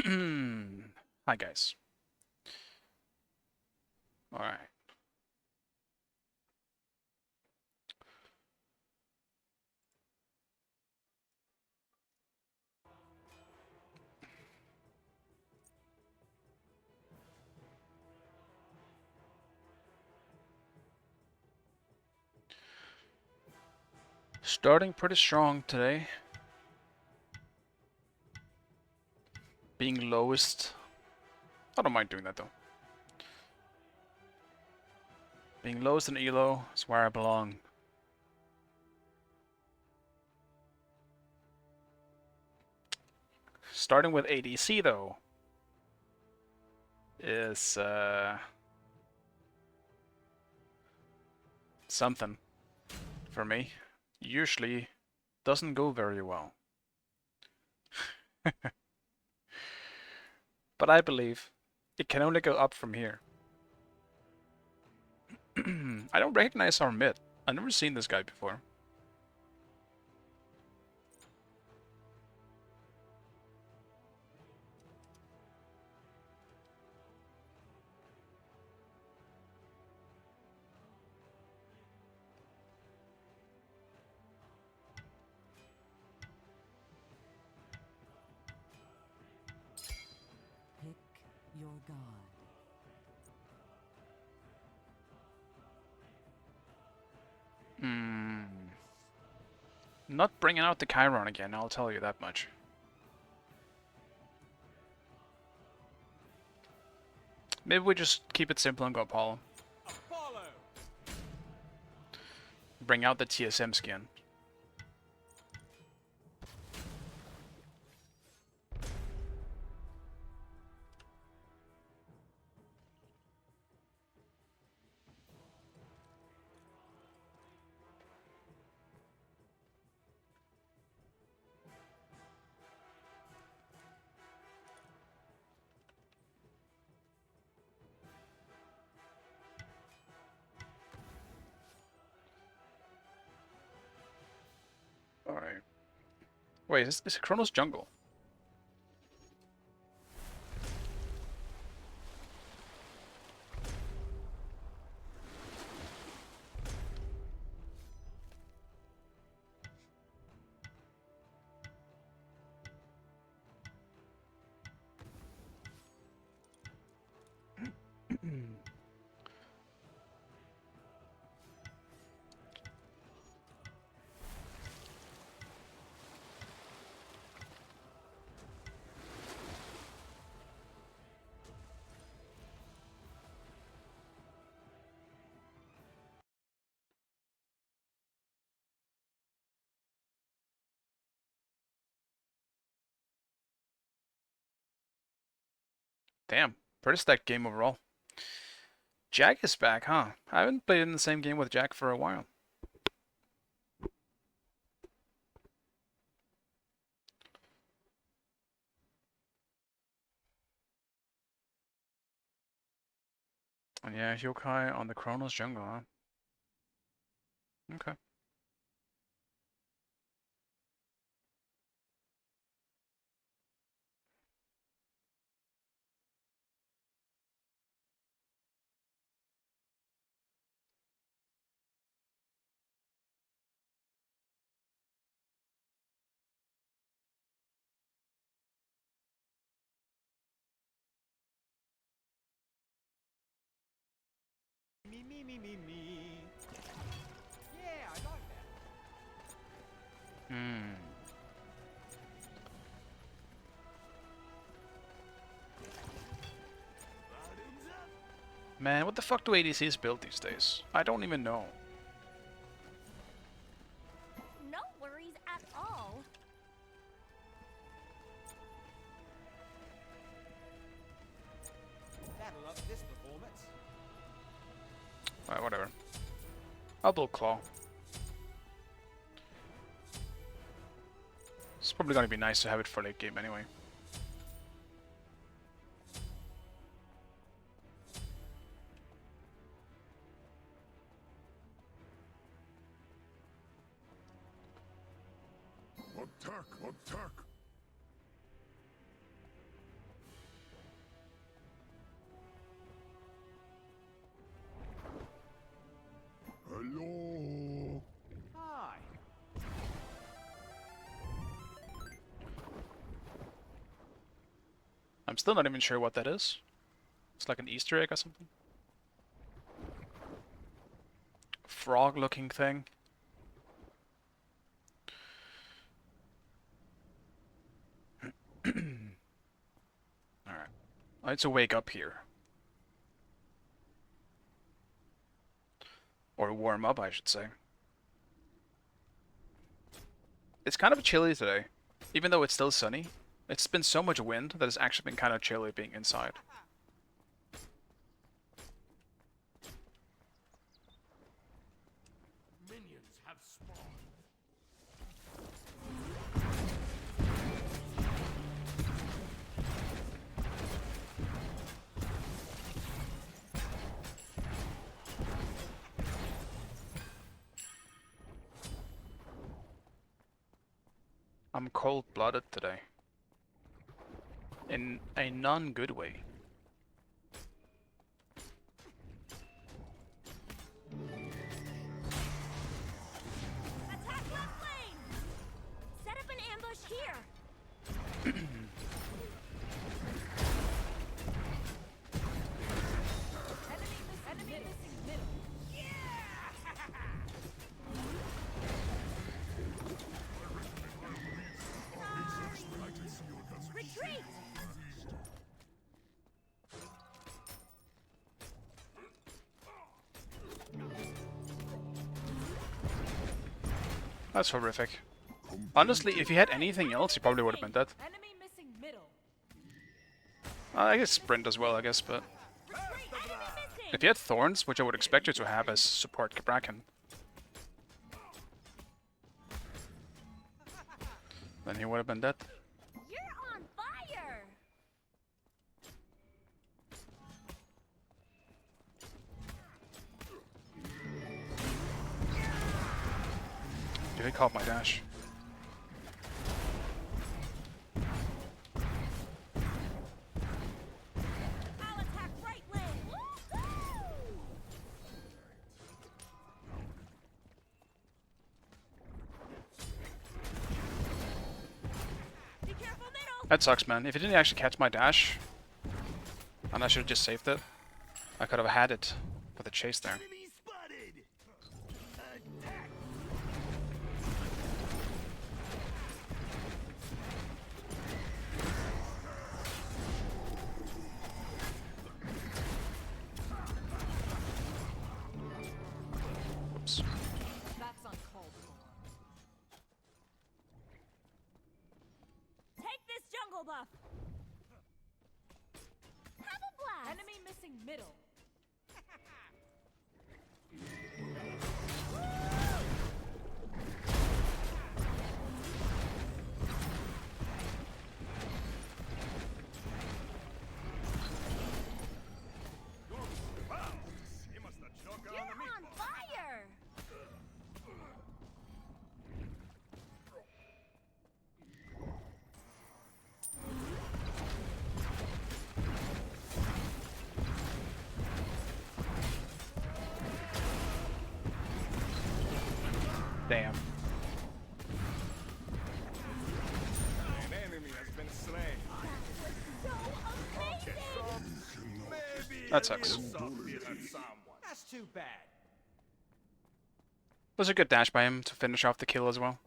Hi guys. Alright. Starting pretty strong today. Being lowest. I don't mind doing that though. Being lowest in Elo is where I belong. Starting with ADC though is something for me. Usually doesn't go very well. But I believe it can only go up from here. I don't recognize our mid. I've never seen this guy before. Pick your god. Not bringing out the Chiron again, I'll tell you that much. Maybe we just keep it simple and go Apollo. Bring out the TSM skin. Alright. Wait, is it Chronos Jungle? Damn, pretty stacked game overall. Jack is back, huh? I haven't played in the same game with Jack for a while. And yeah, Yokai on the Chronos Jungle, huh? Okay. Me. Yeah, I like that. Hmm. Man, what the fuck do ADCs build these days? I don't even know. No worries at all. That'll up this performance. Alright, whatever. I'll build Claw. It's probably gonna be nice to have it for late game anyway. Attack! Attack! I'm still not even sure what that is. It's like an Easter egg or something. Frog-looking thing. Alright. I need to wake up here. Or warm up, I should say. It's kind of chilly today. Even though it's still sunny. It's been so much wind that it's actually been kind of chilly being inside. Minions have spawned. I'm cold-blooded today. In a non-good way. Attack left lane! Set up an ambush here! Enemy missing middle. Retreat! That's horrific. Honestly, if he had anything else, he probably would have been dead. Enemy missing middle. I guess sprint as well, I guess, but... Retreat! Enemy missing! If he had thorns, which I would expect you to have as support Bracken, then he would have been dead. You're on fire! Dude, he caught my dash. I'll attack right lane! Woo-hoo! Be careful middle! That sucks, man. If he didn't actually catch my dash, and I should have just saved it, I could have had it with a chase there. Enemy spotted. Attack. Oops. That's uncalled for. Take this jungle buff! Have a blast! Enemy missing middle. He must have choked You're on fire! Damn. An enemy has been slain. So amazing! Maybe That sucks. a little softly at someone. That's too bad. Was a good dash by him to finish off the kill as well.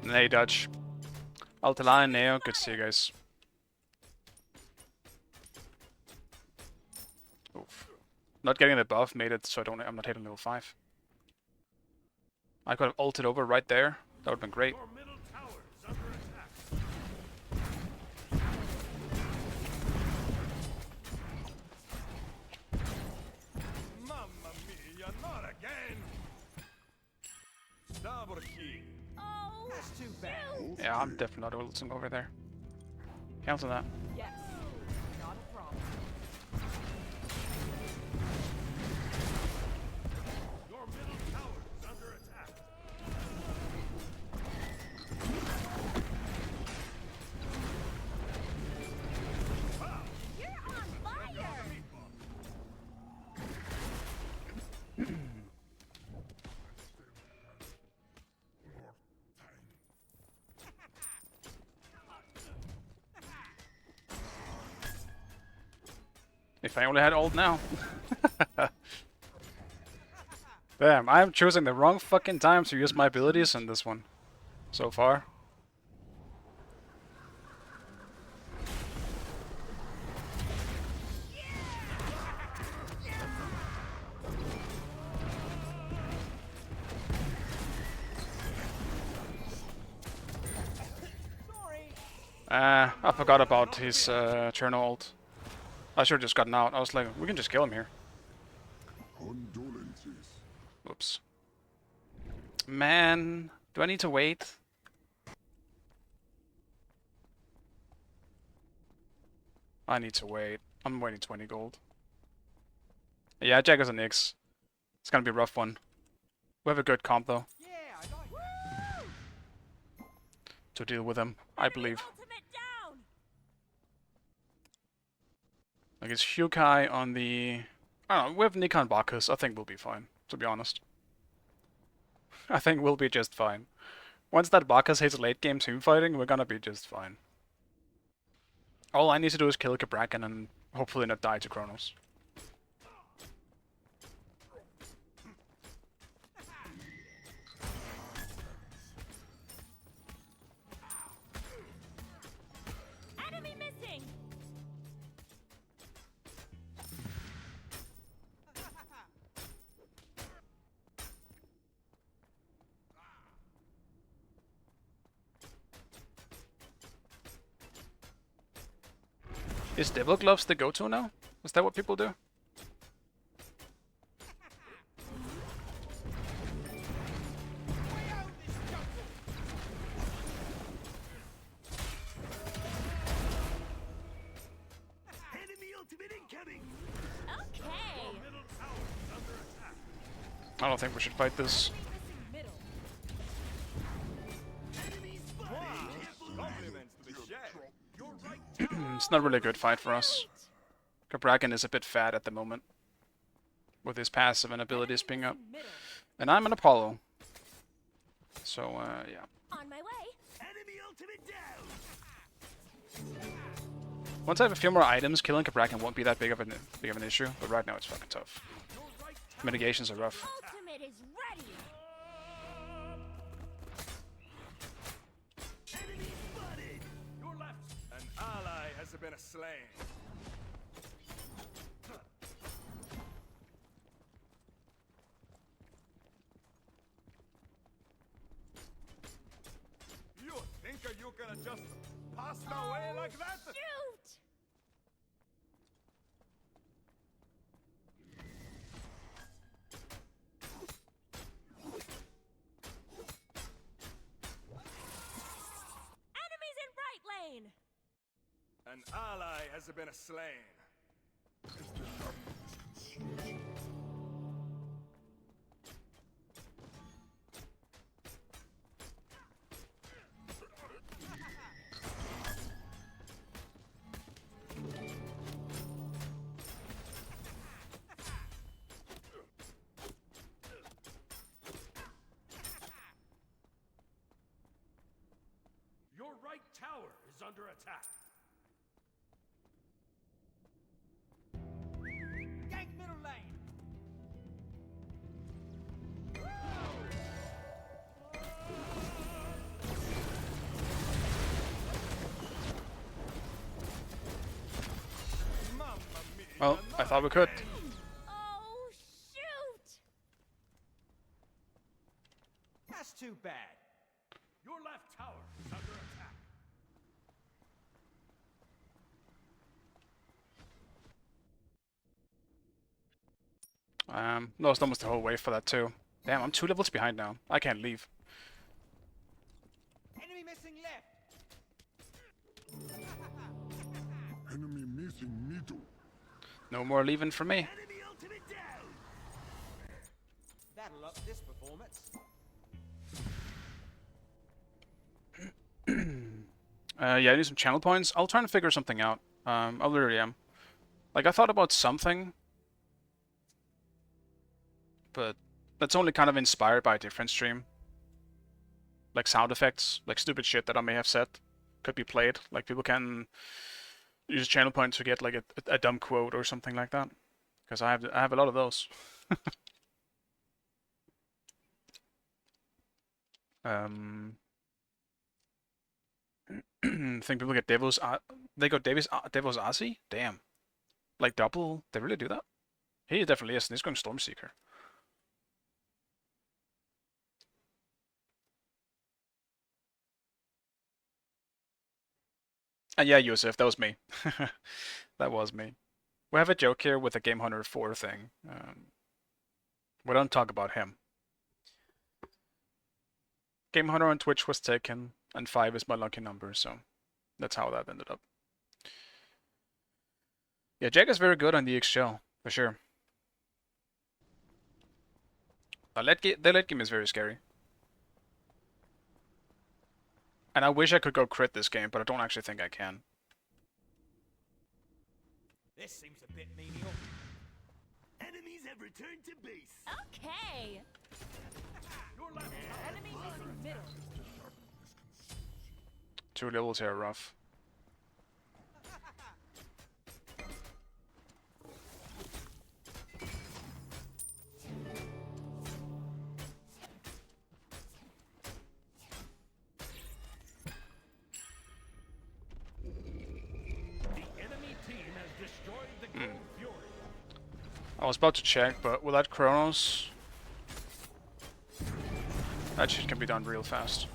Nay, Dutch. Altala and Neo, good to see you guys. Oof. Not getting the buff made it so I'm not hitting level 5. I could have ulted over right there. That would have been great. Your middle tower is under attack. Mamma mia, not again. Double kill. Oh, That's too bad. shoot. Yeah, I'm definitely not ulting over there. Cancel that. Yes, not a problem. Your middle tower is under attack. You're on fire! If I only had ult now. Damn, I'm choosing the wrong fucking time to use my abilities in this one. So far. I forgot about his Cherno ult. I should have just gotten out. I was like, we can just kill him here. Condolences. Oops. Man, do I need to wait? I need to wait. I'm waiting 20 gold. Yeah, Jaggers and Nyx. It's gonna be a rough one. We have a good comp though Yeah, I like that. to deal with them, I Enemy believe. ultimate down. Like it's Hyukai on the... I don't know, we have Nikon Bacchus. I think we'll be fine, to be honest. I think we'll be just fine. Once that Bacchus hits late game team fighting, we're gonna be just fine. All I need to do is kill Cabrakan and hopefully not die to Kronos. Enemy missing. Is Devil Gloves the go-to now? Is that what people do? Enemy ultimate incoming. Okay. Middle tower is under attack. I don't think we should fight this. Missing middle. Enemy spotted. Compliments to the chef. Your right It's not really a good fight for us. Cabrakan is a bit fat at the moment, with his passive and abilities being up. Middle. And I'm an Apollo. So, yeah. On my way. enemy ultimate down. Once I have a few more items, killing Cabrakan won't be that big of an issue, but right now it's fucking tough. Your right tower. Mitigations are rough. Ultimate is ready. Enemy spotted. Your left. An ally has been slain. You think you can just pass away like that? Shoot. Enemies in right lane. An ally has been slain. Your right tower is under attack. Gank middle lane. Mamma mia. Well, I thought we could. Oh, shoot. That's too bad. Your left tower is under attack. Lost almost the whole wave for that too. Damn, I'm 2 levels behind now. I can't leave. Enemy missing left. Enemy missing middle. No more leaving for me. Enemy ultimate down. That'll up this performance. Yeah, I need some channel points. I'll try and figure something out. I literally am. Like, I thought about something, but that's only kind of inspired by a different stream. Like sound effects, like stupid shit that I may have said, could be played. Like people can use channel point to get like a dumb quote or something like that, because I have a lot of those. Think people get Devil's they got Devil's Aussie? Damn. Like double? They really do that? He definitely is, and he's going Stormseeker. And yeah, Yusuf, that was me. That was me. We have a joke here with the Gamehunter5 thing. We don't talk about him. Gamehunter on Twitch was taken, and 5 is my lucky number, so that's how that ended up. Yeah, Jack is very good on the XL, for sure. The late game is very scary. And I wish I could go crit this game, but I don't actually think I can. This seems a bit menial. Enemies have returned to base. Okay. Enemy missing middle. 2 levels here are rough. I was about to check, but will that Chronos? That shit can be done real fast.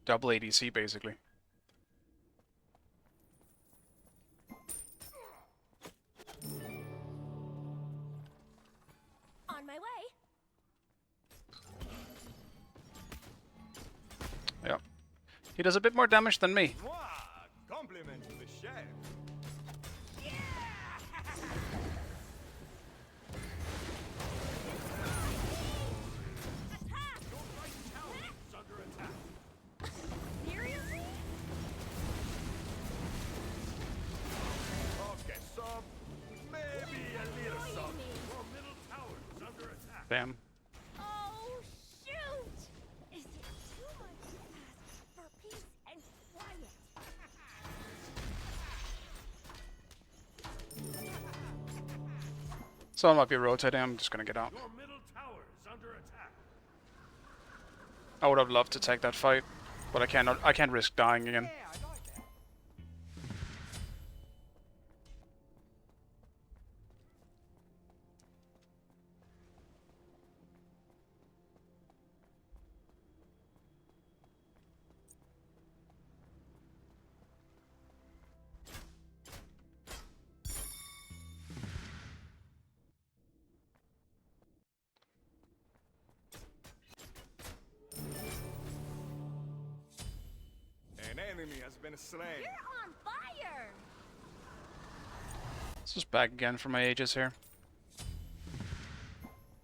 Double ADC, basically. On my way. Yeah. He does a bit more damage than me. Mwah! Compliment to the chef. Seriously? Okay, so maybe a little Annoying salt. me. Your middle tower is under attack. Damn. Oh, shoot! Is it too much to ask for peace and quiet? Someone might be rotating, I'm just gonna get out. Your middle tower is under attack. I would have loved to take that fight, but I can't risk dying again. Yeah, I like that. An enemy has been slain. You're on fire! Let's just back again for my ages here.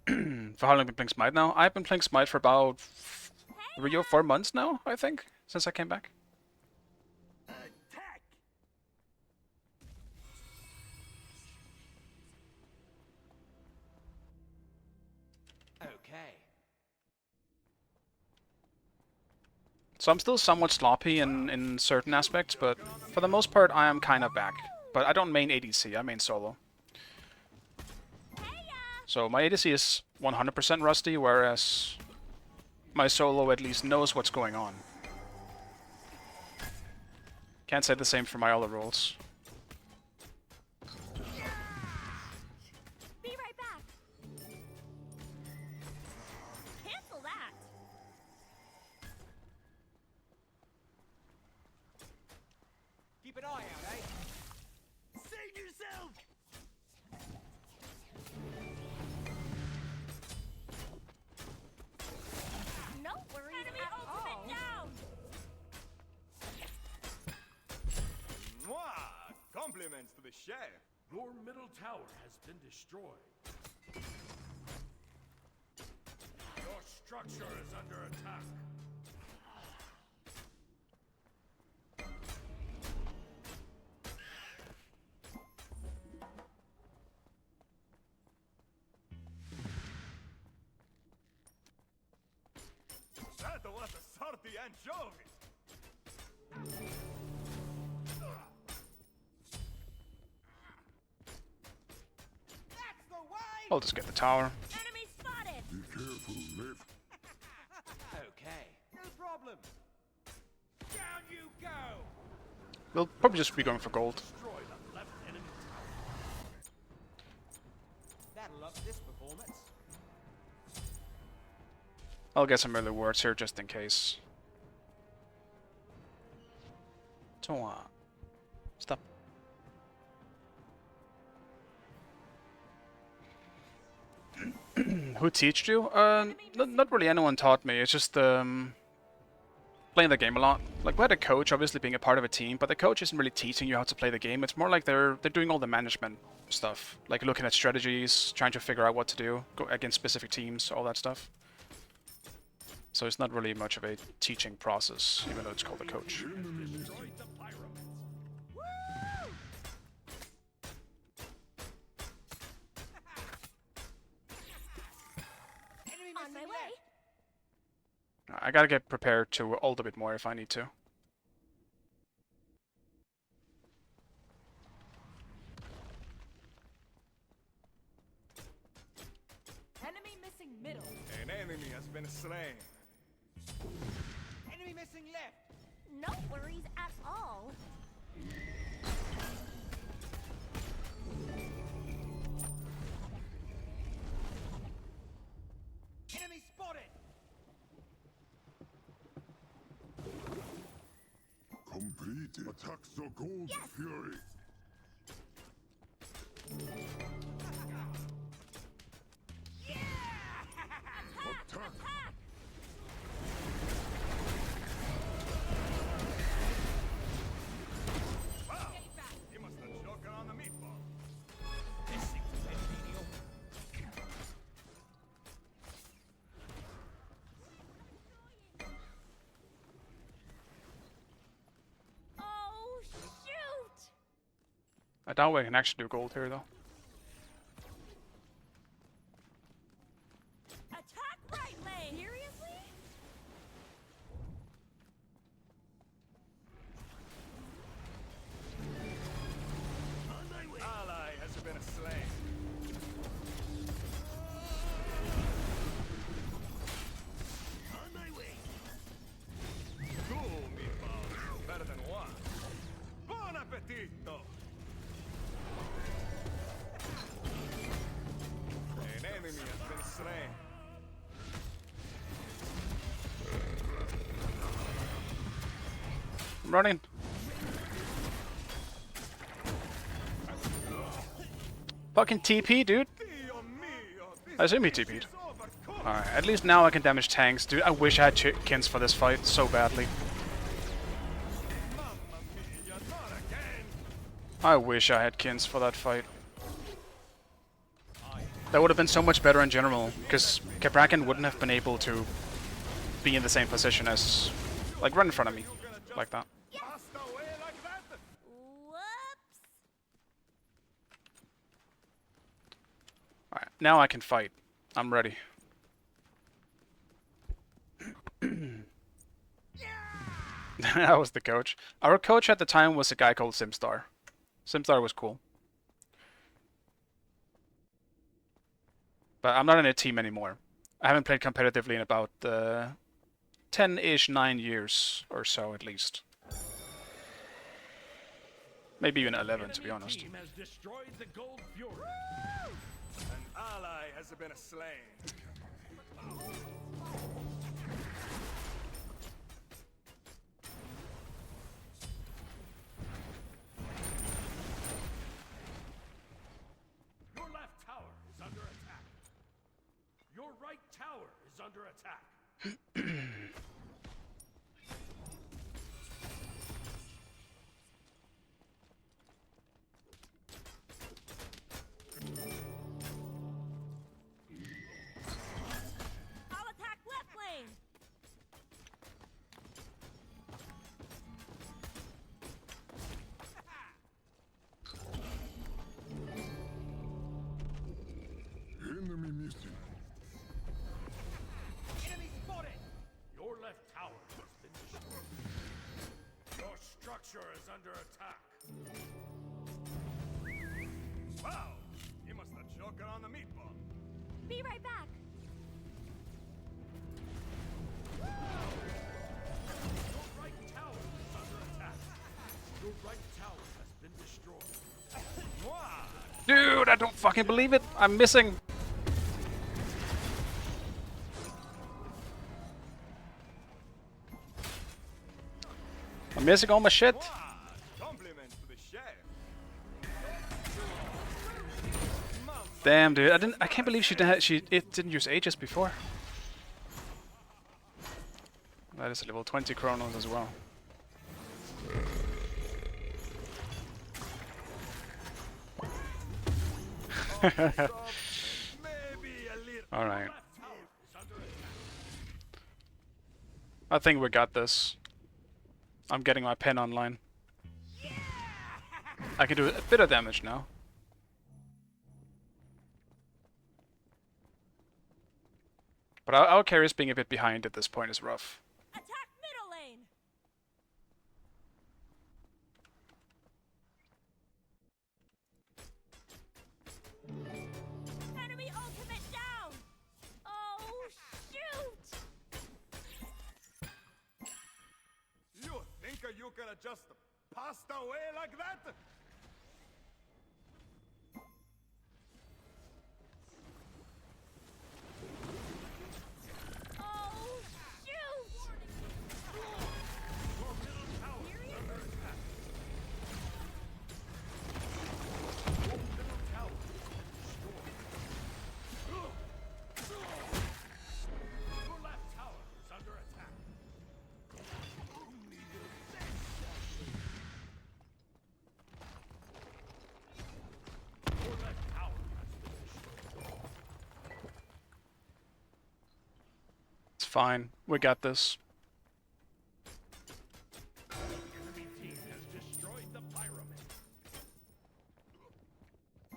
For how long have you been playing Smite now? I've been playing Smite for about 3 or 4 months now, I think, since I came back. Attack! Okay. So I'm still somewhat sloppy in certain aspects, but for the most part I am kind of back. But I don't main ADC, I main solo. So my ADC is 100% rusty, whereas my solo at least knows what's going on. Can't say the same for my other roles. Be right back. Cancel that. Keep an eye out, eh? Save yourself! No worries Enemy ultimate down. Mwah! Compliments to the chef. Your middle tower has been destroyed. Your structure is under attack. That was a salty anchovy. I'll just get the tower. Enemy spotted! Be careful, left. Okay. No problem. Down you go. We'll probably just be going for gold. Destroy the left enemy tower. That'll up this performance. I'll get some early words here just in case. Stop. Who taught you? Not really anyone taught me. It's just playing the game a lot. Like we had a coach, obviously being a part of a team, but the coach isn't really teaching you how to play the game. It's more like they're doing all the management stuff, like looking at strategies, trying to figure out what to do go against specific teams, all that stuff. So it's not really much of a teaching process, even though it's called a coach. Destroyed the pyramids. Enemy On my missing way! left. I gotta get prepared to ult a bit more if I need to. Enemy missing middle. An enemy has been slain. Enemy missing left. No worries at all. Enemy spotted. Complete. Attack the gold fury. Attack. You must have choked her on the meatball. This seems a bit menial. Oh, shoot! I doubt we can actually do gold here though. Attack right lane! Seriously? Ally has been slain. On my way. Two meatballs. Better than one. Buon appetito. An enemy has been slain. I'm running. Fucking TP, dude. Dio mio. I assume he TP'd. This is overcooked. Alright, at least now I can damage tanks. Dude, I wish I had chickens for this fight so badly. Mamma mia, not again. I wish I had kins for that fight. That would have been so much better in general, because Cabrakan wouldn't have been able to be in the same position as, like, run in front of me, like that. Passed away like that. Whoops! Alright, now I can fight. I'm ready. That was the coach. Our coach at the time was a guy called Simstar. Simstar was cool. But I'm not in a team anymore. I haven't played competitively in about 10-ish, 9 years or so at least. Maybe even 11 to be Enemy honest. team has destroyed the gold fury. An ally has been slain. Your left tower is under attack. Your right tower is under attack. I'll attack left lane! Enemy missing. Enemy spotted. Your right back. Your right tower is under attack. Your right tower has been destroyed. Dude, I don't fucking believe it. I'm missing. I'm missing all my shit. Compliments to the chef. Damn, dude. I can't believe it didn't use Aegis before. That is level 20 Chronos as well. Alright. I think we got this. I'm getting my pen online. I can do a bit of damage now. But our carries being a bit behind at this point is rough. Attack middle lane. Enemy ultimate down. Oh shoot! You think you can just pass away like that? Oh shoot! Your left tower is under attack. Your left tower has been destroyed. It's fine. We got this. Enemy team has destroyed the pyramid.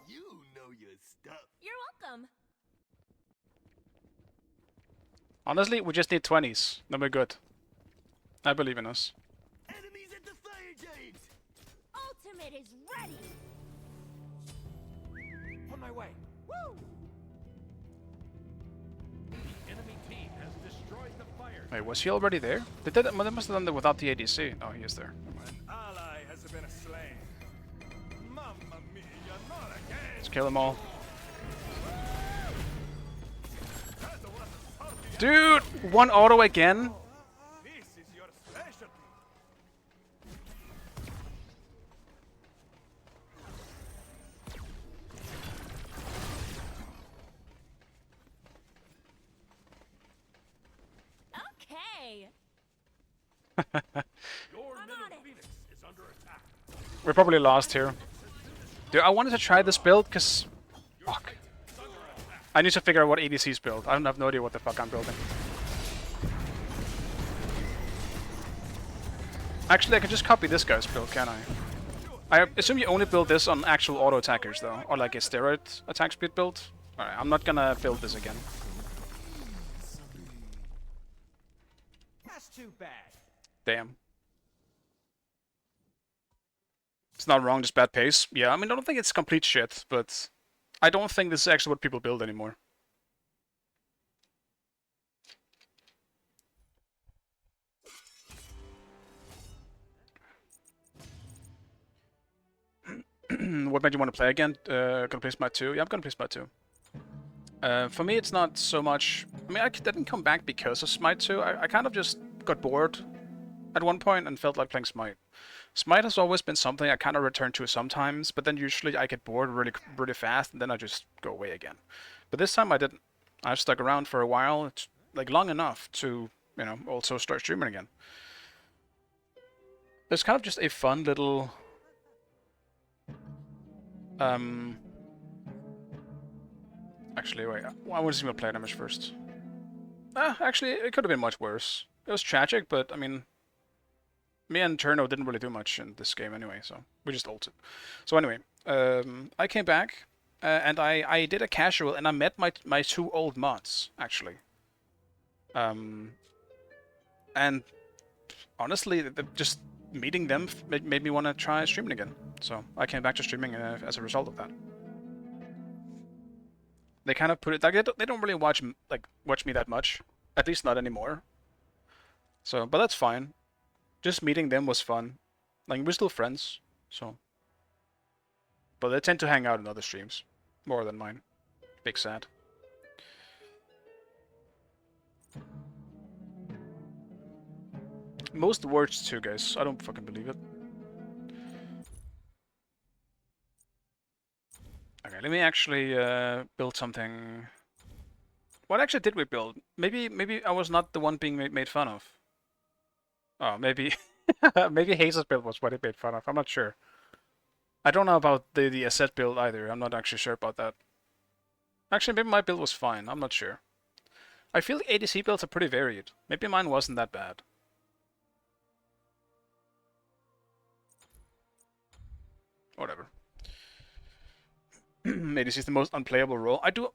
You know your stuff. You're welcome. Honestly, we just need 20s. Then we're good. I believe in us. Enemies at the fire giant. Ultimate is ready. On my way. Woo! The enemy team has destroyed the fire. Wait, was he already there? They must have done that without the ADC. Oh, he is there. Never mind. An ally has been slain. Mamma mia, not again. Let's kill them all. That was something. Dude! One auto again? This is your specialty. Okay. Your I'm middle on it. phoenix is under attack. We're probably lost here. Dude, I wanted to try this build because... Fuck. I need to figure out what ADC's build. I have no idea what the fuck I'm building. Actually, I can just copy this guy's build, can I? I assume you only build this on actual auto attackers, though. Or like a steroid attack speed build. Alright, I'm not gonna build this again. That's too bad. Damn. It's not wrong, just bad pace. Yeah, I mean, I don't think it's complete shit, but I don't think this is actually what people build anymore. What made you want to play again? Gonna play Smite 2? Yeah, I'm gonna play Smite 2. For me, it's not so much... I mean, I didn't come back because of Smite 2. I kind of just got bored at one point and felt like playing Smite. Smite has always been something I kind of return to sometimes, but then usually I get bored really fast, and then I just go away again. But this time I didn't. I stuck around for a while, it's like long enough to, you know, also start streaming again. It's kind of just a fun little... Actually, wait. I want to see my play damage first. Actually, it could have been much worse. It was tragic, but I mean, me and Turno didn't really do much in this game anyway, so we just ulted. So anyway, I came back and I did a casual, and I met my two old mods actually. And honestly, just meeting them made me want to try streaming again. So I came back to streaming as a result of that. They kind of put it like they don't really watch me that much, at least not anymore. So, but that's fine. Just meeting them was fun. Like we're still friends, so. But they tend to hang out in other streams more than mine. Big sad. Most words too, guys. I don't fucking believe it. Okay, let me actually build something. What actually did we build? Maybe I was not the one being made fun of. Oh, maybe maybe Hazel's build was what it made fun of. I'm not sure. I don't know about the asset build either. I'm not actually sure about that. Actually, maybe my build was fine. I'm not sure. I feel like ADC builds are pretty varied. Maybe mine wasn't that bad. Whatever. ADC is the most unplayable role. I do,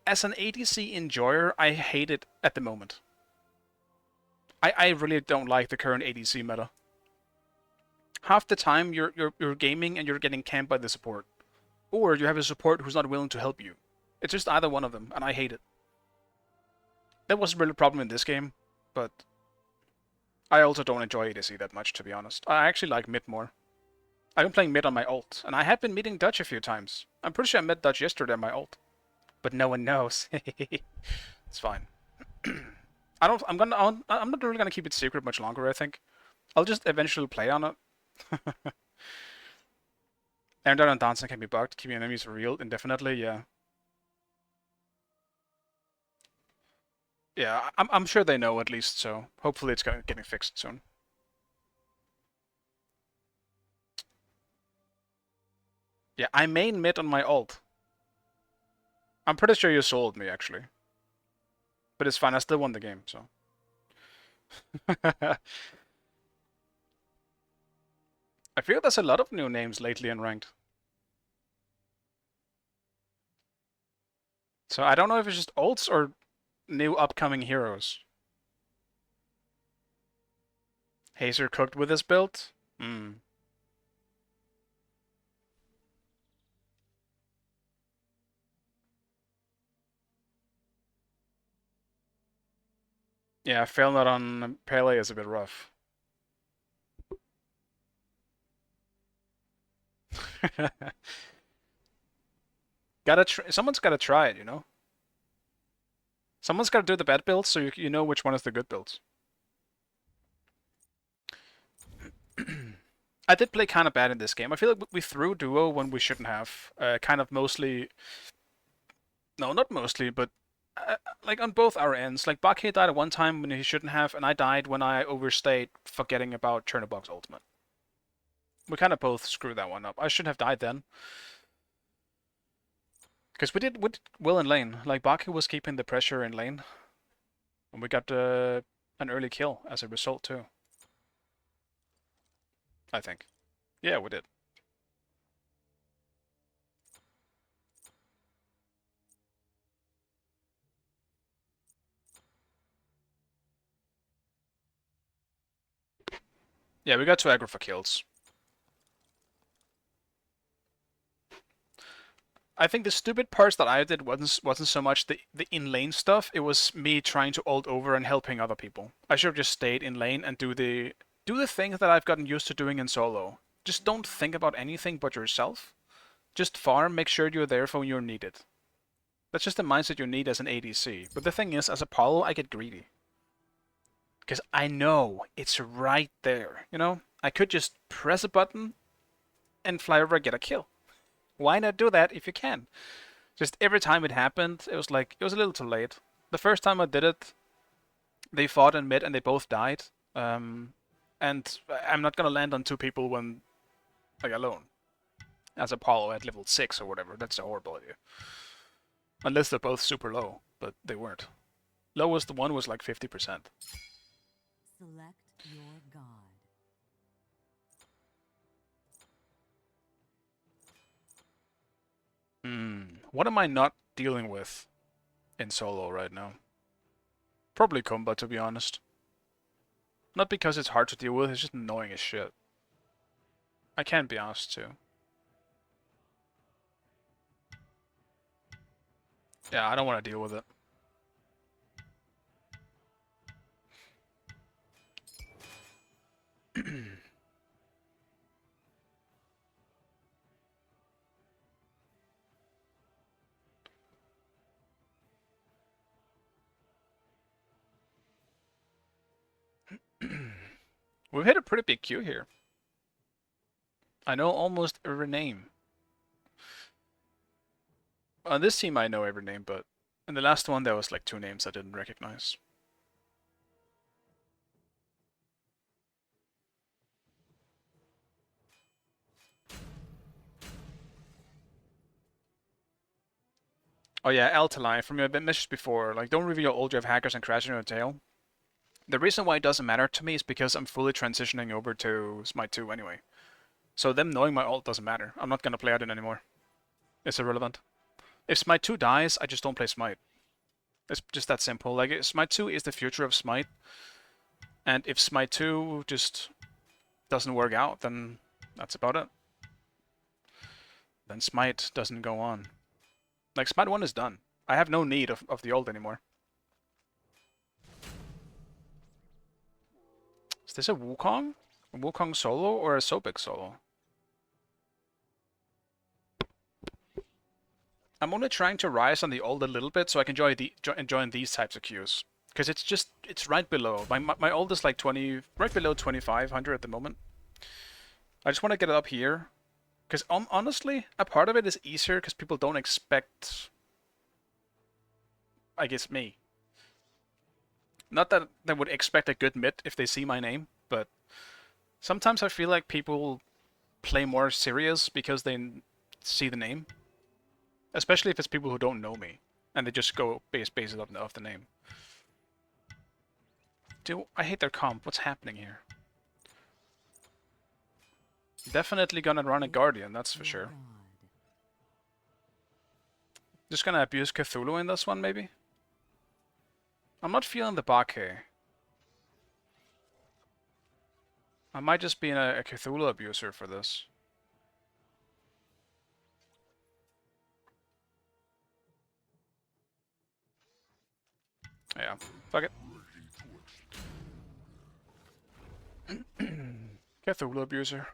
as an ADC enjoyer, I hate it at the moment. I really don't like the current ADC meta. Half the time you're gaming and you're getting camped by the support, or you have a support who's not willing to help you. It's just either one of them, and I hate it. That wasn't really a problem in this game, but I also don't enjoy ADC that much, to be honest. I actually like mid more. I've been playing mid on my ult, and I have been meeting Dutch a few times. I'm pretty sure I met Dutch yesterday on my ult, but no one knows. It's fine. I'm not really gonna keep it secret much longer. I think I'll just eventually play on it. Aaron and dancing can be bugged, keeping enemies real indefinitely. Yeah. Yeah, I'm sure they know at least. So hopefully it's getting fixed soon. Yeah, I main mid on my ult. I'm pretty sure you sold me actually, but it's fine. I still won the game, so. I feel there's a lot of new names lately in ranked. So I don't know if it's just ults or new upcoming heroes. Hazer cooked with this build? Hmm. Yeah, fail not on Pele is a bit rough. Someone's gotta try it, you know? Someone's gotta do the bad builds so you know which one is the good builds. I did play kind of bad in this game. I feel like we threw duo when we shouldn't have. Kind of mostly... No, not mostly, but like on both our ends. Like Bake died at one time when he shouldn't have, and I died when I overstayed forgetting about Chernobog's ultimate. We kind of both screwed that one up. I shouldn't have died then. Because we did well in lane. Like Bake was keeping the pressure in lane. And we got an early kill as a result too. I think. Yeah, we did. Yeah, we got 2 aggro for kills. I think the stupid parts that I did wasn't so much the in-lane stuff, it was me trying to ult over and helping other people. I should have just stayed in lane and do the things that I've gotten used to doing in solo. Just don't think about anything but yourself. Just farm, make sure you're there for when you're needed. That's just the mindset you need as an ADC. But the thing is, as Apollo, I get greedy. Because I know it's right there, you know? I could just press a button and fly over and get a kill. Why not do that if you can? Just every time it happened, it was like, it was a little too late. The first time I did it, they fought in mid and they both died. And I'm not gonna land on 2 people when, like, alone. As Apollo at level 6 or whatever. That's a horrible idea. Unless they're both super low, but they weren't. Lowest one was like 50%. Select your god. What am I not dealing with in solo right now? Probably Kumba, to be honest. Not because it's hard to deal with, it's just annoying as shit. I can't be asked to. Yeah, I don't want to deal with it. We've hit a pretty big queue here. I know almost every name. On this team I know every name, but in the last one there was like 2 names I didn't recognize. Oh yeah, Altalai, from your message before, like don't reveal all you have hackers and crash in your tail. The reason why it doesn't matter to me is because I'm fully transitioning over to Smite 2 anyway. So them knowing my ult doesn't matter. I'm not gonna play it anymore. It's irrelevant. If Smite 2 dies, I just don't play Smite. It's just that simple. Like, Smite 2 is the future of Smite. And if Smite 2 just doesn't work out, then that's about it. Then Smite doesn't go on. Like, Smite 1 is done. I have no need of the ult anymore. Is this a Wukong? A Wukong solo or a Sobek solo? I'm only trying to rise on the ult a little bit so I can join these types of queues. Because it's right below. My ult is like 20, right below 2500 at the moment. I just want to get it up here. Because honestly, a part of it is easier because people don't expect, I guess, me. Not that they would expect a good mid if they see my name, but sometimes I feel like people play more serious because they see the name. Especially if it's people who don't know me, and they just go base it off the name. Dude, I hate their comp. What's happening here? Definitely gonna run a Guardian, that's for sure. Just gonna abuse Cthulhu in this one, maybe? I'm not feeling the Bake. I might just be a Cthulhu abuser for this. Yeah, fuck it. Cthulhu abuser.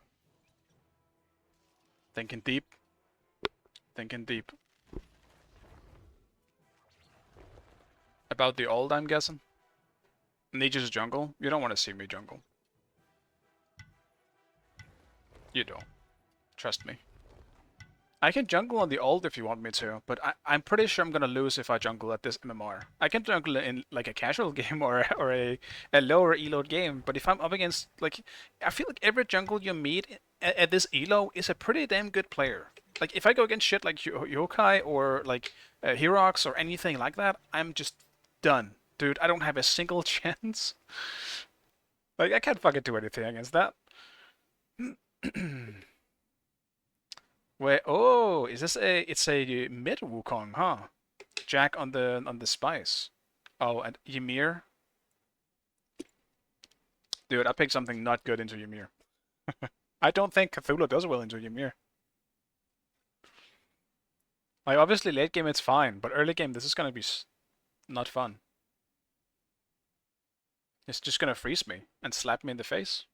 Thinking deep. Thinking deep. About the ult, I'm guessing. Nietzsche's jungle? You don't want to see me jungle. You don't. Trust me. I can jungle on the ult if you want me to, but I'm pretty sure I'm gonna lose if I jungle at this MMR. I can jungle in like a casual game or a lower elo game, but if I'm up against, like, I feel like every jungle you meet at this elo is a pretty damn good player. Like, if I go against shit like Yokai or like Herox or anything like that, I'm just done. Dude, I don't have a single chance. Like, I can't fucking do anything against that. Wait, oh, is this it's a mid Wukong, huh? Jack on the spice. Oh, and Ymir. Dude, I picked something not good into Ymir. I don't think Cthulhu does well into Ymir. Like, obviously late game it's fine, but early game this is gonna be not fun. It's just gonna freeze me and slap me in the face.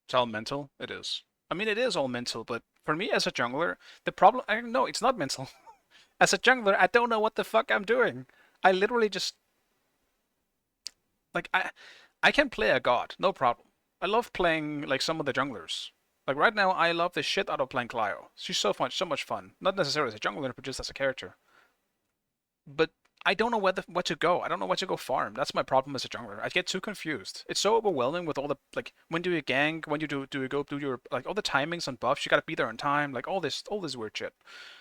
It's all mental. It is. I mean, it is all mental, but for me as a jungler, the problem... No, it's not mental. As a jungler, I don't know what the fuck I'm doing. I literally just... Like, I can play a god, no problem. I love playing, like, some of the junglers. Like, right now, I love the shit out of playing Clio. She's so much fun. Not necessarily as a jungler, but just as a character. But I don't know what to go. I don't know what to go farm. That's my problem as a jungler. I get too confused. It's so overwhelming with all the, like, when do you gank? When do you go do your, like, all the timings on buffs? You gotta be there on time. Like, all this weird shit.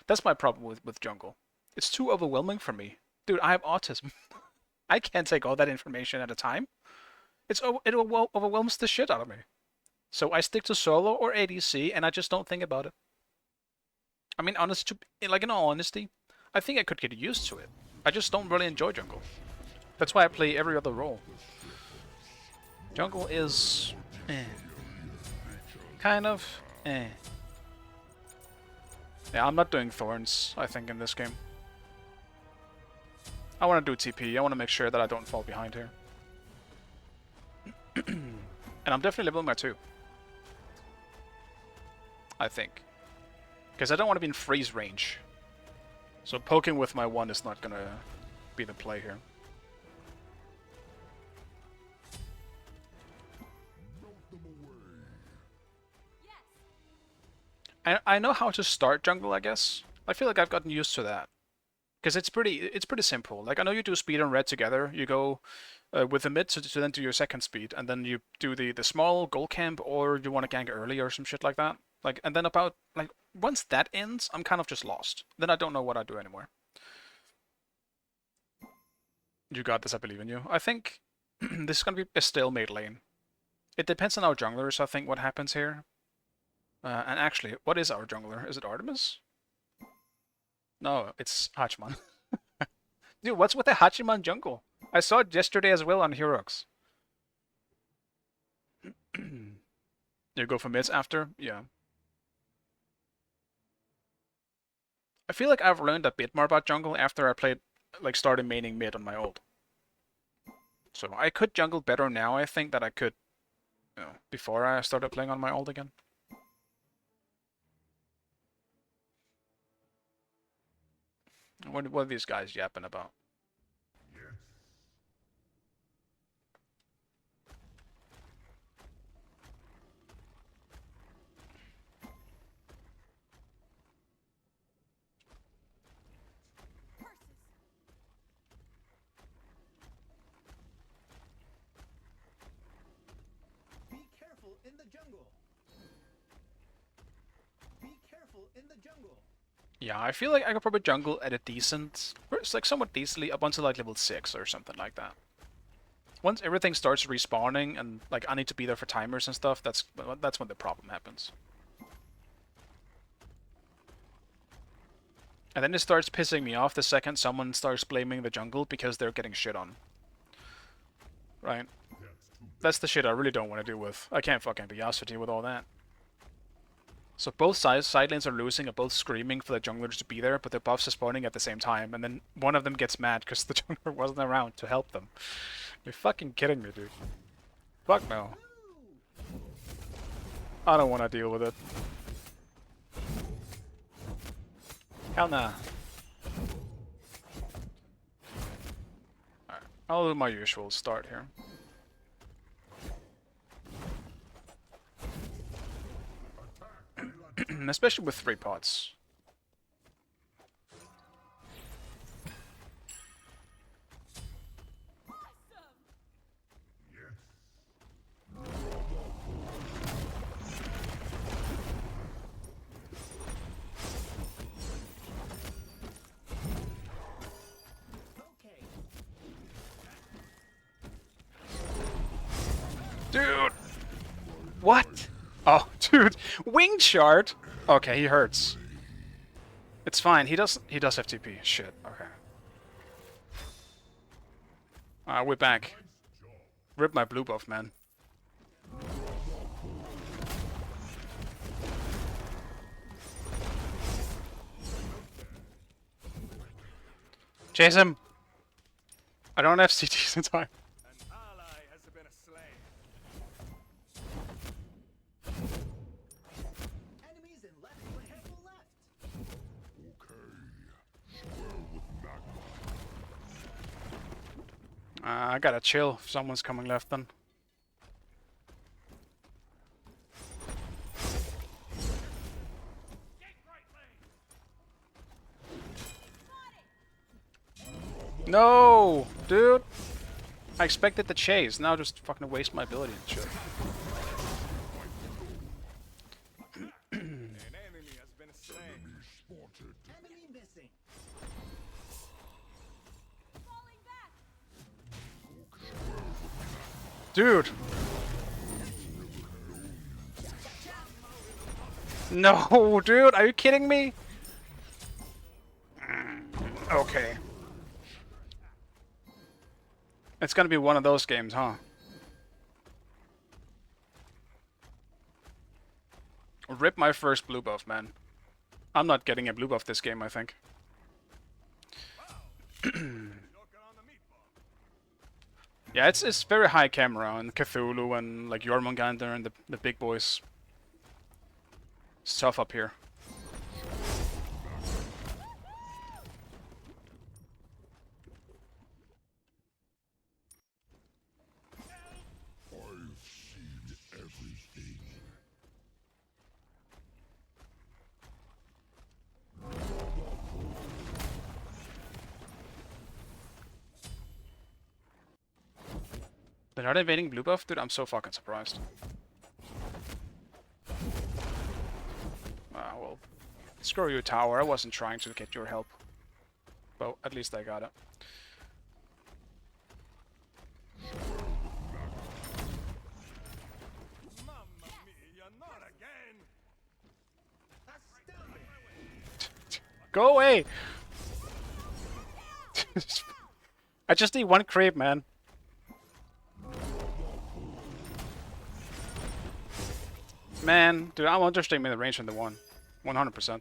That's my problem with jungle. It's too overwhelming for me. Dude, I have autism. I can't take all that information at a time. It overwhelms the shit out of me. So I stick to solo or ADC, and I just don't think about it. I mean, like, in all honesty, I think I could get used to it. I just don't really enjoy jungle. That's why I play every other role. Jungle is... kind of... Yeah, I'm not doing Thorns, I think, in this game. I want to do TP. I want to make sure that I don't fall behind here. And I'm definitely leveling my 2. I think. Because I don't want to be in freeze range. So poking with my 1 is not going to be the play here. I know how to start jungle, I guess. I feel like I've gotten used to that. Because it's pretty simple. Like, I know you do speed and red together. You go with the mid to then do your second speed, and then you do the small gold camp, or you want to gank early or some shit like that. Like, and then about, like, once that ends, I'm kind of just lost. Then I don't know what I do anymore. You got this, I believe in you. I think this is going to be a stalemate lane. It depends on our junglers, I think, what happens here. And actually, what is our jungler? Is it Artemis? No, it's Hachiman. Dude, what's with the Hachiman jungle? I saw it yesterday as well on Herox. You go for mids after? Yeah. I feel like I've learned a bit more about jungle after I played, like, started maining mid on my ult. So I could jungle better now, I think, that I could, you know, before I started playing on my ult again. What are these guys yapping about? Be careful in the jungle. Be careful in the jungle. Yeah, I feel like I could probably jungle at a decent, or it's like somewhat decently up until like level 6 or something like that. Once everything starts respawning and like I need to be there for timers and stuff, that's when the problem happens. And then it starts pissing me off the second someone starts blaming the jungle because they're getting shit on. Right? That's the shit I really don't want to deal with. I can't fucking be asked to deal with all that. So both side lanes are losing and both screaming for the junglers to be there, but their buffs are spawning at the same time, and then one of them gets mad because the jungler wasn't around to help them. You're fucking kidding me, dude. Fuck no. I don't want to deal with it. Hell nah. Alright, I'll do my usual start here. Especially with 3 pots. Dude! What? Oh, dude, wing shard? Okay, he hurts. It's fine. He does have TP. Shit. Okay. We're back. Rip my blue buff, man. Chase him. I don't have CTs in time. An ally has been slain. Enemies in left, but careful left. I gotta chill if someone's coming left then. No, dude. I expected the chase. Now just fucking waste my ability and shit. An enemy has been slain. Enemy missing. Falling back. Dude. No, dude. Are you kidding me? Okay. It's gonna be one of those games, huh? Rip my first blue buff, man. I'm not getting a blue buff this game, I think. Yeah, it's very high camera and Cthulhu and like Jormungandr and the big boys. It's tough up here. I've seen everything. They're not invading blue buff? Dude, I'm so fucking surprised. Ah, well. Screw you, tower. I wasn't trying to get your help. But at least I got it. Mamma mia, not again! Go away! I just need one creep, man. Man, dude, I'm underestimating the range from the one. 100%.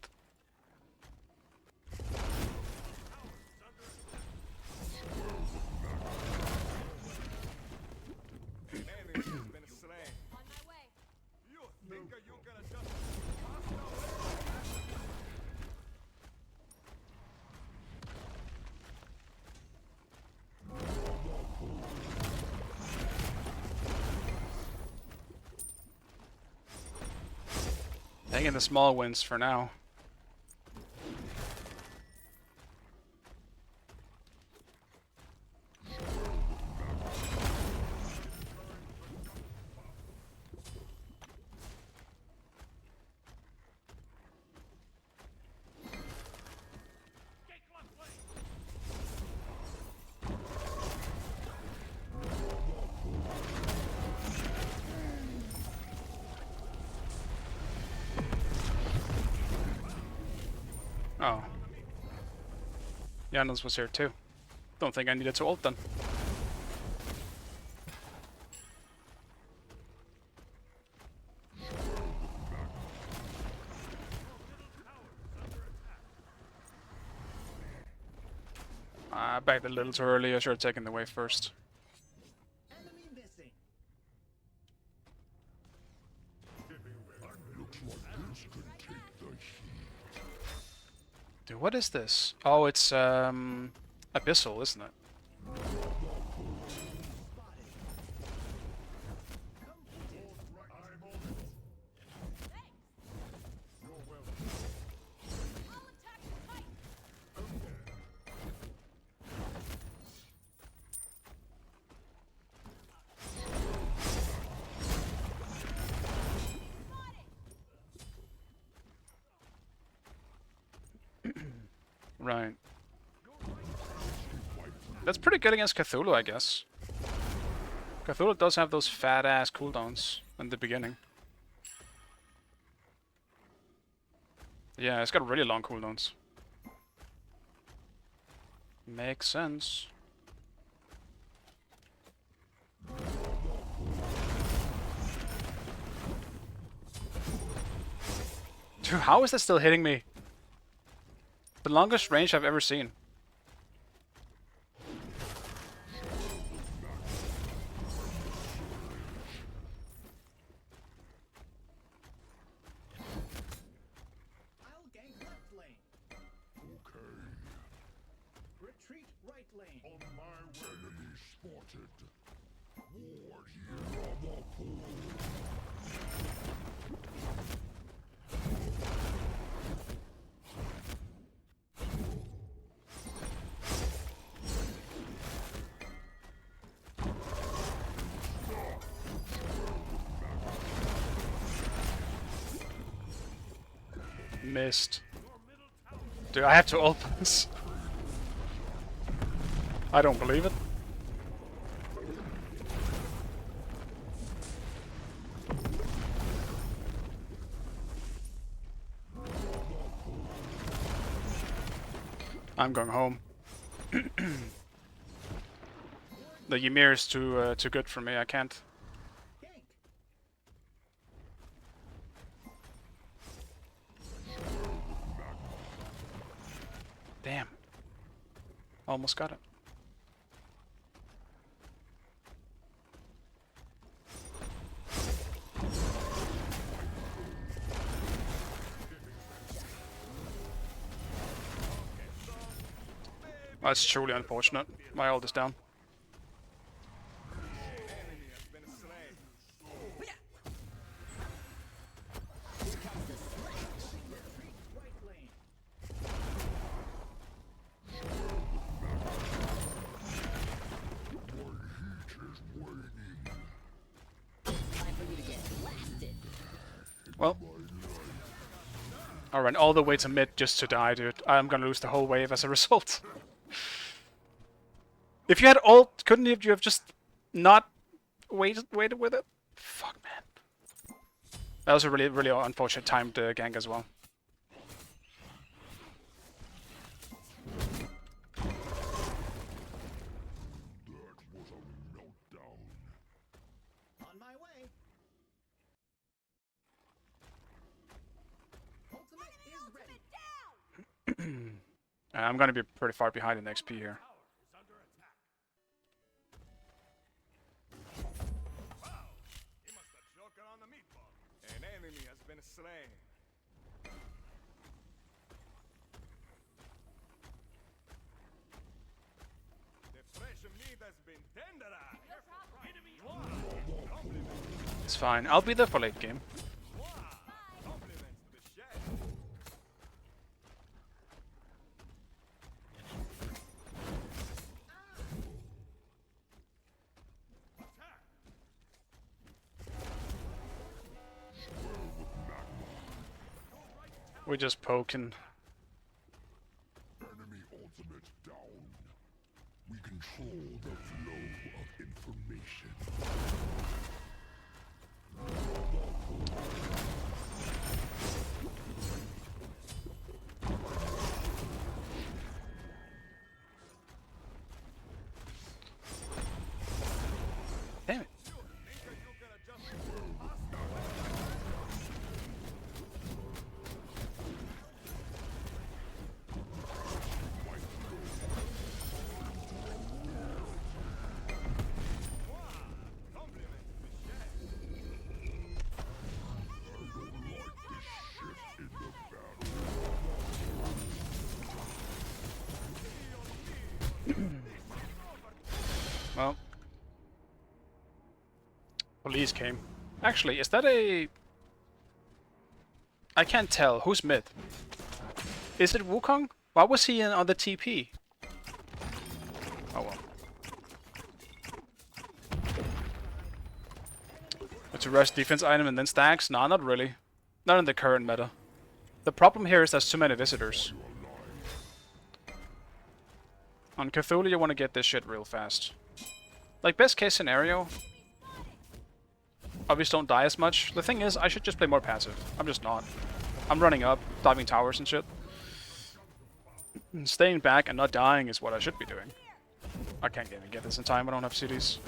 Enemy has been slain. On my way. You think you gonna just pass away? Taking the small wins for now. Oh. Janus was here too. Don't think I needed to ult then. I backed a little too early. I should have taken the wave first. Enemy missing. Looks like this could take the heat. Dude, what is this? Oh, it's Abyssal, isn't it? Right. That's pretty good against Cthulhu, I guess. Cthulhu does have those fat-ass cooldowns in the beginning. Yeah, it's got really long cooldowns. Makes sense. Dude, how is that still hitting me? The longest range I've ever seen. I'll gank left lane. Okay. Retreat right lane. On my way. Enemy spotted. Ward here on the pool. Missed. Dude, I have to ult this. I don't believe it. I'm going home. The Ymir is too good for me. I can't. Gank. Damn. Almost got it. That's truly unfortunate. My ult is down. Enemy has been slain. Well, I ran all the way to mid just to die, dude. I'm gonna lose the whole wave as a result. If you had ult, couldn't you have just not waited with it? Fuck, man. That was a really unfortunate timed gank as well. That was a meltdown. On my way. Ultimate is ready. I'm gonna be pretty far behind in XP here. He must have choken on the meatball. An enemy has been slain. The fresh meat has been tenderized. It's fine. I'll be there for late game. Compliments to the chef. We're just poking. Enemy ultimate down. We control the flow of information. Damn it. Well, police came. Actually, is that a... I can't tell. Who's mid? Is it Wukong? Why was he in on the TP? Oh well. It's a rush defense item and then stacks? Nah, not really. Not in the current meta. The problem here is there's too many visitors. On Cthulhu you want to get this shit real fast. Like, best case scenario, obviously don't die as much. The thing is, I should just play more passive. I'm just not. I'm running up, diving towers and shit. And staying back and not dying is what I should be doing. I can't even get this in time, I don't have CDs.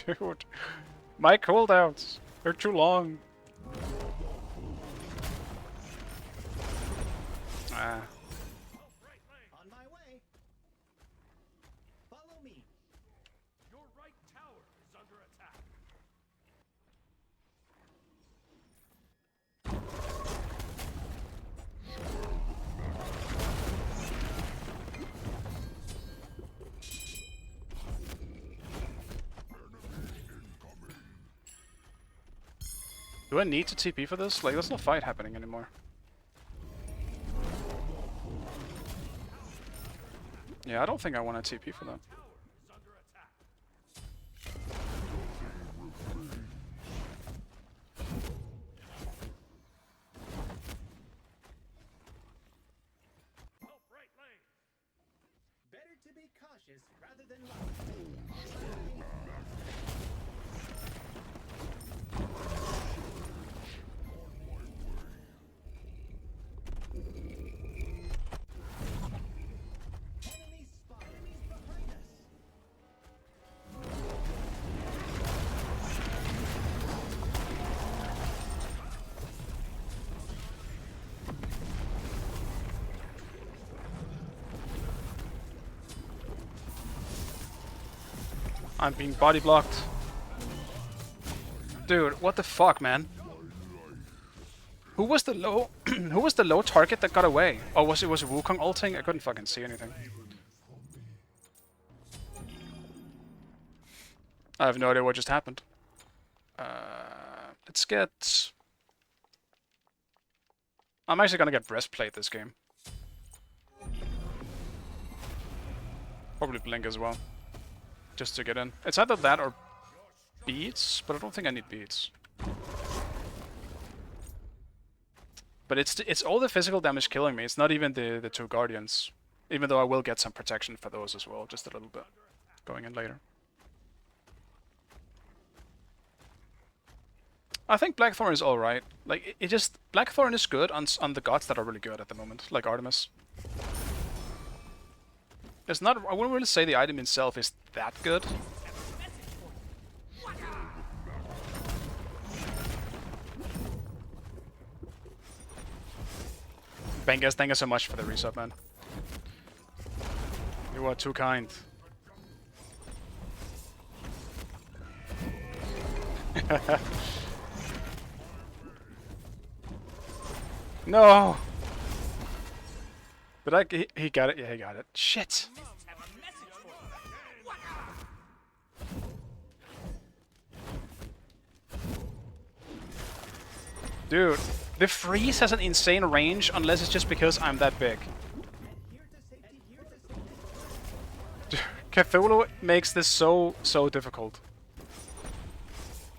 Dude, my cooldowns, they're too long. Ah. On my way. Follow me. Your right tower is under attack. Do I need to TP for this? Like, there's no fight happening anymore. Yeah, I don't think I want to TP for that. Tower is under attack. Help right lane. Better to be cautious rather than lucky. Enemy spotted. Enemies behind us. I'm being body blocked. Dude, what the fuck, man? Who was the low who was the low target that got away? Oh, was it Wukong ulting? I couldn't fucking see anything. I have no idea what just happened. Let's get... I'm actually gonna get breastplate this game. Probably blink as well. Just to get in. It's either that or beads, but I don't think I need beads. But it's all the physical damage killing me. It's not even the two guardians. Even though I will get some protection for those as well, just a little bit. Going in later. I think Blackthorn is alright. Like, it just... Blackthorn is good on the gods that are really good at the moment, like Artemis. It's not... I wouldn't really say the item itself is that good. Bengas, thank you so much for the resub, man. You are too kind. No! Did I... He got it? Yeah, he got it. Shit! Dude, the freeze has an insane range unless it's just because I'm that big. Cthulhu makes this so difficult.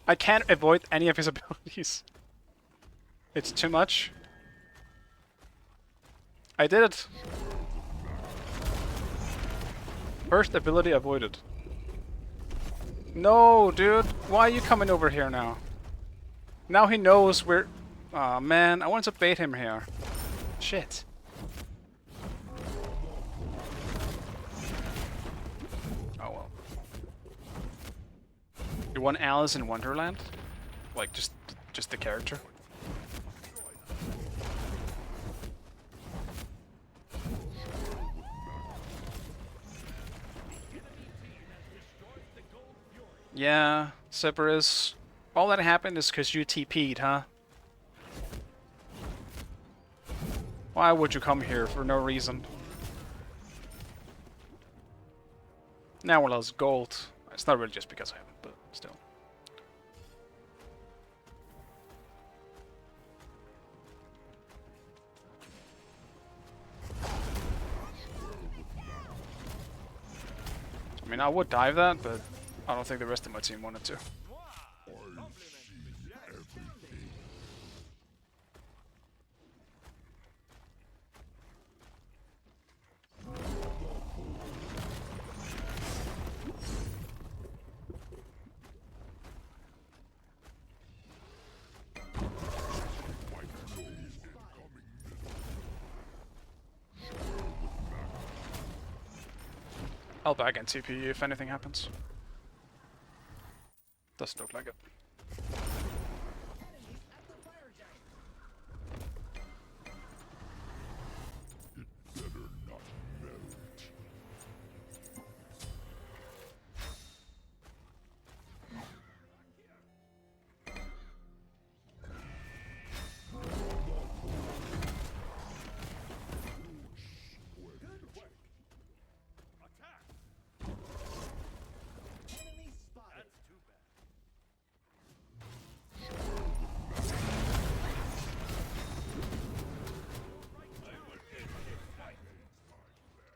I can't avoid any of his abilities. It's too much. I did it. First ability avoided. No, dude. Why are you coming over here now? Now he knows we're... Aw, man. I wanted to bait him here. Shit. Oh well. You want Alice in Wonderland? Like, just the character? Yeah, Cerberus. All that happened is because you TP'd, huh? Why would you come here for no reason? Now we're lost gold. It's not really just because I haven't, but still. I mean, I would dive that, but I don't think the rest of my team wanted to. I'll back in TP if anything happens. Doesn't look like it.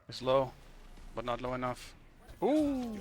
It's low, but not low enough. Ooh!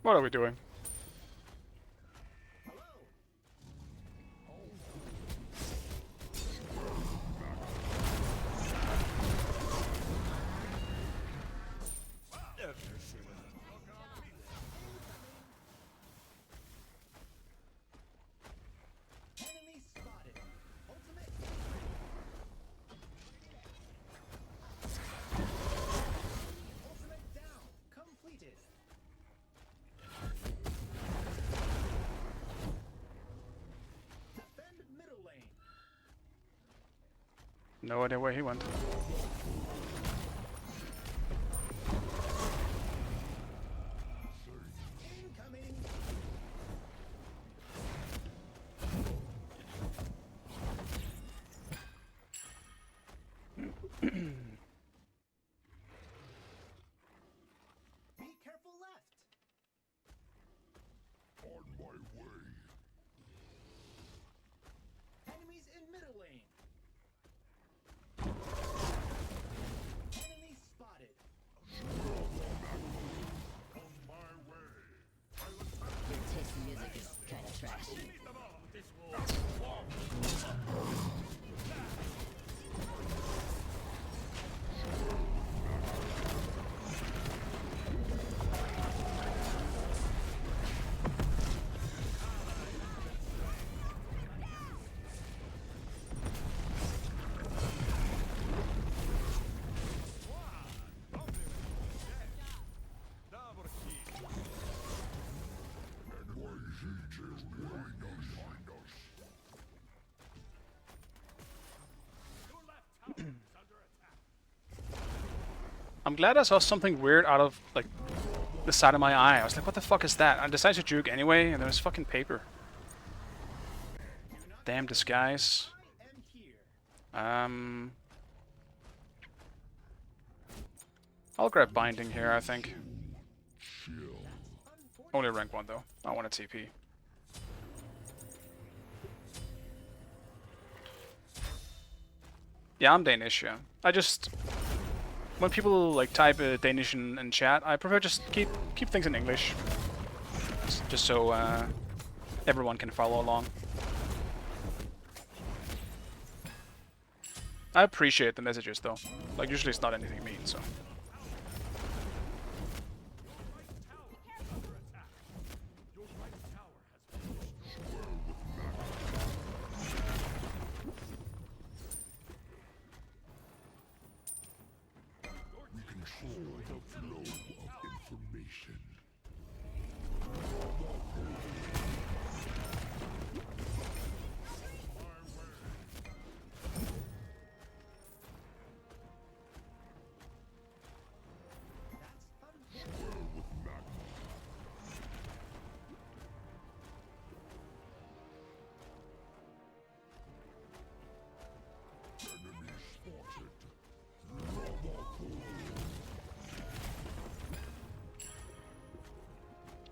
What are we doing? No idea where he went. Incoming. Be careful left. On my way. Enemies in middle lane. Enemy spotted. On my way. Your taste in music is kind of trashy. I'm glad I saw something weird out of, like, the side of my eye. I was like, what the fuck is that? I decided to juke anyway, and there was fucking paper. Damn disguise. I am here. I'll grab binding here, I think. Chill. Only rank 1 though. I want a TP. Yeah, I'm Danish, yeah. I just... When people like type Danish in chat, I prefer just keep things in English. Just so everyone can follow along. I appreciate the messages though. Like usually it's not anything mean, so. We control the flow of information. Enemy spotted.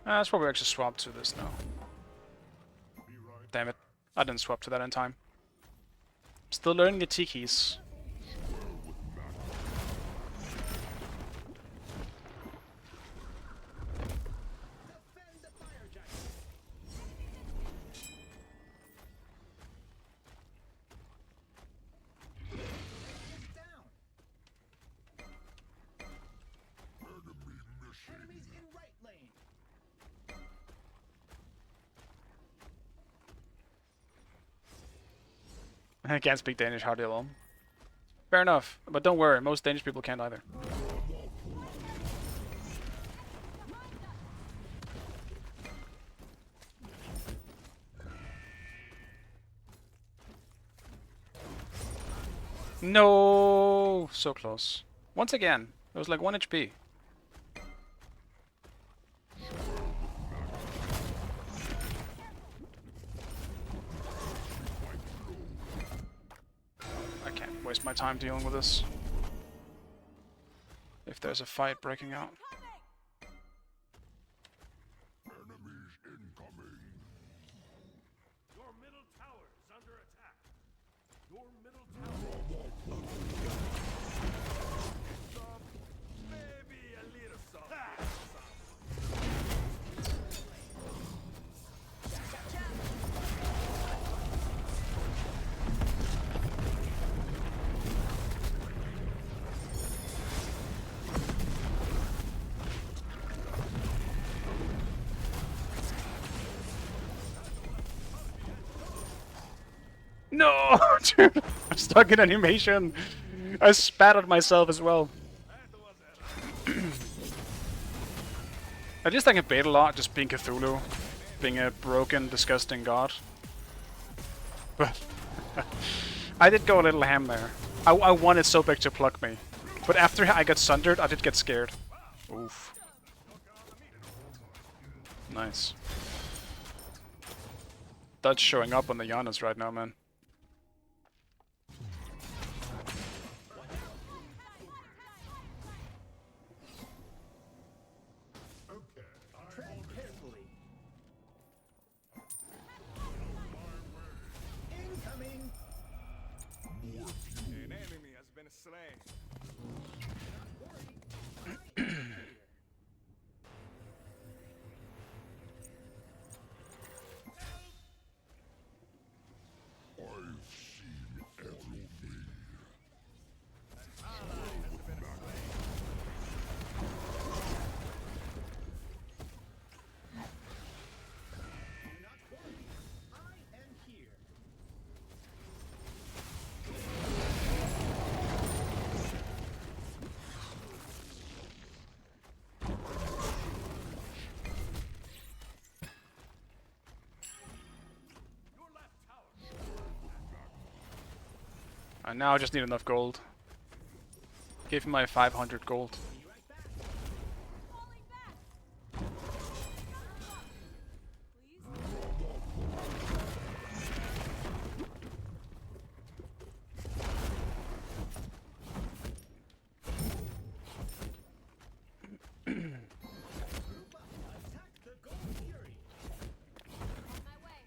That's probably actually swap to this now. Damn it. I didn't swap to that in time. Still learning the T keys. Defend the fire giant. It's down. Enemy missing. Enemies in right lane. I can't speak Danish hardly at all. Fair enough, but don't worry, most Danish people can't either. No, so close. Once again, it was like 1 HP. I can't waste my time dealing with this. If there's a fight breaking out. Enemies incoming. Your middle tower is under attack. Your middle tower. Maybe a little soft. No, dude, I'm stuck in animation. I spat at myself as well. I just think I bait a lot, just being Cthulhu, being a broken, disgusting god. But I did go a little ham there. I wanted so big to pluck me. But after I got sundered, I did get scared. Oof. Nice. That's showing up on the Giannis right now, man. Tread carefully. Incoming. An enemy has been slain. I've seen everything. Do not worry. I am here. And now I just need enough gold. Give me my 500 gold. Falling back. Please. Attack the Gold Fury. On my way.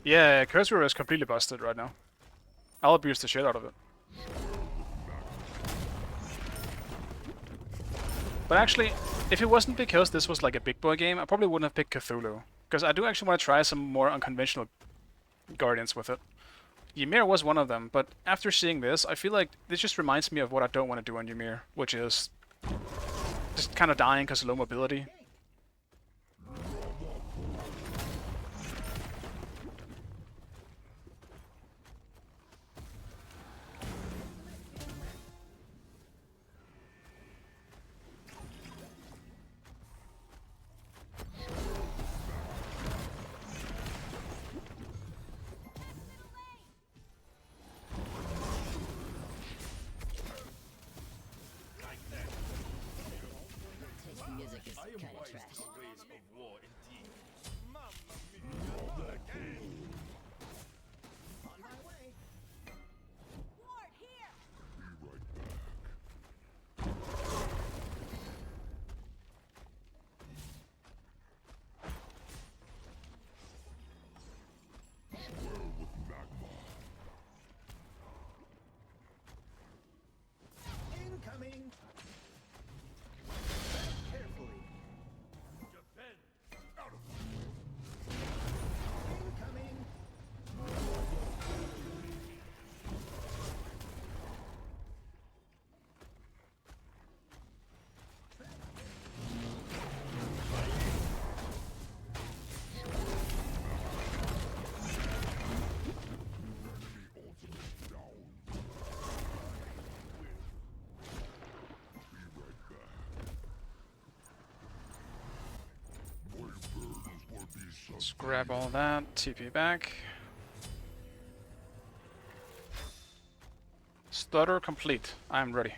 Yeah, Cursor is completely busted right now. I'll abuse the shit out of it. But actually, if it wasn't because this was like a big boy game, I probably wouldn't have picked Cthulhu. Because I do actually want to try some more unconventional Guardians with it. Ymir was one of them, but after seeing this, I feel like this just reminds me of what I don't want to do on Ymir, which is just kind of dying because of low mobility. Taste in music is kind of trash. Ways of war indeed. Mamma mia, not again. On my way. Ward here. Be right back. Well with magma. Incoming. Tread carefully. Defend. Incoming. Enemy ultimate down. Be right back. My burdens will be Let's grab all that, TP back. Stutter complete. I'm ready.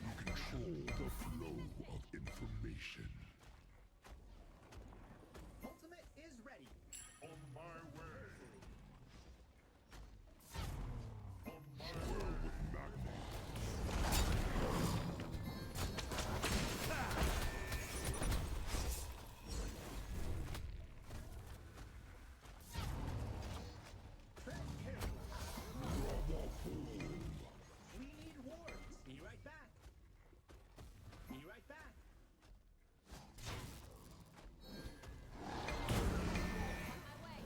You control the flow of information. Ultimate is ready. On my way. On my way with magma. Tread carefully. We need wards. Be right back. Be right back. On my way.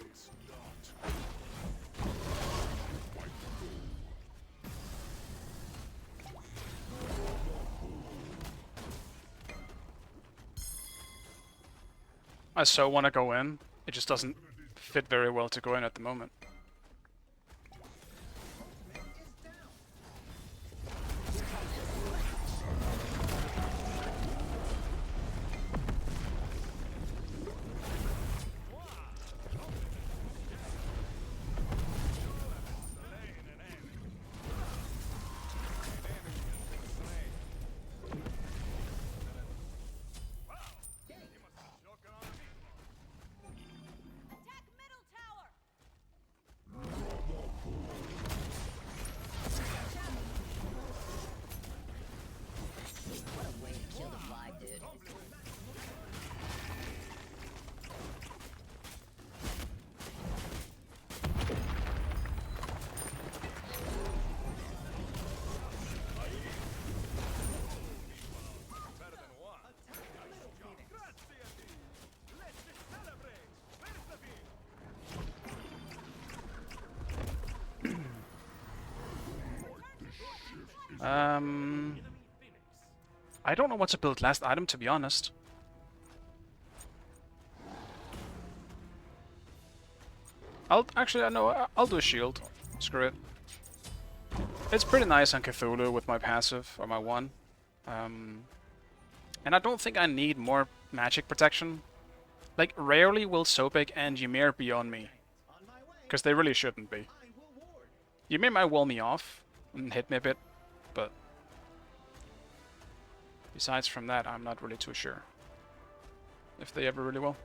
It's not. Wipe go. I so want to go in. It just doesn't fit very well to go in at the moment. I don't know what to build last item, to be honest. I'll do a shield. Screw it. It's pretty nice on Cthulhu with my passive, or my 1. And I don't think I need more magic protection. Like, rarely will Sobek and Ymir be on me. On my way. Because they really shouldn't be. I will ward. Ymir might wall me off and hit me a bit, but besides from that, I'm not really too sure if they ever really will.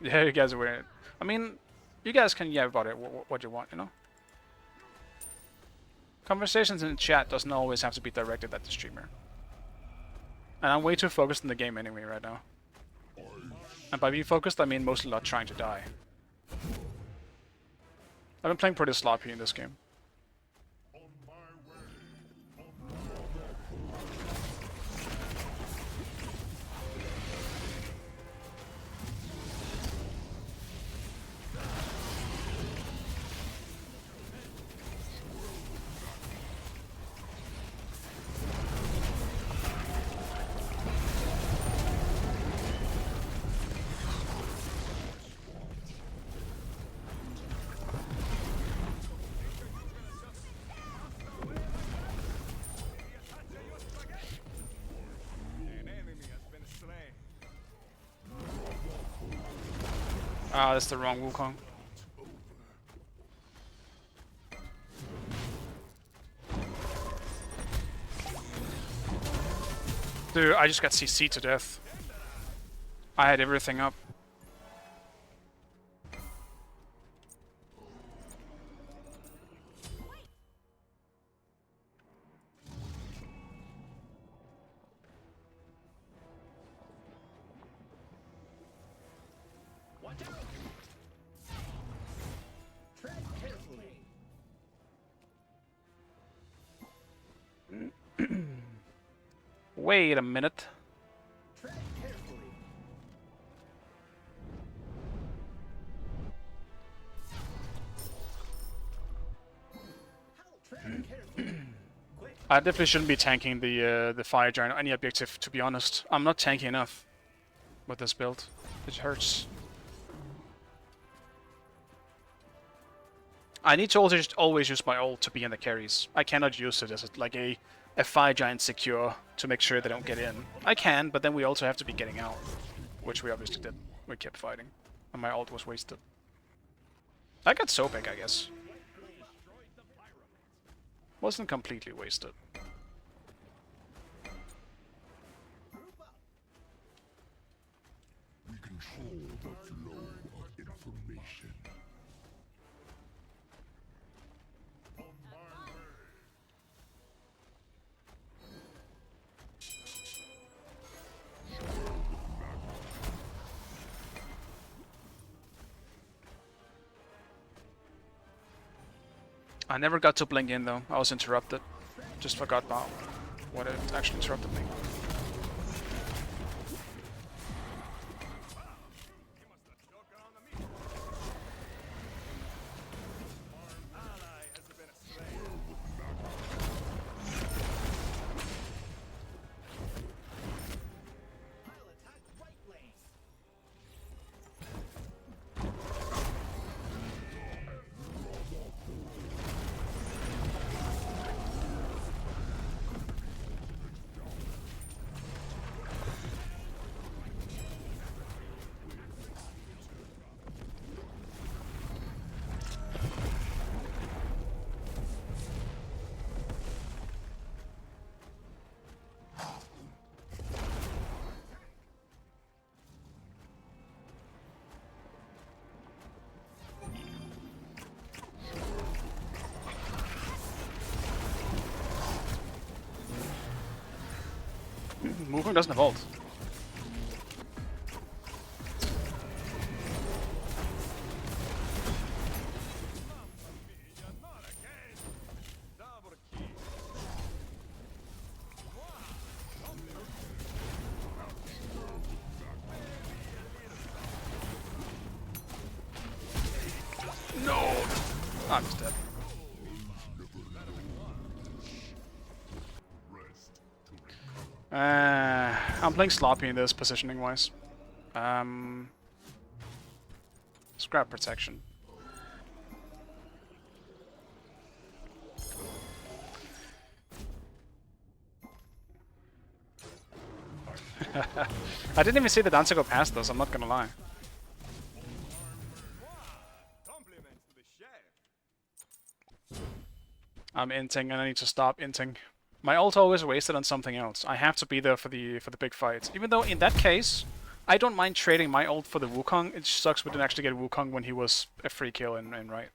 Yeah, you guys are weird. I mean, you guys can yell about it what you want, you know? Conversations in the chat doesn't always have to be directed at the streamer. And I'm way too focused on the game anyway right now. And by being focused, I mean mostly not trying to die. I've been playing pretty sloppy in this game. An enemy has been slain. Ah, that's the wrong Wukong. Dude, I just got CC to death. I had everything up. Watch out. Tread carefully. Wait a minute. Tread carefully. Tread carefully. Quick. I definitely shouldn't be tanking the fire giant on any objective, to be honest. I'm not tanky enough with this build. It hurts. I need to always use my ult to be in the carries. I cannot use it as like a fire giant secure to make sure they don't get in. I can, but then we also have to be getting out, which we obviously did. We kept fighting, and my ult was wasted. I got Sobek, I guess. Wasn't completely wasted. We control the flow of information. I never got to blink in though. I was interrupted. Just forgot about what it actually interrupted me. Ally has been slain. I'll attack right lane. Movement doesn't have ult. Not again. Double kill. No! I'm just dead. I'm playing sloppy in this positioning wise. Scrap protection. I didn't even see the dancer go past us, I'm not gonna lie. Compliments to the chef. I'm inting and I need to stop inting. My ult always wasted on something else. I have to be there for the big fights. Even though in that case, I don't mind trading my ult for the Wukong. It just sucks we didn't actually get Wukong when he was a free kill in right.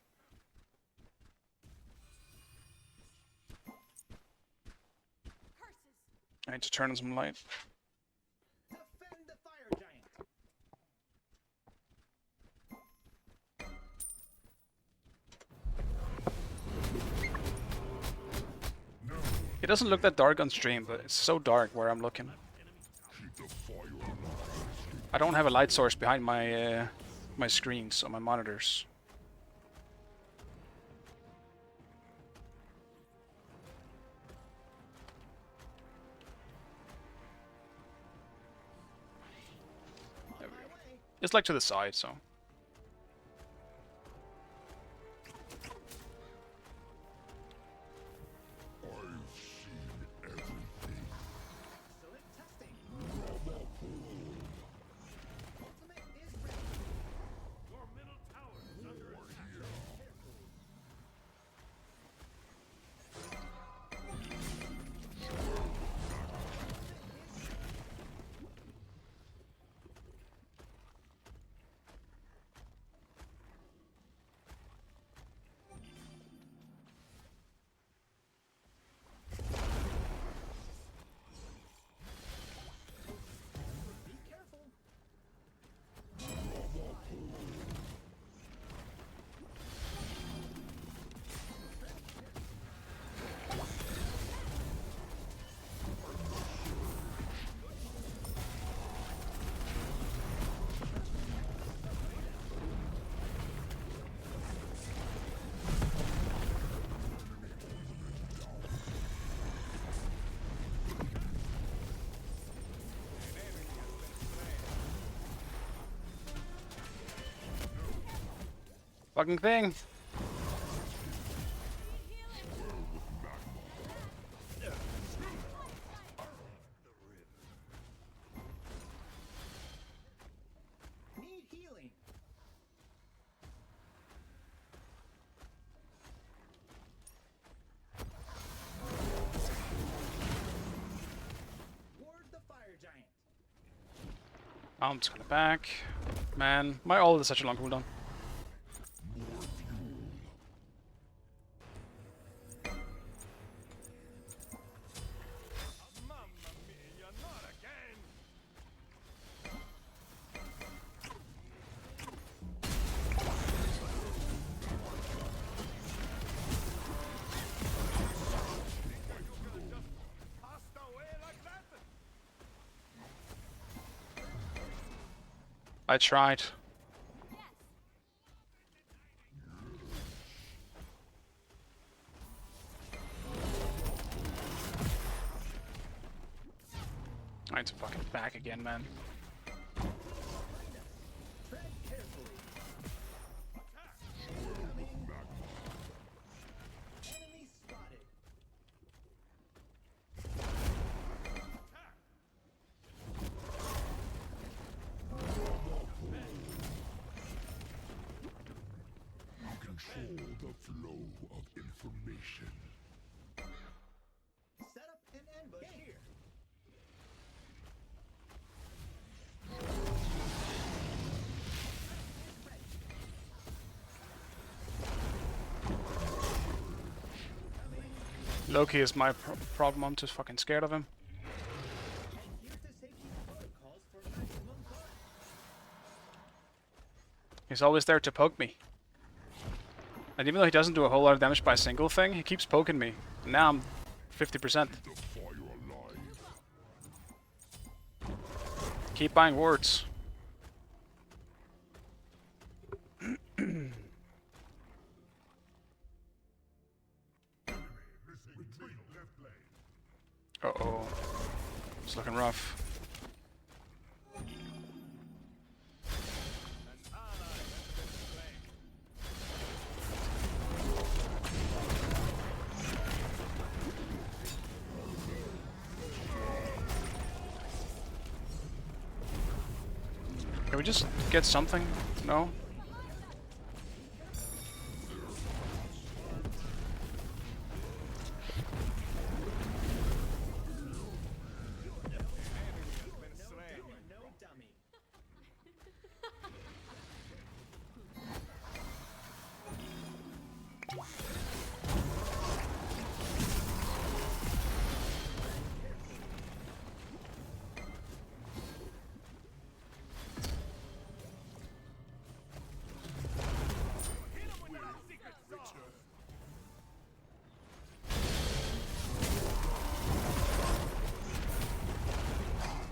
I need to turn on some light. Defend the fire giant. It doesn't look that dark on stream, but it's so dark where I'm looking. I don't have a light source behind my my screens on my monitors. There we go. It's like to the side, so. Excellent testing. Ultimate is ready. Your middle tower is under attack. Be careful. Fucking thing! Need healing. Ward the fire giant. I'm just gonna back. Man, my ult is such a long cooldown. Mamma mia, not again! Passed away like that? I tried. I need to fucking back again, man. Tread carefully. Incoming. Enemy spotted. Control the flow of information. Set up an ambush here. Loki is my problem. I'm just fucking scared of him. Adhere to safety protocols for maximum guard. He's always there to poke me. And even though he doesn't do a whole lot of damage by a single thing, he keeps poking me. And now I'm 50%. The fire alive. Keep buying wards. Retreat left lane. Uh-oh. It's looking rough. Can we just get something? No? No dummy.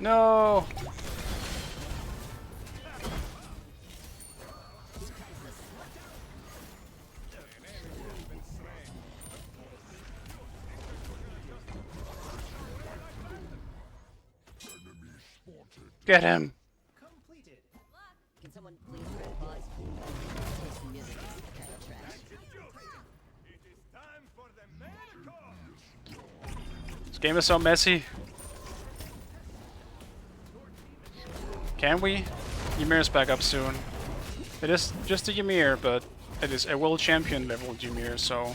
No! Get him! Completed. Can someone please press pause? Taste the music is kind of trash. It is time for the main course. This game is so messy. Can we? Ymir's back up soon. It is just a Ymir, but it is a world champion level Ymir, so...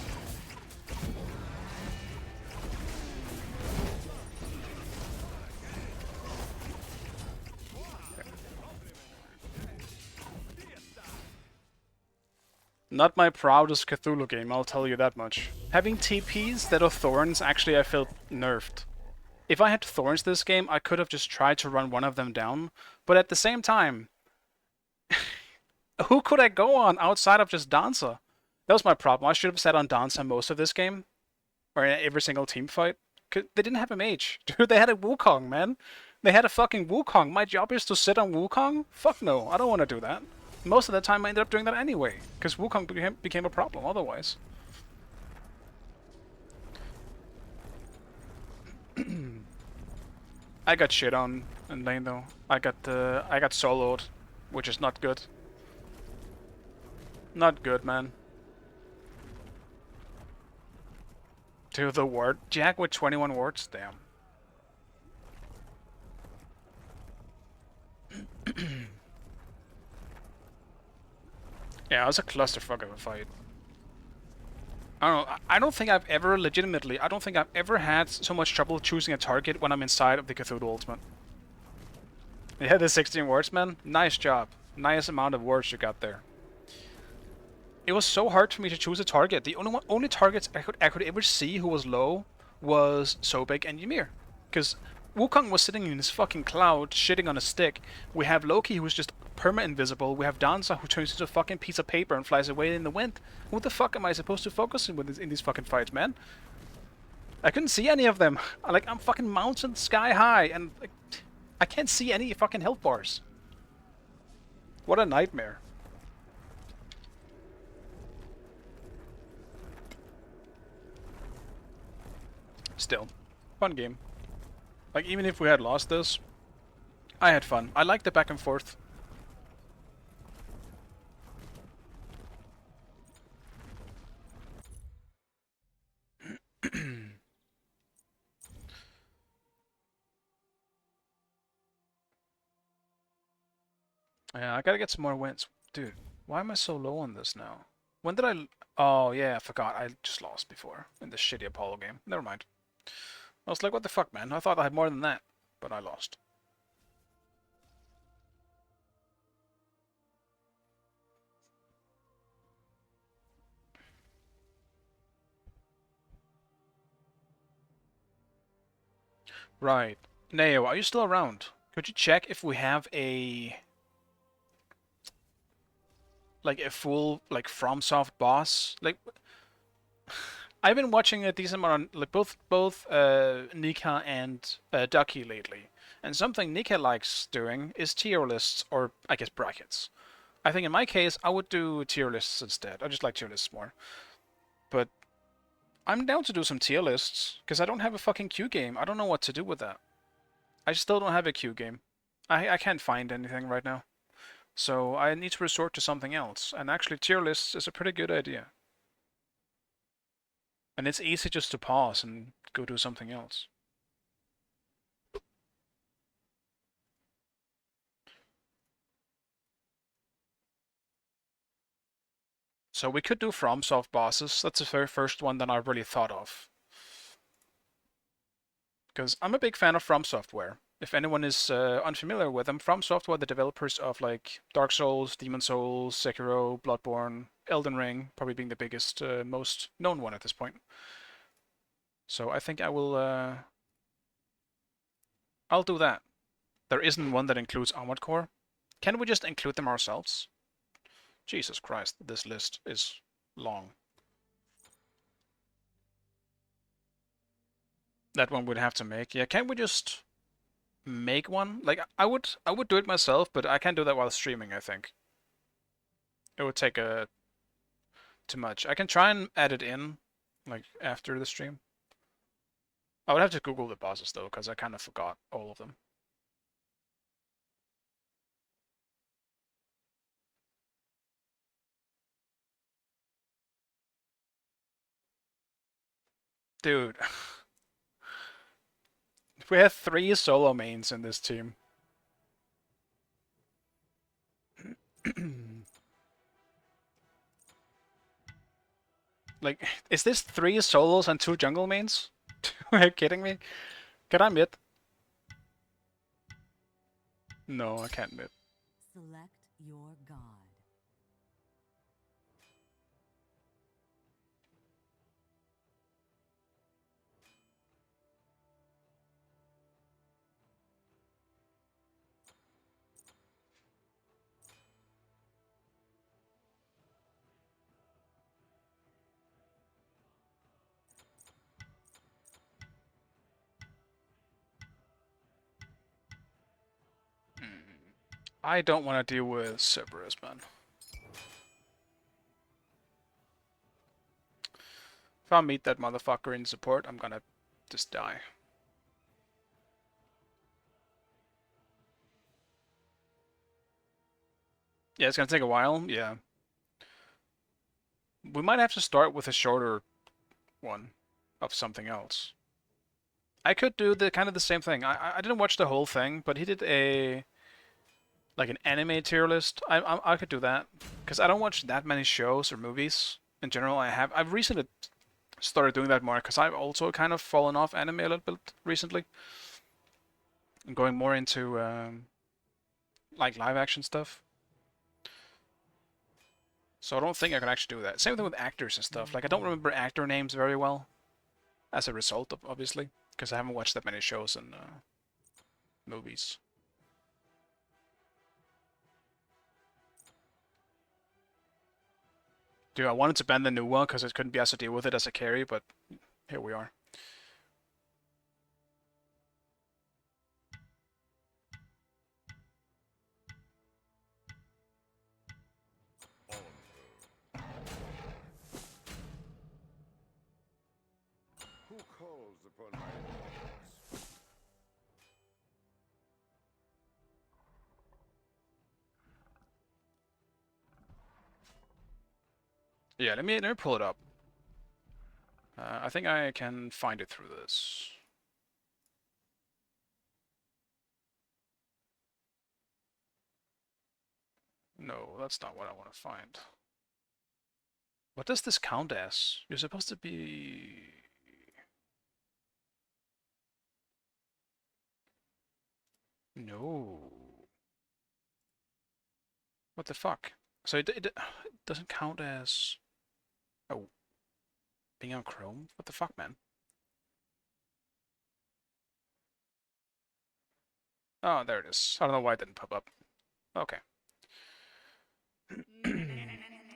Not my proudest Cthulhu game, I'll tell you that much. Having TPs that are thorns, actually I felt nerfed. If I had thorns this game, I could have just tried to run one of them down, but at the same time, who could I go on outside of just Dancer? That was my problem. I should have sat on Dancer most of this game, or in every single team fight. They didn't have a mage. Dude, they had a Wukong, man. They had a fucking Wukong. My job is to sit on Wukong? Fuck no, I don't want to do that. Most of the time I ended up doing that anyway, because Wukong became a problem otherwise. I got shit on in lane though. I got soloed, which is not good. Not good, man. To the ward. Jack with 21 wards? Damn. Yeah, it was a clusterfuck of a fight. I don't know, I don't think I've ever, legitimately, I don't think I've ever had so much trouble choosing a target when I'm inside of the Cthulhu Ultimate. Yeah, the 16 words, man. Nice job. Nice amount of words you got there. It was so hard for me to choose a target. The only targets I could ever see who was low was Sobek and Ymir. Because Wukong was sitting in his fucking cloud, shitting on a stick. We have Loki, who's just perma-invisible. We have Danza, who turns into a fucking piece of paper and flies away in the wind. Who the fuck am I supposed to focus in these fucking fights, man? I couldn't see any of them. I'm fucking mountain sky high, and like, I can't see any fucking health bars. What a nightmare. Still, fun game. Like, even if we had lost this, I had fun. I liked the back and forth. Yeah, I gotta get some more wins. Dude, why am I so low on this now? When did I... Oh, yeah, I forgot. I just lost before in this shitty Apollo game. Never mind. I was like, what the fuck, man? I thought I had more than that, but I lost. Right. Neo, are you still around? Could you check if we have a... like a full, like, FromSoft boss? Like... I've been watching a decent amount on like both Nika and Ducky lately, and something Nika likes doing is tier lists, or I guess brackets. I think in my case I would do tier lists instead. I just like tier lists more. But I'm down to do some tier lists because I don't have a fucking Q game. I don't know what to do with that. I still don't have a Q game. I can't find anything right now. So I need to resort to something else. And actually tier lists is a pretty good idea. And it's easy just to pause and go do something else. So we could do FromSoft bosses. That's the very first one that I really thought of. Because I'm a big fan of From Software. If anyone is unfamiliar with them, From Software, the developers of like Dark Souls, Demon Souls, Sekiro, Bloodborne, Elden Ring, probably being the biggest, most known one at this point. So I think I'll do that. There isn't one that includes Armored Core. Can we just include them ourselves? Jesus Christ, this list is long. That one would have to make. Yeah, can't we just make one? Like I would do it myself, but I can't do that while streaming, I think. It would take too much. I can try and add it in like after the stream. I would have to Google the bosses though, because I kind of forgot all of them. Dude. We have 3 solo mains in this team. Like, is this 3 solos and 2 jungle mains? Are you kidding me? Can I mid? No, I can't mid. Select your god. I don't want to deal with Cerberus, man. If I meet that motherfucker in support, I'm gonna just die. Yeah, it's gonna take a while, yeah. We might have to start with a shorter one of something else. I could do the kind of the same thing. I didn't watch the whole thing, but he did a like an anime tier list. I could do that because I don't watch that many shows or movies in general. I've recently started doing that more because I've also kind of fallen off anime a little bit recently. I'm going more into like live action stuff. So I don't think I can actually do that. Same thing with actors and stuff. Like I don't remember actor names very well as a result of obviously because I haven't watched that many shows and movies. Dude, I wanted to ban the new one because I couldn't be asked to deal with it as a carry, but here we are. Who calls upon my gods? Yeah, let me pull it up. I think I can find it through this. No, that's not what I want to find. What does this count as? You're supposed to be... No. What the fuck? So it doesn't count as... Oh. Being on Chrome? What the fuck, man? Oh, there it is. I don't know why it didn't pop up. Okay.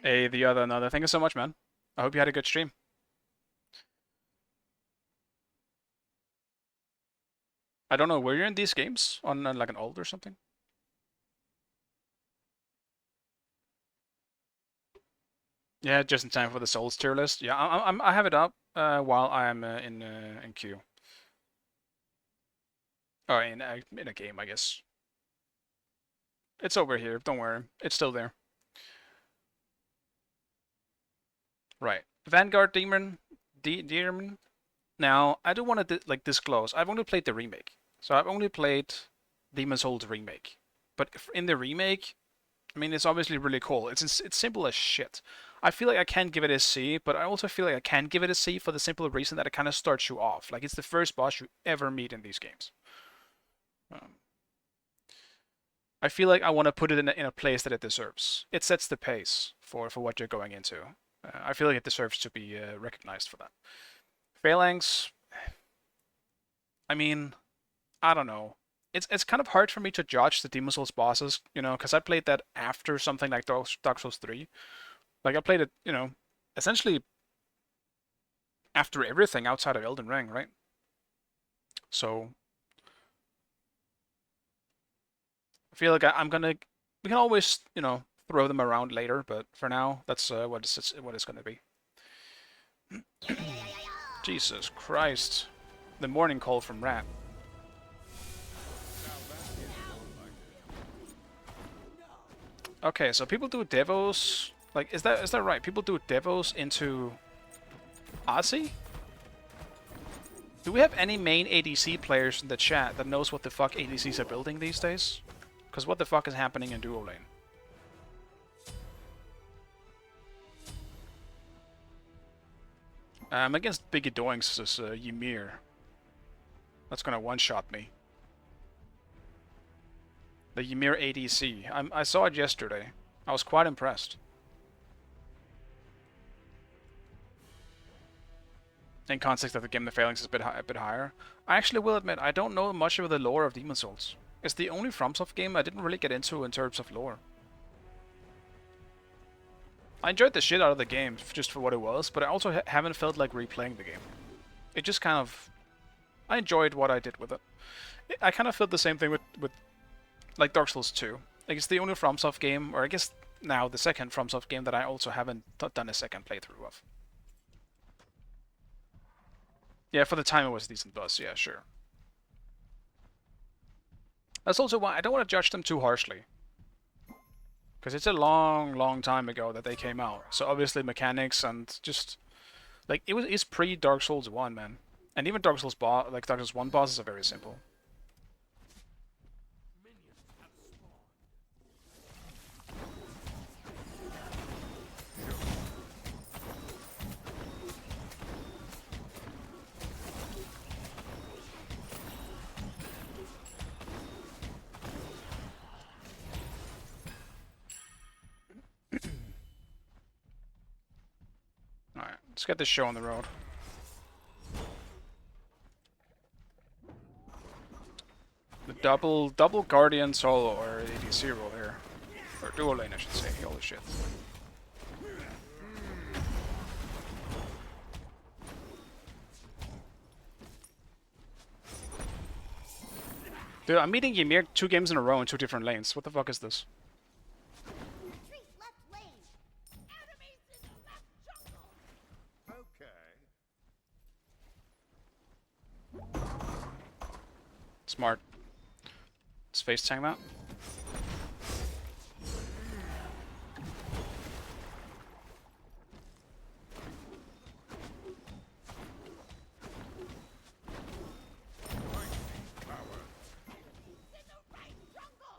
Hey, the other another. Thank you so much, man. I hope you had a good stream. I don't know, were you in these games on like an old or something? Yeah, just in time for the Souls tier list. Yeah, I have it up while I'm in queue. Oh, in a game, I guess. It's over here. Don't worry. It's still there. Right. Vanguard Demon. Now, I don't want to like disclose. I've only played the remake. So I've only played Demon's Souls remake. But in the remake, I mean, it's obviously really cool. It's simple as shit. I feel like I can give it a C, but I also feel like I can give it a C for the simple reason that it kind of starts you off. Like, it's the first boss you ever meet in these games. I feel like I want to put it in a place that it deserves. It sets the pace for what you're going into. I feel like it deserves to be recognized for that. Phalanx, I mean, I don't know. It's kind of hard for me to judge the Demon's Souls bosses, you know, because I played that after something like Dark Souls 3. Like, I played it, you know, essentially after everything outside of Elden Ring, right? So, I feel like I'm gonna... We can always, you know, throw them around later, but for now, that's what it's gonna be. Jesus Christ. The morning call from Rat. Okay, so people do devos... Like, is that right? People do devos into Aussie? Do we have any main ADC players in the chat that knows what the fuck ADCs are building these days? Because what the fuck is happening in duo lane? Against Biggie Doings is Ymir. That's gonna one-shot me. The Ymir ADC. I saw it yesterday. I was quite impressed. In context of the game, the Phalanx is a bit higher. I actually will admit, I don't know much of the lore of Demon's Souls. It's the only FromSoft game I didn't really get into in terms of lore. I enjoyed the shit out of the game just for what it was, but I also haven't felt like replaying the game. It just kind of... I enjoyed what I did with it. I kind of felt the same thing with like Dark Souls 2. Like, it's the only FromSoft game, or I guess now the second FromSoft game that I also haven't done a second playthrough of. Yeah, for the time it was a decent buzz, yeah, sure. That's also why I don't want to judge them too harshly. Because it's a long, long time ago that they came out. So obviously mechanics and just... Like, it's pre-Dark Souls 1, man. And even Dark Souls 1 bosses are very simple. Alright, let's get this show on the road. The double Guardian solo or ADC roll here. Or dual lane, I should say. Holy shit. Dude, I'm meeting Ymir 2 games in a row in 2 different lanes. What the fuck is this? Retreat left lane. Enemies in the left jungle. Okay. Smart. Let's face tank that. In the right jungle.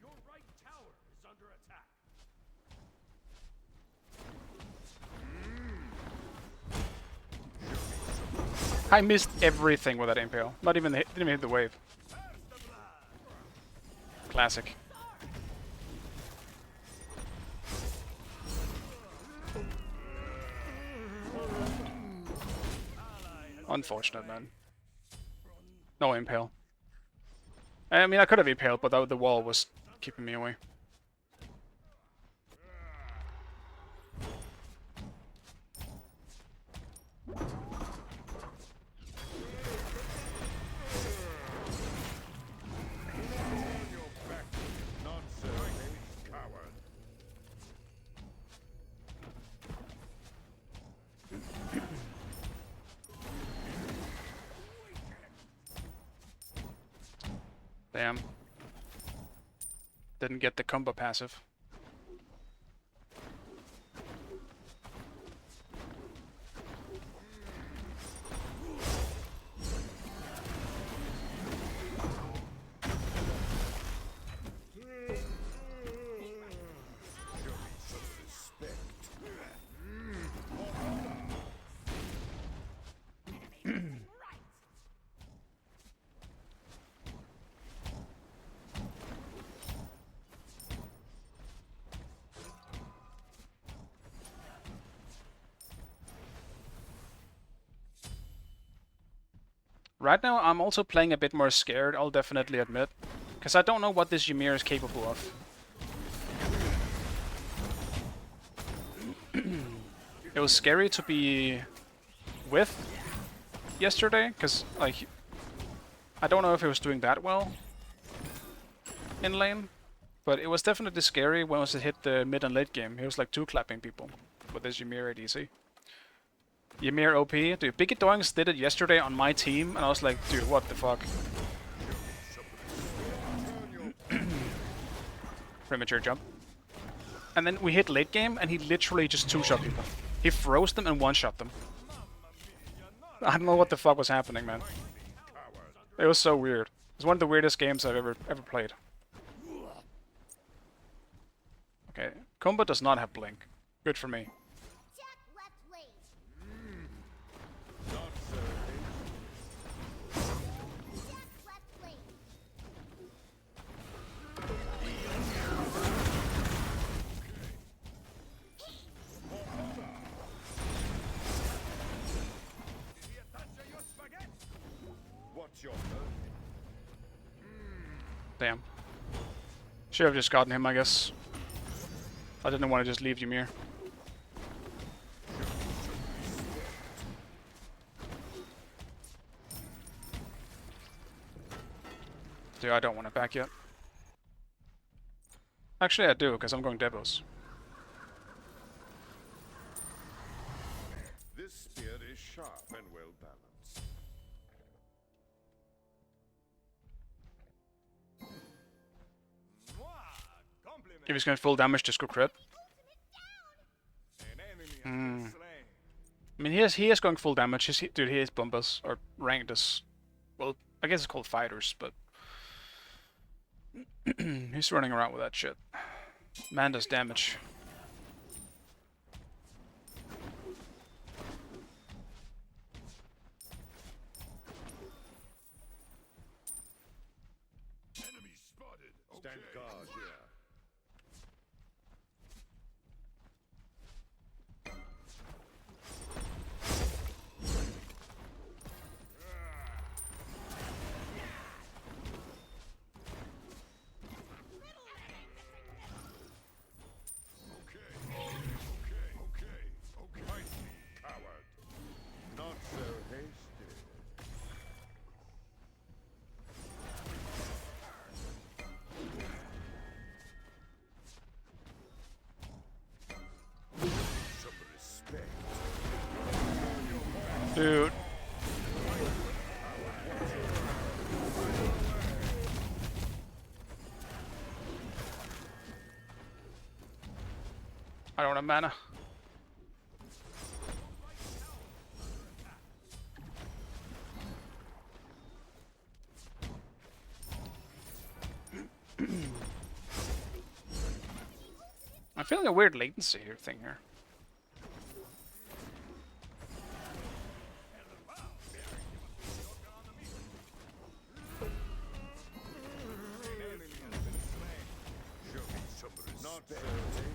Your right tower is under attack. I missed everything with that impale. Not even didn't even hit the wave. Classic. Unfortunate, man. No impale. I mean, I could have impaled, but the wall was keeping me away. Damn. Didn't get the combo passive. Right now, I'm also playing a bit more scared, I'll definitely admit. Because I don't know what this Ymir is capable of. It was scary to be with yesterday, because, like, I don't know if he was doing that well in lane. But it was definitely scary when it hit the mid and late game. He was like two-clapping people with this Ymir at easy. Ymir OP. Dude, Biggie Doings did it yesterday on my team, and I was like, dude, what the fuck? Premature jump. And then we hit late game, and he literally just two-shot people. He froze them and one-shot them. I don't know what the fuck was happening, man. It was so weird. It's one of the weirdest games I've ever played. Okay, Combo does not have blink. Good for me. Jack left lane. Jack left lane. What's your Damn. Should have just gotten him, I guess. I didn't want to just leave Ymir. Dude, I don't want it back yet. Actually, I do, because I'm going Devos. This spear is sharp and well balanced. If he's going full damage, just go crit. An enemy has been slain. I mean, he is going full damage. Dude, he is Bumbas, or ranked as... Well, I guess it's called fighters, but... he's running around with that shit. Man does damage. Enemy spotted. Stand guard here. Coward. Not so hasty. Some respect. Dude. I don't have mana. I'm feeling a weird latency here thing here. Show me some respect. Not so hasty.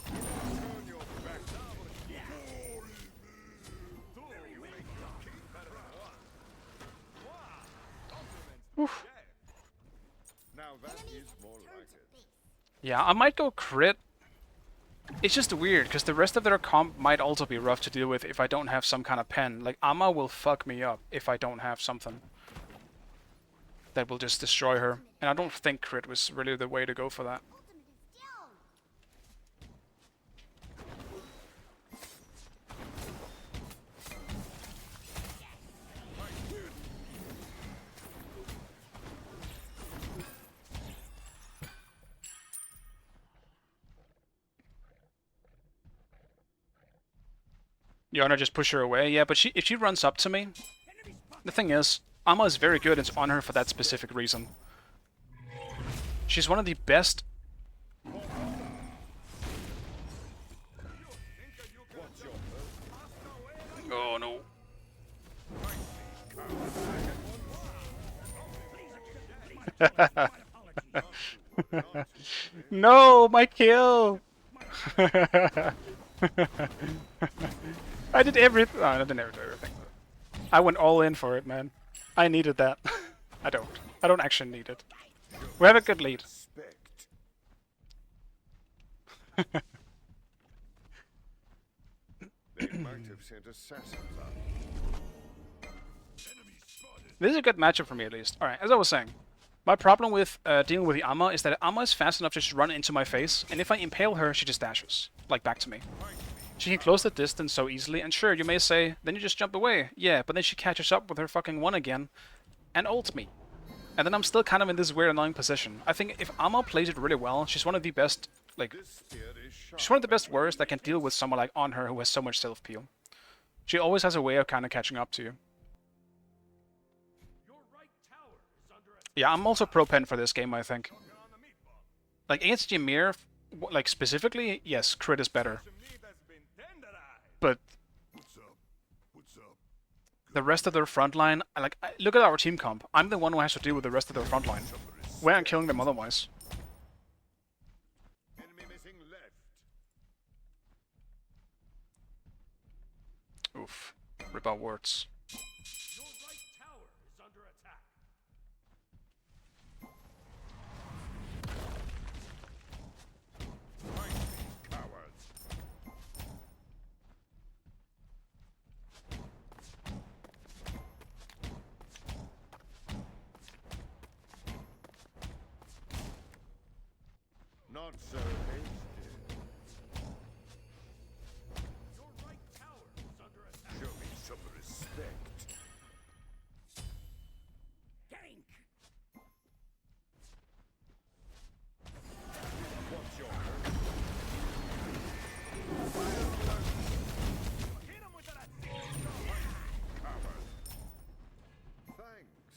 Turn your back. Oof. Now that is more like it. Yeah, I might go crit. It's just weird, because the rest of their comp might also be rough to deal with if I don't have some kind of pen. Like, Amma will fuck me up if I don't have something that will just destroy her. And I don't think crit was really the way to go for that. Ultimate is down. Yona just push her away. Yeah, but if she runs up to me, the thing is, Amma is very good and it's on her for that specific reason. She's one of the best. Oh no. No, my kill! I did everything. Oh, I didn't ever do everything. I went all in for it, man. I needed that. I don't. I don't actually need it. We have a good lead. They might have sent assassins out. This is a good matchup for me, at least. Alright, as I was saying, my problem with dealing with the Amma is that Amma is fast enough to just run into my face, and if I impale her, she just dashes. Like, back to me. She can close the distance so easily, and sure, you may say, then you just jump away. Yeah, but then she catches up with her fucking one again, and ults me. And then I'm still kind of in this weird annoying position. I think if Amma plays it really well, she's one of the best, like, she's one of the best warriors that can deal with someone like on her who has so much self-peel. She always has a way of kind of catching up to you. Yeah, I'm also pro-pen for this game, I think. Like, against Ymir, like, specifically, yes, crit is better. But the rest of their front line, like, look at our team comp. I'm the one who has to deal with the rest of their front line. We aren't killing them otherwise. Oof. Rip out words. Not so hasty. Your right tower is under attack. Show me some respect. Gank! What's your Hit him with that! coward? Thanks.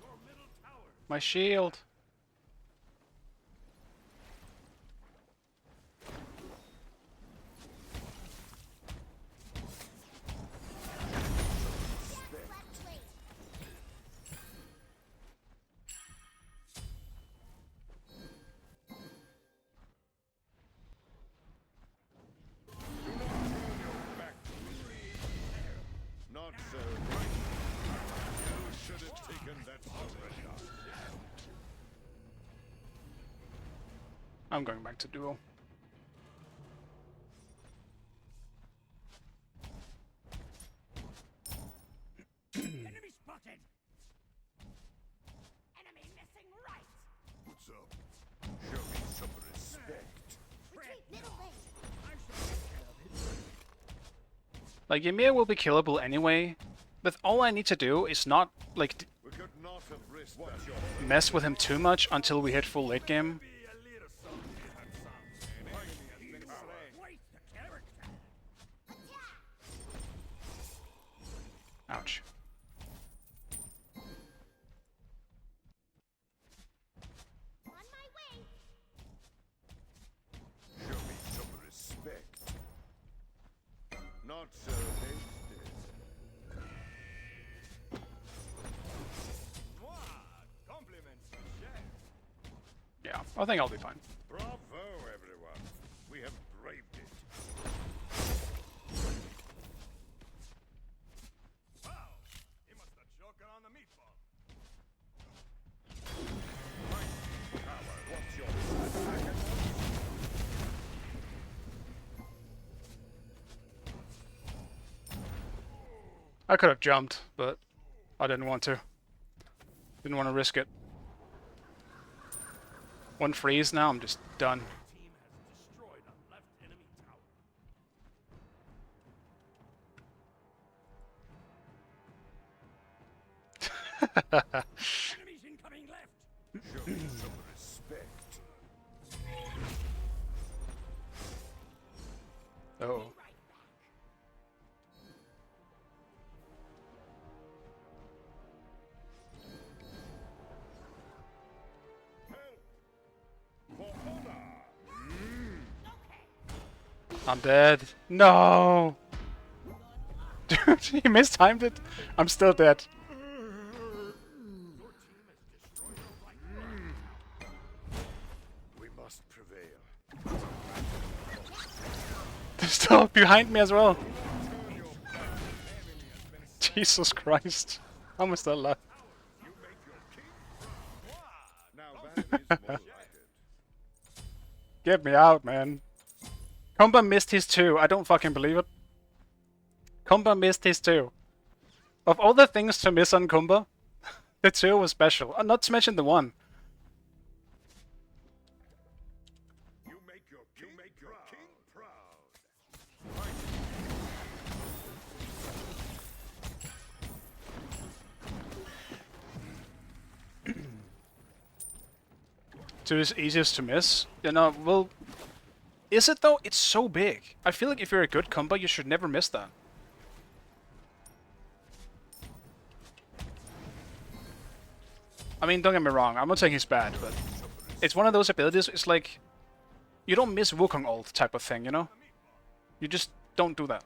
Your middle tower. My shield. Not so hasty. You should have taken that already. I'm going back to duo. Enemy spotted! Enemy missing right. What's up? Show me some respect. Retreat middle lane. Like, Ymir will be killable anyway, but all I need to do is not, like, We could not have risked that. mess with him too much until we hit full late game. Be a little something handsome. An enemy has been slain. Waste the character. Ouch. On my way. Show me some respect. Not so hasty. Compliments to chef. Yeah, I think I'll be fine. Bravo, everyone. We have braved it. Wow, he must have choker on the meatball. Coward, what's your I could have jumped, but I didn't want to. Didn't want to risk it. One freeze now, I'm just done. Team has destroyed a left enemy tower. Enemies incoming left. Show me some respect. Oh. I'm dead. No! Dude, he mistimed it. I'm still dead. We must prevail. They're still behind me as well. Jesus Christ. How am I still alive? Now that is more like it. Get me out, man. Kumba missed his 2. I don't fucking believe it. Kumba missed his 2. Of all the things to miss on Kumba, the 2 was special. Not to mention the 1. You make your king proud. Two is easiest to miss. You know, well... Is it though? It's so big. I feel like if you're a good Kumba, you should never miss that. I mean, don't get me wrong, I'm not saying he's bad, but... It's one of those abilities, it's like... You don't miss Wukong ult type of thing, you know? You just don't do that.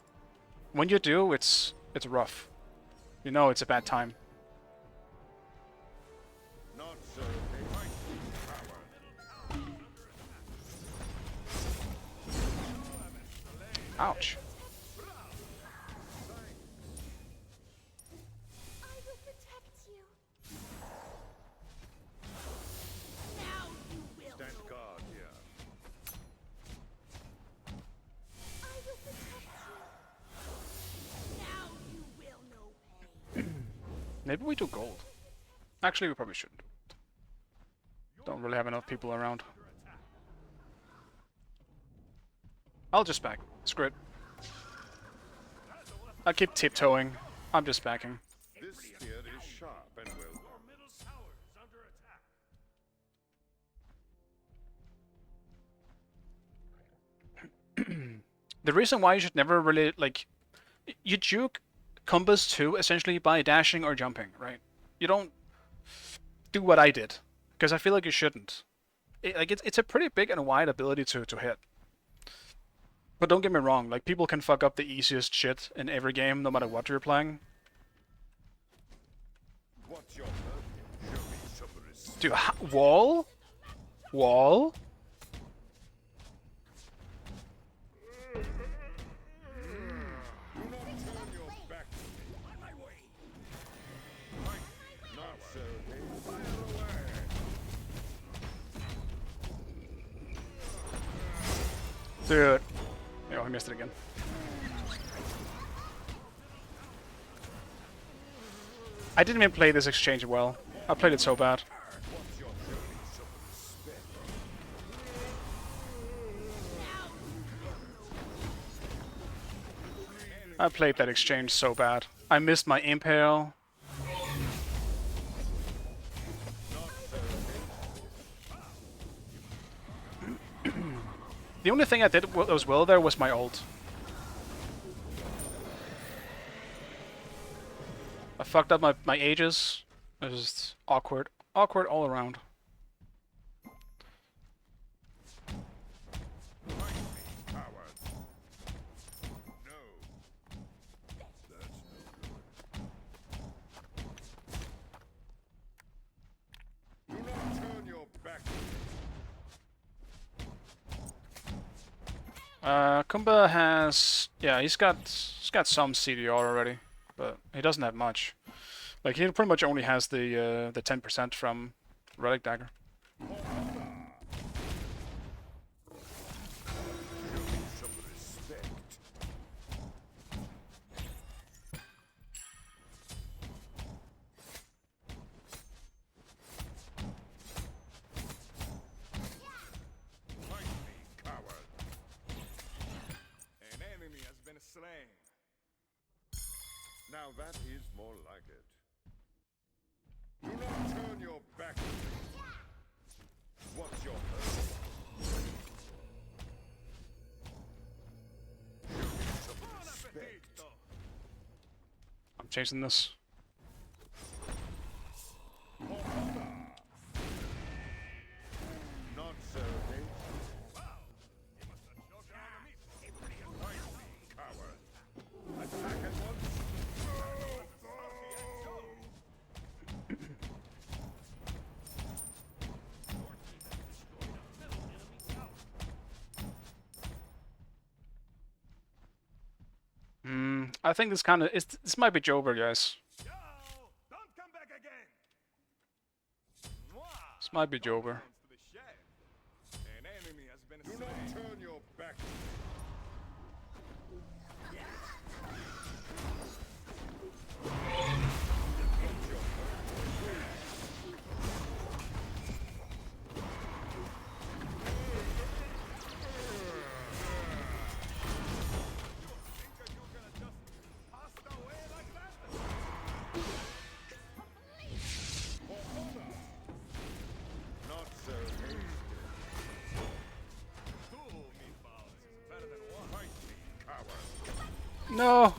When you do, it's rough. You know it's a bad time. Not so. Ouch. I will protect you. Now you will. Stand guard here. I will protect you. Now you will know pain. Maybe we do gold. Actually, we probably shouldn't. Don't really have enough people around. I'll just back. Screw it. I'll keep tiptoeing. I'm just backing. This spear is sharp and will. Your middle tower is under attack. The reason why you should never really, like... You juke combos too, essentially by dashing or jumping, right? You don't do what I did. Because I feel like you shouldn't. It's a pretty big and wide ability to hit. But don't get me wrong, like, people can fuck up the easiest shit in every game, no matter what you're playing. What's your purpose? Show me some respect. Dude, wall? Wall? Do not turn your back to me. On my way. Not so. Fire away. Dude. Oh, I missed it again. I didn't even play this exchange well. I played it so bad. I played that exchange so bad. I missed my impale. The only thing I did that was well there was my ult. I fucked up my ages. It was just awkward. Awkward all around. Kumba has, yeah, he's got some CDR already, but he doesn't have much. Like, he pretty much only has the 10% from Relic Dagger. Slain. Now that is more like it. Do not turn your back to me. What's your purpose? chasing this. Not so hasty. Coward. Attack at once. I think this kind of this might be Jober, guys. Yo, don't come back again. Mwah. This might be Jober. Compliments to the chef. An enemy has been Do slain. not turn your back. Think that you're gonna just pass away like that? For honor. Not so hasty. Two meatballs is better than one. Fight me, coward. No!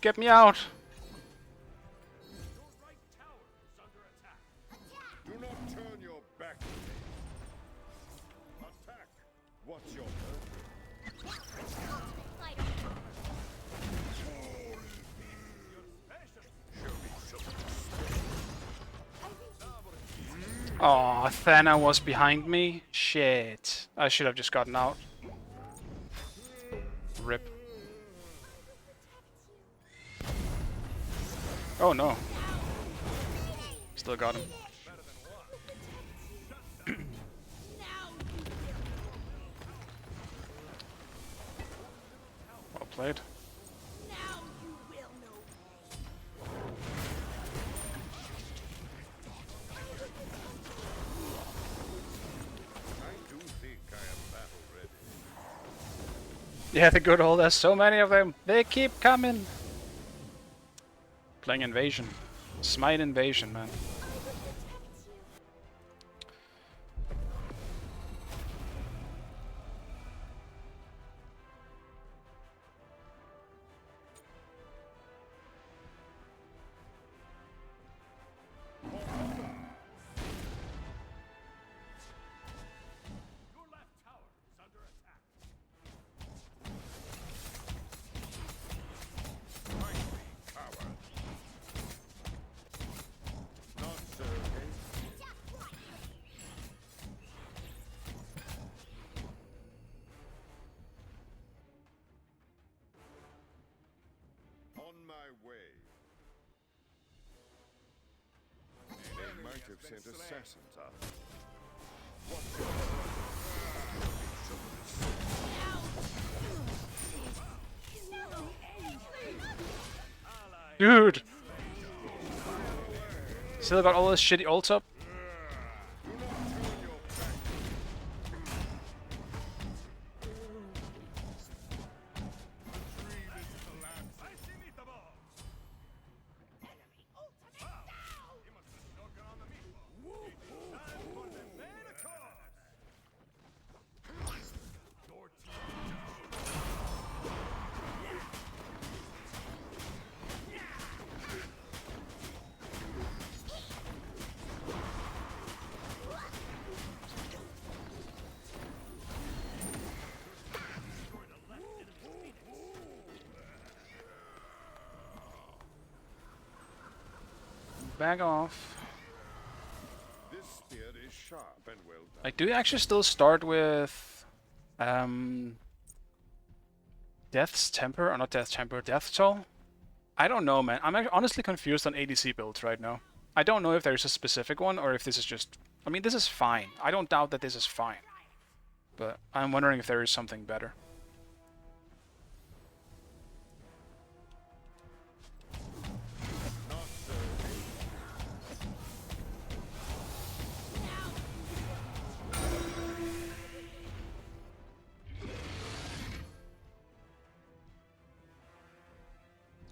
Get me out! Your right tower is under attack. Do not turn your back to me. Attack. What's your purpose? Fighter. Show me something. Oh, Thana was behind me? Shit. I should have just gotten out. Rip. Oh no. Still got him. Well played. Now you will know. I do think I am battle ready. Yeah, the good old, there's so many of them. They keep coming. Playing Invasion. Smite Invasion, man. Your left tower is under attack. Fight me, coward. Not so hasty. On my way. They might have sent assassins after me. What's your Dude! Still got all this shitty ults up? I see meatball. Enemy ultimate down. He must have struck on the meatball. Time for the main course. Your team Back off. This spear is sharp and well done. Like, do you actually still start with Death's Temper, or not Death's Temper, Death Toll? I don't know, man. I'm honestly confused on ADC builds right now. I don't know if there's a specific one or if this is just... I mean, this is fine. I don't doubt that this is fine. But I'm wondering if there is something better. Not so hasty.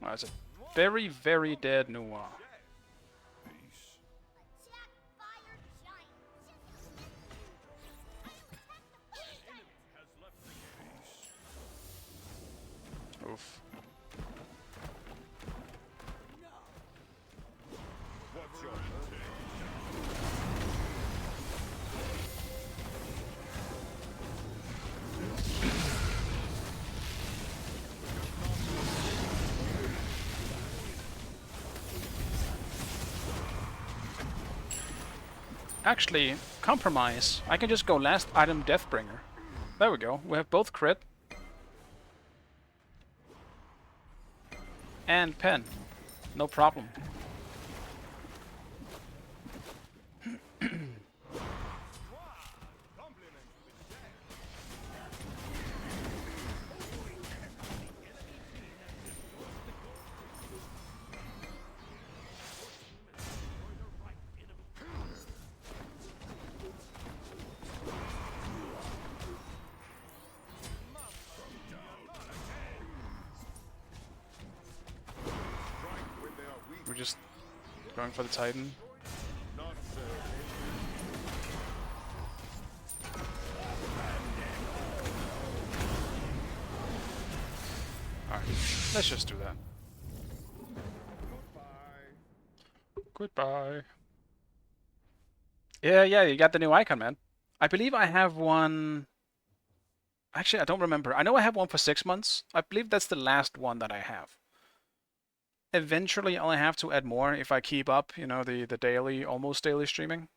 Oh, that's a very, very dead Noir. Peace. Attack fire giant. has left the game. Oof. Actually, compromise. I can just go last item Deathbringer. There we go. We have both crit. And pen. No problem. We're just going for the Titan. Alright, let's just do that. Goodbye. Yeah, you got the new icon, man. I believe I have one... Actually, I don't remember. I know I have one for 6 months. I believe that's the last one that I have. Eventually, I'll have to add more if I keep up, you know, the daily, almost daily streaming.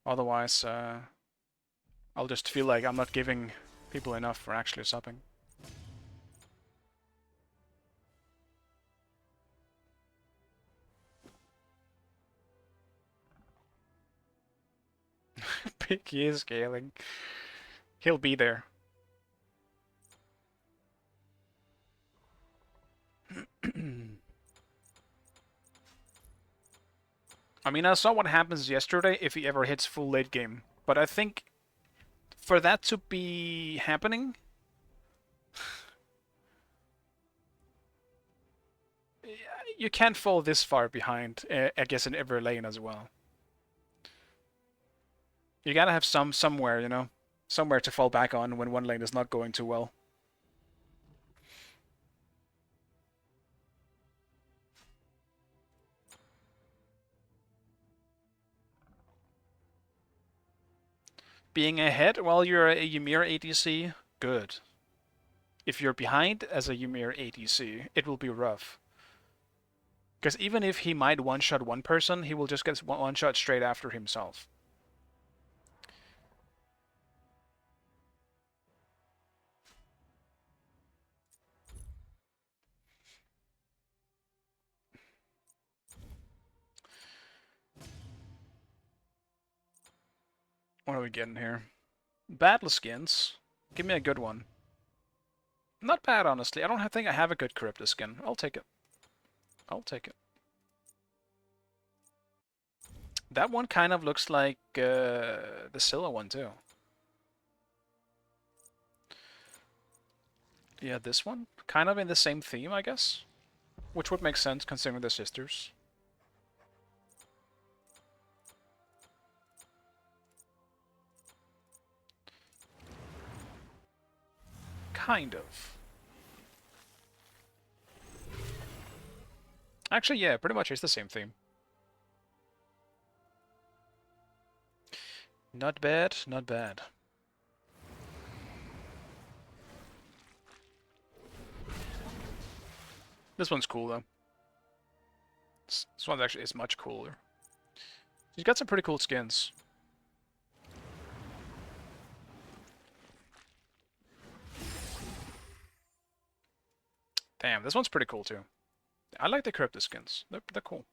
Otherwise, I'll just feel like I'm not giving people enough for actually subbing. Picky is scaling. He'll be there. I mean, I saw what happens yesterday if he ever hits full late game. But I think for that to be happening, you can't fall this far behind, I guess, in every lane as well. You gotta have somewhere, you know, somewhere to fall back on when one lane is not going too well. Being ahead while you're a Ymir ADC, good. If you're behind as a Ymir ADC, it will be rough. Because even if he might one-shot one person, he will just get one-shot straight after himself. What are we getting here? Battle skins. Give me a good one. Not bad, honestly. I don't think I have a good Charybdis skin. I'll take it. I'll take it. That one kind of looks like the Scylla one, too. Yeah, this one? Kind of in the same theme, I guess. Which would make sense considering they're sisters. Kind of. Actually, yeah, pretty much it's the same theme. Not bad, not bad. This one's cool, though. This one actually is much cooler. He's got some pretty cool skins. Damn, this one's pretty cool, too. I like the Charybdis skins. They're cool.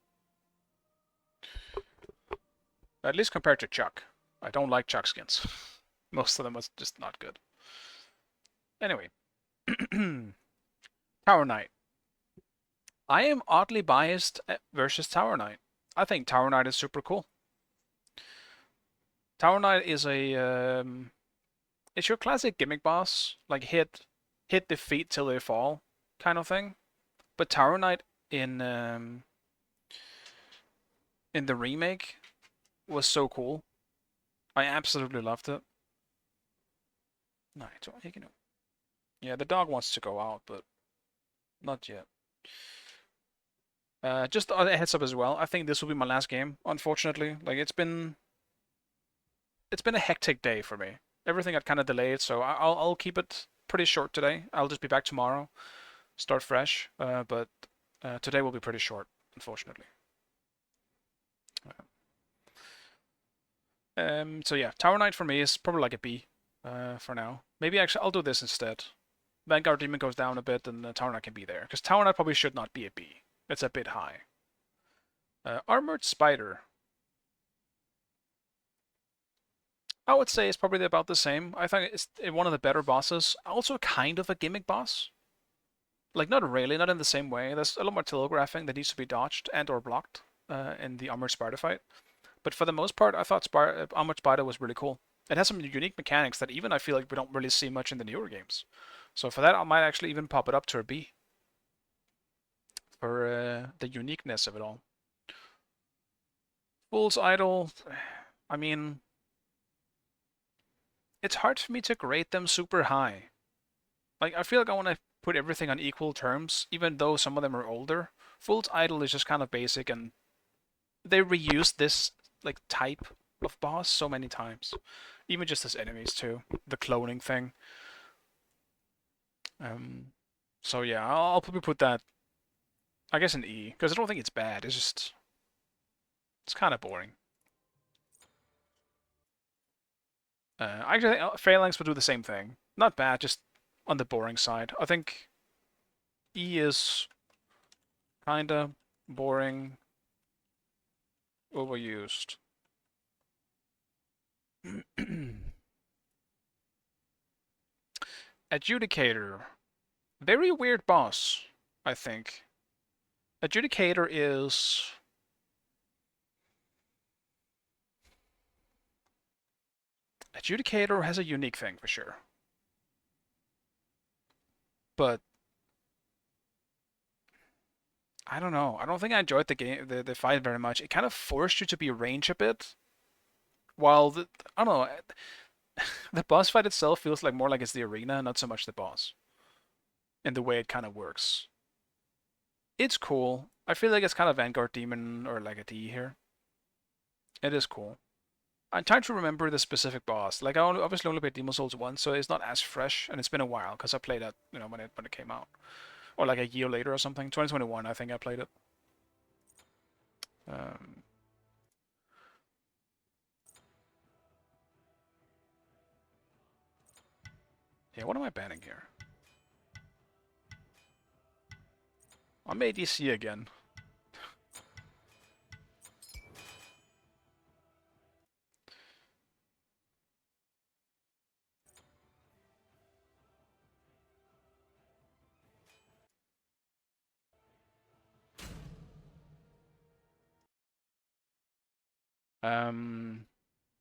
At least compared to Chuck. I don't like Chuck skins. Most of them are just not good. Anyway. Tower Knight. I am oddly biased versus Tower Knight. I think Tower Knight is super cool. Tower Knight is a... it's your classic gimmick boss. Like hit the feet till they fall kind of thing. But Tower Knight in the remake was so cool. I absolutely loved it. Yeah, the dog wants to go out, but not yet. Just a heads up as well. I think this will be my last game, unfortunately. Like it's been a hectic day for me. Everything got kind of delayed, so I'll keep it pretty short today. I'll just be back tomorrow, start fresh. But today will be pretty short, unfortunately. So yeah, Tower Knight for me is probably like a B for now. Maybe actually I'll do this instead. Vanguard Demon goes down a bit and Tower Knight can be there. Because Tower Knight probably should not be a B. It's a bit high. Armored Spider. I would say it's probably about the same. I think it's one of the better bosses. Also kind of a gimmick boss. Like, not really, not in the same way. There's a lot more telegraphing that needs to be dodged and or blocked in the Armored Spider fight. But for the most part, I thought Armored Spider was really cool. It has some unique mechanics that even I feel like we don't really see much in the newer games. So for that, I might actually even pop it up to a B. For the uniqueness of it all. Fool's Idol, I mean, it's hard for me to grade them super high. Like, I feel like I want to put everything on equal terms, even though some of them are older. Fool's Idol is just kind of basic, and they reused this like type of boss so many times. Even just as enemies too. The cloning thing. So yeah, I'll probably put that, I guess, an E, because I don't think it's bad. It's kind of boring. Actually, Phalanx will do the same thing. Not bad, just on the boring side. I think E is kinda boring, overused. Adjudicator. Very weird boss, I think. Adjudicator is... Adjudicator has a unique thing, for sure. But... I don't know. I don't think I enjoyed the fight very much. It kind of forced you to be range a bit. While I don't know, the boss fight itself feels like more like it's the arena, not so much the boss. And the way it kind of works. It's cool. I feel like it's kind of Vanguard Demon or like a D here. It is cool. I'm trying to remember the specific boss. Like, I obviously only played Demon's Souls once, so it's not as fresh, and it's been a while because I played it, when it came out, or like a year later or something. 2021, I think I played it. Yeah, what am I banning here? I'm ADC again.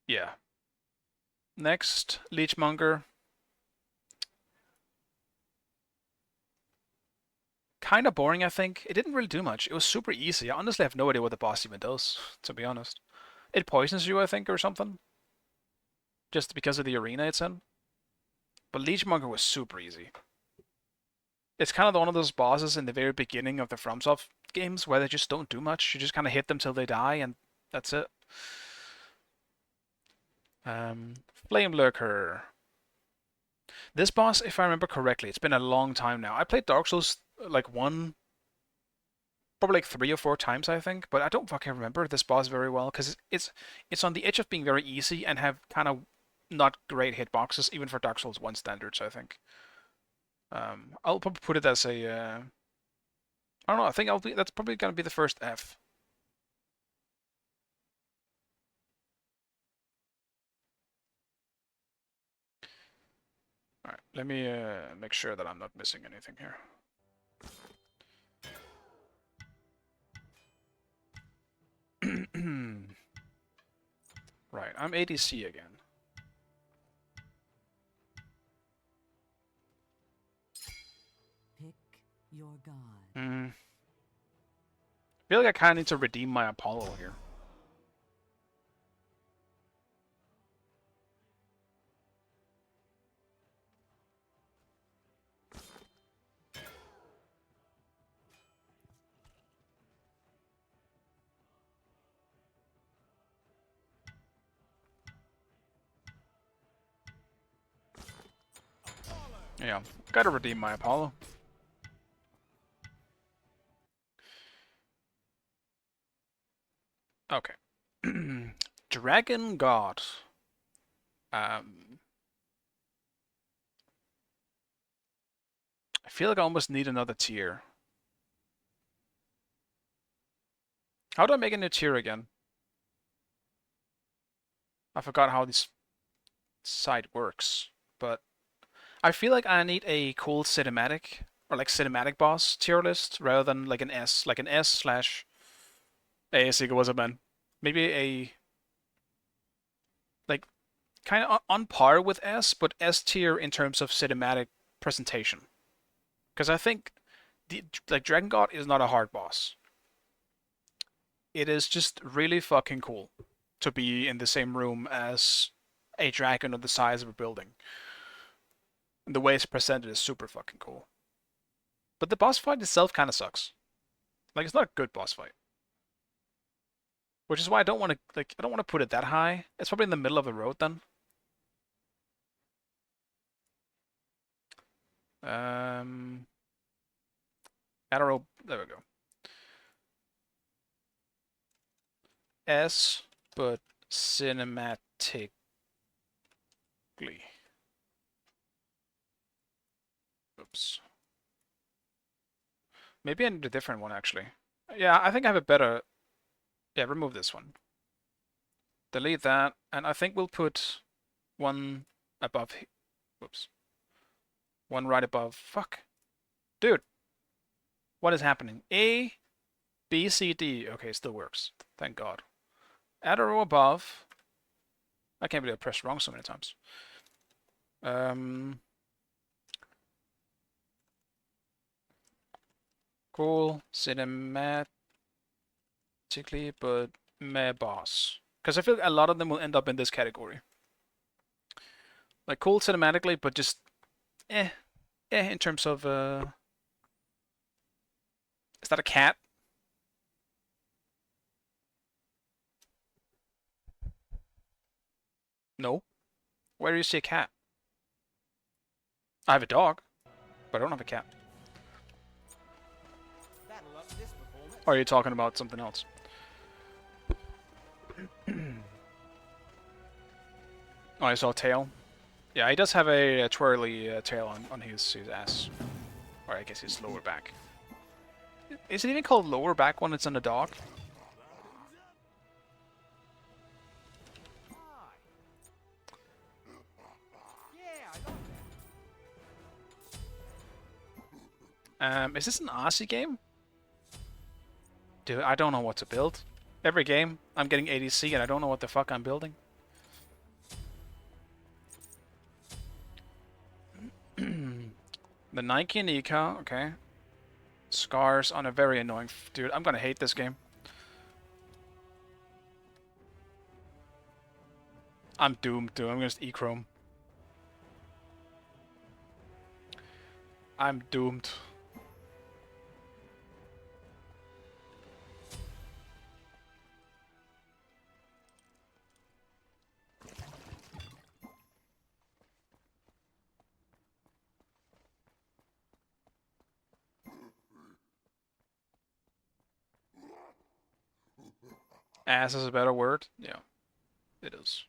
Yeah. Next, Leechmonger. Kind of boring, I think. It didn't really do much. It was super easy. I honestly have no idea what the boss even does, to be honest. It poisons you, I think, or something. Just because of the arena it's in. But Leechmonger was super easy. It's kind of one of those bosses in the very beginning of the FromSoft games where they just don't do much. You just kind of hit them till they die, and that's it. Flame Lurker. This boss, if I remember correctly, it's been a long time now. I played Dark Souls like probably like 3 or 4 times, I think, but I don't fucking remember this boss very well because it's on the edge of being very easy and have kind of not great hitboxes even for Dark Souls 1 standards, I think. I'll probably put it as a I don't know. I think that's probably gonna be the first F. All right, let me make sure that I'm not missing anything here. Right, I'm ADC again. Pick your god. I feel like I kind of need to redeem my Apollo here. Yeah, gotta redeem my Apollo. Okay. Dragon God. I feel like I almost need another tier. How do I make a new tier again? I forgot how this site works, but I feel like I need a cool cinematic or like cinematic boss tier list rather than like an S slash. Hey, Sika, what's up, man? Maybe a like kind of on par with S, but S tier in terms of cinematic presentation. Because I think like Dragon God is not a hard boss. It is just really fucking cool to be in the same room as a dragon of the size of a building. And the way it's presented is super fucking cool. But the boss fight itself kind of sucks. Like, it's not a good boss fight. Which is why I don't want to put it that high. It's probably in the middle of the road then. Arrow, there we go. S, but cinematically. Oops. Maybe I need a different one, actually. Yeah, I think I have a better... Yeah, remove this one. Delete that, and I think we'll put one above... Whoops. One right above... Fuck. Dude. What is happening? A, B, C, D. Okay, it still works. Thank God. Add a row above. I can't believe I pressed wrong so many times. Cool. Cinematically, but meh boss. Because I feel like a lot of them will end up in this category. Like cool cinematically, but just in terms of is that a cat? No. Where do you see a cat? I have a dog, but I don't have a cat. Or are you talking about something else? Oh, I saw a tail. Yeah, he does have a twirly tail on his ass. Or I guess his lower back. Is it even called lower back when it's on a dog? Is this an Aussie game? Dude, I don't know what to build. Every game, I'm getting ADC and I don't know what the fuck I'm building. The Nike Nika, okay. Scars on a very annoying... Dude, I'm gonna hate this game. I'm doomed, dude. I'm gonna just E-Chrome. I'm doomed. Ass is a better word? Yeah, it is.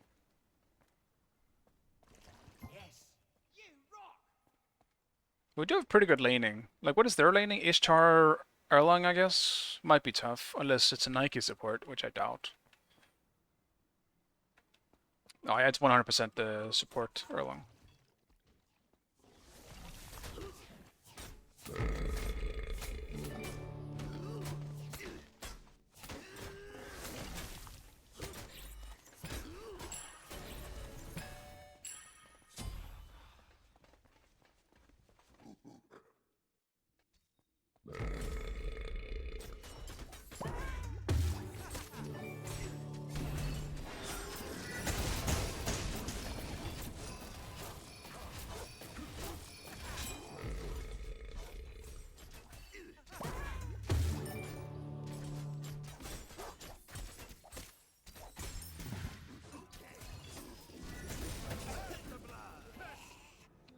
We do have pretty good laning. Like, what is their laning? Ishtar Erlang, I guess? Might be tough, unless it's a Nike support, which I doubt. Oh yeah, it's 100% the support Erlang.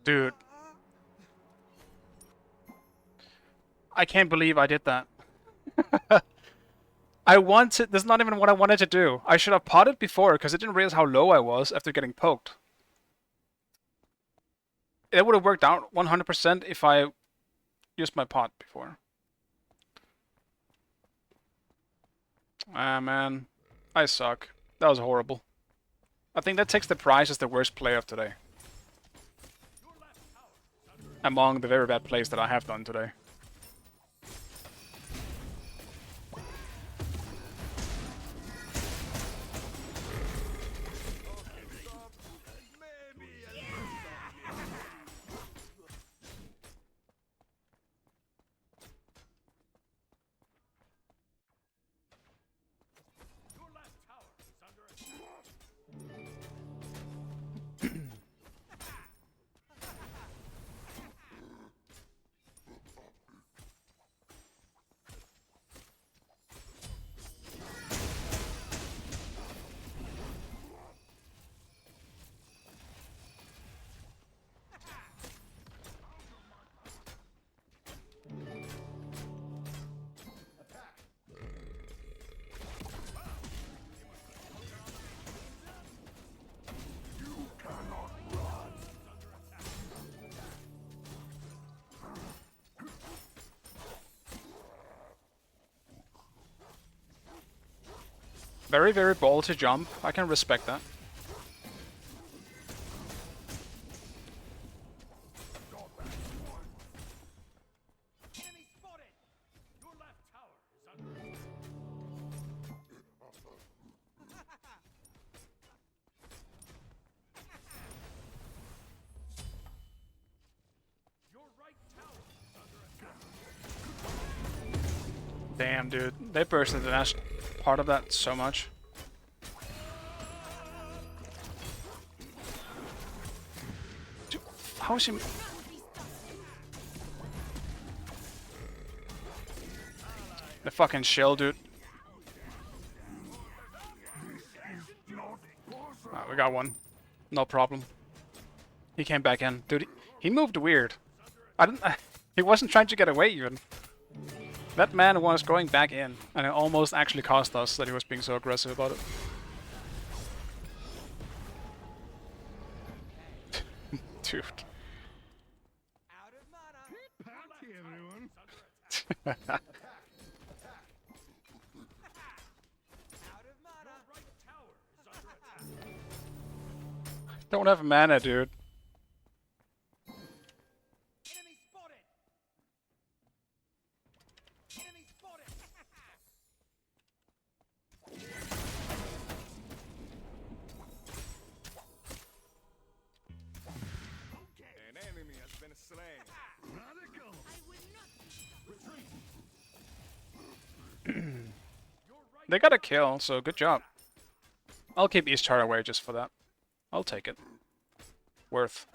Dude. I can't believe I did that. I wanted. That's not even what I wanted to do. I should have potted before because I didn't realize how low I was after getting poked. It would have worked out 100% if I used my pot before. Ah, man. I suck. That was horrible. I think that takes the prize as the worst play of today. Among the very bad plays that I have done today. Very, very ballsy jump. I can respect that. Enemy spotted! Your left tower is under attack. Your right tower is under attack. Damn, dude. They bursted the last part of that so much. Dude, how is he... The fucking shell, dude. Alright, we got one. No problem. He came back in. Dude, he moved weird. I didn't... He wasn't trying to get away, even. That man was going back in, and it almost actually cost us that he was being so aggressive about it. Dude. Out of mana. Party, everyone. Out of mana. Your right tower is under attack. Don't have mana, dude. Enemy spotted. Enemy spotted. An enemy has been slain. Radical. I would not be They got a kill, so good job. I'll keep Eastchar away just for that. I'll take it. Worth.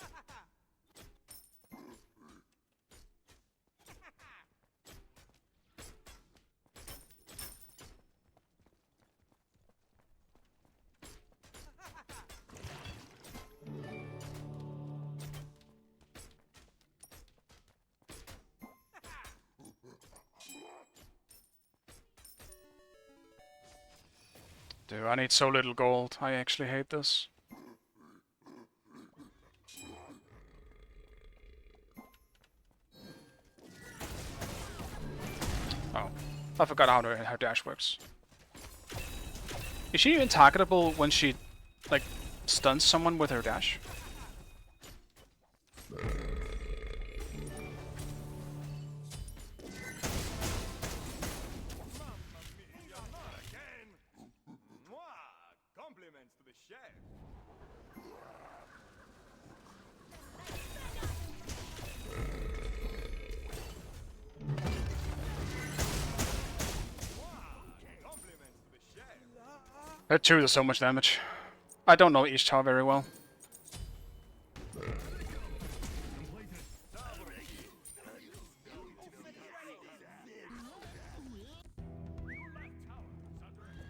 Dude, I need so little gold. I actually hate this. Oh, I forgot how dash works. Is she even targetable when she, like, stuns someone with her dash? Again. Mwah. Compliments to the chef. Compliments to the chef. That 2 does so much damage. I don't know Eastchar very well.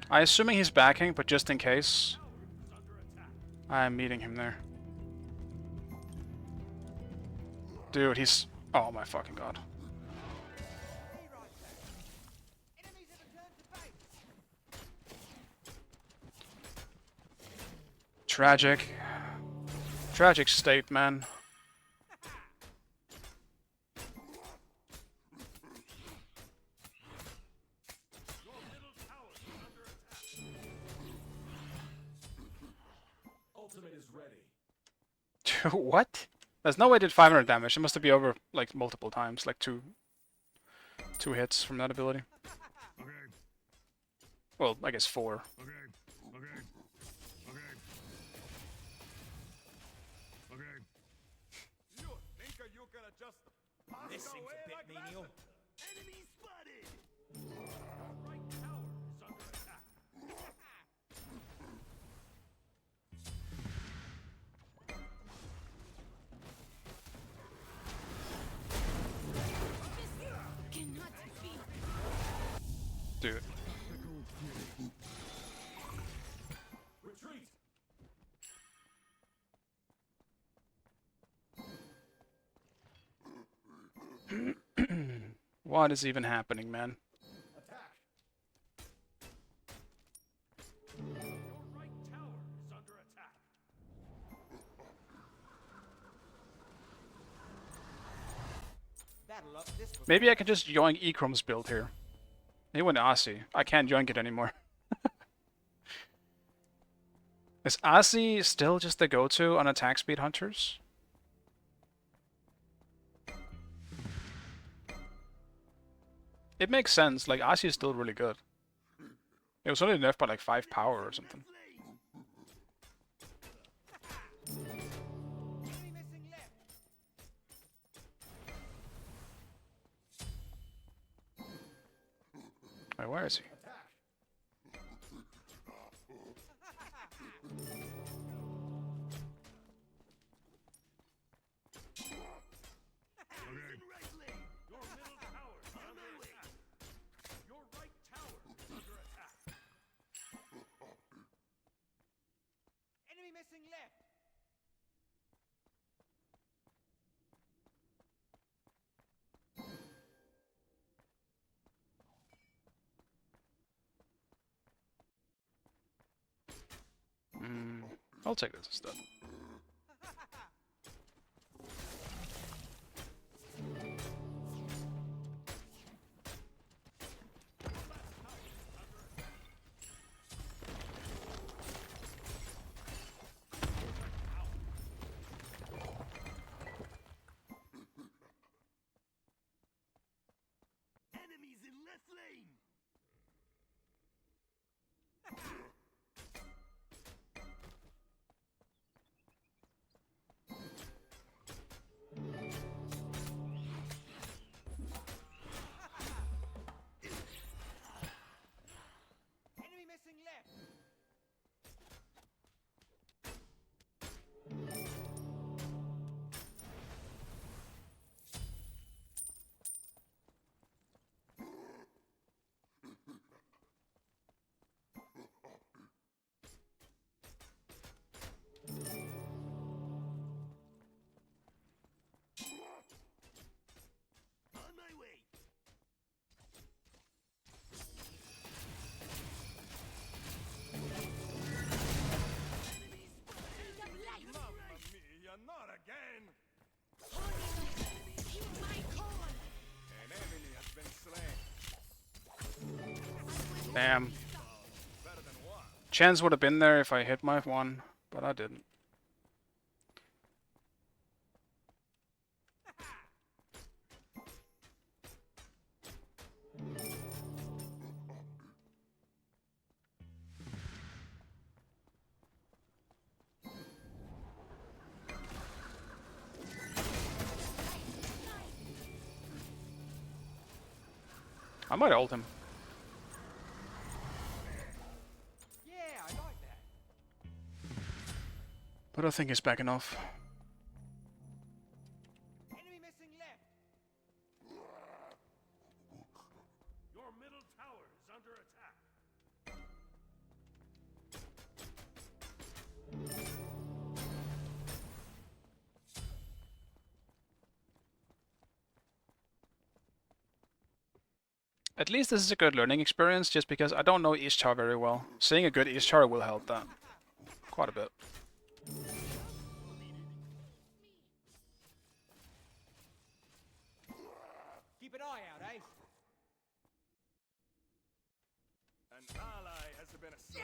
I'm assuming he's backing, but just in case, I'm meeting him there. Dude, he's... Oh my fucking god. Enemies have returned to base. Tragic. Tragic state, man. Your middle tower is under attack. Ultimate is ready. What? There's no way it did 500 damage. It must be over like multiple times, like two hits from that ability. Okay, Well, I guess 4. okay, okay, okay. Okay. You think you can just pass This seems away a bit like menial. that? Enemy spotted! Your right tower is under attack. Cannot be. Dude. Retreat. What is even happening, man? Attack. Your right tower is under attack. Bad luck. This was Maybe I can just yoink Ekrom's build here. He went Asi. I can't yoink it anymore. Is Asi still just the go-to on attack speed hunters? It makes sense, like Asi is still really good. It was only nerfed by like 5 power or something. enemy missing left. Wait, where is he? Your middle tower is under attack. Your right tower is under attack. Enemy missing left. I'll take this instead. Enemies in left lane! Enemy missing left. On my way! Mamma mia, not again! An enemy has been slain. Damn. Better than one. Chance would have been there if I hit my one, but I didn't. I might ult him. Yeah, I like that. But I think he's back enough. Enemy missing left. Your middle tower is under attack. At least this is a good learning experience, just because I don't know Ishtar very well. Seeing a good Ishtar will help that quite a bit. tryout, eh? An ally has been slain.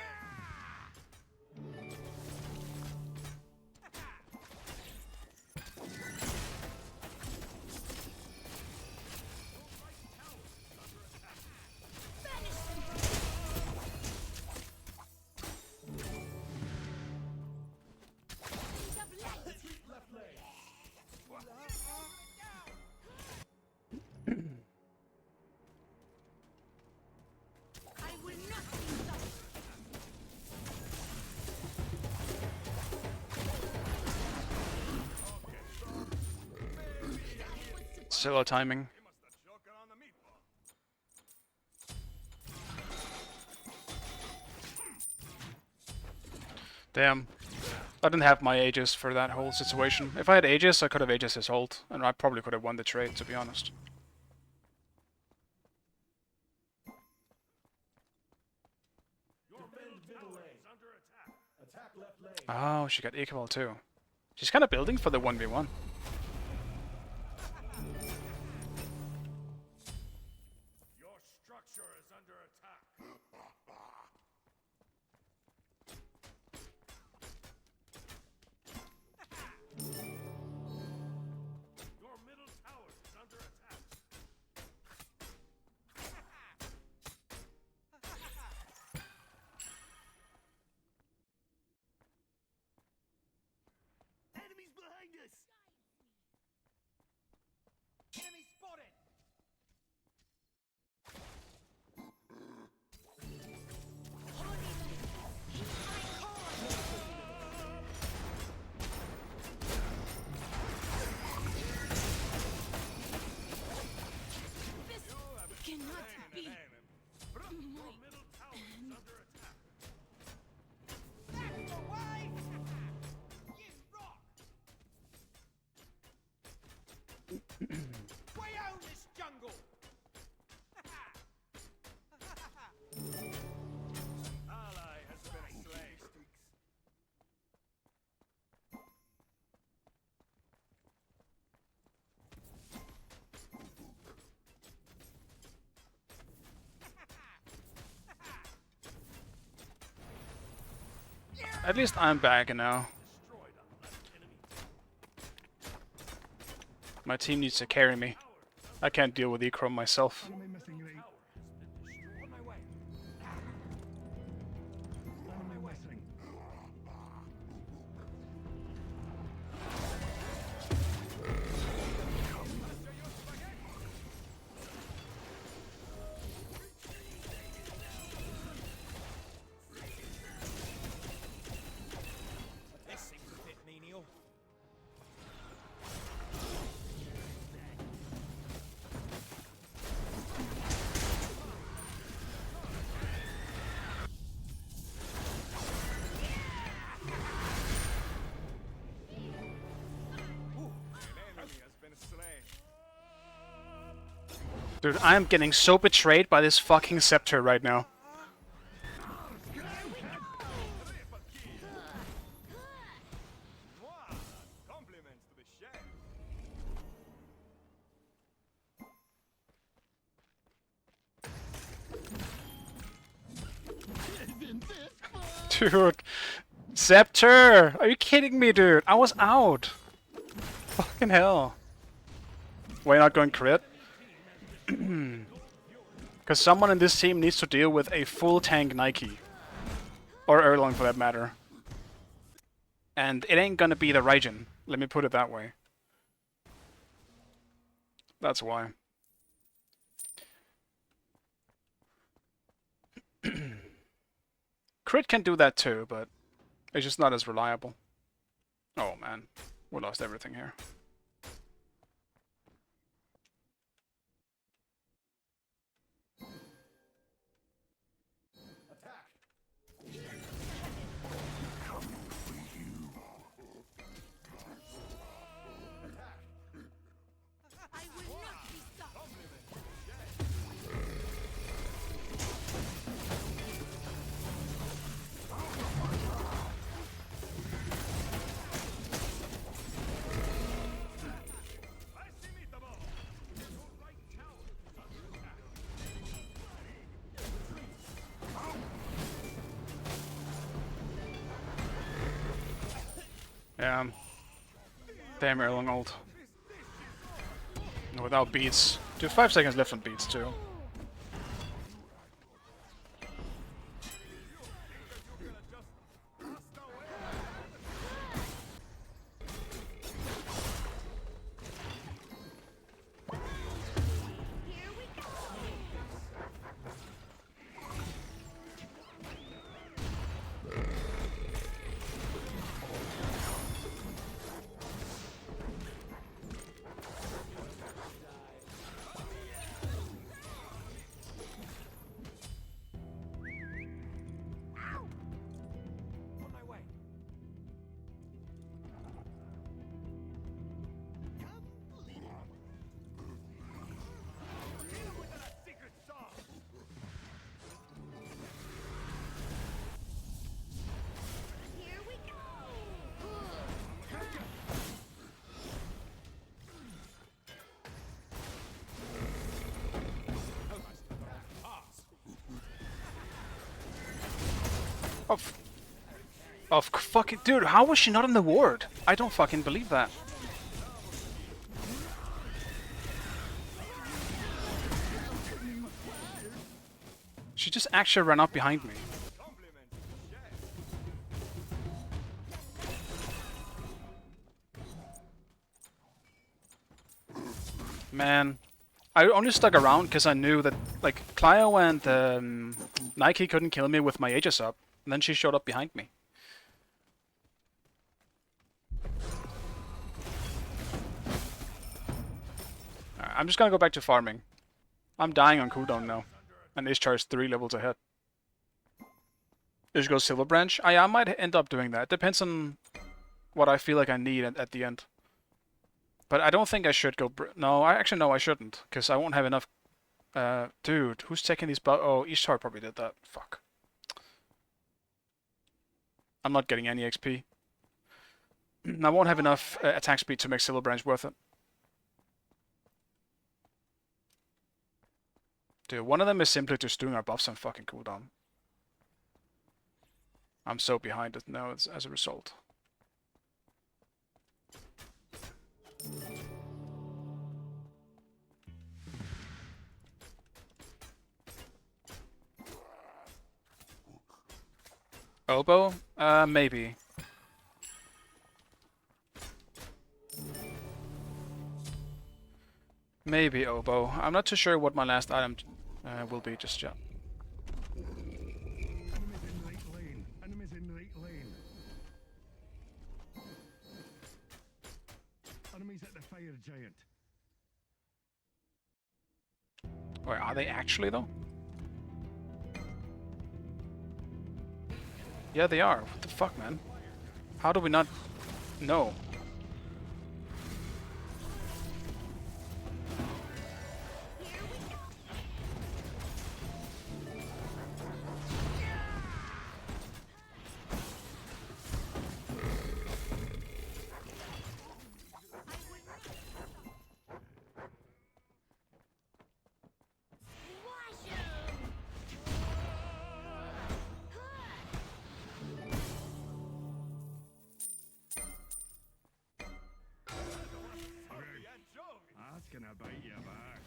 I will not be lost. Solo timing. You must have choker on the meatball. Damn. I didn't have my Aegis for that whole situation. If I had Aegis, I could have Aegis his ult, and I probably could have won the trade, to be honest. Your middle tower is under attack. Attack left lane. Oh, she got equal too. She's kind of building for the 1v1. Your structure is under attack. Your middle tower is under attack. Enemies behind us! Enemy spotted. Cannot be. Your middle tower is under attack. Back away. You rock. We own this jungle. Ally has been slain. At least I'm back now. Destroyed a left enemy. My team needs to carry me. I can't deal with Ecrom myself. Tower has been destroyed. On my way. This seems a bit menial. An enemy has been slain. Dude, I am getting so betrayed by this fucking scepter right now. Mwah! Compliments to the chef. Dude, scepter! Are you kidding me, dude? I was out. Fucking hell. Why not going crit? Because someone in this team needs to deal with a full tank Nike. Or Erlang for that matter. And it ain't gonna be the Raijin. Let me put it that way. That's why. Crit can do that too, but it's just not as reliable. Oh man, we lost everything here. I will not be stopped. Yeah. Damn, Erlang ult. Without beats. Dude, 5 seconds left on beats too. Here we go. On my way. Secret sauce. Here we go. Fucking dude, how was she not in the ward? I don't fucking believe that. She just actually ran up behind me. Man, I only stuck around because I knew that like Clio and Nike couldn't kill me with my Aegis up, and then she showed up behind me. Alright, I'm just gonna go back to farming. I'm dying on cooldown now, and Ishtar is 3 levels ahead. There she goes Silver Branch. I might end up doing that. Depends on what I feel like I need at the end. But I don't think I should go... No, no, I shouldn't. Because I won't have enough... dude, who's taking these... Oh, Ishtar probably did that. Fuck. I'm not getting any XP. I won't have enough attack speed to make Silver Branch worth it. Dude, one of them is simply just doing our buffs on fucking cooldown. I'm so behind it now as a result. Oboe? Maybe. Maybe Oboe. I'm not too sure what my last item will be just yet. Enemies in right lane. Enemies in right lane. Enemies at the fire giant. Wait, are they actually though? Yeah, they are. What the fuck, man? How do we not know? That's gonna bite you back.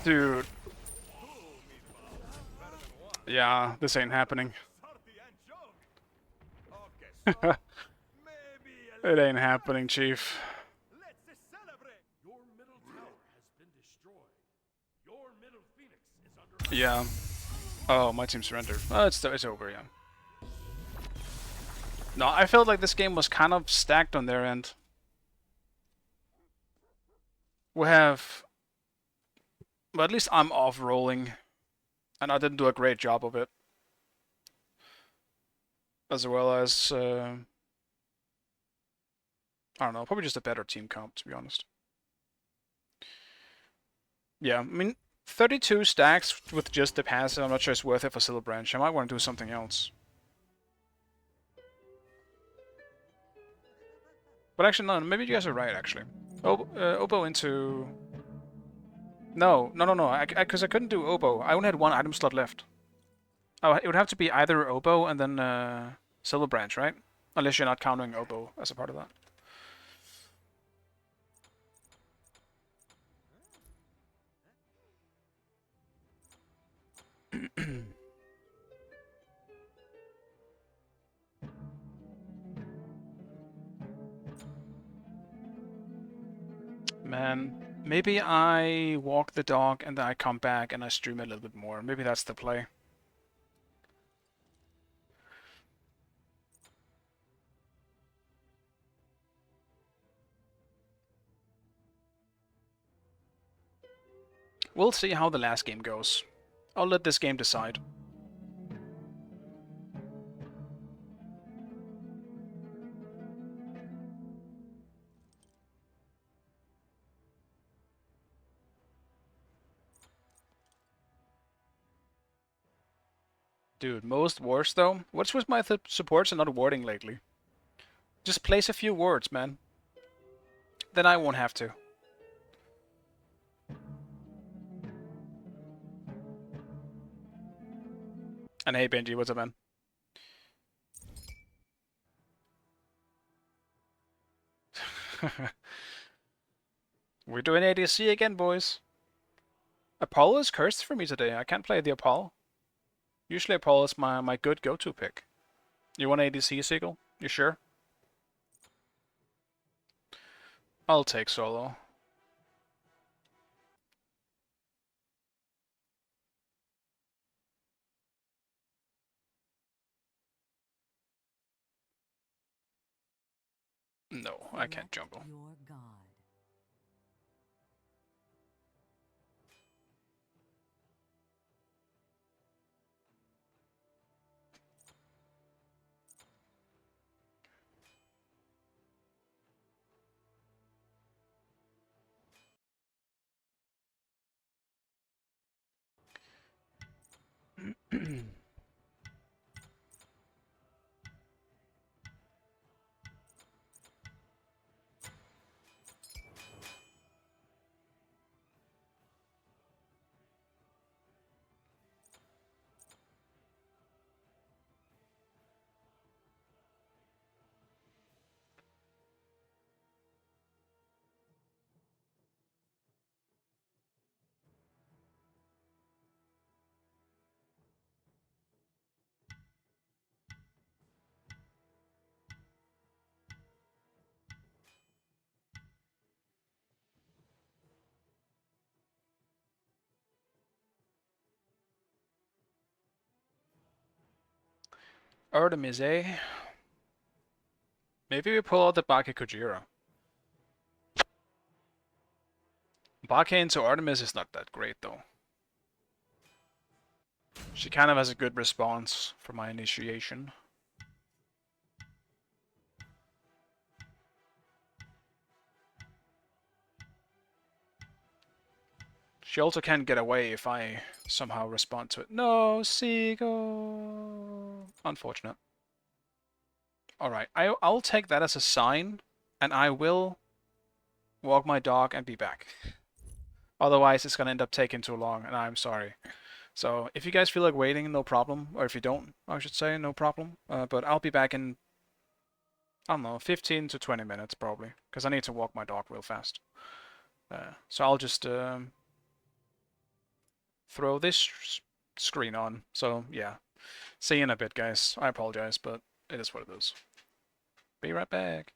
Dude. Yeah, this ain't happening. It ain't happening, Chief. Let's celebrate. Your middle tower has been destroyed. Your middle phoenix is under Yeah. Oh, my team surrendered. Oh, it's over, yeah. No, I felt like this game was kind of stacked on their end. We have... Well, at least I'm off-rolling. And I didn't do a great job of it. As well as... I don't know, probably just a better team comp, to be honest. Yeah, I mean, 32 stacks with just the passive, I'm not sure it's worth it for Silver Branch. I might want to do something else. But actually, no, maybe you guys are right, actually. Oboe into No, no, no, no. Because I couldn't do oboe. I only had one item slot left. Oh, it would have to be either oboe and then silver branch, right? Unless you're not counting oboe as a part of that. Man, maybe I walk the dog and then I come back and I stream a little bit more. Maybe that's the play. We'll see how the last game goes. I'll let this game decide. Dude, most wards though? What's with my supports and not warding lately? Just place a few wards, man. Then I won't have to. And hey Benji, what's up, man? We're doing ADC again, boys. Apollo is cursed for me today. I can't play the Apollo. Usually Apollo is my good go-to pick. You want ADC, Seagull? You sure? I'll take solo. No, I can't jungle. Your god. Artemis, eh? Maybe we pull out the Bake Kujira. Bake into Artemis is not that great, though. She kind of has a good response for my initiation. She also can't get away if I somehow respond to it. No, Seagull! Unfortunate. Alright, I'll take that as a sign, and I will walk my dog and be back. Otherwise, it's gonna end up taking too long, and I'm sorry. So, if you guys feel like waiting, no problem. Or if you don't, I should say, no problem. But I'll be back in, I don't know, 15 to 20 minutes, probably. Because I need to walk my dog real fast. So I'll just throw this screen on. So, yeah. See you in a bit, guys. I apologize, but it is what it is. Be right back.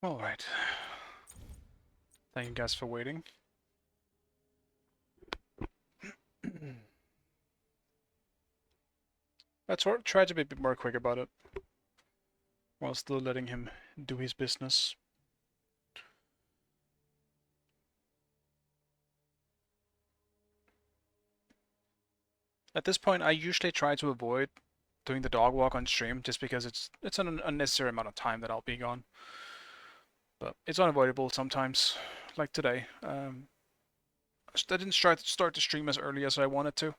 Alright. Thank you guys for waiting. Let's try to be a bit more quick about it, while still letting him do his business. At this point, I usually try to avoid doing the dog walk on stream, just because it's an unnecessary amount of time that I'll be gone. But it's unavoidable sometimes, like today. I didn't start the stream as early as I wanted to.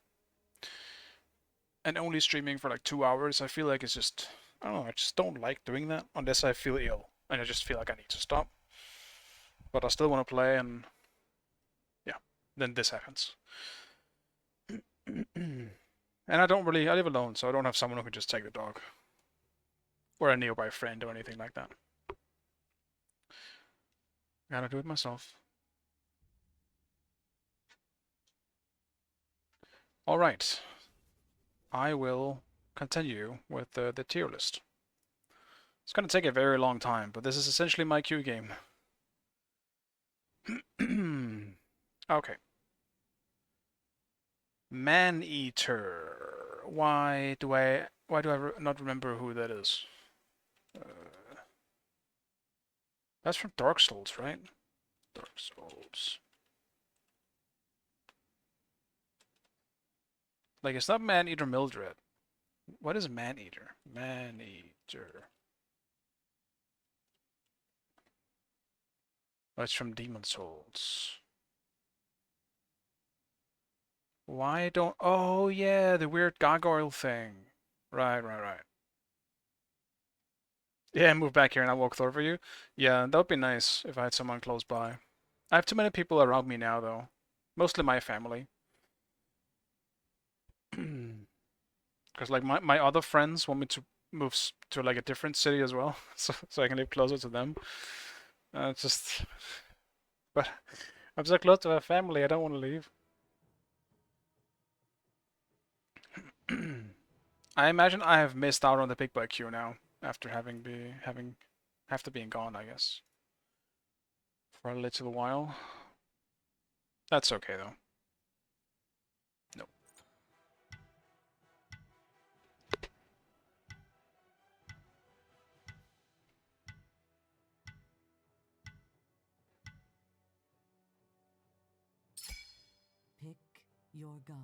And only streaming for like 2 hours, I feel like it's just, I don't know, I just don't like doing that unless I feel ill and I just feel like I need to stop. But I still want to play, and yeah, then this happens. And I live alone, so I don't have someone who can just take the dog. Or a nearby friend or anything like that. Gotta do it myself. Alright. I will continue with the tier list. It's gonna take a very long time, but this is essentially my queue game. Okay. Man-Eater. Why do I not remember who that is? That's from Dark Souls, right? Dark Souls. Like, it's not Man-Eater Mildred. What is Man-Eater? Man-Eater. Oh, it's from Demon Souls. Why don't... Oh, yeah, the weird gargoyle thing. Right. Yeah, move back here and I'll walk over you. Yeah, that would be nice if I had someone close by. I have too many people around me now, though. Mostly my family. Because, like, my other friends want me to move to, like, a different city as well. so I can live closer to them. It's just... But I'm so close to my family, I don't want to leave. I imagine I have missed out on the big boy queue now, after after being gone, I guess. For a little while. That's okay, though. Nope. Pick your god.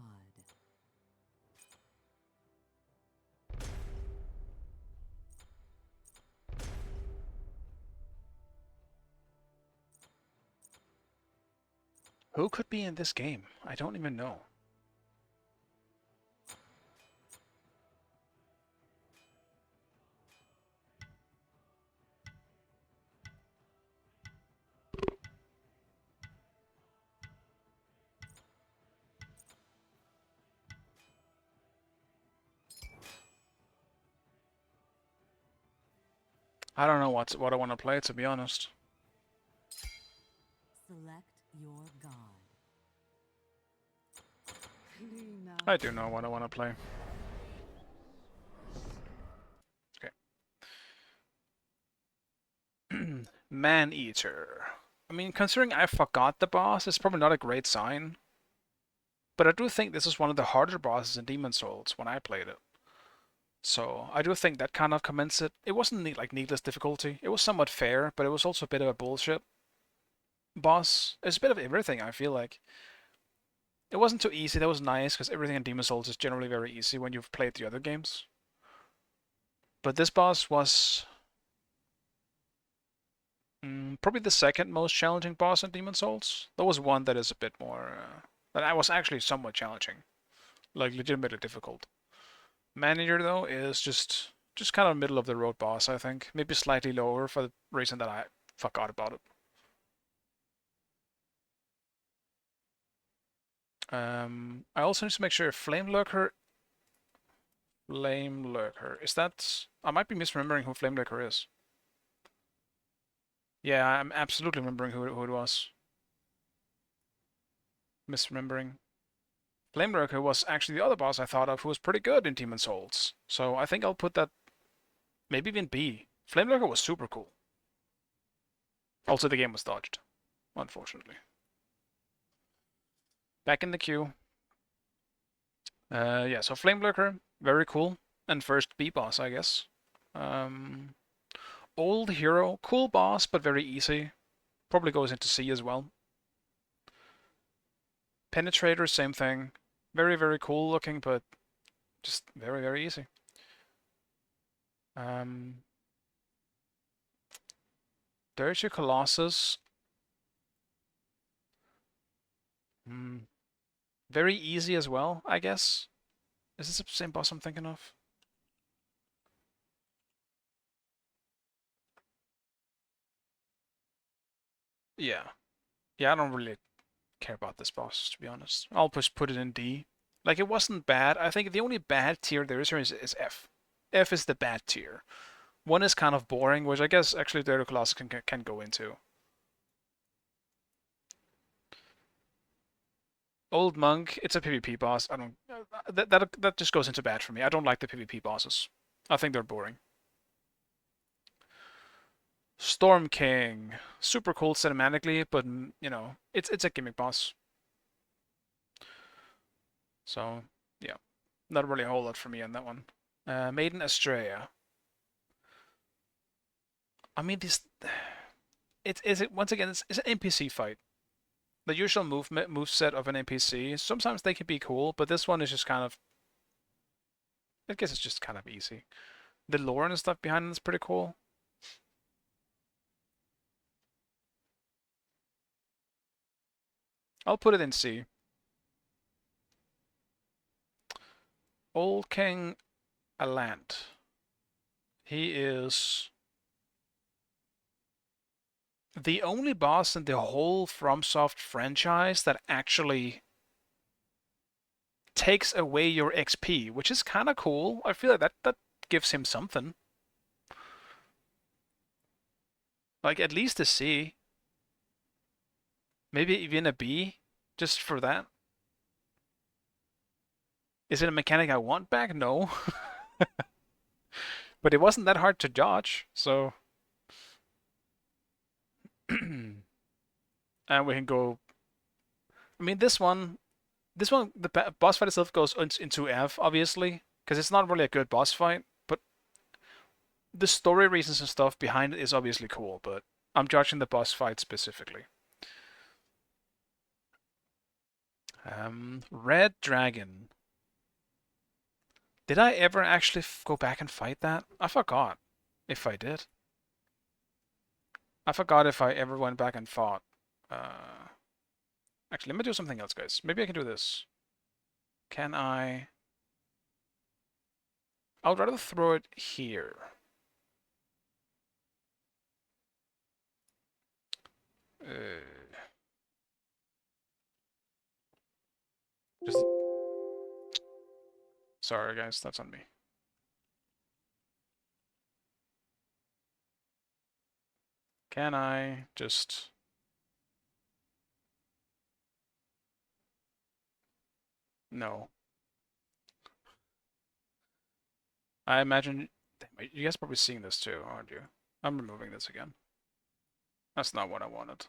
Who could be in this game? I don't even know. I don't know what I want to play, to be honest. Select your god. I do know what I want to play. Okay. Man-Eater. I mean, considering I forgot the boss, it's probably not a great sign. But I do think this is one of the harder bosses in Demon Souls when I played it. So I do think that kind of commends it. It wasn't like needless difficulty. It was somewhat fair, but it was also a bit of a bullshit boss. It's a bit of everything, I feel like. It wasn't too easy, that was nice, because everything in Demon Souls is generally very easy when you've played the other games. But this boss was probably the second most challenging boss in Demon Souls. There was one that is a bit more... that was actually somewhat challenging. Like, legitimately difficult. Man-Eater, though, is just kind of middle of the road boss, I think. Maybe slightly lower for the reason that I forgot about it. I also need to make sure Flame Lurker... Flame Lurker. Is that... I might be misremembering who Flame Lurker is. Yeah, I'm absolutely remembering who it was. Misremembering. Flame Lurker was actually the other boss I thought of who was pretty good in Demon Souls. So I think I'll put that... Maybe even B. Flame Lurker was super cool. Also, the game was dodged, unfortunately. Back in the queue. Yeah, so Flame Lurker, very cool. And first B boss, I guess. Old hero, cool boss, but very easy. Probably goes into C as well. Penetrator, same thing. Very, very cool looking, but just very, very easy. Dirty Colossus. Very easy as well, I guess. Is this the same boss I'm thinking of? Yeah. Yeah, I don't really care about this boss, to be honest. I'll just put it in D. Like, it wasn't bad. I think the only bad tier there is here is F. F is the bad tier. 1 is kind of boring, which I guess actually Dirty Colossus can go into. Old Monk, it's a PvP boss. I don't... That just goes into bad for me. I don't like the PvP bosses. I think they're boring. Storm King, super cool cinematically, but you know, it's a gimmick boss. So yeah, not really a whole lot for me on that one. Maiden Astrea. I mean, this it once again it's an NPC fight. The usual move set of an NPC. Sometimes they can be cool, but this one is just kind of. I guess it's just kind of easy. The lore and stuff behind it is pretty cool. I'll put it in C. Old King Alant. He is the only boss in the whole FromSoft franchise that actually takes away your XP, which is kind of cool. I feel like that gives him something. Like, at least a C. Maybe even a B, just for that. Is it a mechanic I want back? No. But it wasn't that hard to dodge, so... and we can go... I mean, this one, the boss fight itself goes into F, obviously, because it's not really a good boss fight, but the story reasons and stuff behind it is obviously cool, but I'm judging the boss fight specifically. Red Dragon. Did I ever actually go back and fight that? I forgot if I did. I forgot if I ever went back and fought. Actually, let me do something else, guys. Maybe I can do this. Can I... I would rather throw it here. Just... Sorry, guys. That's on me. Can I just... No. I imagine... You guys are probably seeing this too, aren't you? I'm removing this again. That's not what I wanted.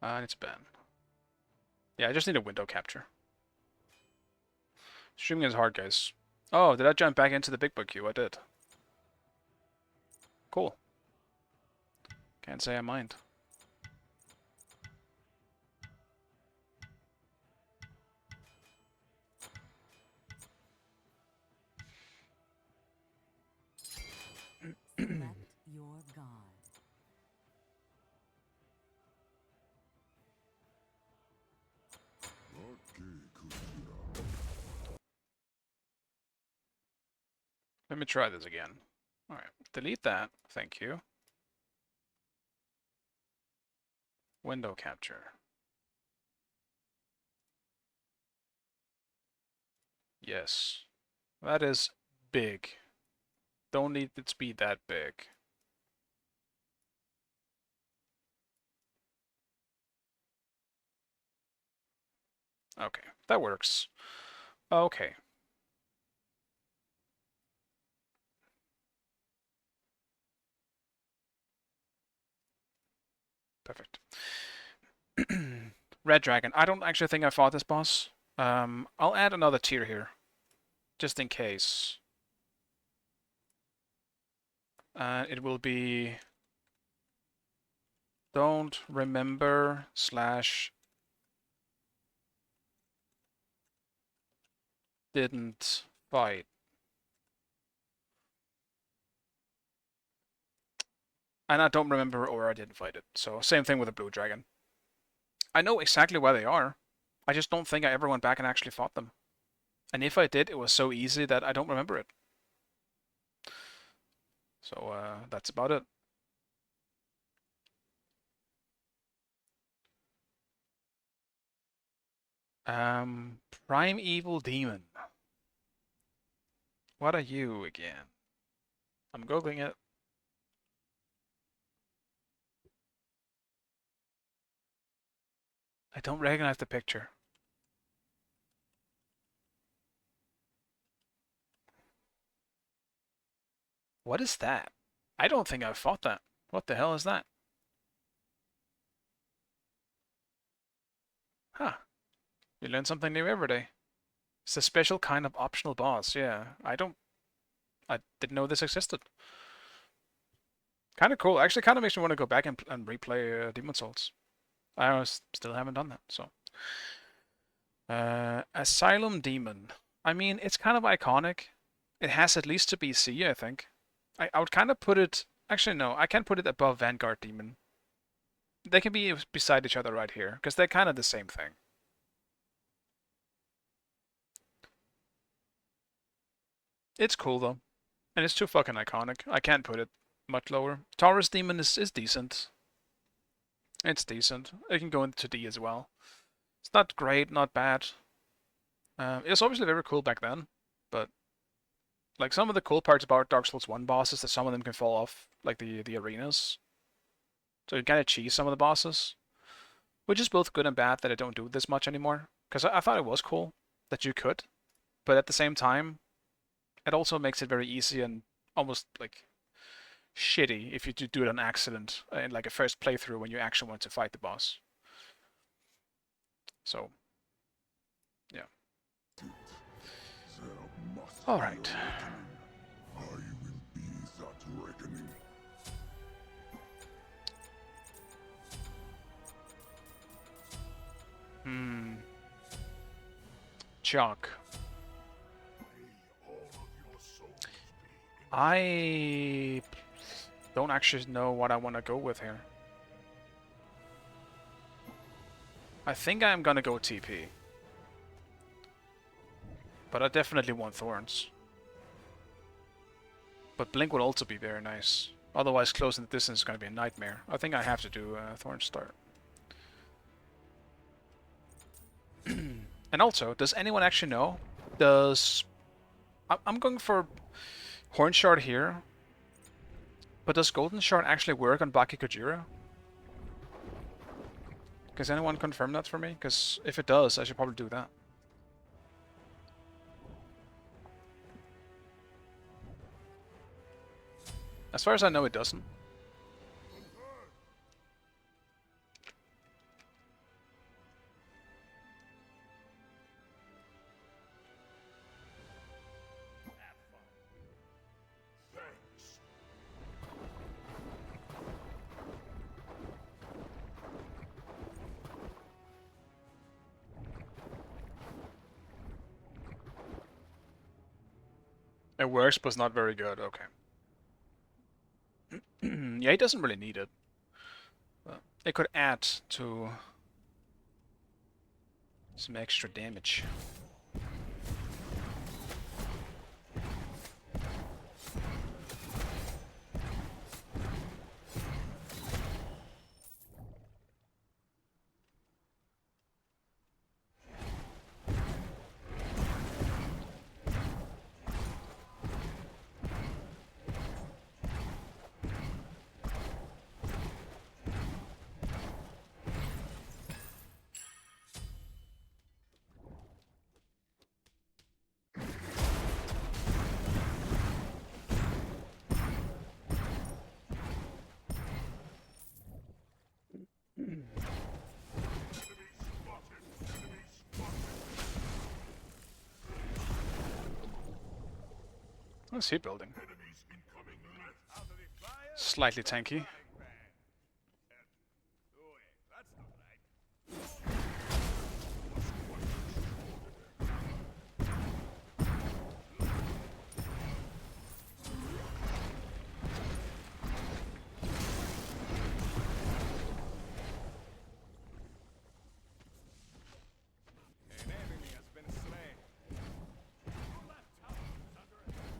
I need to ban. Yeah, I just need a window capture. Streaming is hard, guys. Oh, did I jump back into the big book queue? I did. Cool. Can't say I mind. Select your god. Let me try this again. Alright, delete that. Thank you. Window capture. Yes. That is big. Don't need it to be that big. Okay, that works. Okay. Perfect. Red Dragon. I don't actually think I fought this boss. I'll add another tier here, just in case. It will be don't remember slash didn't fight. And I don't remember or I didn't fight it. So same thing with the blue dragon. I know exactly where they are. I just don't think I ever went back and actually fought them. And if I did, it was so easy that I don't remember it. So that's about it. Primeval Demon. What are you again? I'm googling it. I don't recognize the picture. What is that? I don't think I've fought that. What the hell is that? Huh. You learn something new every day. It's a special kind of optional boss, yeah. I didn't know this existed. Kind of cool. Actually, kind of makes me want to go back and replay Demon Souls. I still haven't done that, so. Asylum Demon. I mean, it's kind of iconic. It has at least a BC, I think. I would kind of put it... Actually, no. I can put it above Vanguard Demon. They can be beside each other right here, because they're kind of the same thing. It's cool, though. And it's too fucking iconic. I can't put it much lower. Taurus Demon is decent. It's decent. It can go into D as well. It's not great, not bad. It was obviously very cool back then, but like some of the cool parts about Dark Souls 1 bosses that some of them can fall off, like the arenas. So you kind of cheese some of the bosses, which is both good and bad that I don't do this much anymore. Because I thought it was cool that you could, but at the same time, it also makes it very easy and almost like shitty if you do it on accident in like a first playthrough when you actually want to fight the boss. So, yeah. All right. Are you in peace at reckoning? Chalk. I don't actually know what I want to go with here. I think I'm gonna go TP. But I definitely want Thorns. But Blink would also be very nice. Otherwise, closing the distance is gonna be a nightmare. I think I have to do Thorns start. And also, does anyone actually know? I'm going for Horn Shard here. But does Golden Shard actually work on Baki Kojiro? Does anyone confirm that for me? Because if it does, I should probably do that. As far as I know, it doesn't. It works, but it's not very good. Okay. Yeah, he doesn't really need it. But it could add to some extra damage. What's he building? Enemies incoming left. Out of the fire. Slightly tanky. Oh, that's not right. An enemy has been slain. Your left tower is under attack.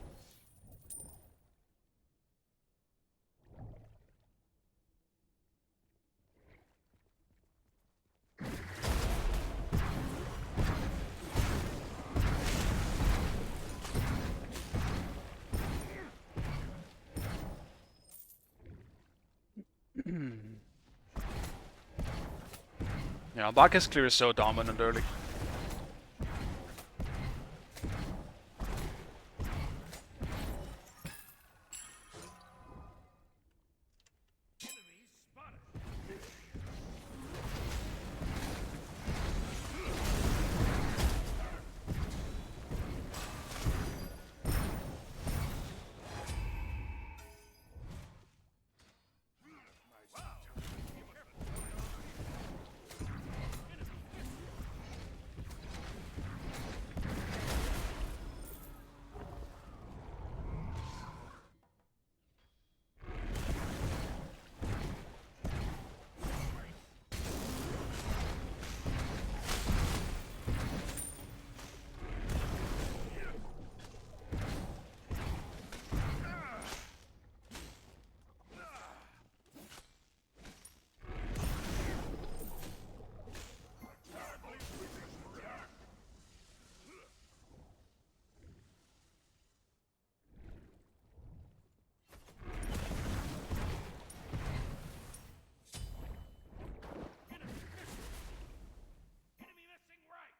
Yeah, Bacchus clear is so dominant early. Enemies spotted. Enemy missing right.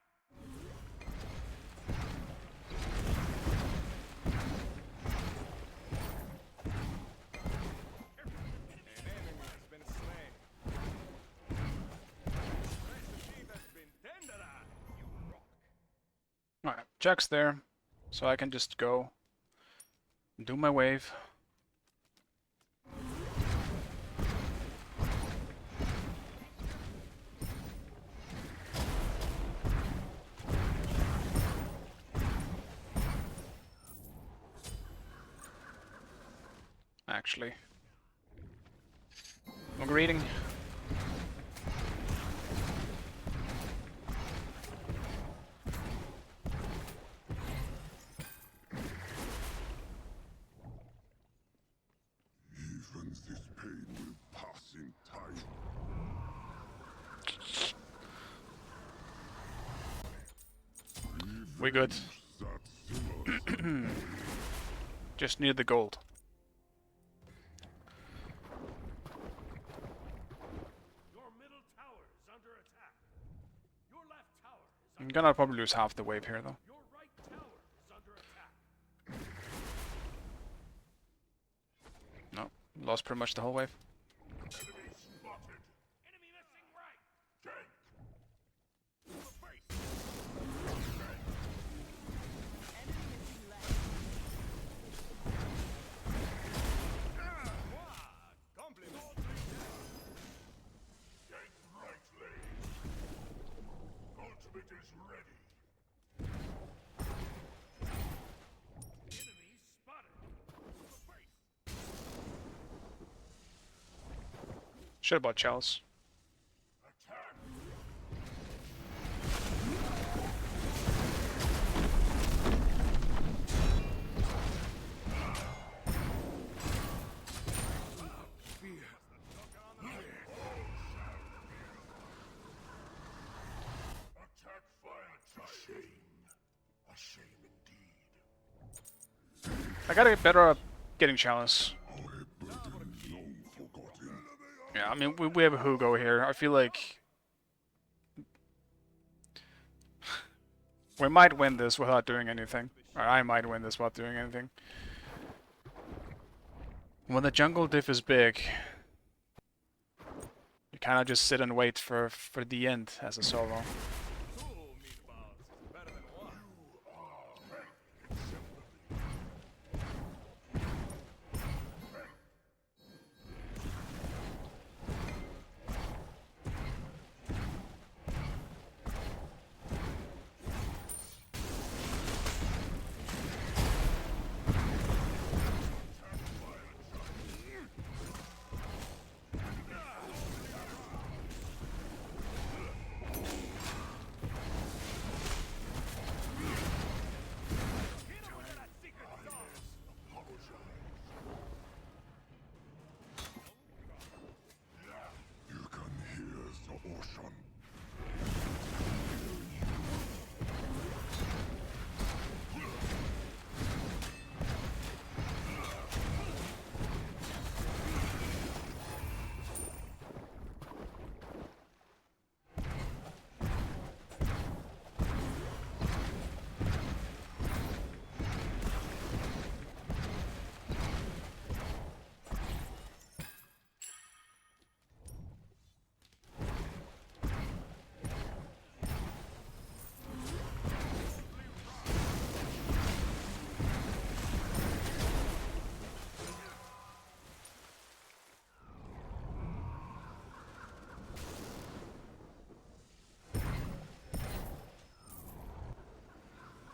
An enemy has been slain. Recipe has been tenderized, you rock. Alright, Jack's there. So I can just go do my wave. Actually. No greeting. Even this pain will pass in time. We good. That simmers. Just need the gold. Your middle tower is under attack. Your left tower is I'm under gonna probably lose half the wave here though. Your right tower is under attack. No, lost pretty much the whole wave. Enemy spotted. Enemy missing right. Tank. Compliment. Tank right lane. Ultimate is ready. Enemy spotted. Should've bought Chalice. Attack. Attack fire type. A shame indeed. I gotta get better at getting Chalice. Our burden long forgotten. Yeah, I mean, we have a Hugo here. I feel like we might win this without doing anything. Or I might win this without doing anything. When the jungle diff is big, you kind of just sit and wait for the end as a solo. Two meatballs is better than one.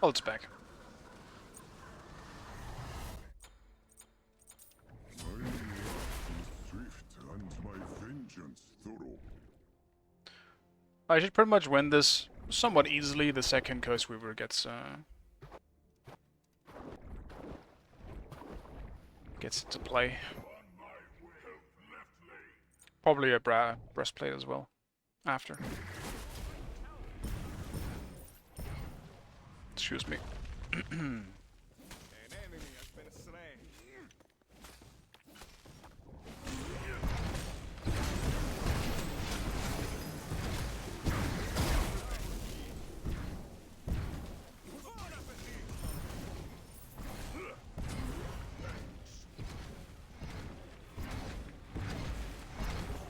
Ult's back. My wrath is swift and my vengeance thorough. I should pretty much win this somewhat easily the second Curse Weaver gets into play. Probably a breastplate as well after. Excuse me. An enemy has been slain.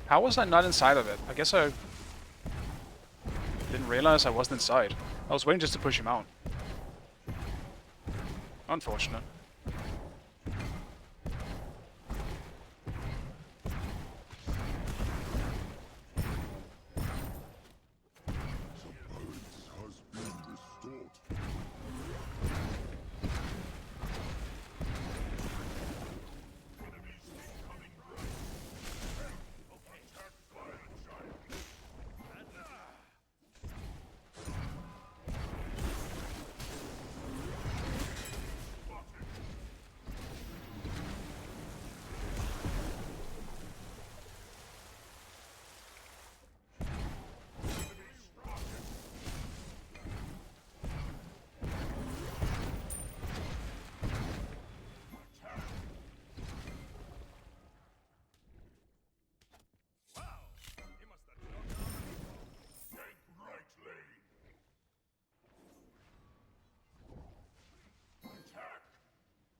How was I not inside of it? I guess I didn't realize I wasn't inside. I was waiting just to push him out. Unfortunate. Balance has been restored. He must have knocked on the meatball. Take right lane. Attack.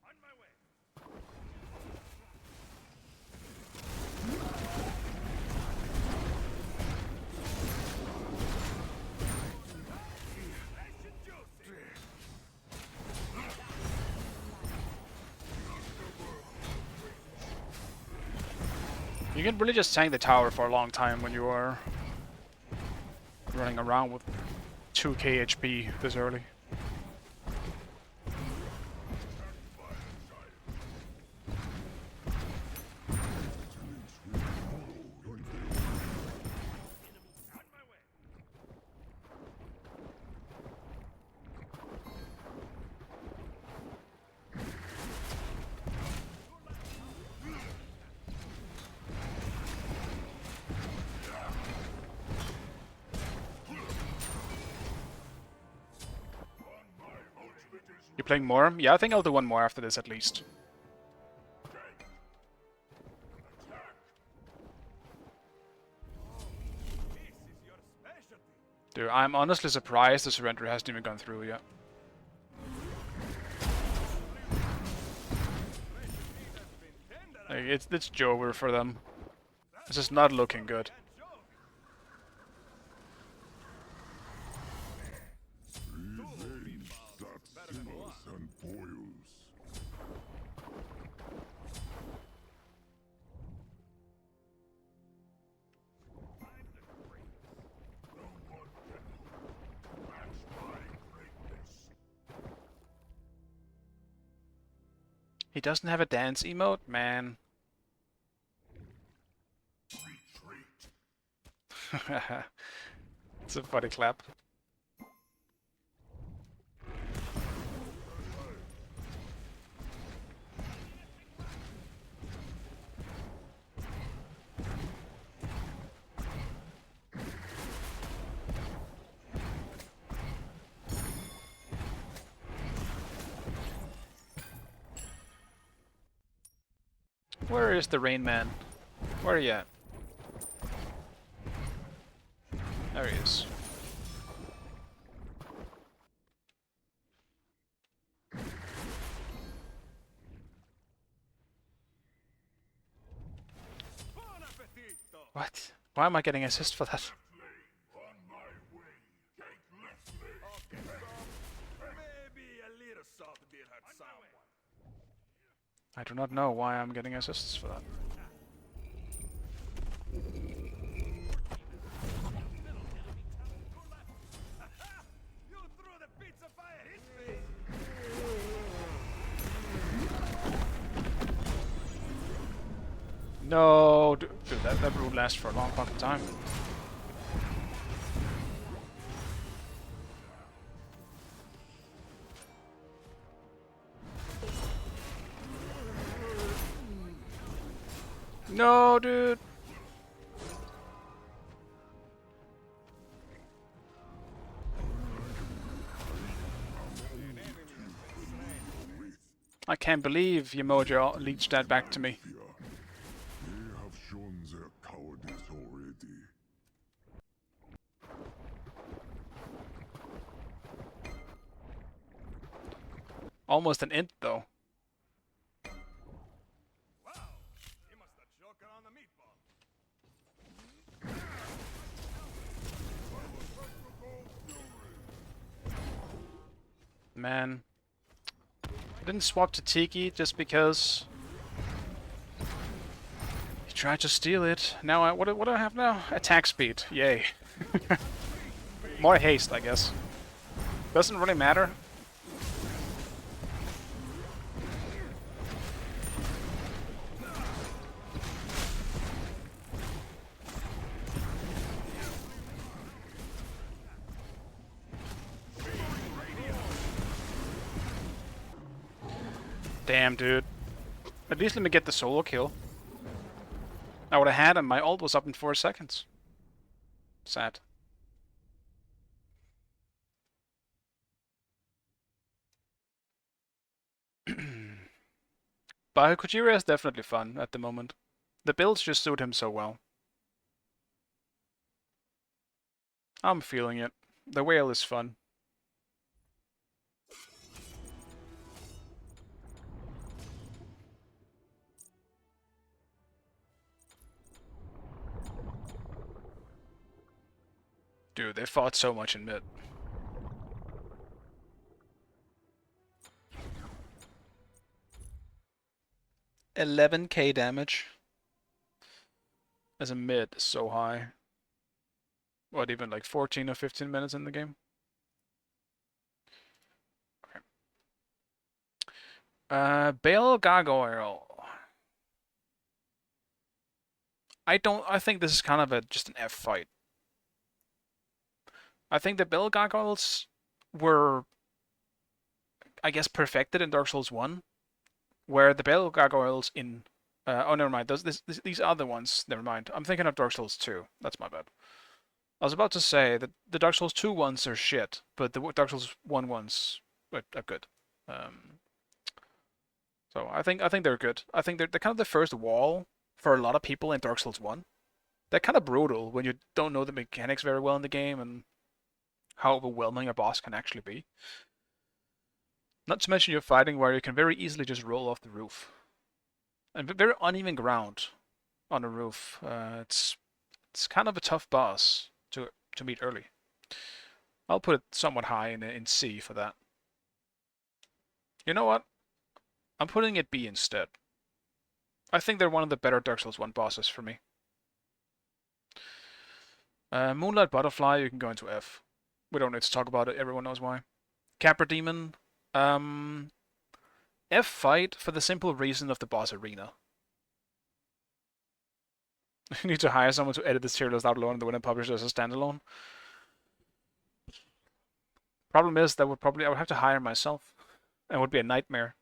On my way. Nice and juicy. You can really just tank the tower for a long time when you are running around with 2k HP this early. On my way. You playing more? Yeah, I think I'll do one more after this at least. This is your specialty. Dude, I'm honestly surprised the surrender hasn't even gone through yet. Like, it's Jover for them. This is not looking good. Revenge that simmers and boils. He doesn't have a dance emote? Man. It's a funny clap. Where is the Rain Man? Where are you at? There he is. Buon appetito. What? Why am I getting assist for that? On my way. Take left lane. Okay, so maybe a little salt did hurt someone. I do not know why I'm getting assists for that. You threw the pizza fire his way. No, dude, that rule lasts for a long fucking time. No, dude. I can't believe Yamoja leached that back to me. They have shown their cowardice already. Almost an int, though. Wow, he must have choking on the meatball. Man. I didn't swap to Tiki just because he tried to steal it. Now what do I have now? Attack speed. Yay. More haste, I guess. Doesn't really matter. Damn, dude. At least let me get the solo kill. I would have had him. My ult was up in 4 seconds. Sad. But Kujira is definitely fun at the moment. The builds just suit him so well. I'm feeling it. The whale is fun. Dude, they fought so much in mid. $11k damage as a mid is so high. What, even like 14 or 15 minutes in the game? Okay. Bale Gargoyle. I think this is kind of just an F fight. I think the Bale Gargoyles were, I guess, perfected in Dark Souls 1, where the Bale Gargoyles in oh, never mind. These other ones. Never mind. I'm thinking of Dark Souls 2. That's my bad. I was about to say that the Dark Souls 2 ones are shit, but the Dark Souls 1 ones are good. So I think they're good. I think they're kind of the first wall for a lot of people in Dark Souls 1. They're kind of brutal when you don't know the mechanics very well in the game and how overwhelming a boss can actually be. Not to mention you're fighting where you can very easily just roll off the roof. And very uneven ground on a roof. It's kind of a tough boss to meet early. I'll put it somewhat high in C for that. You know what? I'm putting it B instead. I think they're one of the better Dark Souls 1 bosses for me. Moonlight Butterfly, you can go into F. We don't need to talk about it, everyone knows why. Capra Demon, F fight for the simple reason of the boss arena. You need to hire someone to edit this tier list out alone and then publish it as a standalone. Problem is that I would have to hire myself. It would be a nightmare.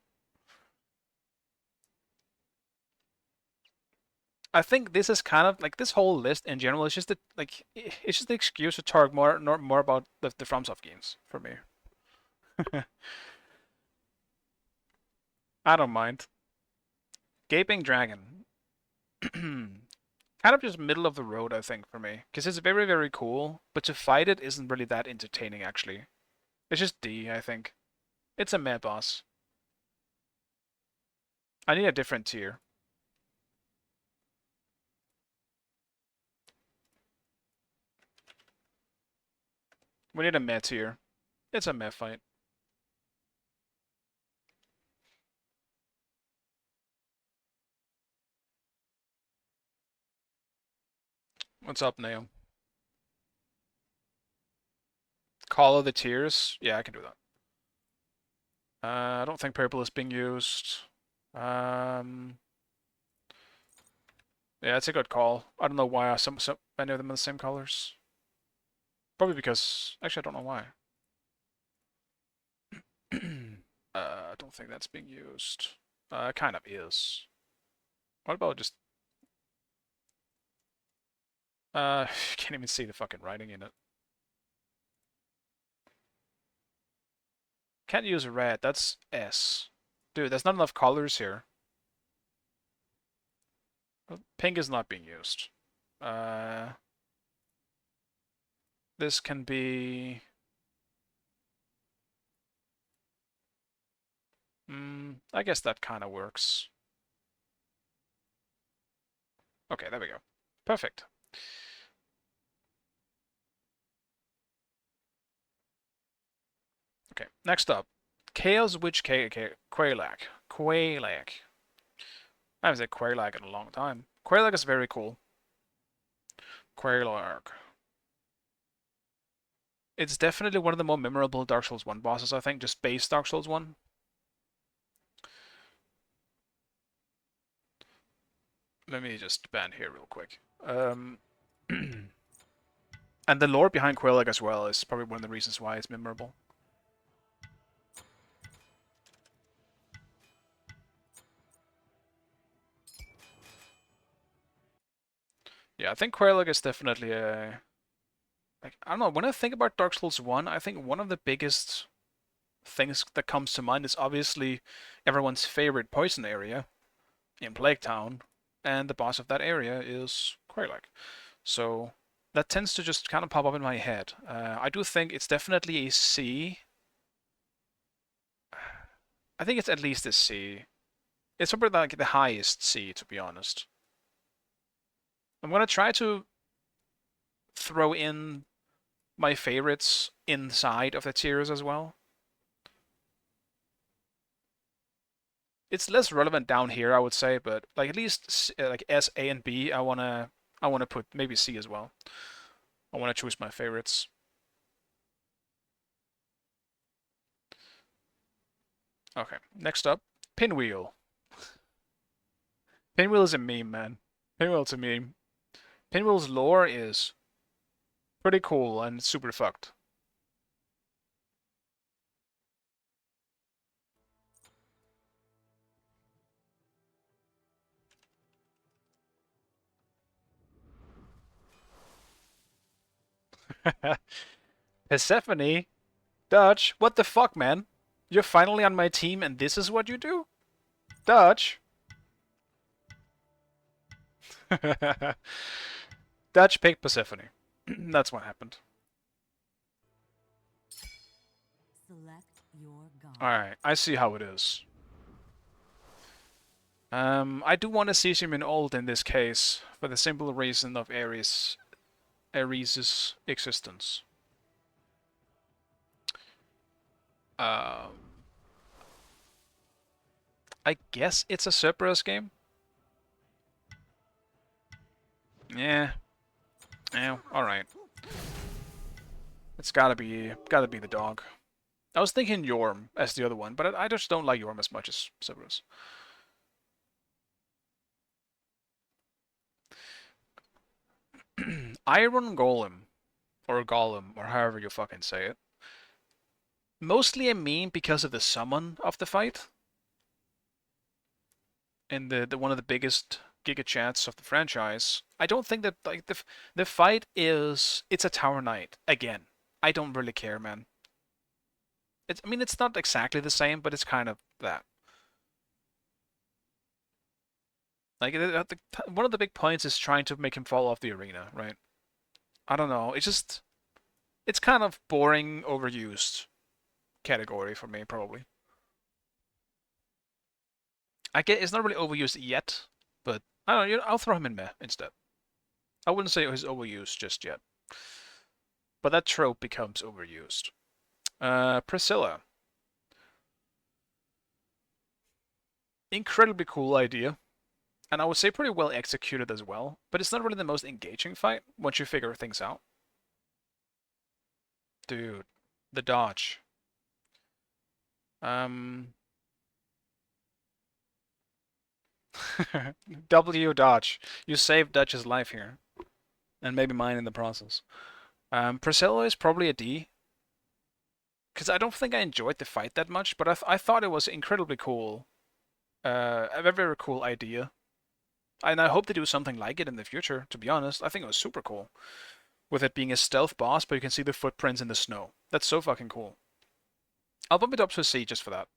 I think this is kind of like this whole list in general is just it's just an excuse to talk more about the FromSoft games for me. I don't mind. Gaping Dragon. Kind of just middle of the road, I think, for me. Because it's very, very cool, but to fight it isn't really that entertaining, actually. It's just D, I think. It's a meh boss. I need a different tier. We need a meh tier. It's a meh fight. What's up, Neo? Call of the tiers? Yeah, I can do that. I don't think purple is being used. Yeah, it's a good call. I don't know why some many of them are the same colors. Probably because actually I don't know why. I don't think that's being used. Kind of is. What about just can't even see the fucking writing in it. Can't use red, that's S. Dude, there's not enough colors here. Pink is not being used. This can be... I guess that kind of works. Okay, there we go. Perfect. Okay, next up. Chaos Witch Quelac. Quelac. I haven't said Quelac in a long time. Quelac is very cool. Quelac. It's definitely one of the more memorable Dark Souls 1 bosses, I think, just base Dark Souls 1. Let me just ban here real quick. And the lore behind Quelac as well is probably one of the reasons why it's memorable. Yeah, I think Quelac is definitely a... Like, I don't know, when I think about Dark Souls 1, I think one of the biggest things that comes to mind is obviously everyone's favorite poison area in Plague Town, and the boss of that area is Quelac. So that tends to just kind of pop up in my head. I do think it's definitely a C. I think it's at least a C. It's probably like the highest C, to be honest. I'm gonna try to throw in my favorites inside of the tiers as well. It's less relevant down here, I would say, but like at least like S, A, and B, I wanna put maybe C as well. I wanna choose my favorites. Okay, next up, Pinwheel. Pinwheel is a meme, man. Pinwheel's a meme. Pinwheel's lore is pretty cool and super fucked. Persephone? Dutch? What the fuck, man? You're finally on my team and this is what you do? Dutch? Dutch picked Persephone. That's what happened. Select your god. Alright, I see how it is. I do want to see him in ult in this case, for the simple reason of Ares' existence. I guess it's a Cerberus game? Yeah. Yeah, alright. It's gotta be the dog. I was thinking Yorm as the other one, but I just don't like Yorm as much as Cerberus. Iron Golem, or Golem, or however you fucking say it. Mostly a meme because of the summon of the fight. And the one of the biggest Giga chats of the franchise. I don't think that like the fight is it's a Tower Knight again. I don't really care, man. I mean it's not exactly the same, but it's kind of that. Like one of the big points is trying to make him fall off the arena, right? I don't know. It's kind of boring, overused category for me, probably. I get it's not really overused yet, but I don't know. I'll throw him in meh instead. I wouldn't say he's overused just yet, but that trope becomes overused. Priscilla, incredibly cool idea, and I would say pretty well executed as well. But it's not really the most engaging fight once you figure things out. Dude, the dodge. W Dodge. You saved Dutch's life here. And maybe mine in the process. Priscilla is probably a D. Because I don't think I enjoyed the fight that much, but I thought it was incredibly cool. A very, very cool idea. And I hope they do something like it in the future, to be honest. I think it was super cool. With it being a stealth boss, but you can see the footprints in the snow. That's so fucking cool. I'll bump it up to a C just for that.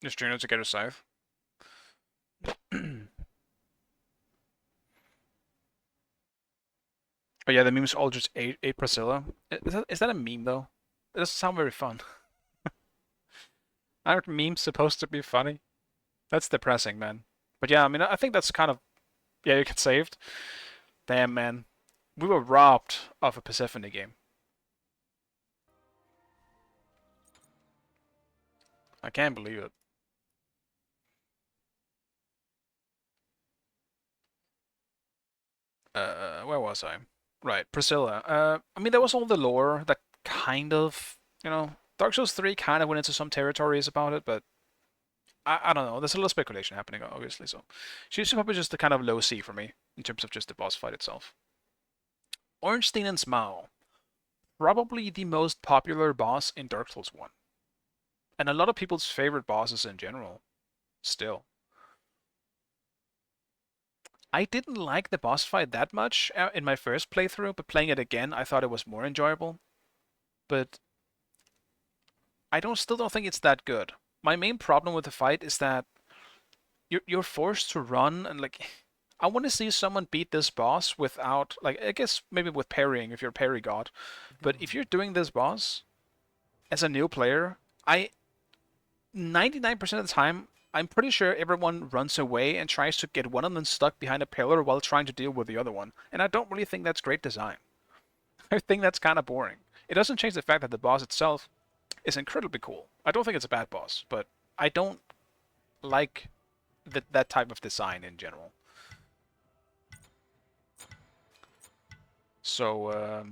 Just trying to get a scythe. Oh yeah, the memes all just ate Priscilla. Is that a meme though? It doesn't sound very fun. Aren't memes supposed to be funny? That's depressing, man. But yeah, I mean, I think that's kind of... Yeah, you get saved. Damn, man. We were robbed of a Persephone game. I can't believe it. Where was I? Right, Priscilla. I mean, there was all the lore that kind of, Dark Souls 3 kind of went into some territories about it, but I don't know. There's a little speculation happening, obviously, so she's probably just the kind of low C for me in terms of just the boss fight itself. Ornstein and Smau. Probably the most popular boss in Dark Souls 1. And a lot of people's favorite bosses in general, still. I didn't like the boss fight that much in my first playthrough, but playing it again, I thought it was more enjoyable. But I still don't think it's that good. My main problem with the fight is that you're forced to run and I want to see someone beat this boss without I guess maybe with parrying if you're a parry god. But if you're doing this boss as a new player, 99% of the time I'm pretty sure everyone runs away and tries to get one of them stuck behind a pillar while trying to deal with the other one. And I don't really think that's great design. I think that's kind of boring. It doesn't change the fact that the boss itself is incredibly cool. I don't think it's a bad boss, but I don't like that type of design in general. So,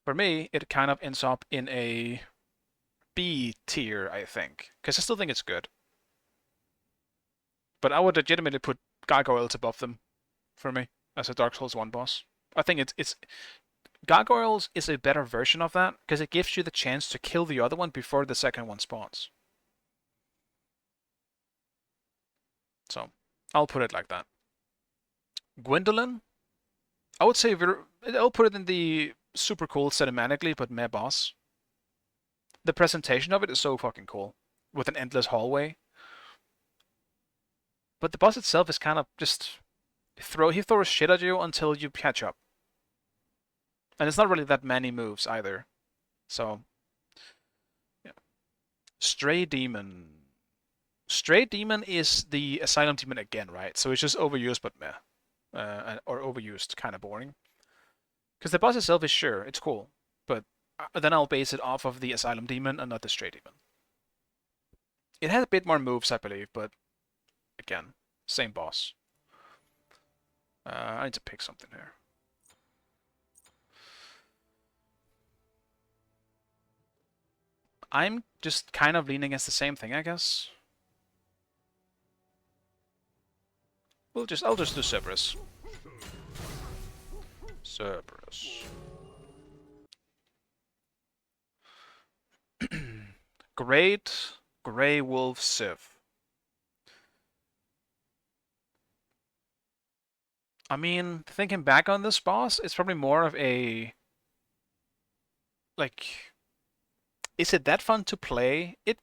for me, it kind of ends up in a B tier, I think. Because I still think it's good. But I would legitimately put Gargoyles above them, for me, as a Dark Souls 1 boss. I think it's Gargoyles is a better version of that, because it gives you the chance to kill the other one before the second one spawns. So, I'll put it like that. Gwendolyn? I would say I'll put it in the super cool cinematically, but meh boss. The presentation of it is so fucking cool, with an endless hallway. But the boss itself is kind of just he throws shit at you until you catch up. And it's not really that many moves either. So, yeah. Stray Demon. Stray Demon is the Asylum Demon again, right? So it's just overused but meh. Or overused, kind of boring. Because the boss itself is sure, it's cool. But then I'll base it off of the Asylum Demon and not the Stray Demon. It has a bit more moves, I believe, but again, same boss. I need to pick something here. I'm just kind of leaning against the same thing, I guess. I'll just do Cerberus. Cerberus. Great Grey Wolf Civ. I mean, thinking back on this boss, it's probably more of a... is it that fun to play? It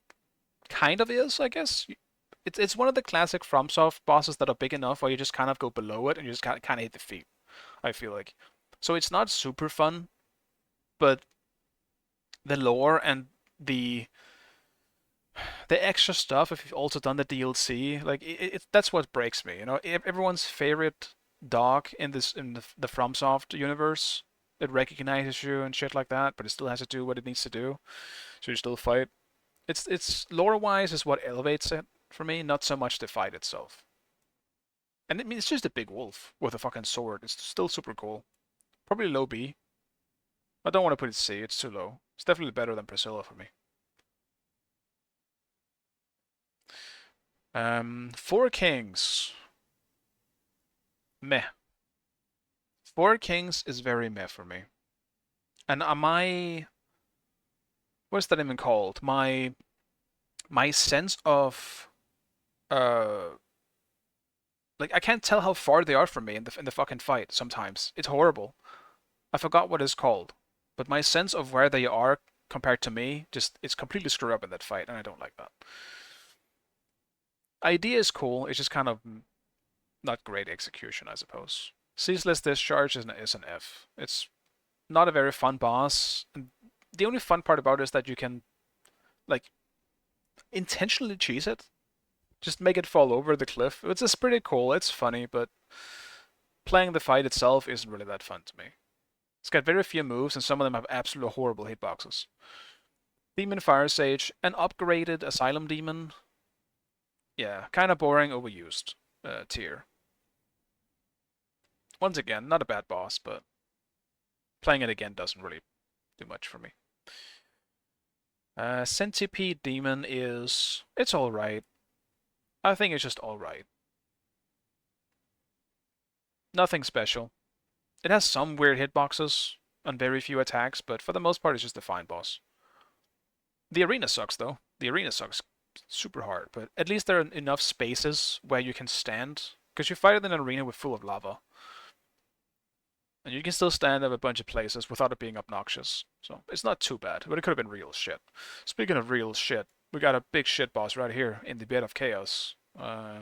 kind of is, I guess. It's one of the classic FromSoft bosses that are big enough where you just kind of go below it and you just kind of hit the feet, I feel like. So it's not super fun, but the lore and the extra stuff, if you've also done the DLC, that's what breaks me. Everyone's favorite dog in the FromSoft universe, it recognizes you and shit like that, but it still has to do what it needs to do, so you still fight. It's lore-wise is what elevates it for me, not so much the fight itself. And I mean, it's just a big wolf with a fucking sword. It's still super cool. Probably low B. I don't want to put it C. It's too low. It's definitely better than Priscilla for me. Four Kings. Meh. Four Kings is very meh for me. And what's that even called? My sense of like I can't tell how far they are from me in the fucking fight sometimes. It's horrible. I forgot what it's called. But my sense of where they are compared to me, just it's completely screwed up in that fight, and I don't like that. Idea is cool, it's just kind of not great execution, I suppose. Ceaseless Discharge is an F. It's not a very fun boss. And the only fun part about it is that you can, like, intentionally cheese it. Just make it fall over the cliff. It's just pretty cool, it's funny, but playing the fight itself isn't really that fun to me. It's got very few moves, and some of them have absolutely horrible hitboxes. Demon Fire Sage, an upgraded Asylum Demon. Yeah, kind of boring, overused tier. Once again, not a bad boss, but playing it again doesn't really do much for me. Centipede Demon is... it's alright. I think it's just alright. Nothing special. It has some weird hitboxes and very few attacks, but for the most part it's just a fine boss. The arena sucks though. The arena sucks super hard, but at least there are enough spaces where you can stand, because you fight in an arena with full of lava. And you can still stand at a bunch of places without it being obnoxious. So it's not too bad, but it could have been real shit. Speaking of real shit, we got a big shit boss right here in the Bed of Chaos. I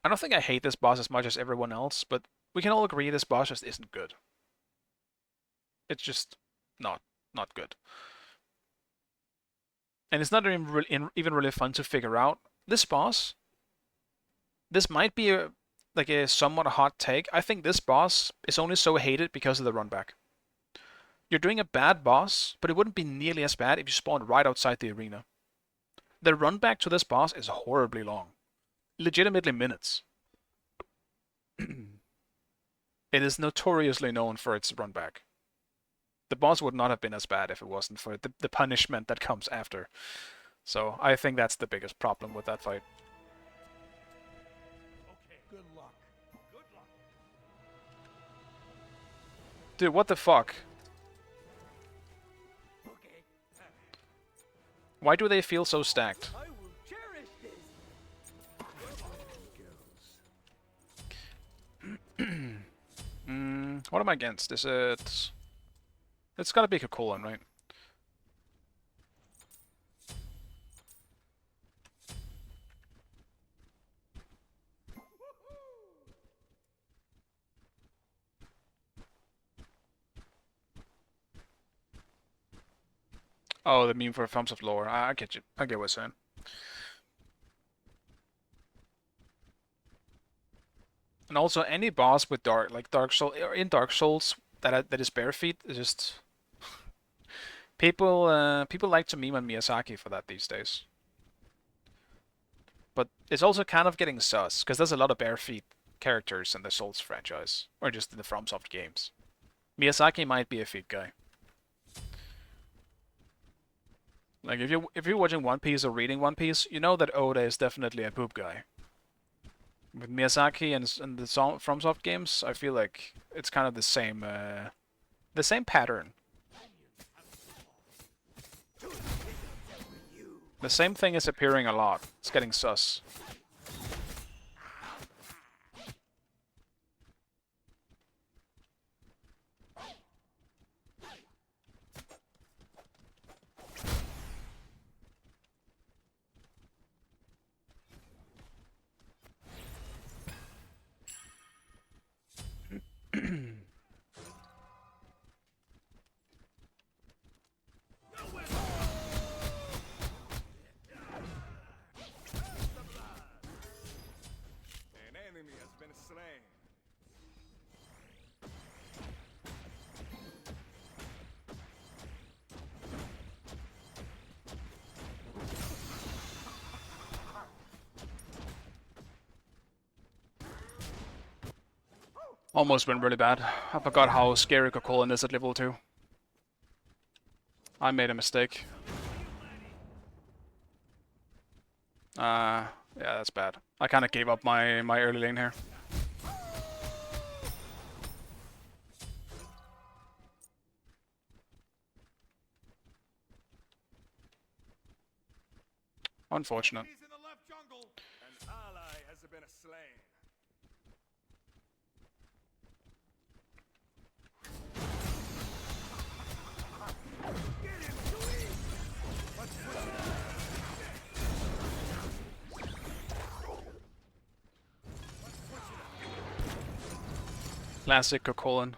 don't think I hate this boss as much as everyone else, but we can all agree this boss just isn't good. It's just not good. And it's not even really fun to figure out. This boss, this might be a somewhat hot take. I think this boss is only so hated because of the runback. You're doing a bad boss, but it wouldn't be nearly as bad if you spawned right outside the arena. The runback to this boss is horribly long. Legitimately minutes. It is notoriously known for its runback. The boss would not have been as bad if it wasn't for the punishment that comes after. So I think that's the biggest problem with that fight. Okay, good luck. Good luck. Dude, what the fuck? Okay. Why do they feel so stacked? I will cherish this. What am I against? Is it... it's gotta be a colon, right? Oh, the meme for thumbs of lore. I get you. I get what you're saying. And also, any boss with Dark Souls or in Dark Souls that is bare feet is just people like to meme on Miyazaki for that these days. But it's also kind of getting sus because there's a lot of bare feet characters in the Souls franchise or just in the FromSoft games. Miyazaki might be a feet guy. Like if you're watching One Piece or reading One Piece, you know that Oda is definitely a poop guy. With Miyazaki and the FromSoft games, I feel like it's kind of the same pattern. The same thing is appearing a lot. It's getting sus. An enemy has been slain. Almost went really bad. I forgot how scary Cocolan is at level 2. I made a mistake. Yeah, that's bad. I kind of gave up my early lane here. Unfortunate. He's in the left jungle. An ally has been slain. Get him, Chewie! Let's switch it up. Classic Cocolan.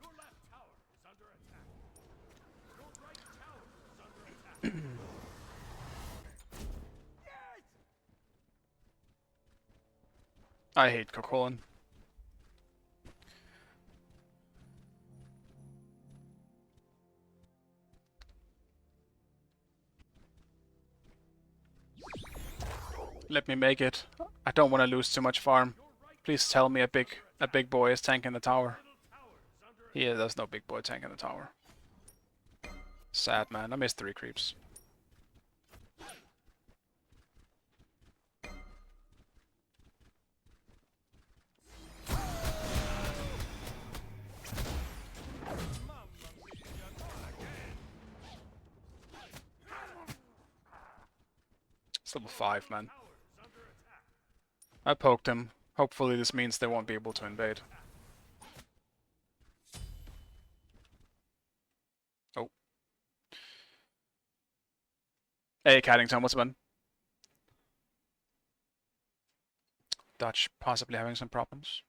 Your left tower is under attack. Your right tower is under attack. I hate Cocolan. Let me make it. I don't want to lose too much farm. Please tell me a big boy is tanking the tower. Yeah, there's no big boy tanking the tower. Sad, man. I missed 3 creeps. It's level 5, man. I poked him. Hopefully this means they won't be able to invade. Oh. Hey, Caddington, what's up, man? Dutch possibly having some problems.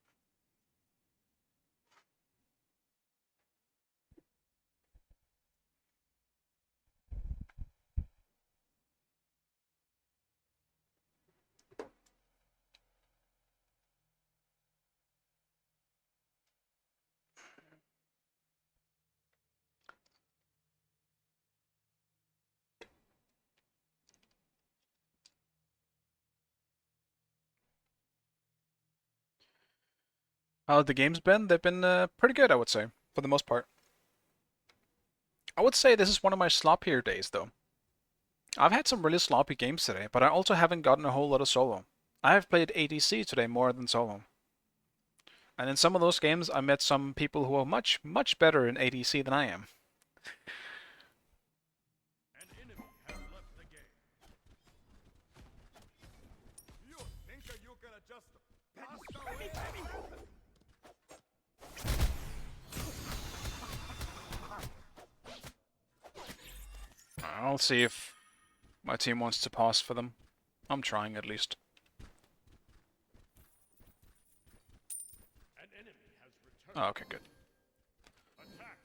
How the games been? They've been pretty good, I would say, for the most part. I would say this is one of my sloppier days, though. I've had some really sloppy games today, but I also haven't gotten a whole lot of solo. I have played ADC today more than solo. And in some of those games, I met some people who are much, much better in ADC than I am. An enemy has left the game. You think that you can just pass away? I'll see if my team wants to pause for them. I'm trying at least. An enemy has returned. Oh, okay, good. Attack.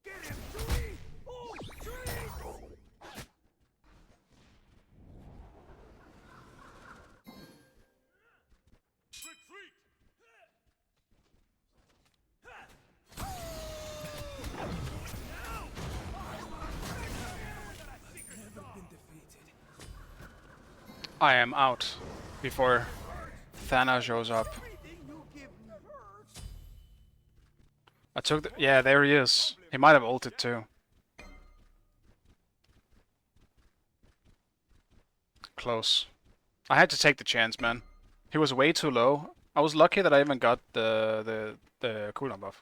Get him, Chewie! Oh, trees! Retreat. I am out before Thana shows up. Everything you give me hurts. I took the... Yeah, there he is. He might have ulted too. Close. I had to take the chance, man. He was way too low. I was lucky that I even got the cooldown buff.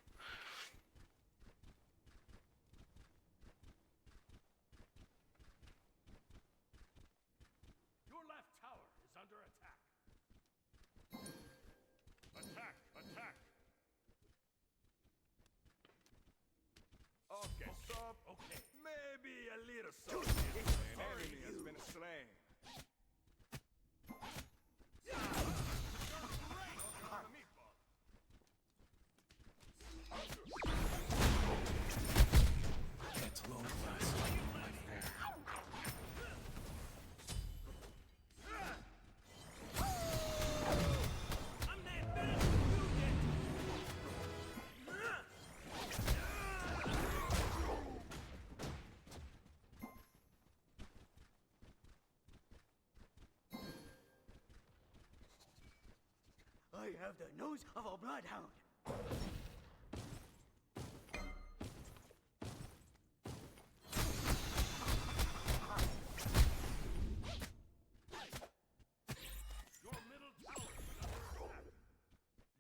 Your left tower is under attack. Attack. Attack. Okay, sub. Okay. Maybe a little something. An enemy has been slain. It's low class. They have the nose of a bloodhound. Your middle tower is under attack.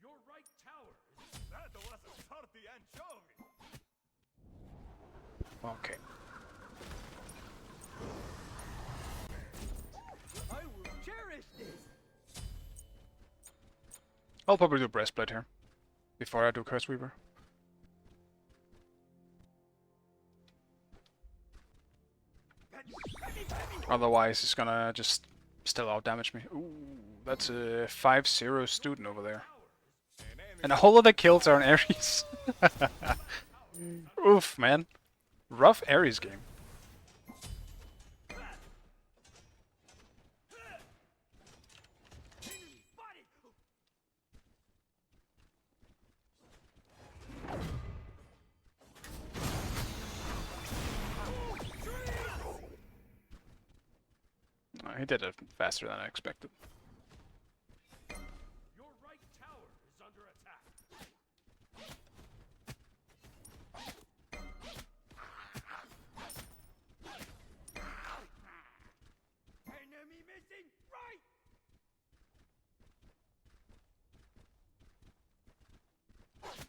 Your right tower is... That was a salty anchovy. Okay. I will cherish this. I'll probably do breastplate here before I do Curse Weaver. Otherwise, it's gonna just still out damage me. Ooh, that's a 5-0 student over there. And a whole lot of kills are on Ares. Oof, man. Rough Ares game. He did it faster than I expected. Your right tower is under attack. Enemy missing right.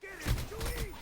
Get him, Chewie!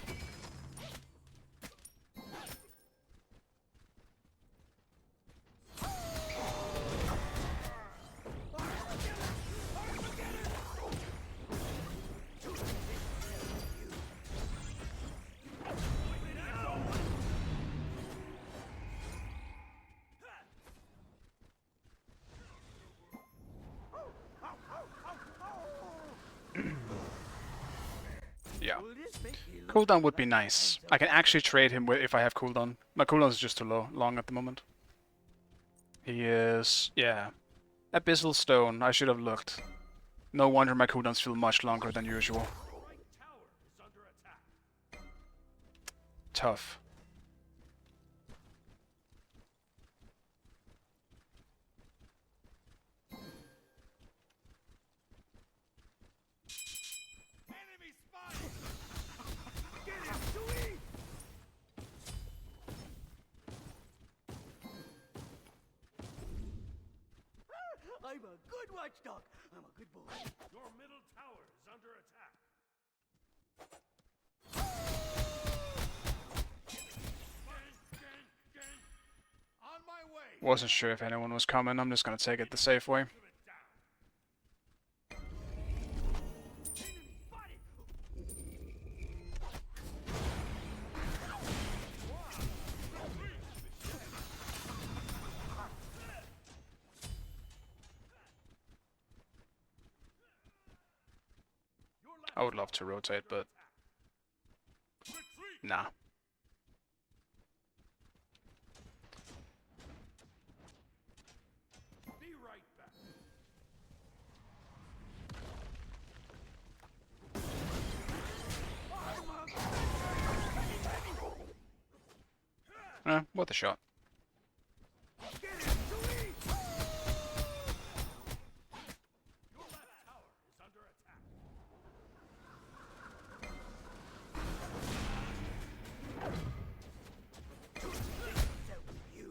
Yeah. Will this make me look Cooldown would be like nice. I'm I can actually trade him if I have cooldown. My cooldown is just too long at the moment. He is... yeah. Abyssal Stone. I should have looked. No wonder my cooldowns feel much longer than usual. Your right tower is under attack. Tough. Enemy spotted. Get him, Chewie! I'm a good watchdog. I'm a good boy. Your middle tower is under attack. On my way. Wasn't sure if anyone was coming. I'm just gonna take it the safe way. I would love to rotate, but nah. Be right back. Worth a shot. Get him, Chewie! Your left tower is under attack. You.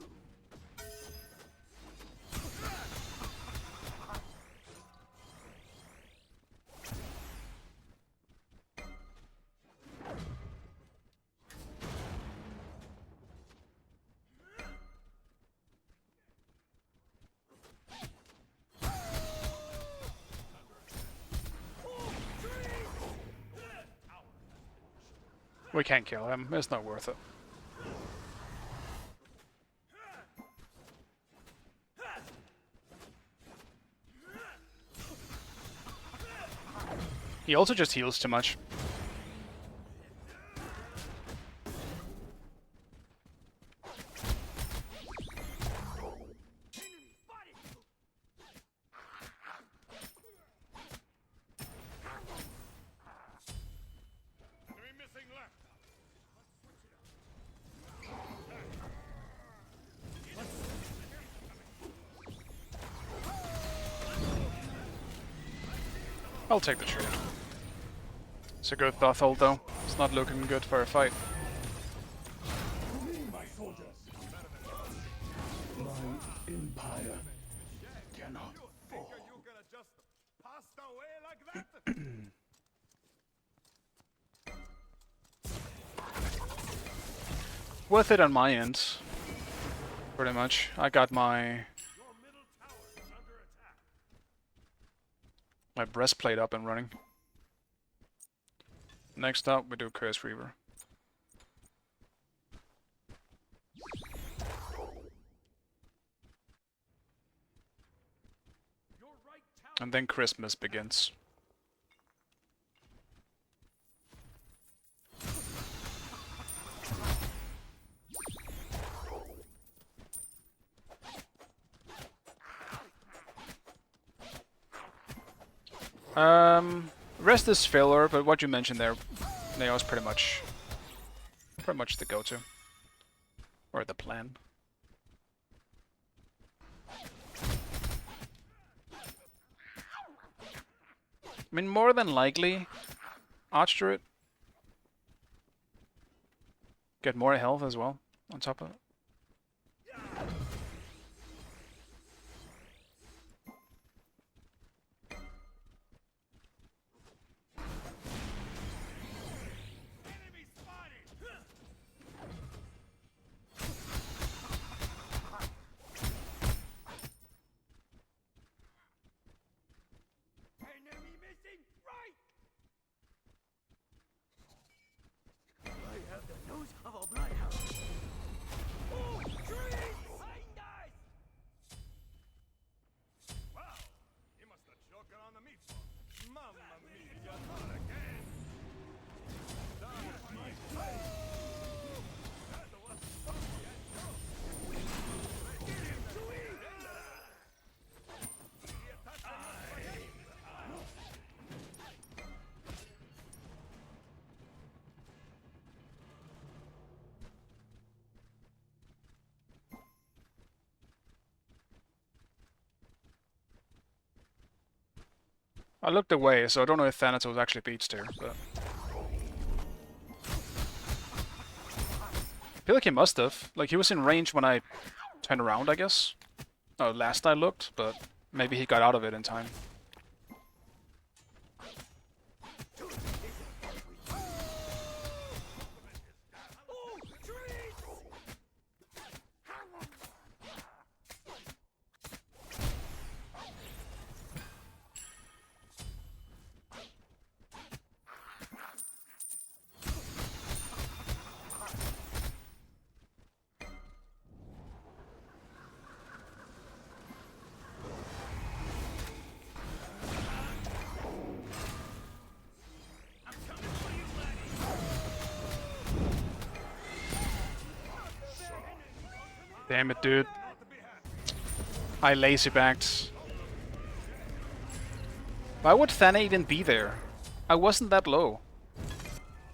We can't kill him. It's not worth it. He also just heals too much. Enemy missing left. I'll take the trade. It's a good thought hold though. It's not looking good for a fight. My soldiers. My empire cannot fall. Are you gonna just pass away like that? Worth it on my end. Pretty much. I got my Your middle tower is under attack. my breastplate up and running. Next up we do Curse Reaver. Your right tower. And then Christmas begins. Rest is filler, but what you mentioned there, Neo, is pretty much the go-to. Or the plan. I mean, more than likely, Archdruid get more health as well, on top of it. Enemy spotted! Enemy missing right! I have the nose of a bloodhound. Oh, trees! Behind us! Wow, he must have choked on the meat. Mamma mia, not again! That was my face! That was funky and dope! Get him, Chewie! He attacked him! I looked away, so I don't know if Thanatos actually beats tier, but... I feel like he must have. Like, he was in range when I turned around, I guess. Oh, last I looked, but maybe he got out of it in time. Oh, trees! Damn it, dude. I lazy backed. Why would Thana even be there? I wasn't that low.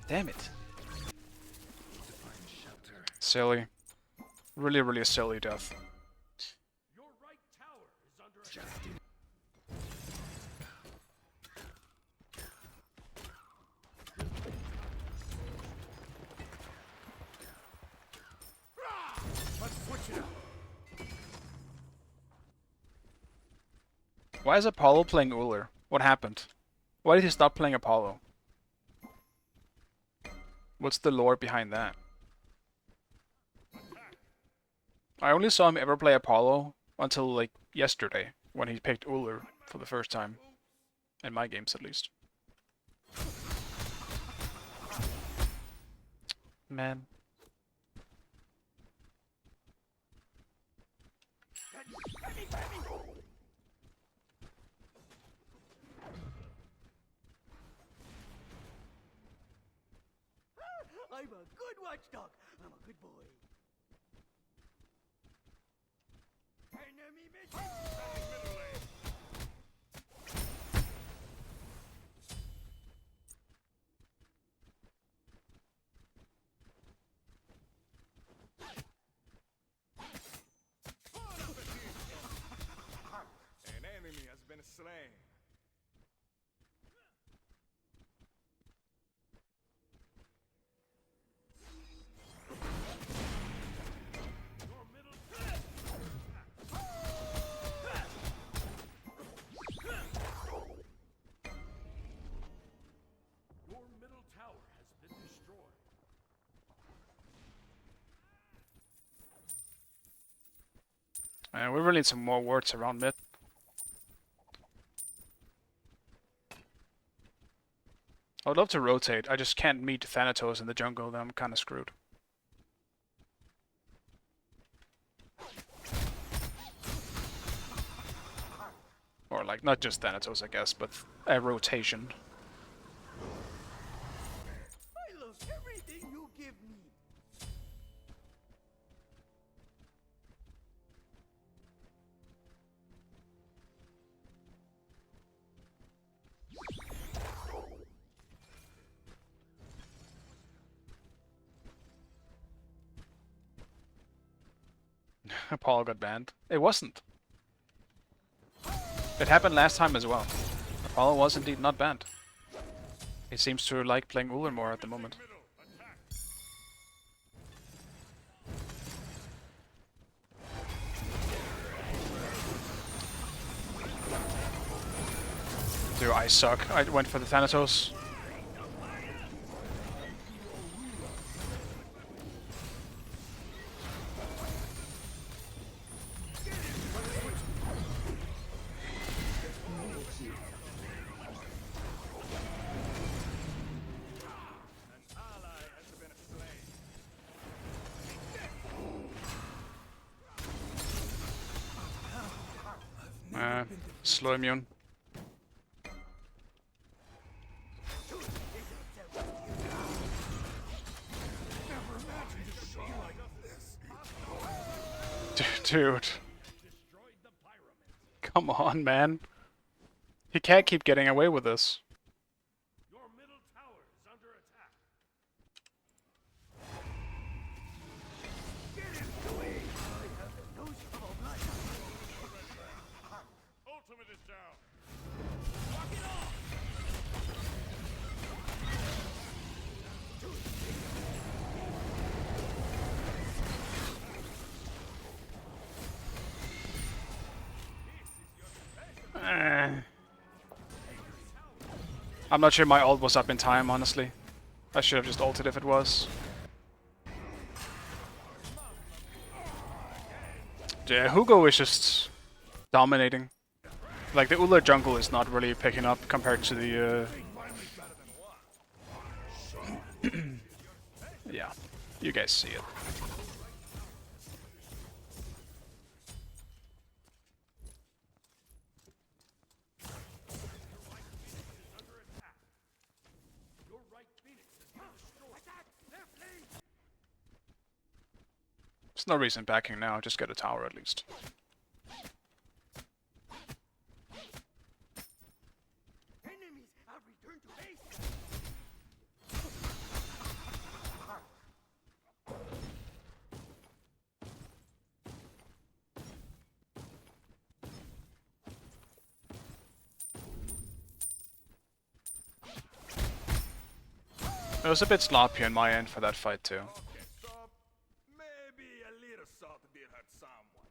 Damn it. Silly. Really, really silly death. Your right tower is under attack. Let's switch it up. Why is Apollo playing Uller? What happened? Why did he stop playing Apollo? What's the lore behind that? I only saw him ever play Apollo until, like, yesterday, when he picked Uller for the first time. In my games, at least. Man. I'm a good watchdog. I'm a good boy. Enemy missing! Middle lane. An enemy has been slain. And we really need some more wards around mid. I would love to rotate, I just can't meet Thanatos in the jungle, then I'm kinda screwed. Or like, not just Thanatos I guess, but a rotation. I lose everything you give me. Apollo got banned. It wasn't. It happened last time as well. Apollo was indeed not banned. He seems to like playing Uller more at the moment. Middle, attack. Dude, I suck. I went for the Thanatos. An ally has been slain. Slow immune. Dude. Come on, man. He can't keep getting away with this. Your middle tower is under attack. Ultimate is down. I'm not sure my ult was up in time, honestly. I should have just ulted if it was. Yeah, Hugo is just dominating. Like, the Uller jungle is not really picking up compared to the... yeah, you guys see it. Your right phoenix has been destroyed. Attack! Left lane! There's no reason backing now, just get a tower at least. Enemies have returned to base. It was a bit sloppy on my end for that fight too. Okay, stop. Maybe a little salt did hurt someone.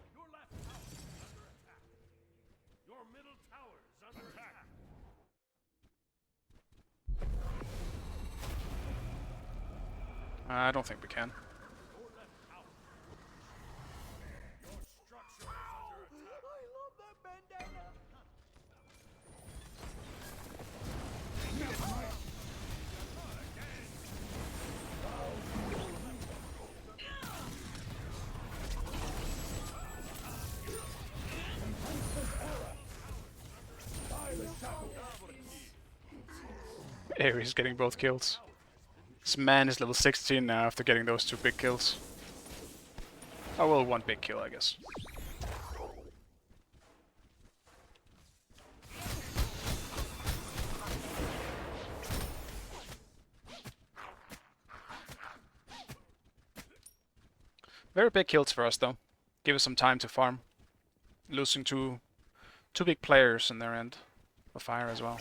Your left tower is under attack. Your middle tower is under attack. I don't think we can. Your left tower. Your structure is under attack. I love that bandana. Ares getting both kills. This man is level 16 now after getting those 2 big kills. Oh well, 1 big kill I guess. Very big kills for us though. Give us some time to farm. Losing two big players in their end. The fire as well.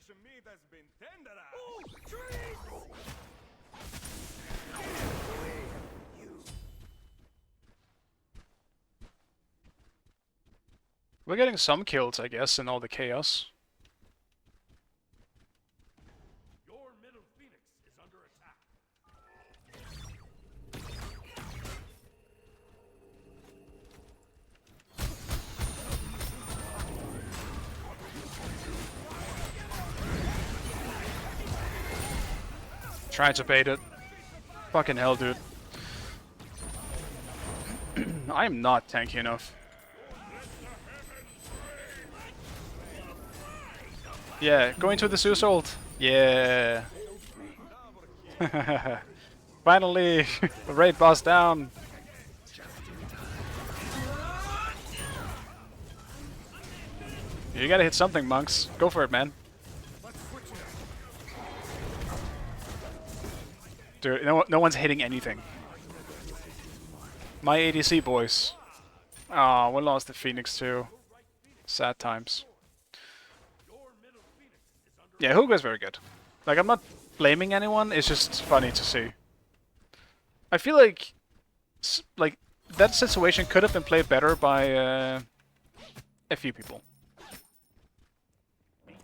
fresh meat has been tenderized. Oh, trees! We're getting some kills, I guess, in all the chaos. Your middle phoenix is under attack. Trying to bait it. Fucking hell, dude. I'm not tanky enough. Yeah, going to the Zeus ult. Yeah. Finally, the raid boss down. You gotta hit something, monks. Go for it, man. Dude, no one's hitting anything. My ADC boys. Oh, we lost the Phoenix too. Sad times. Yeah, Hugo's very good. Like, I'm not blaming anyone, it's just funny to see. I feel like that situation could have been played better by a few people.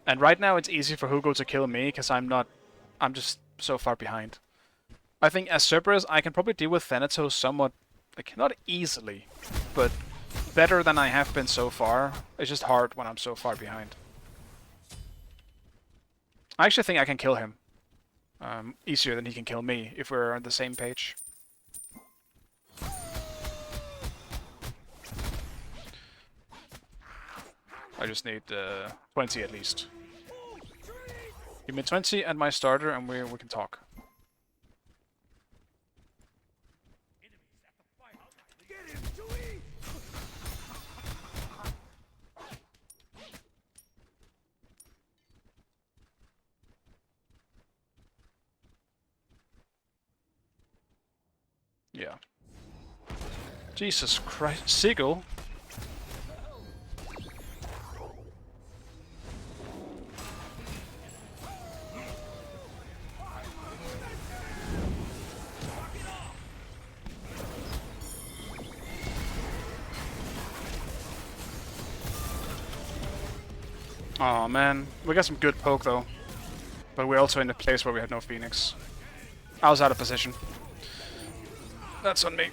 And right now it's easy for Hugo to kill me because I'm just so far behind. I think as Cerberus I can probably deal with Thanatos somewhat, like, not easily, but better than I have been so far. It's just hard when I'm so far behind. I actually think I can kill him easier than he can kill me if we're on the same page. I just need 20 at least. Give me 20 and my starter and we can talk. Yeah. Jesus Christ. Seagull? Oh man, we got some good poke though. But we're also in a place where we have no Phoenix. I was out of position. That's on me.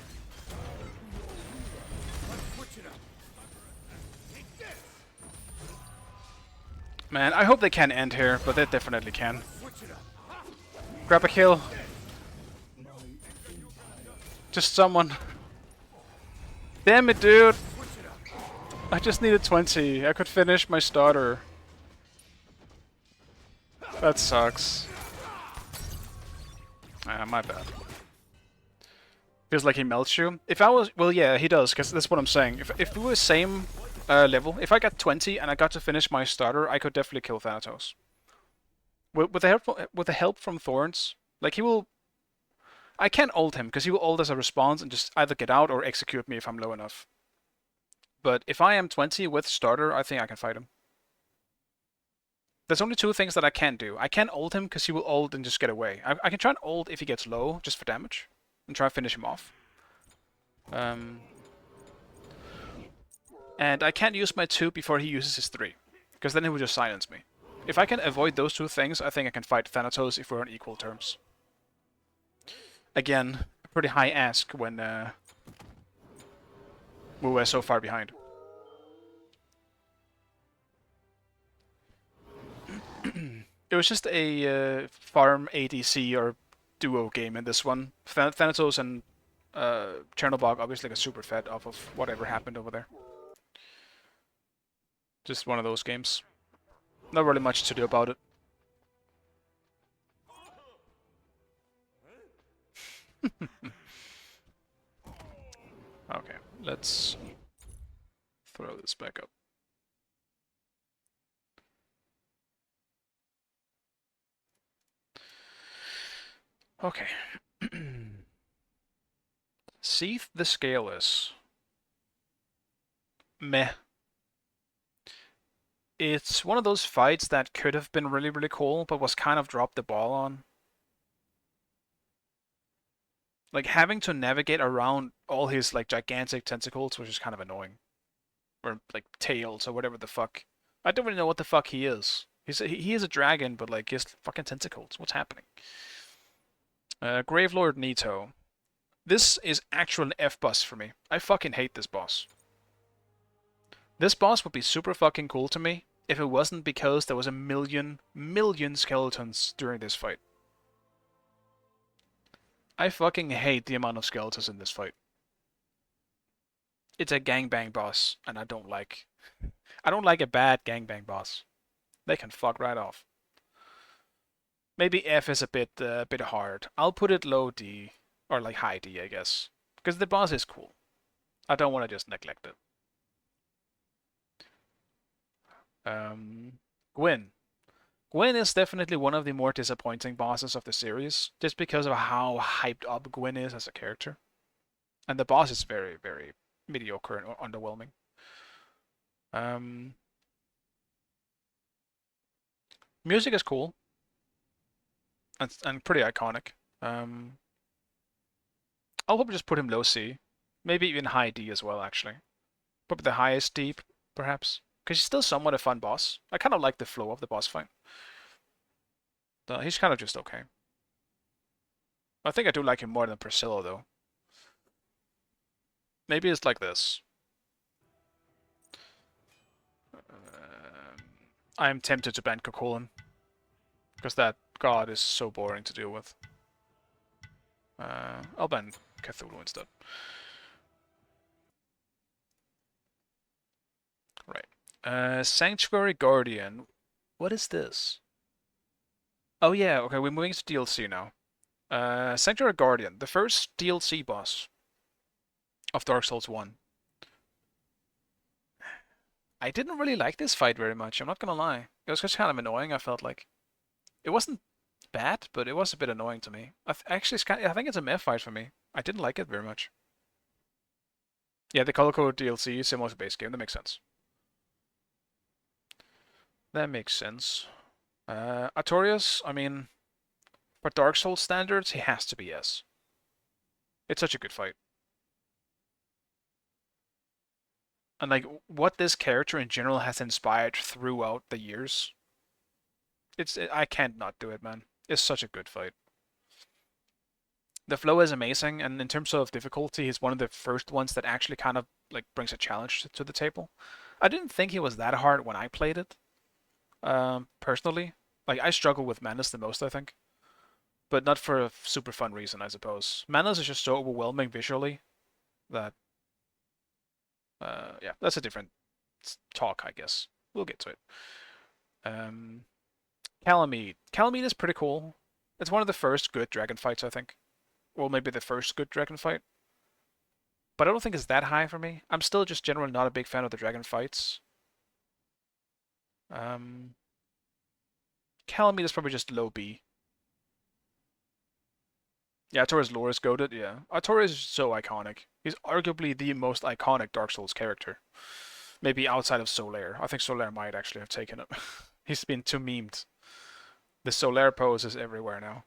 Man, I hope they can end here, but they definitely can. Grab a kill. Just someone. Damn it, dude. I just needed 20. I could finish my starter. That sucks. Ah, my bad. Feels like he melts you. If I was... Well, yeah, he does, because that's what I'm saying. If we were same level, if I got 20 and I got to finish my starter, I could definitely kill Thanatos. With the help from Thorns, like, he will... I can't ult him, because he will ult as a response and just either get out or execute me if I'm low enough. But if I am 20 with starter, I think I can fight him. There's only two things that I can't do. I can't ult him because he will ult and just get away. I can try and ult if he gets low, just for damage, and try and finish him off. And I can't use my 2 before he uses his 3, because then he will just silence me. If I can avoid those two things, I think I can fight Thanatos if we're on equal terms. Again, a pretty high ask when we were so far behind. It was just a farm ADC or duo game in this one. Thanatos and Chernobog obviously got super fed off of whatever happened over there. Just one of those games. Not really much to do about it. Okay, let's throw this back up. Okay. Seath the Scaleless. Meh. It's one of those fights that could have been really, really cool, but was kind of dropped the ball on. Like having to navigate around all his like gigantic tentacles, which is kind of annoying. Or like tails or whatever the fuck. I don't really know what the fuck he is. He is a dragon, but like he has fucking tentacles. What's happening? Gravelord Nito. This is actual an F boss for me. I fucking hate this boss. This boss would be super fucking cool to me if it wasn't because there was a million skeletons during this fight. I fucking hate the amount of skeletons in this fight. It's a gangbang boss, and I don't like a bad gangbang boss. They can fuck right off. Maybe F is a bit hard. I'll put it low D, or like high D, I guess. Because the boss is cool. I don't want to just neglect it. Gwyn. Gwyn is definitely one of the more disappointing bosses of the series, just because of how hyped up Gwyn is as a character. And the boss is very, very mediocre and underwhelming. Music is cool. And pretty iconic. I'll probably just put him low C. Maybe even high D as well, actually. Probably the highest D, perhaps. Because he's still somewhat a fun boss. I kind of like the flow of the boss fight. He's kind of just okay. I think I do like him more than Priscilla, though. Maybe it's like this. I'm tempted to ban Cocolan. Because that god is so boring to deal with. I'll ban Cthulhu instead. Right. Sanctuary Guardian. What is this? Oh yeah, okay, we're moving to DLC now. Sanctuary Guardian, the first DLC boss of Dark Souls 1. I didn't really like this fight very much, I'm not gonna lie. It was just kind of annoying, I felt like. It wasn't bad, but it was a bit annoying to me. Actually, I think it's a meh fight for me. I didn't like it very much. Yeah, the color code DLC is similar to base game, that makes sense. That makes sense. Artorias, I mean, for Dark Souls standards, he has to be S. It's such a good fight. And like, what this character in general has inspired throughout the years. I can't not do it, man. It's such a good fight. The flow is amazing, and in terms of difficulty, he's one of the first ones that actually kind of like brings a challenge to the table. I didn't think he was that hard when I played it. Personally, like I struggle with Manus the most, I think, but not for a super fun reason, I suppose. Manus is just so overwhelming visually that, yeah, that's a different talk, I guess. We'll get to it. Calamite. Calamite is pretty cool. It's one of the first good dragon fights, I think. Well, maybe the first good dragon fight. But I don't think it's that high for me. I'm still just generally not a big fan of the dragon fights. Calamite is probably just low B. Yeah, Artorias lore is goated, yeah. Artorias is so iconic. He's arguably the most iconic Dark Souls character. Maybe outside of Solaire. I think Solaire might actually have taken it. He's been too memed. The Solaire pose is everywhere now.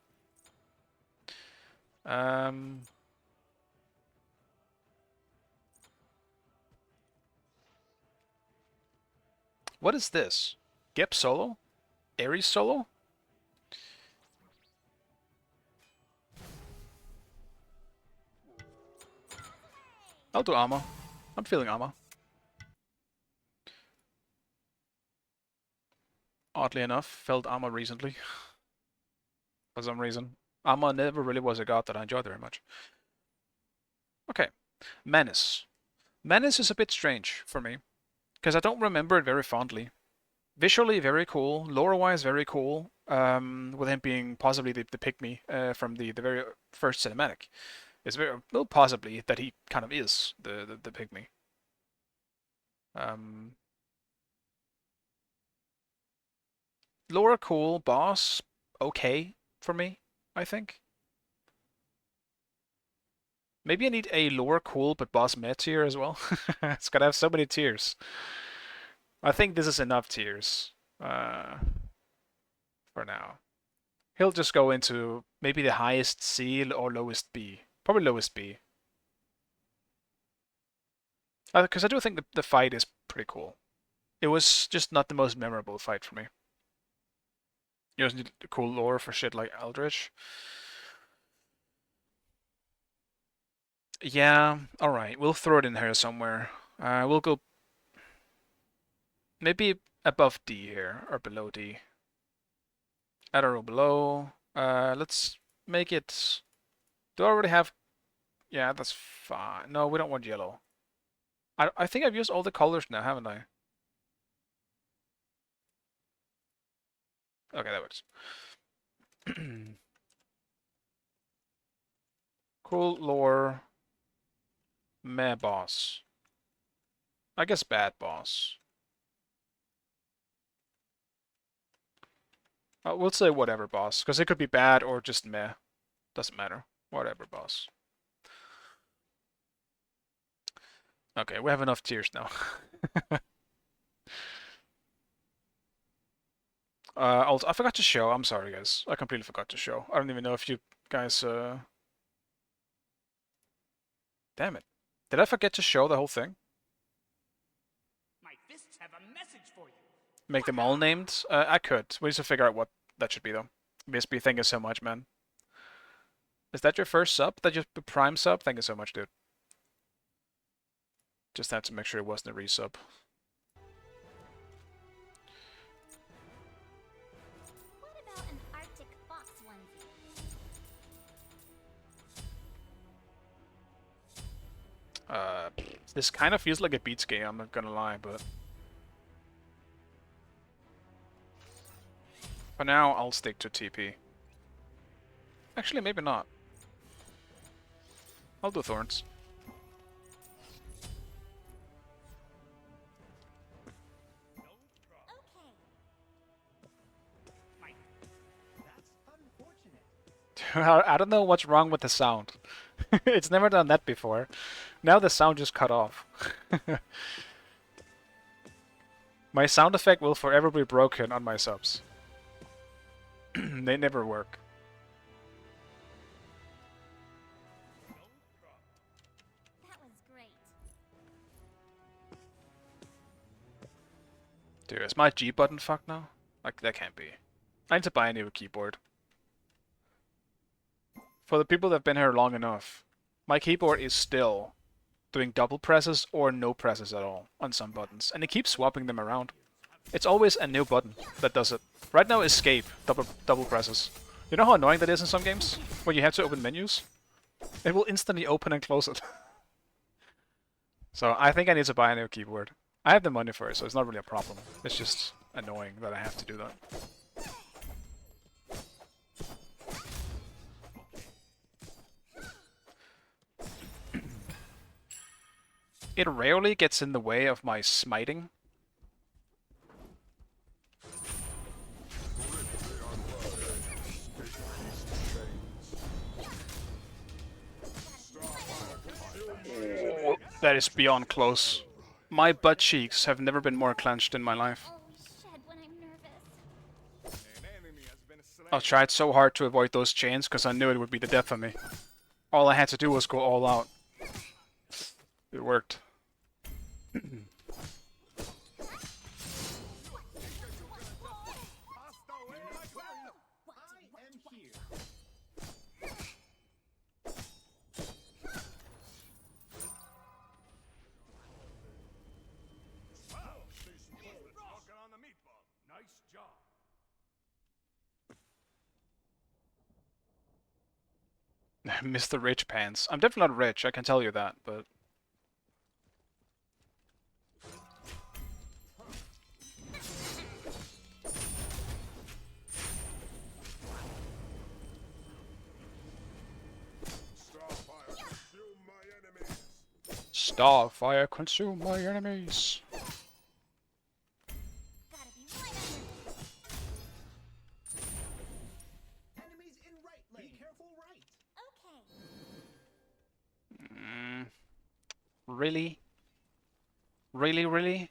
What is this? Gep solo? Ares solo? I'll do Amma. I'm feeling Amma. Oddly enough, felt Amma recently. For some reason. Amma never really was a god that I enjoyed very much. Okay. Menace. Menace is a bit strange for me, because I don't remember it very fondly. Visually, very cool. Lore-wise, very cool. With him being possibly the pygmy from the very first cinematic. It's very well possibly that he kind of is the pygmy. Lore cool, boss okay for me, I think. Maybe I need a lore cool but boss meh tier as well. It's gotta have so many tiers. I think this is enough tiers for now. He'll just go into maybe the highest C or lowest B. Probably lowest B. Because I do think the fight is pretty cool. It was just not the most memorable fight for me. You just need cool lore for shit like Eldritch. Yeah, alright, we'll throw it in here somewhere. We'll go maybe above D here, or below D. At or below. Let's make it... Do I already have... Yeah, that's fine. No, we don't want yellow. I think I've used all the colors now, haven't I? Okay, that works. Cool lore. Meh boss. I guess bad boss. We'll say whatever boss, because it could be bad or just meh. Doesn't matter. Whatever boss. Okay, we have enough tiers now. Also, I forgot to show. I'm sorry, guys. I completely forgot to show. I don't even know if you guys... Damn it. Did I forget to show the whole thing? My fists have a message for you. Make them all named? I could. We need to figure out what that should be, though. BSB, thank you so much, man. Is that your first sub? That your prime sub? Thank you so much, dude. Just had to make sure it wasn't a resub. What about an Arctic fox onesie? This kind of feels like a Beats game, I'm not gonna lie, but... For now, I'll stick to TP. Actually, maybe not. I'll do Thorns. I don't know what's wrong with the sound. It's never done that before. Now the sound just cut off. My sound effect will forever be broken on my subs. They never work. That was great. Dude, is my G button fucked now? Like, that can't be. I need to buy a new keyboard. For the people that have been here long enough, my keyboard is still doing double presses or no presses at all on some buttons, and it keeps swapping them around. It's always a new button that does it. Right now, escape, double presses. You know how annoying that is in some games? When you have to open menus? It will instantly open and close it. So I think I need to buy a new keyboard. I have the money for it, so it's not really a problem. It's just annoying that I have to do that. It rarely gets in the way of my smiting. Oh, that is beyond close. My butt cheeks have never been more clenched in my life. Always shed when I'm nervous. An enemy has been slain. I tried so hard to avoid those chains because I knew it would be the death of me. All I had to do was go all out. It worked. I am here. Wow, choking on the meatball. Nice job. Mr. Rich Pants. I'm definitely not rich, I can tell you that, but... Starfire, consume my enemies. Starfire, consume my enemies. Gotta be right under. Enemies in right lane. Be careful right. Okay. Really? Really, really?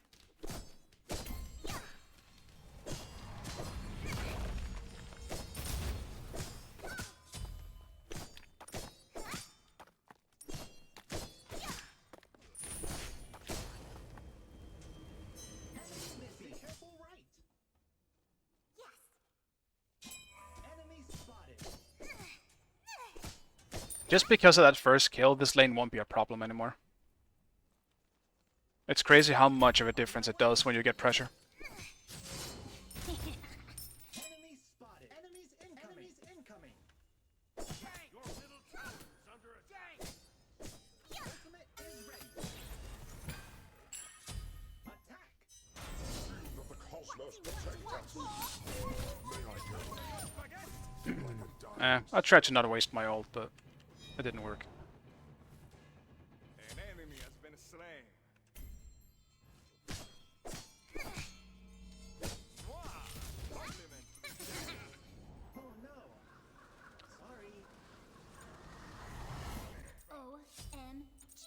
Just because of that first kill, this lane won't be a problem anymore. It's crazy how much of a difference it does when you get pressure. Enemy spotted. Enemies incoming. Enemies incoming. Your middle tower is under attack. Ultimate is ready. Attack. That the cosmos protect us. May I go? I tried to not waste my ult, but it didn't work. An enemy has been slain. Wow! Compliment. Oh no. Sorry. OMG.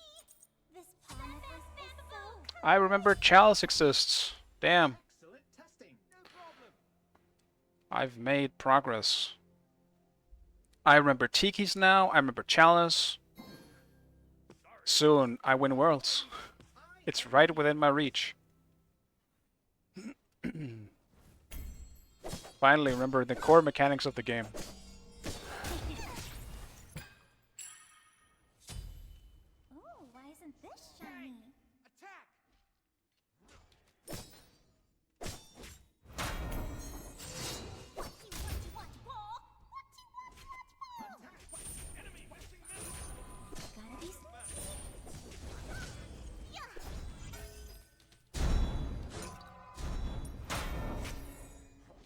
This pawn necklace is so I remember Chalice exists. Damn, Excellent testing. No problem. I've made progress. I remember Tiki's now, I remember Chalice. Soon, I win worlds. It's right within my reach. Finally, remember the core mechanics of the game. Ooh, why isn't this shiny? Attack. What do you want, ball? What do you want, ball? Enemy missing middle. Gotta be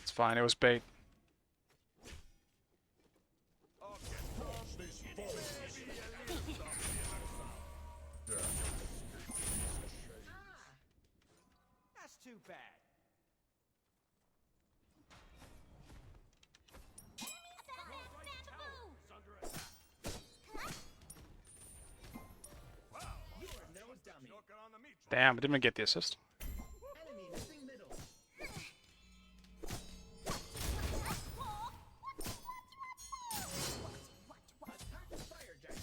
It's fine, it was bait. These balls. That's too bad. Right tower is under attack. You are no dummy. Joker on the meat. Damn, I didn't even get the assist. Enemy missing middle. Attack the fire giant.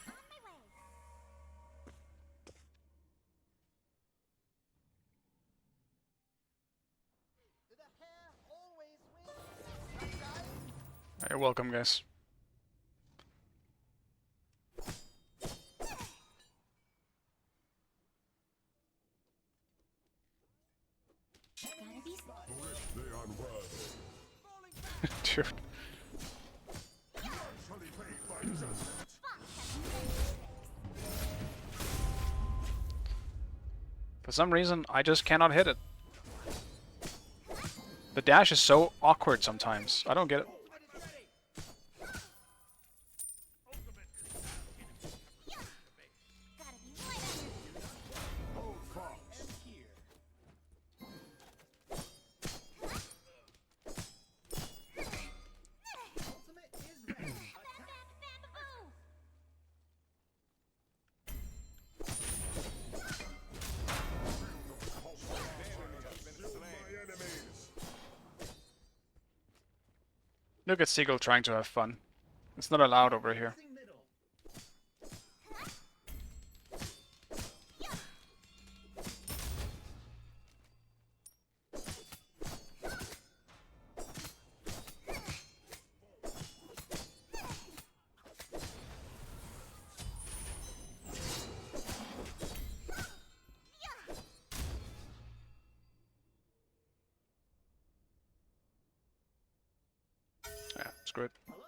on my way. You're welcome, guys. Gotta be The unworthy. Dude. Actually paid by judgment. For some reason, I just cannot hit it. The dash is so awkward sometimes. I don't get it. gotta be right on your Hold cross. And here. Ultimate is ready. Attack. bamboo. Consume my enemies. Look at Seagull trying to have fun. It's not allowed over here. Missing middle. Yeah, it's great. Hello.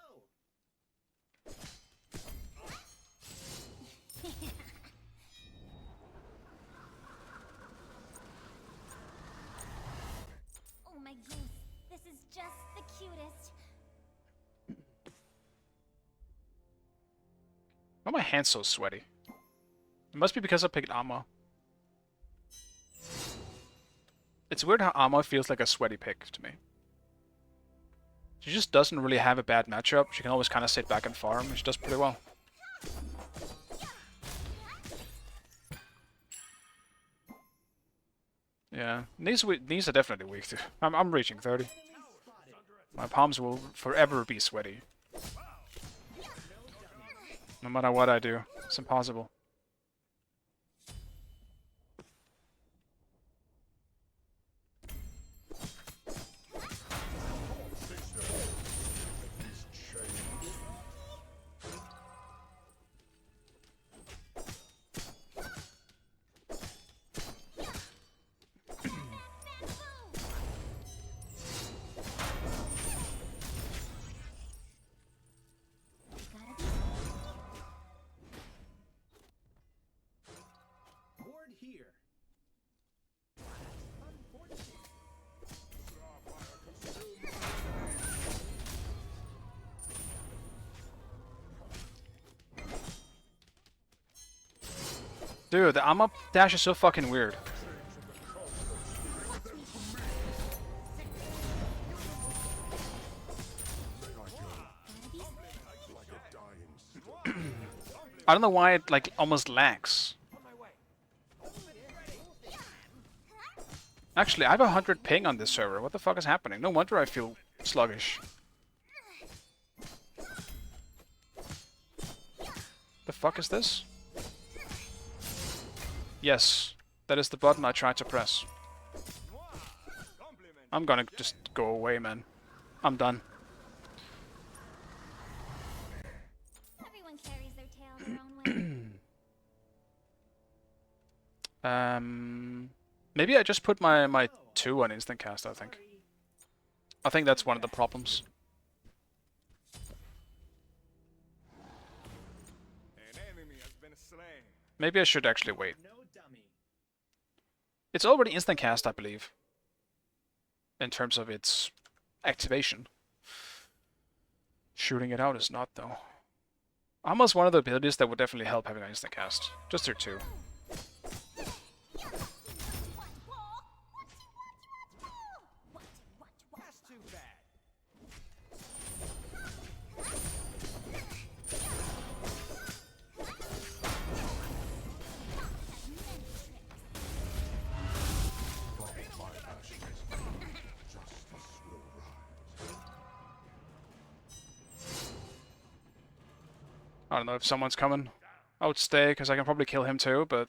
Oh my goose. This is just the cutest. Why are my hands so sweaty? It must be because I picked Amma. It's weird how Amma feels like a sweaty pick to me. She just doesn't really have a bad matchup. She can always kind of sit back and farm, and she does pretty well. Yeah, knees are definitely weak too. I'm reaching 30. My palms will forever be sweaty. No matter what I do, it's impossible. Dude, the armor dash is so fucking weird. I don't know why it like almost lags. Actually, I have 100 ping on this server. What the fuck is happening? No wonder I feel sluggish. The fuck is this? Yes, that is the button I tried to press. I'm gonna just go away, man. I'm done. Everyone carries their tail their own way. Maybe I just put my 2 on instant cast, I think. I think that's one of the problems. An enemy has been slain. Maybe I should actually wait. No dummy. It's already instant cast, I believe. In terms of its activation. Shooting it out is not, though. Almost one of the abilities that would definitely help having an instant cast. Just tier 2. That's too bad. I don't know if someone's coming. I would stay, because I can probably kill him too, but...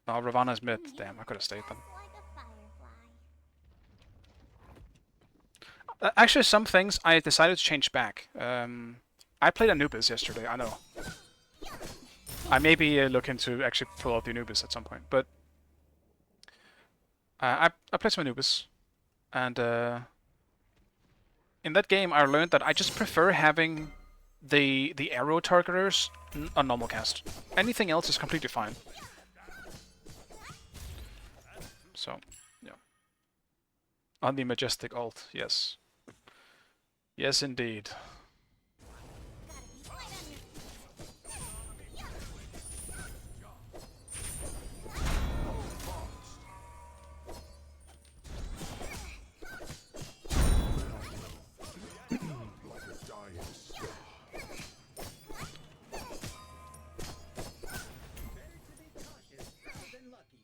Oh, Ravana's mid. Damn, I could have stayed then. Like a firefly. Actually, some things I decided to change back. I played Anubis yesterday, I know. I may be looking to actually pull out the Anubis at some point, but... I played some Anubis, and in that game I learned that I just prefer having the arrow targeters on normal cast. Anything else is completely fine. So, yeah. On the Majestic ult, yes. Yes, indeed. Better to be cautious rather than lucky.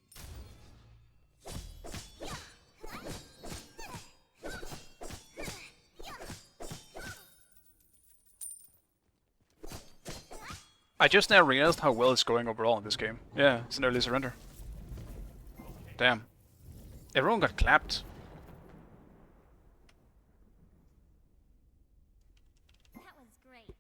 I just now realized how well it's going overall in this game. Yeah, it's an early surrender. Damn. Everyone got clapped. That was great.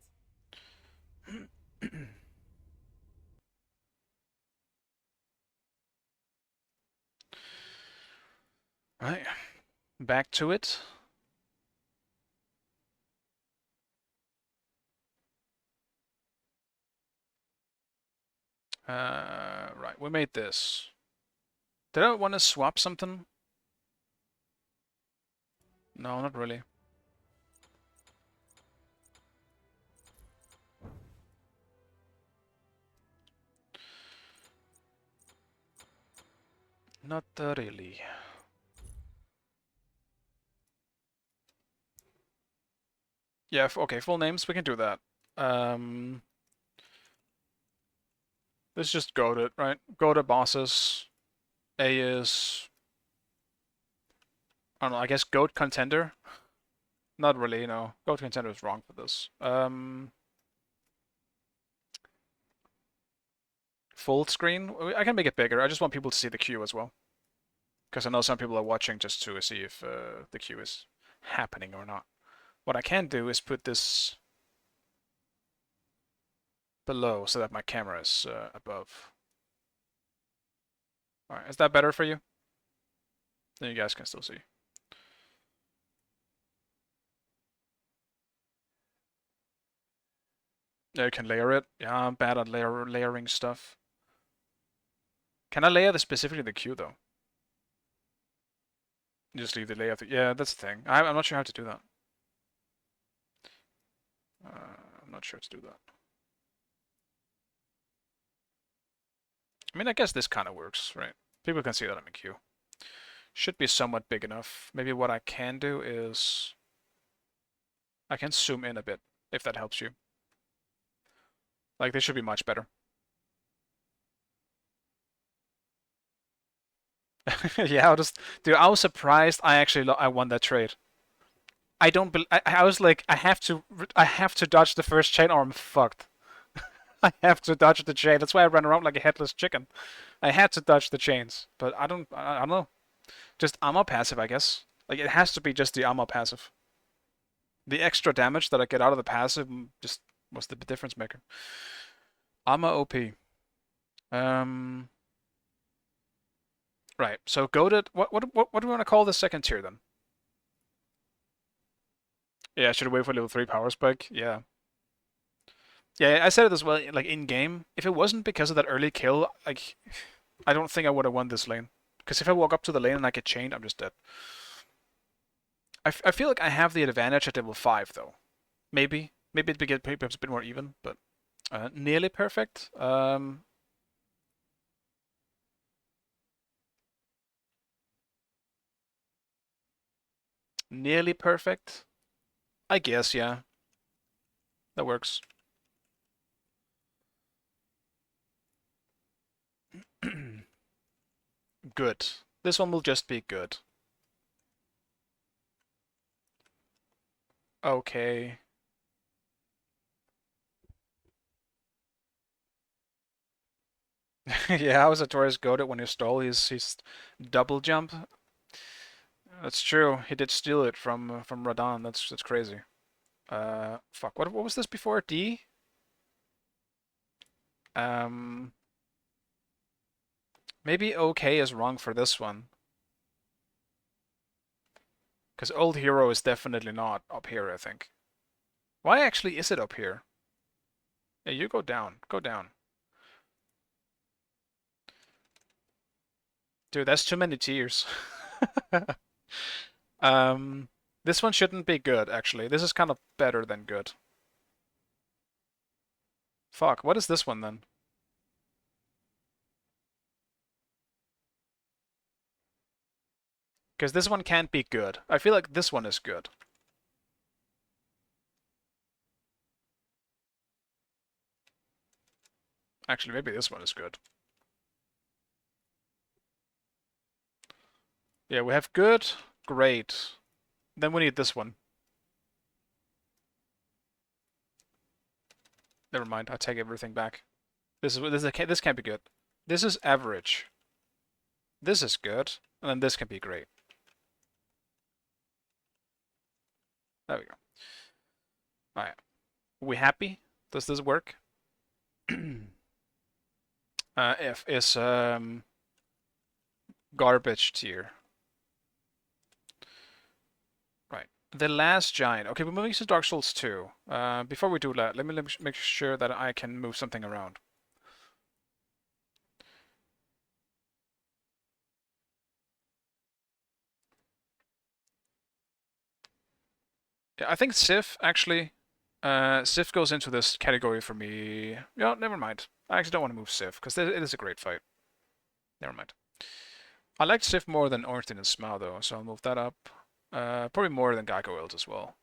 Right. Back to it. Right, we made this. Did I want to swap something? No, not really. Not really. Yeah, okay, full names, we can do that. Let's just go to it, right? Go to bosses. A is... I don't know, I guess GOAT Contender? Not really, no. GOAT Contender is wrong for this. Full screen? I can make it bigger, I just want people to see the queue as well. Because I know some people are watching just to see if the queue is happening or not. What I can do is put this below so that my camera is above. Alright, is that better for you? Then you guys can still see. Yeah, you can layer it. Yeah, I'm bad at layering stuff. Can I layer specifically the queue though? Just leave the layer. Yeah, that's the thing. I'm not sure how to do that. I'm not sure how to do that. I mean, I guess this kind of works, right? People can see that I'm in queue. Should be somewhat big enough. Maybe what I can do is I can zoom in a bit, if that helps you. Like, this should be much better. Yeah, dude, I was surprised I won that trade. I don't I was like, I have to dodge the first chain or I'm fucked. I have to dodge the chain. That's why I ran around like a headless chicken. I had to dodge the chains, but I don't know. Just armor passive, I guess. Like, it has to be just the armor passive. The extra damage that I get out of the passive just was the difference maker. Armor OP. Right. So goaded. What do we want to call the second tier then? Yeah, I should wait for level 3 power spike. Yeah. Yeah, I said it as well, like in game. If it wasn't because of that early kill, like, I don't think I would have won this lane. Because if I walk up to the lane and I get chained, I'm just dead. I feel like I have the advantage at level 5 though. Maybe it becomes a bit more even, but nearly perfect. Nearly perfect. I guess, yeah. That works. Good. This one will just be good. Okay. Yeah, how is a Taurus goaded when he stole his double jump? That's true. He did steal it from Radon. That's crazy. Fuck. What was this before? D? Um, maybe OK is wrong for this one. Because old hero is definitely not up here, I think. Why actually is it up here? Yeah, you go down. Go down. Dude, that's too many tiers. This one shouldn't be good, actually. This is kind of better than good. Fuck, what is this one then? Because this one can't be good. I feel like this one is good. Actually, maybe this one is good. Yeah, we have good, great. Then we need this one. Never mind, I take everything back. This can't be good. This is average. This is good, and then this can be great. There we go. Alright. We happy? Does this work? F is garbage tier. Right. The last giant. Okay, we're moving to Dark Souls 2. Before we do that, let me make sure that I can move something around. Yeah, I think Sif actually. Sif goes into this category for me. Yeah, never mind. I actually don't want to move Sif because it is a great fight. Never mind. I like Sif more than Ornstein and Smau though, so I'll move that up. Probably more than Geico Wild as well.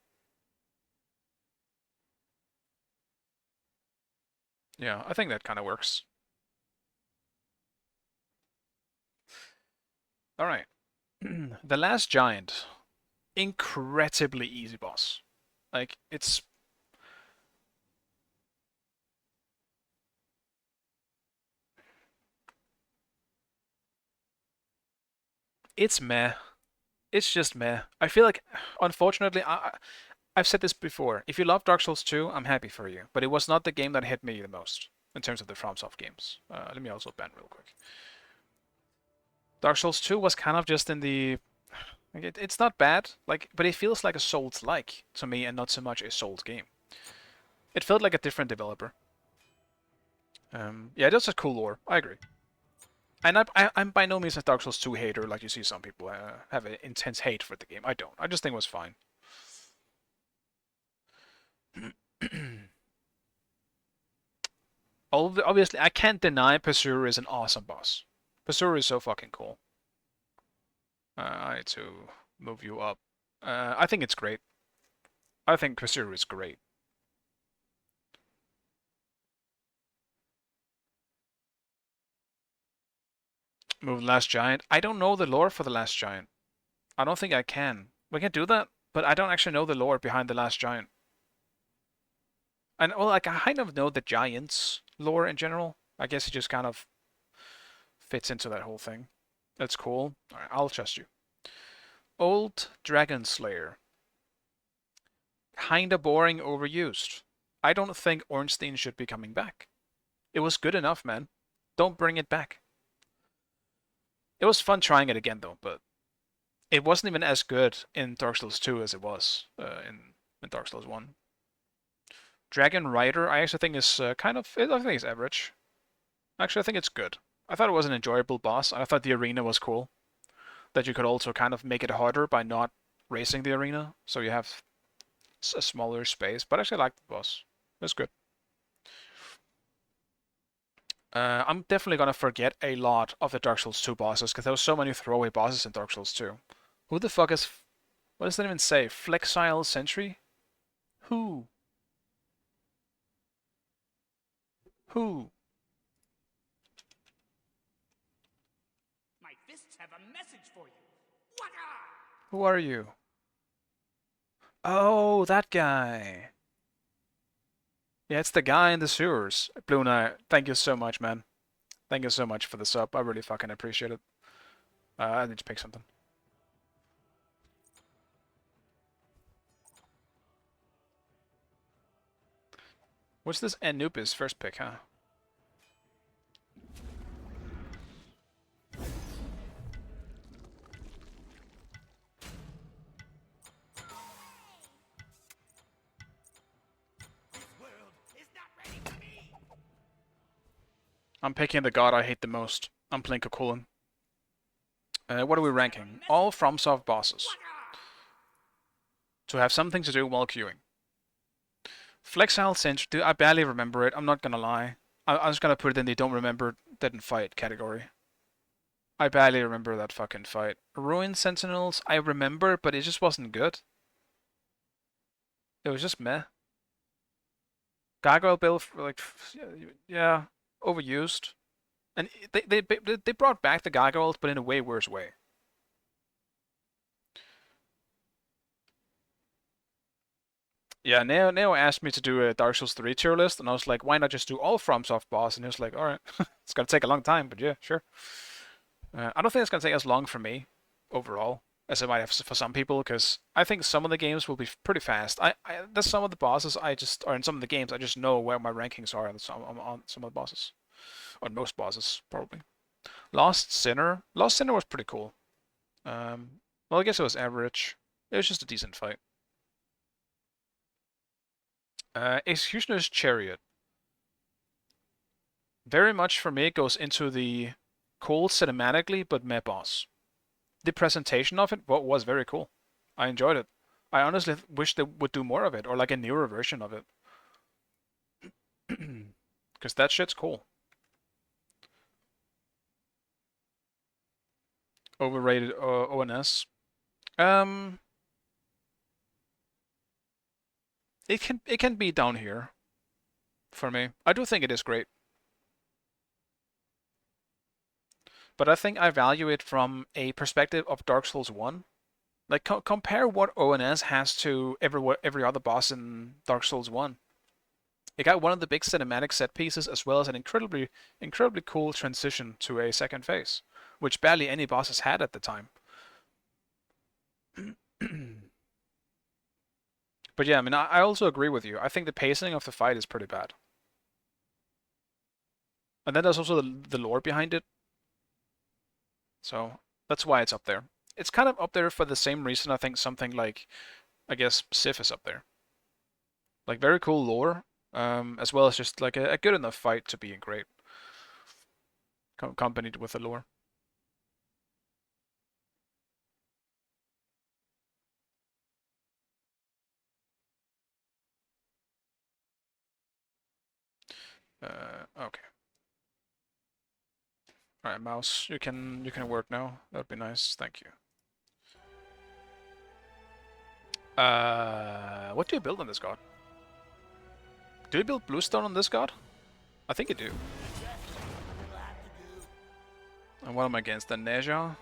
Yeah, I think that kind of works. Alright. The last giant. Incredibly easy boss. Like, it's... It's meh. It's just meh. I feel like, unfortunately, I've said this before. If you love Dark Souls 2, I'm happy for you. But it was not the game that hit me the most in terms of the FromSoft games. Let me also ban real quick. Dark Souls 2 was kind of just in the... Like, it's not bad, like, but it feels like a Souls-like to me and not so much a Souls game. It felt like a different developer. Yeah, that's a cool lore. I agree. And I'm by no means a Dark Souls 2 hater like you see some people have an intense hate for the game. I don't. I just think it was fine. Obviously, I can't deny Pursuer is an awesome boss. Pursuer is so fucking cool. I need to move you up. I think it's great. I think Pursuer is great. Move Last Giant. I don't know the lore for the Last Giant. I don't think I can. We can do that, but I don't actually know the lore behind the Last Giant. And well, like I kind of know the Giants lore in general. I guess it just kind of fits into that whole thing. That's cool. All right, I'll trust you. Old Dragon Slayer. Kinda boring, overused. I don't think Ornstein should be coming back. It was good enough, man. Don't bring it back. It was fun trying it again, though, but it wasn't even as good in Dark Souls 2 as it was in Dark Souls 1. Dragon Rider, I actually think is I think it's average. Actually, I think it's good. I thought it was an enjoyable boss. I thought the arena was cool. That you could also kind of make it harder by not racing the arena, so you have a smaller space. But I actually liked the boss. It was good. I'm definitely gonna forget a lot of the Dark Souls 2 bosses because there was so many throwaway bosses in Dark Souls 2. Who the fuck is? What does that even say? Flexile Sentry? Who? Who? My fists have a message for you. Waka! Who are you? Oh, that guy. Yeah, it's the guy in the sewers. Blue Knight, thank you so much, man. Thank you so much for the sub. I really fucking appreciate it. I need to pick something. What's this Anubis first pick, huh? I'm picking the god I hate the most. I'm playing Kokolin. What are we ranking? All FromSoft bosses. To have something to do while queuing. Flexile Sentry, dude, I barely remember it. I'm not gonna lie. I'm just gonna put it in the don't remember, didn't fight category. I barely remember that fucking fight. Ruin Sentinels, I remember, but it just wasn't good. It was just meh. Gargoyle Bill, like, yeah, overused. And they brought back the gargoyles, but in a way worse way. Yeah, Neo asked me to do a Dark Souls 3 tier list, and I was like, why not just do all FromSoft boss? And he was like, alright, it's gonna take a long time, but yeah, sure. I don't think it's gonna take as long for me, overall, as it might have for some people, because I think some of the games will be pretty fast. There's some of the bosses or in some of the games, I just know where my rankings are on some of the bosses. On most bosses, probably. Lost Sinner was pretty cool. Well, I guess it was average. It was just a decent fight. Executioner's Chariot. Very much for me it goes into the cool cinematically, but meh boss. The presentation of it was very cool. I enjoyed it. I honestly wish they would do more of it, or like a newer version of it. Because that shit's cool. Overrated ONS. It can be down here for me. I do think it is great. But I think I value it from a perspective of Dark Souls 1. Like compare what ONS has to every other boss in Dark Souls 1. It got one of the big cinematic set pieces as well as an incredibly cool transition to a second phase, which barely any bosses had at the time. But yeah, I mean, I also agree with you. I think the pacing of the fight is pretty bad. And then there's also the lore behind it. So that's why it's up there. It's kind of up there for the same reason I think something like, I guess, Sif is up there. Like, very cool lore, as well as just like a good enough fight to be great. Accompanied with the lore. Okay. All right, mouse, you can work now. That'd be nice. Thank you. What do you build on this god? Do you build bluestone on this god? I think you do. And what am I against? The Neja?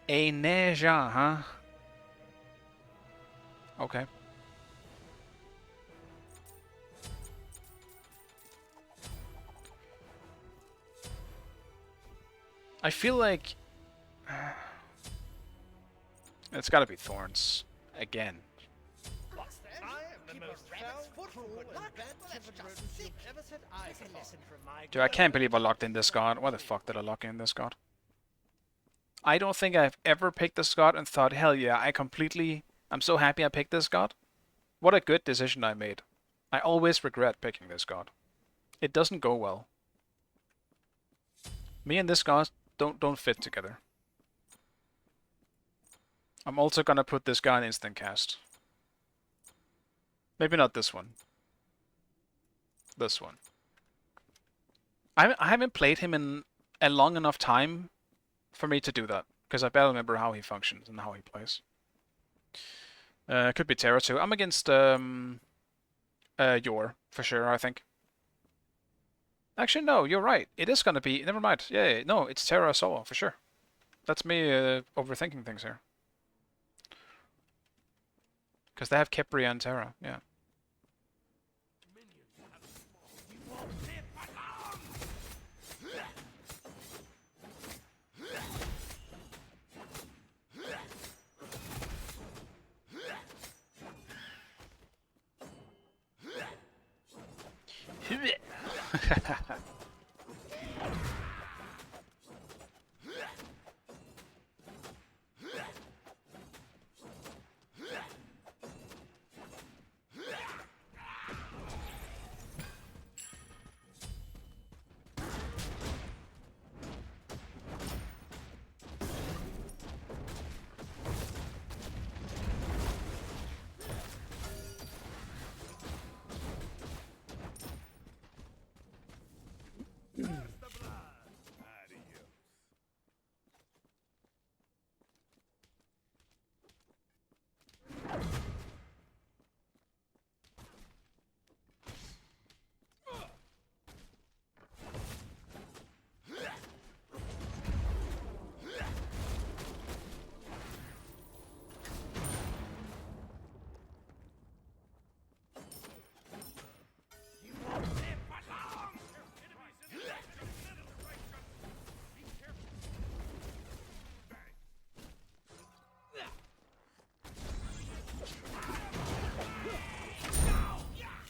A Neja, huh? Okay. I feel like it's gotta be thorns again. I am the most foul-footful and bad-tempered rodent you've ever set eyes upon. Dude, I can't believe I locked in this god. Why the fuck did I lock in this god? I don't think I've ever picked this god and thought, hell yeah, I'm so happy I picked this god. What a good decision I made. I always regret picking this god. It doesn't go well. Me and this god don't fit together. I'm also gonna put this guy in instant cast. Maybe not this one. This one. I haven't played him in a long enough time for me to do that, because I barely remember how he functions and how he plays. Could be Terra too. I'm against Yor for sure, I think. Actually, no, you're right. It is gonna be. Never mind. Yeah, no, it's Terra solo for sure. That's me overthinking things here. Because they have Kepri and Terra, yeah.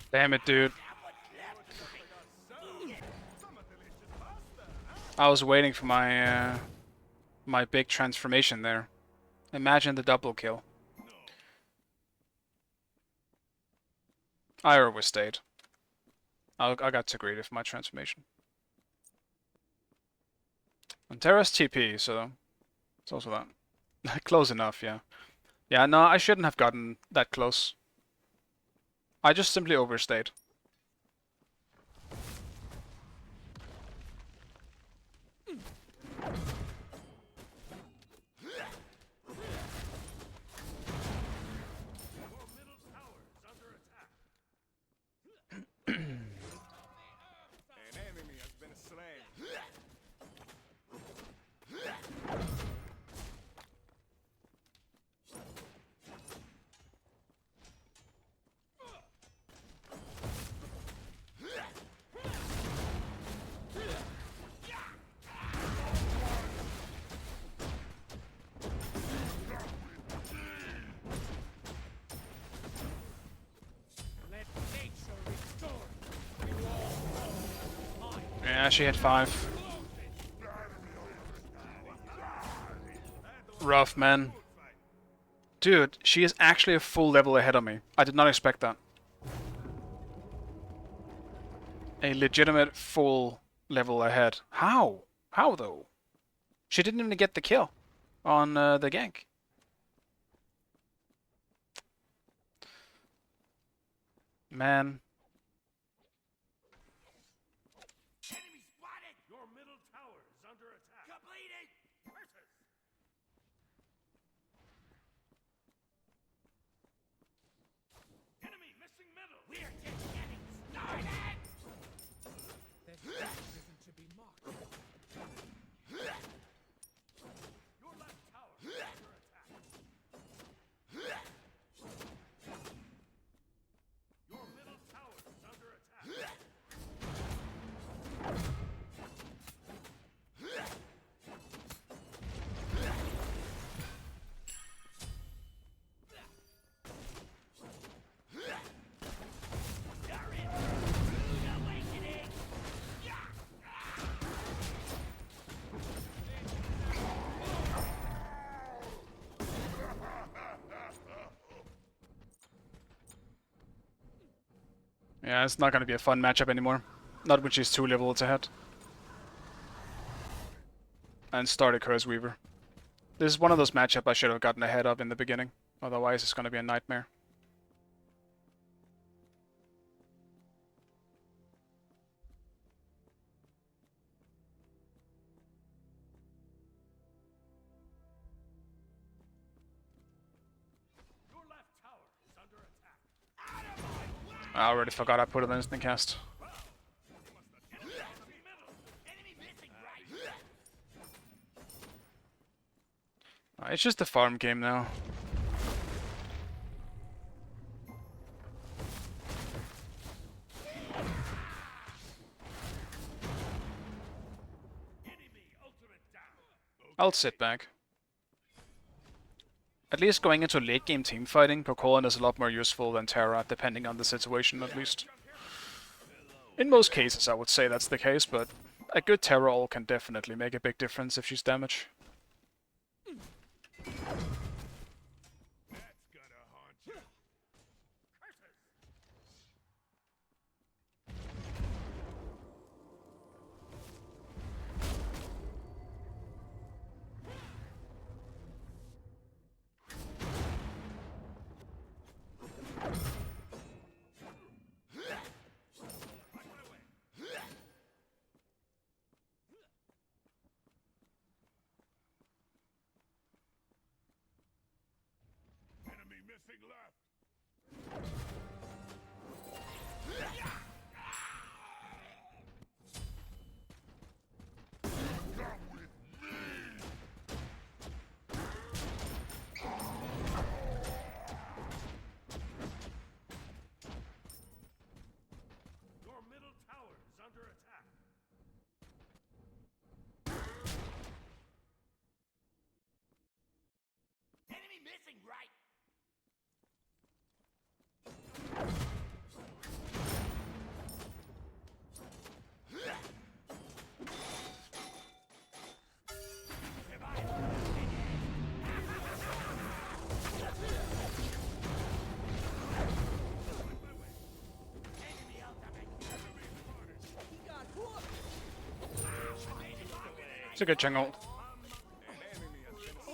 Damn it, dude. I was waiting for my my big transformation there. Imagine the double kill. I overstayed. I got too greedy for my transformation. And Terra's TP, so it's also that. Close enough, yeah. Yeah, no, I shouldn't have gotten that close. I just simply overstayed. An enemy has been slain. Yeah, she hit 5. Rough, man. Dude, she is actually a full level ahead of me. I did not expect that. A legitimate full level ahead. How? How though? She didn't even get the kill on the gank. Man. under attack. Completed! Curses! Enemy missing middle! We're just getting started! This isn't to be mocked. Your left tower is under attack. Your middle tower is under attack. Yeah, it's not gonna be a fun matchup anymore. Not when she's 2 levels ahead. And started Curse Weaver. This is one of those matchups I should have gotten ahead of in the beginning. Otherwise it's gonna be a nightmare. Your left tower is under attack. I already forgot I put it in instant cast. It's just a farm game now. I'll sit back. At least going into late game team fighting, Cocoon is a lot more useful than Terra, depending on the situation at least. In most cases I would say that's the case, but a good Terra ult can definitely make a big difference if she's damaged. That's gonna haunt you. Enemy missing left. Your middle tower is under attack. Enemy missing right. It's a good jungle. All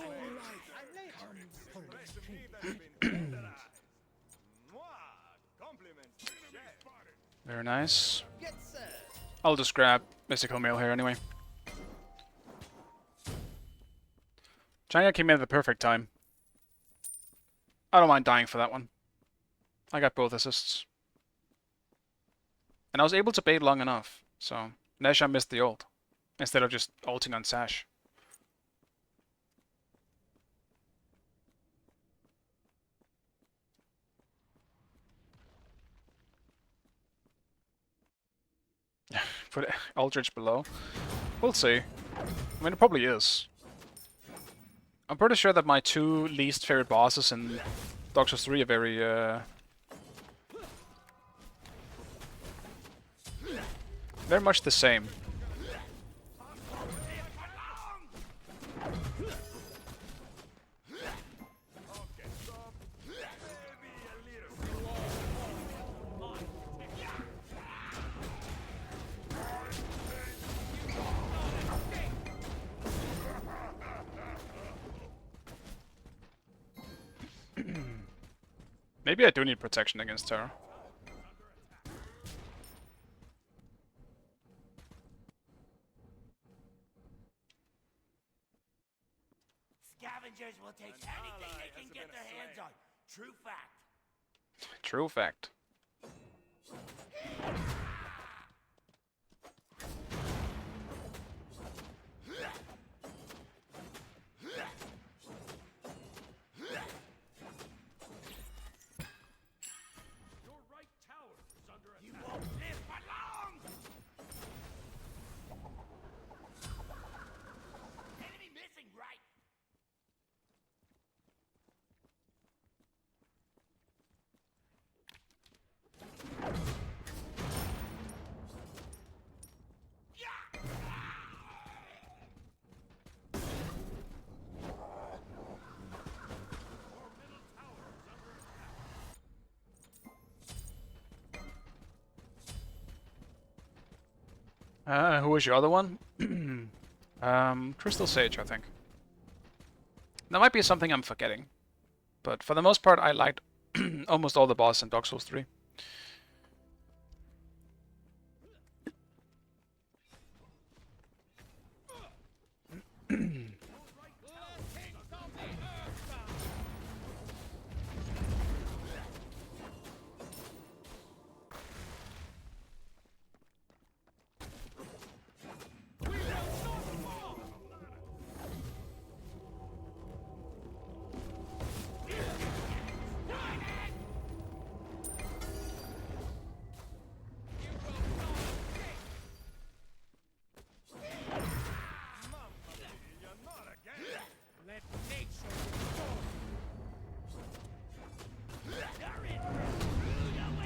right, I'm late. Recipe that's been standardized. Mwah! Compliments, chef. Very nice. Get served. I'll just grab Mystical Mail here anyway. China came in at the perfect time. I don't mind dying for that one. I got both assists. And I was able to bait long enough, so Nesha missed the ult, instead of just ulting on Sash. Put Aldrich below. We'll see. I mean, it probably is. I'm pretty sure that my 2 least favorite bosses in Dark Souls 3 are very much the same. Okay, stop. Maybe a little. Maybe I do need protection against Terra. scavengers will take anything they can get their hands on. True fact. True fact. Your right tower is under attack. You won't live for long! Enemy missing right. Your middle tower is under attack. Who was your other one? Crystal Sage, I think. That might be something I'm forgetting. But for the most part, I liked almost all the bosses in Dark Souls 3.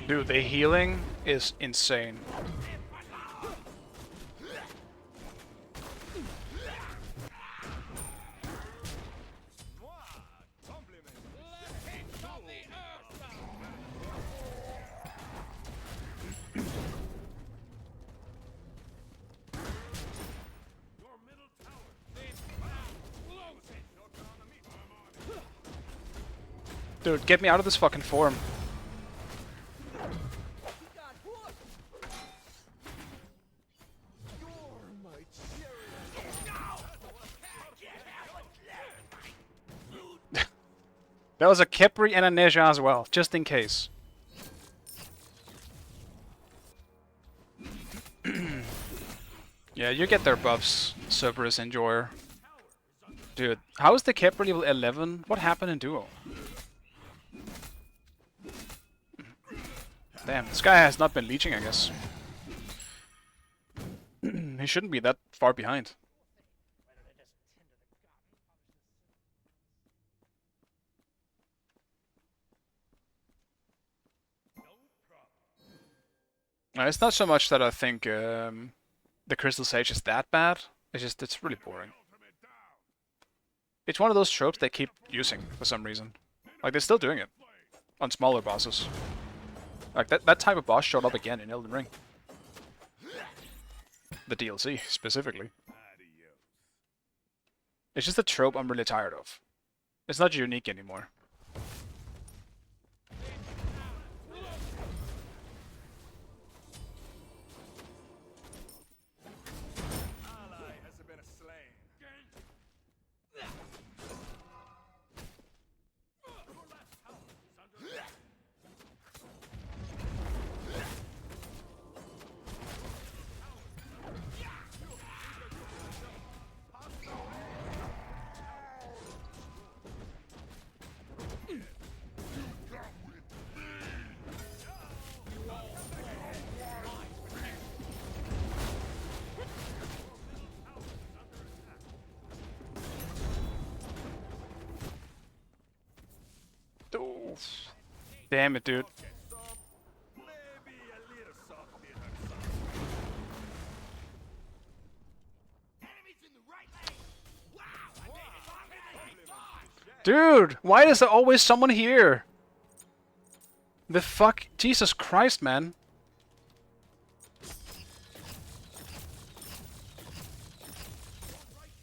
Dude, the healing is insane. Dude, get me out of this fucking form. There was a Kepri and a Neja as well, just in case. Yeah, you get their buffs, Cerberus Enjoyer. Dude, how is the Kepri level 11? What happened in Duo? Damn, this guy has not been leeching, I guess. He shouldn't be that far behind. It's not so much that I think the Crystal Sage is that bad. It's just, it's really boring. It's one of those tropes they keep using for some reason. Like, they're still doing it on smaller bosses. Like, that type of boss showed up again in Elden Ring. The DLC, specifically. It's just a trope I'm really tired of. It's not unique anymore. Damn it, dude. Dude, why is there always someone here? The fuck? Jesus Christ, man.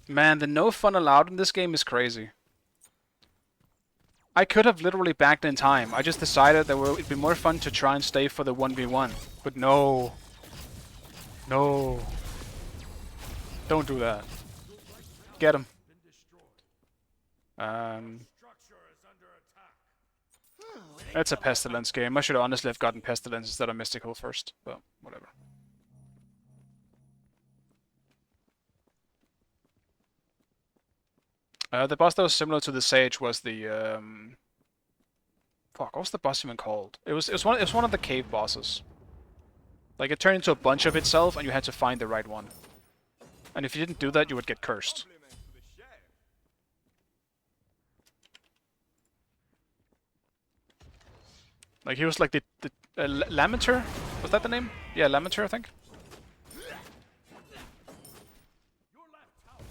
Man, the no fun allowed in this game is crazy. I could have literally backed in time. I just decided that it'd be more fun to try and stay for the 1v1. But no. No. Don't do that. Get him. Structure is under attack. It's a Pestilence game. I should honestly have gotten Pestilence instead of Mystical first, but whatever. The boss that was similar to the Sage was the fuck. What was the boss even called? It was one of the cave bosses. Like it turned into a bunch of itself, and you had to find the right one. And if you didn't do that, you would get cursed. Compliments to the chef. Like he was like the Lamenter? Was that the name? Yeah, Lamenter, I think. Your left tower.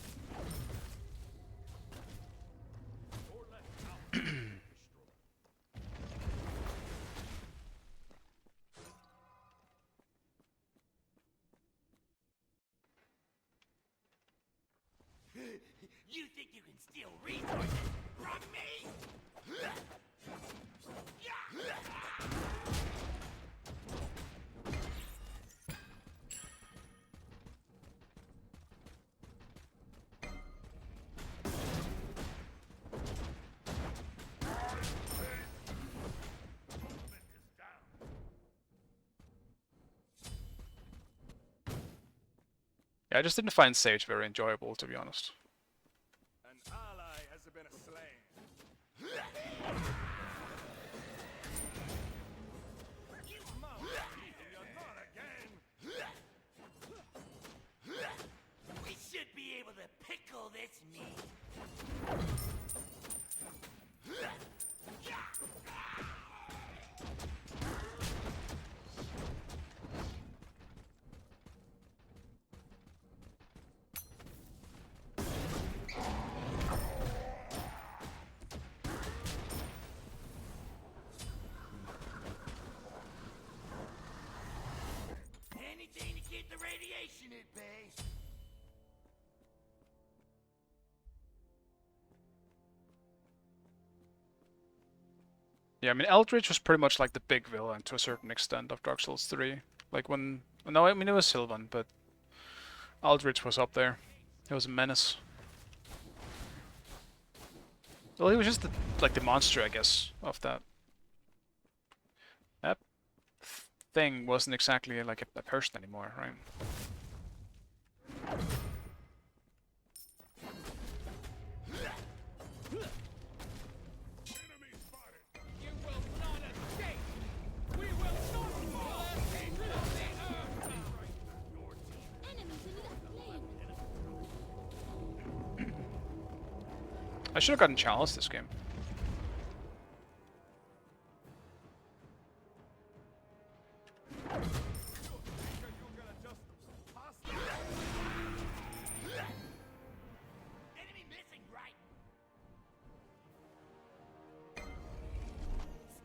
Your left tower is destroyed. You think you can steal resources from me? Yeah, I just didn't find Sage very enjoyable, to be honest. An ally has been slain. Mamma mia, not again! We should be able to pickle this meat. Anything to keep the radiation at bay. Yeah, I mean, Eldritch was pretty much like the big villain to a certain extent of Dark Souls 3. Like when... No, I mean, it was Sylvan, but Eldritch was up there. It was a menace. Well, he was just like the monster, I guess, of that. That thing wasn't exactly like a person anymore, right? Enemy spotted! You will not escape! We will not fall into the earth! Enemies in the lane. I should have gotten Chalice this game. Enemy missing, right?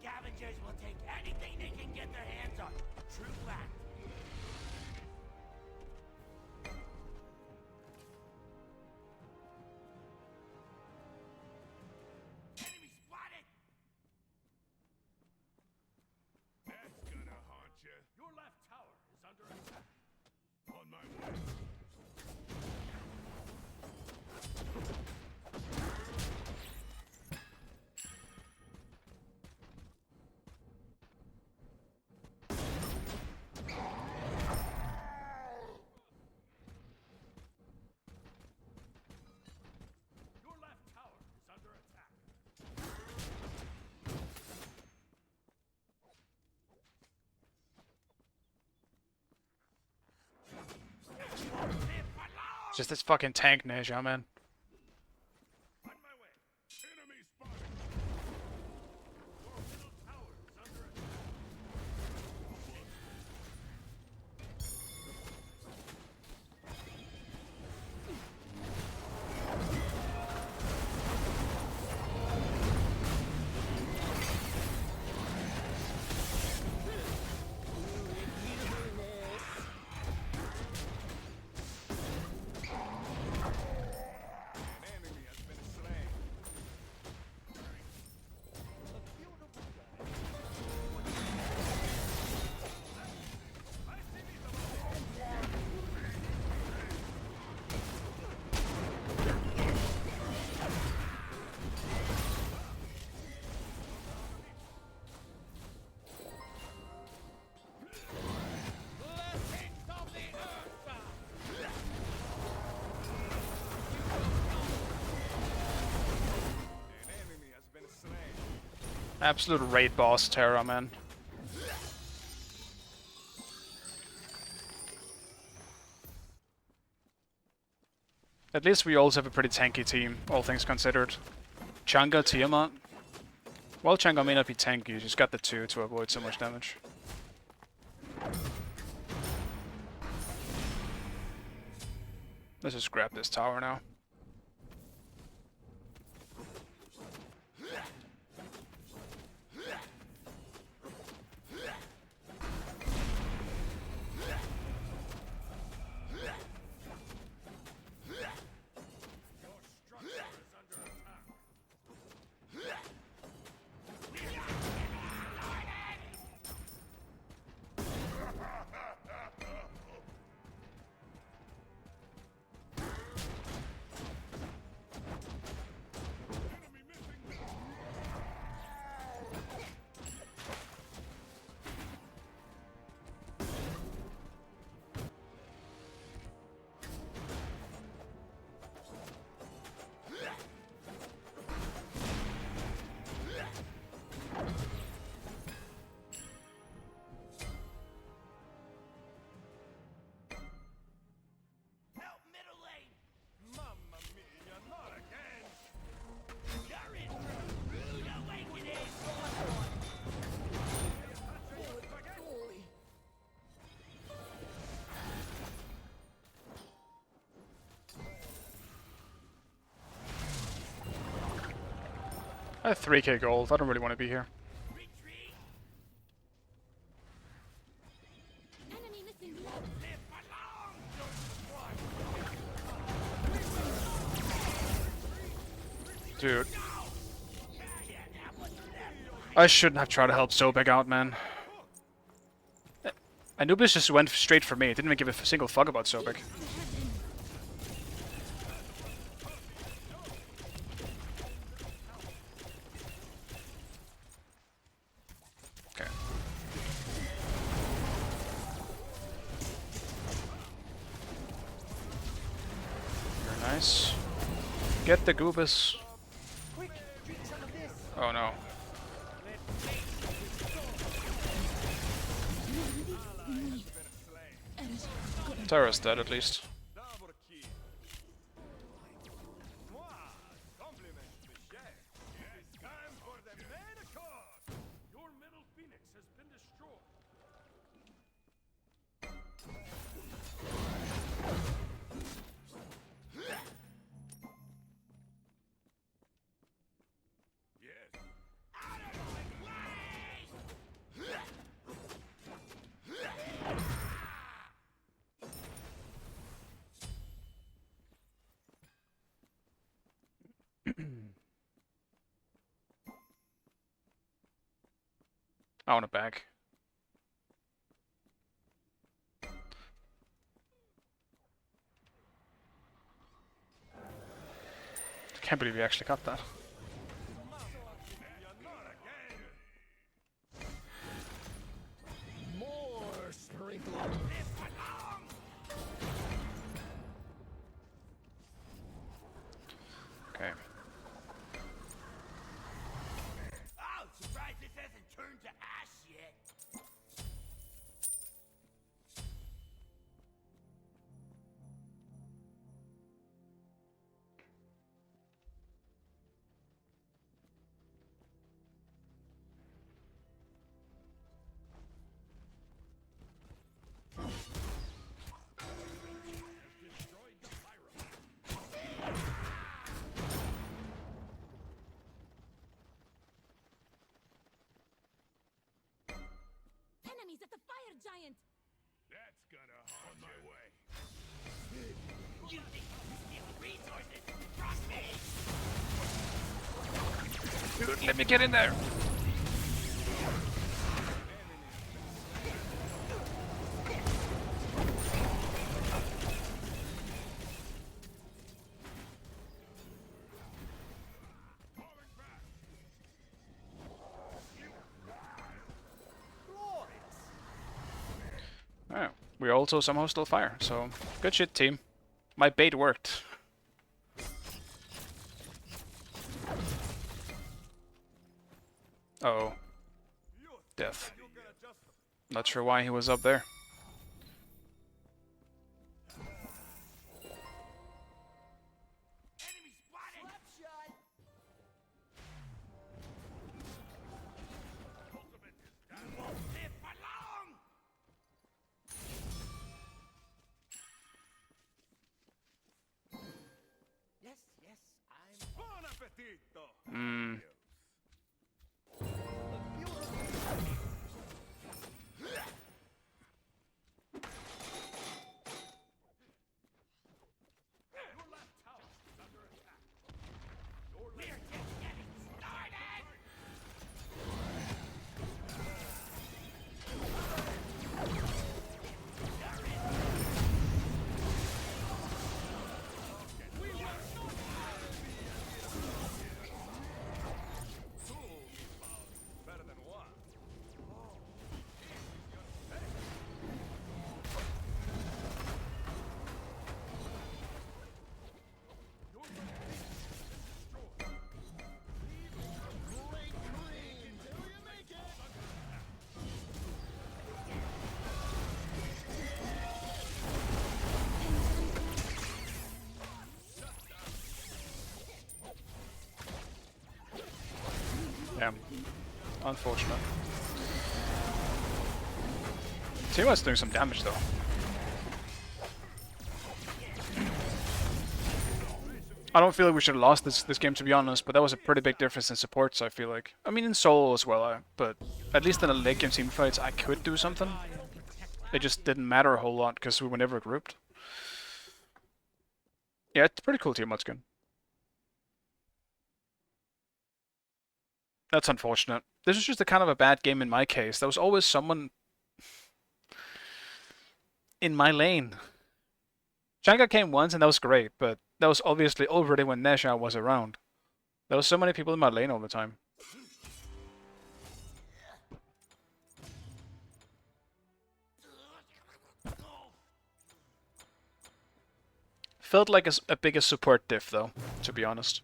Scavengers will take anything they can get their hands on. True fact. Enemy spotted! That's gonna haunt you. Your left tower is under attack. On my way. Your left tower is under attack. Just this fucking tank ninja, man. On my way. Enemy spotted! Your middle tower is under attack. Absolute raid boss terror, man. At least we also have a pretty tanky team, all things considered. Changa, Tiamat. Well, Changa may not be tanky, you just got the 2 to avoid so much damage. Let's just grab this tower now. Help middle lane! Mamma mia, not again! You're in for a rude awakening! I have 3k gold, I don't really want to be here. Retreat! Enemy missing left. Live along! Dude. I shouldn't have tried to help Sobek out, man. Anubis just went straight for me, didn't even give a single fuck about Sobek. Okay. Very nice. Get the Goobus. Quick, drink some of this! Oh no. Terra's dead at least. Double kill. Moi, compliments, Michel. It's time for the main accord. Your middle phoenix has been destroyed. Yes. I want it back. I can't believe we actually got that. More sprinkle! Okay. Oh, surprised this hasn't turned to ash yet! Enemies at the fire giant. That's gonna haunt my way. You think you steal resources from me? Dude, let me get in there. Oh, we also somehow still fire, so good shit, team. My bait worked. Uh-oh. Death. Not sure why he was up there. Enemy spotted! Slapshot! Ultimate is down. Won't live for long! Yes, yes, I'm Buon appetito! Hmm. Your left tower is under attack. We're just getting started! Better than one. Damn. Unfortunate. Tiamat's doing some damage though. I don't feel like we should have lost this game, to be honest, but that was a pretty big difference in supports, I feel like. I mean, in solo as well, but at least in the late game team fights, I could do something. It just didn't matter a whole lot because we were never grouped. Yeah, it's pretty cool Tiamat skin. That's unfortunate. This was just a kind of a bad game in my case. There was always someone in my lane. Shanka came once and that was great, but that was obviously already when Nesha was around. There was so many people in my lane all the time. Felt like a bigger support diff though, to be honest.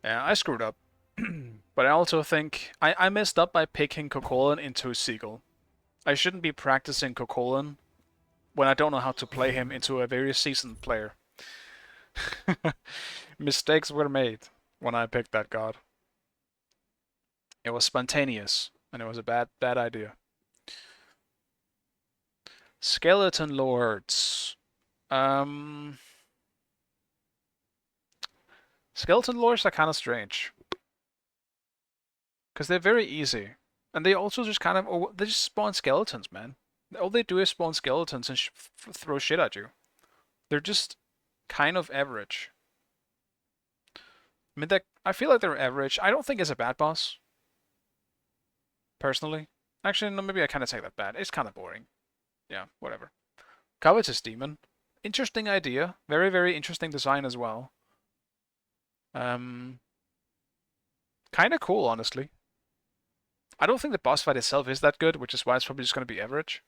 Yeah, I screwed up. But I also think I messed up by picking Kokolin into Seagull. I shouldn't be practicing Kokolin when I don't know how to play him into a very seasoned player. Mistakes were made when I picked that god. It was spontaneous, and it was a bad idea. Skeleton Lords. Skeleton Lords are kind of strange. Because they're very easy. And they also just kind of... they just spawn skeletons, man. All they do is spawn skeletons and throw shit at you. They're just kind of average. I mean, I feel like they're average. I don't think it's a bad boss. Personally. Actually, no, maybe I kind of take that bad. It's kind of boring. Yeah, whatever. Covetous Demon. Interesting idea. Very, very interesting design as well. Kind of cool, honestly. I don't think the boss fight itself is that good, which is why it's probably just going to be average.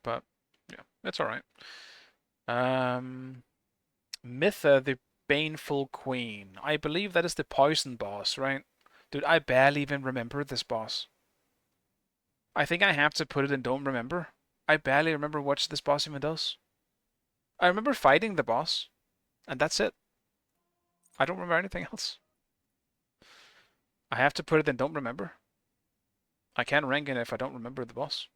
But, yeah, it's alright. Mytha, the Baneful Queen. I believe that is the poison boss, right? Dude, I barely even remember this boss. I think I have to put it in don't remember. I barely remember what this boss even does. I remember fighting the boss, and that's it. I don't remember anything else. I have to put it in don't remember. I can't rank it if I don't remember the boss.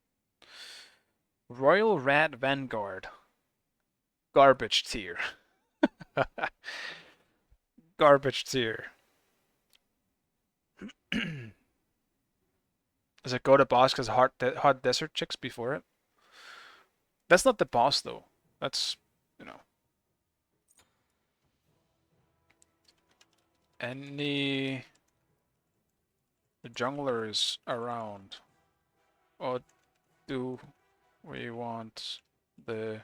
Royal Rat Vanguard. Garbage tier. Garbage tier. Does it go to boss because hot desert chicks before it? That's not the boss though. That's, you know. Any junglers around? Or do we want the...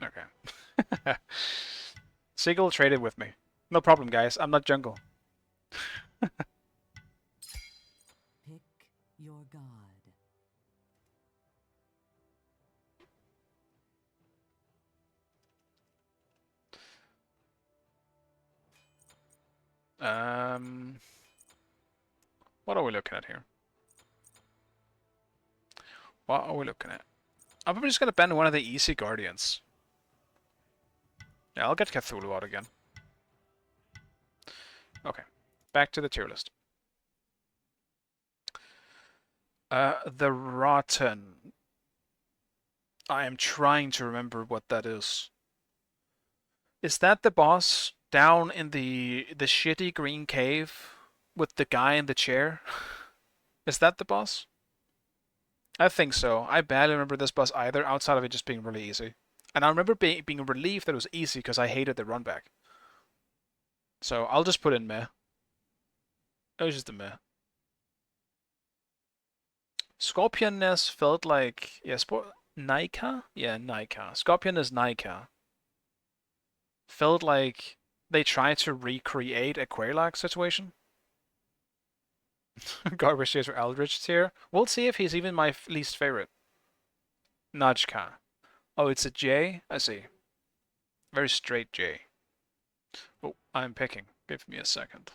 Okay. Seagull traded with me. No problem, guys. I'm not jungle. What are we looking at here? What are we looking at? I'm probably just gonna ban one of the easy guardians. Yeah, I'll get Cthulhu out again. Okay, back to the tier list. The Rotten. I am trying to remember what that is. Is that the boss down in the shitty green cave with the guy in the chair? Is that the boss? I think so. I barely remember this boss either, outside of it just being really easy. And I remember being relieved that it was easy because I hated the run back. So I'll just put in meh. It was just a meh. Scorpion Nest felt like, yeah, Nika? Yeah, Nika. Scorpion is Nika. Felt like they tried to recreate a Quelaag situation. Garbage tiers for Eldritch tier. We'll see if he's even my least favorite. Najka. Oh, it's a J? I see. Very straight J. Oh, I'm picking. Give me a second.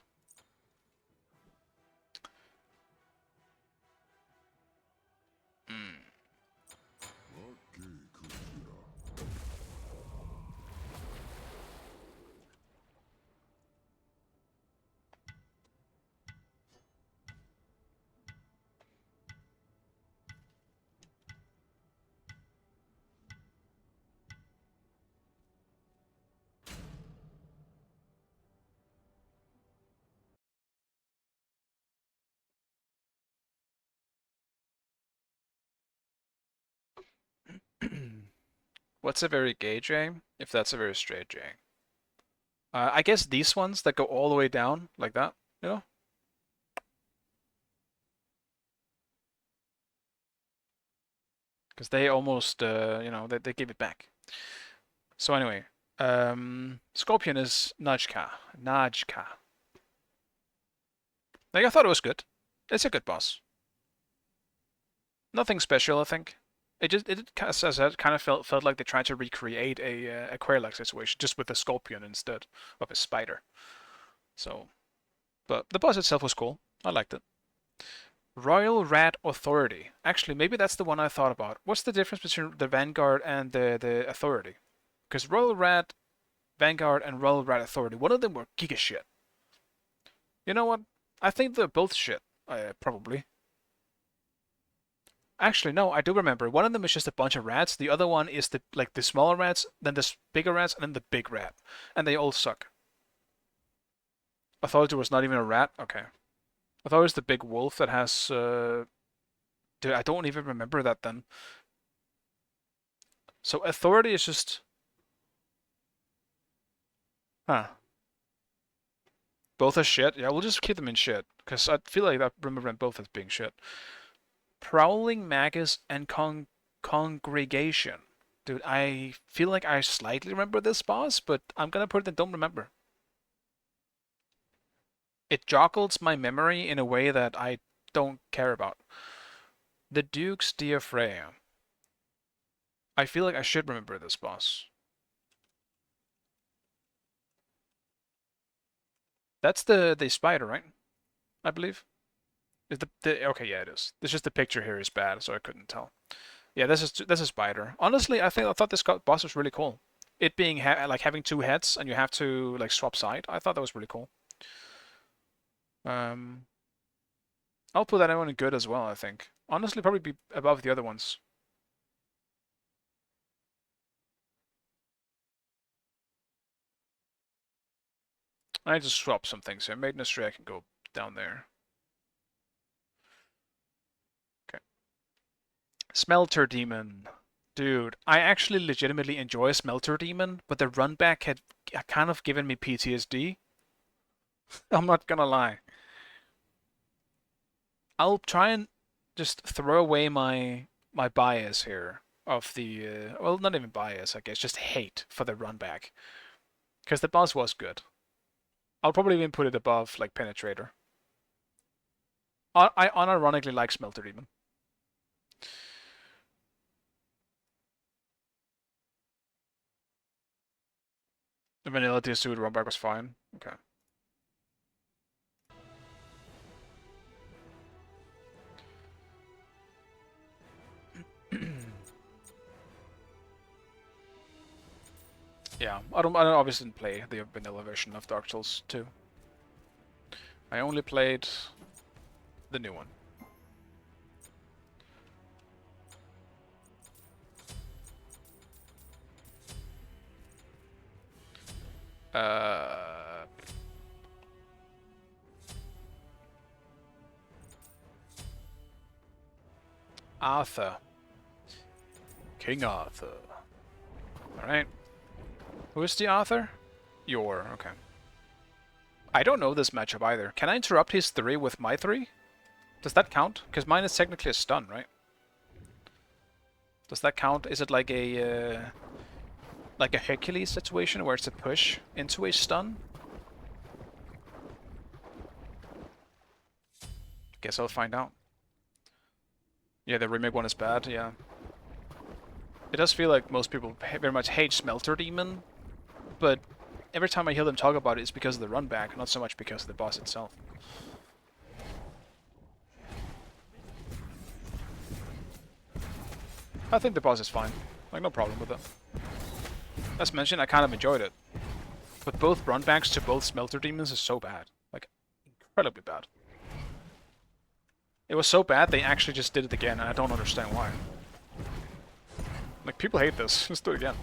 What's a very gay J? If that's a very straight J. I guess these ones that go all the way down, like that, you know? Because they almost, they give it back. So anyway, Scorpion is Najka. Najka. Like, I thought it was good. It's a good boss. Nothing special, I think. It as I said, kind of felt like they tried to recreate a Quelaag situation, just with a Scorpion instead of a spider. So, but the boss itself was cool. I liked it. Royal Rat Authority. Actually, maybe that's the one I thought about. What's the difference between the Vanguard and the Authority? Because Royal Rat, Vanguard, and Royal Rat Authority, one of them were giga shit. You know what? I think they're both shit, probably. Actually, no, I do remember. One of them is just a bunch of rats. The other one is the smaller rats, then the bigger rats, and then the big rat. And they all suck. Authority was not even a rat? Okay. I thought it was the big wolf that has... Dude, I don't even remember that then. So Authority is just... Huh. Both are shit? Yeah, we'll just keep them in shit. Because I feel like I remember them both as being shit. Prowling Magus and Congregation. Dude, I feel like I slightly remember this boss, but I'm gonna put it in don't remember. It joggles my memory in a way that I don't care about. The Duke's Diaphragm. I feel like I should remember this boss. That's the spider, right? I believe. Is the okay? Yeah, it is. It's just the picture here is bad, so I couldn't tell. Yeah, this is spider. Honestly, I thought this boss was really cool. It being like having two heads and you have to like swap side. I thought that was really cool. I'll put that one in good as well. I think honestly probably be above the other ones. I just swapped some things here. Maiden Astray can go down there. Okay. Smelter Demon. Dude, I actually legitimately enjoy Smelter Demon, but the run back had kind of given me PTSD. I'm not gonna lie. I'll try and just throw away my bias here of the well, not even bias, I guess, just hate for the run back, because the boss was good. I'll probably even put it above like Penetrator. I unironically like Smelter Demon. The Vanilla Suit run back was fine. Okay. Yeah, I obviously didn't play the vanilla version of Dark Souls 2. I only played the new one. Arthur. King Arthur. Alright. Who is the Arthur? Okay. I don't know this matchup either. Can I interrupt his 3 with my 3? Does that count? Because mine is technically a stun, right? Does that count? Is it like a Hercules situation where it's a push into a stun? Guess I'll find out. Yeah, the remake one is bad, yeah. It does feel like most people very much hate Smelter Demon, but every time I hear them talk about it, it's because of the run back, not so much because of the boss itself. I think the boss is fine. Like, no problem with it. As mentioned, I kind of enjoyed it. But both run backs to both Smelter Demons is so bad. Like, incredibly bad. It was so bad, they actually just did it again, and I don't understand why. Like, people hate this. Let's do it again.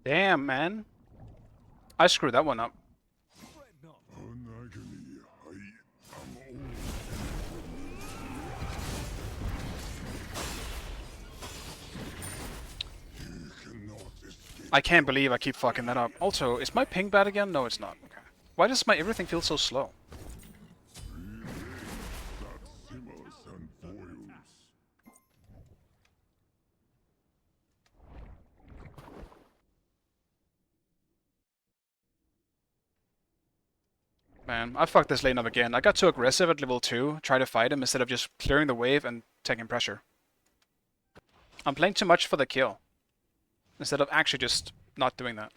Damn, man. I screwed that one up. I can't believe I keep fucking that up. Also, is my ping bad again? No, it's not. Okay. Why does my everything feel so slow? Man, I fucked this lane up again. I got too aggressive at level 2, try to fight him instead of just clearing the wave and taking pressure. I'm playing too much for the kill, instead of actually just not doing that.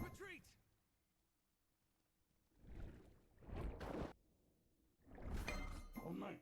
Retreat! All night.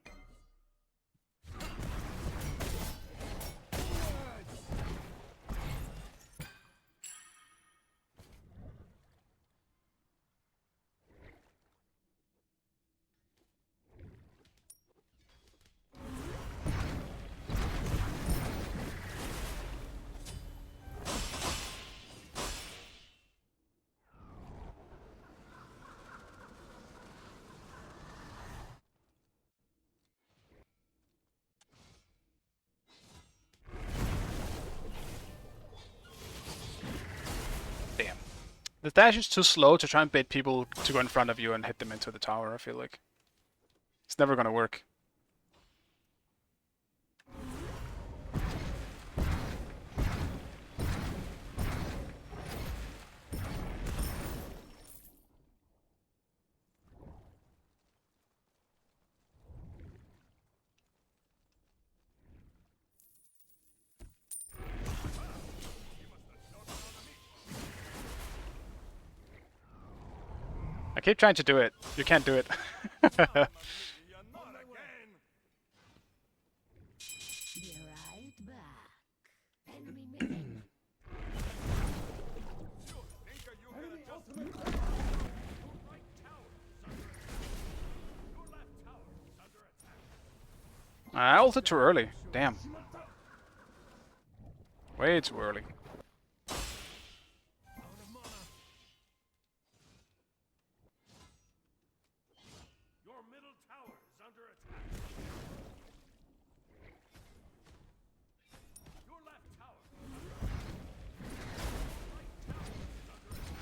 Damn. The dash is too slow to try and bait people to go in front of you and hit them into the tower, I feel like. It's never gonna work. I keep trying to do it. You can't do it. Mamma mia, not again! Be right back. Enemy missing. You think you can just Your right tower is under attack. Your left tower is under attack. I ulted too early. Damn. Way too early. Out of mana. Your middle tower is under attack. Your left tower. Right tower is under attack.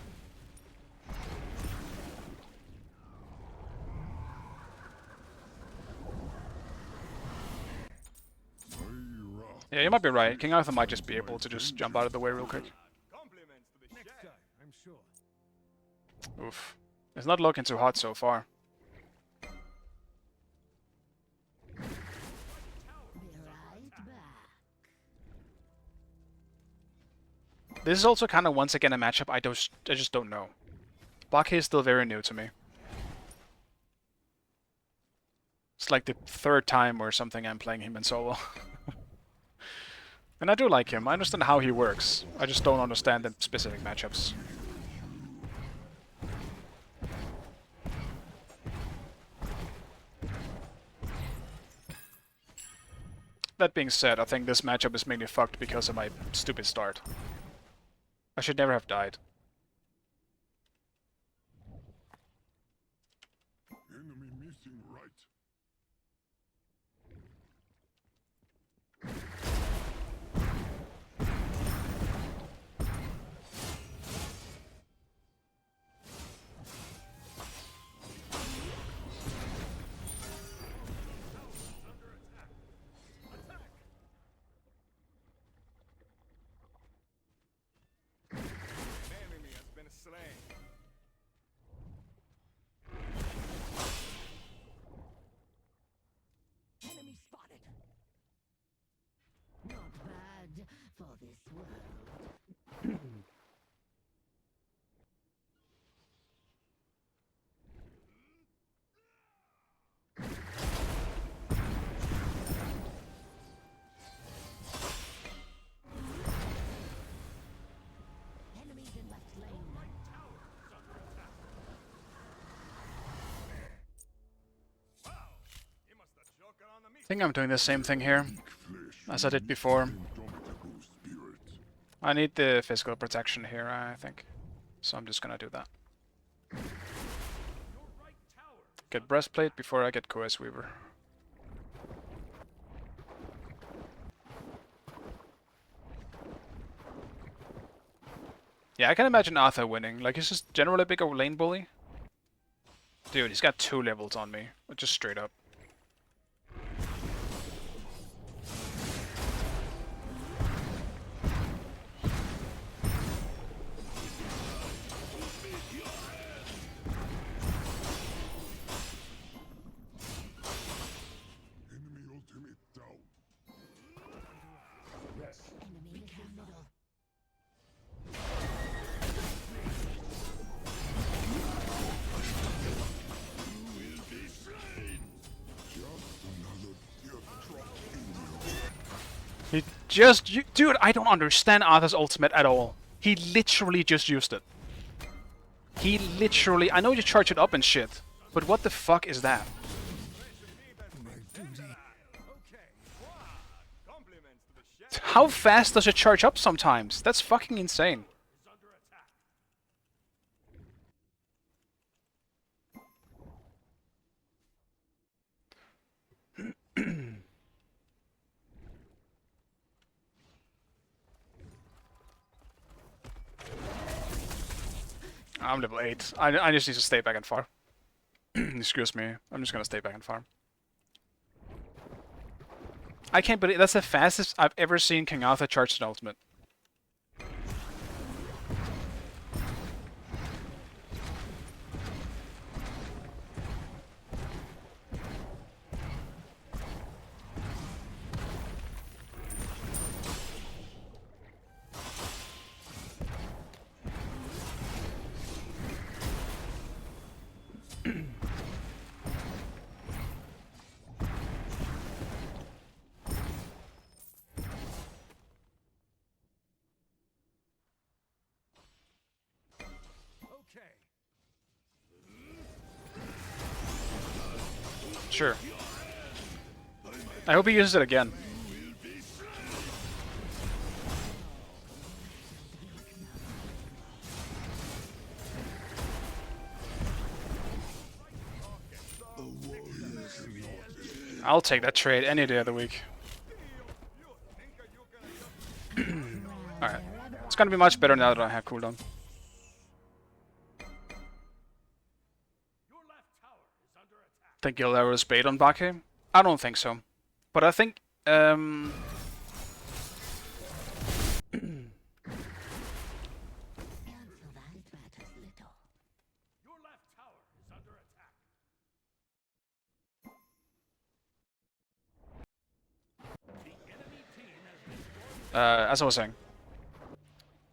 Yeah, you might be right. King Arthur might just be able to just jump out of the way real quick. compliments to the Next chef. time, I'm sure. Oof. It's not looking too hot so far. Be right back. This is also kind of once again a matchup I just don't know. Bake is still very new to me. It's like the third time or something I'm playing him in solo. And I do like him. I understand how he works. I just don't understand the specific matchups. That being said, I think this matchup is mainly fucked because of my stupid start. I should never have died. Enemy missing right. An enemy has been slain. Enemy spotted. Not bad for this world. Enemies in left lane. Wow! He must have choked on the meat. I think I'm doing the same thing here Flesh as I did before. indomitable spirit. I need the physical protection here, I think. So I'm just gonna do that. Your right tower is Get breastplate before I get Coes Weaver. Yeah, I can imagine Arthur winning. Like, he's just generally a bigger lane bully. Dude, he's got 2 levels on me. Just straight up. Enemy ultimate down. Enemy in the middle. Just another teardrop in He just... Dude, I don't understand Arthur's ultimate at all. He literally just used it. He literally... I know you charge it up and shit, but what the fuck is that? Okay. Wow! Compliments to the chef. How fast does it charge up sometimes? That's fucking insane. under attack. I'm level 8. I just need to stay back and farm. Excuse me. I'm just gonna stay back and farm. I can't believe that's the fastest I've ever seen King Arthur charge an ultimate. Sure. I hope he uses it again. I'll take that trade any day of the week. Alright. It's gonna be much better now that I have cooldown. Think you'll ever spade on Bake? I don't think so. But I think as I was saying,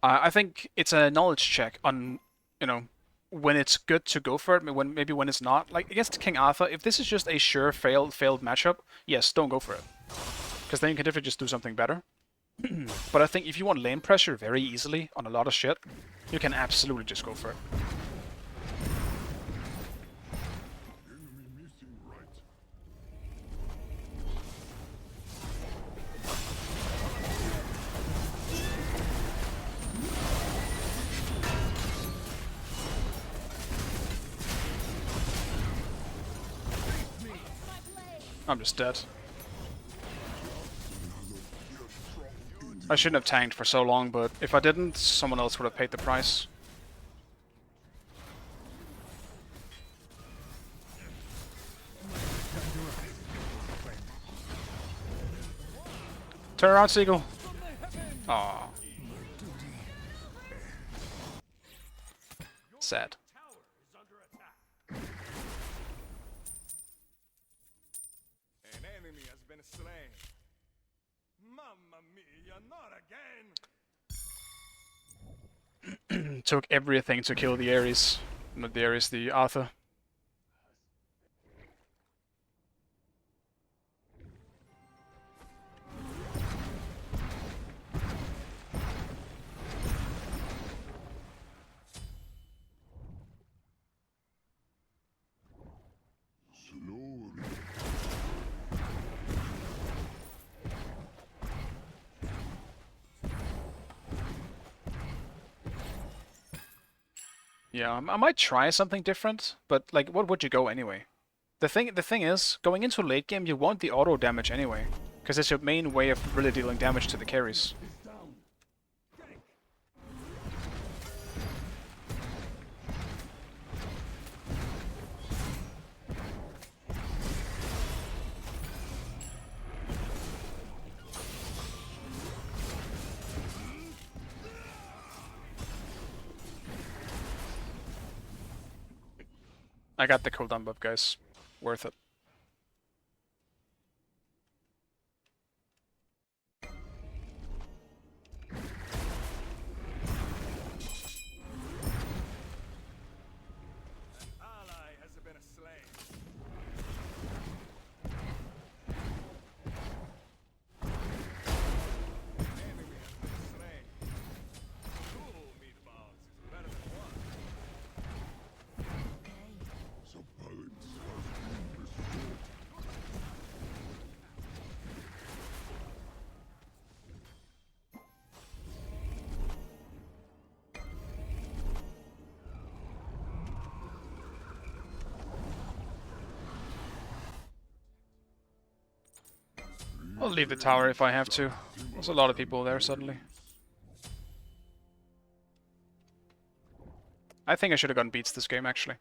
I think it's a knowledge check on, you know, when it's good to go for it, maybe when it's not. Like against King Arthur, if this is just a sure failed matchup, yes, don't go for it, because then you can definitely just do something better. But I think if you want lane pressure very easily on a lot of shit, you can absolutely just go for it. Enemy missing right. I'm just dead. I shouldn't have tanked for so long, but if I didn't, someone else would have paid the price. Turn around, Seagull. Aww. Sad. An enemy has been slain. Mamma mia, not again! Took everything to kill the Ares. Not the Ares, the Arthur. Slowly. Yeah, I might try something different, but like, what would you go anyway? The thing is, going into late game, you want the auto damage anyway, because it's your main way of really dealing damage to the carries. I got the cooldown buff, guys. Worth it. Ally has been slain. Enemy has been slain. Two meatballs is better than one. The balance has been restored. I'll leave the tower if I have to. There's a lot of people there suddenly. I think I should have gotten beats this game, actually.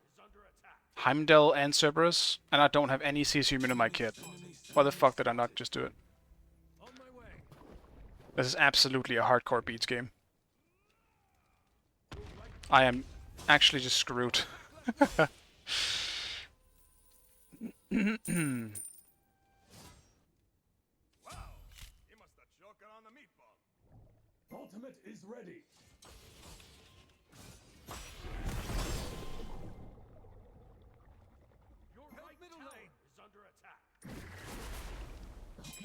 Heimdall and Cerberus, and I don't have any CC immune in my kit. Why the fuck did I not just do it? This is absolutely a hardcore beats game. I am actually just screwed. Wow, he must have choked on the meatball. Ultimate is ready. Your right middle lane is under attack.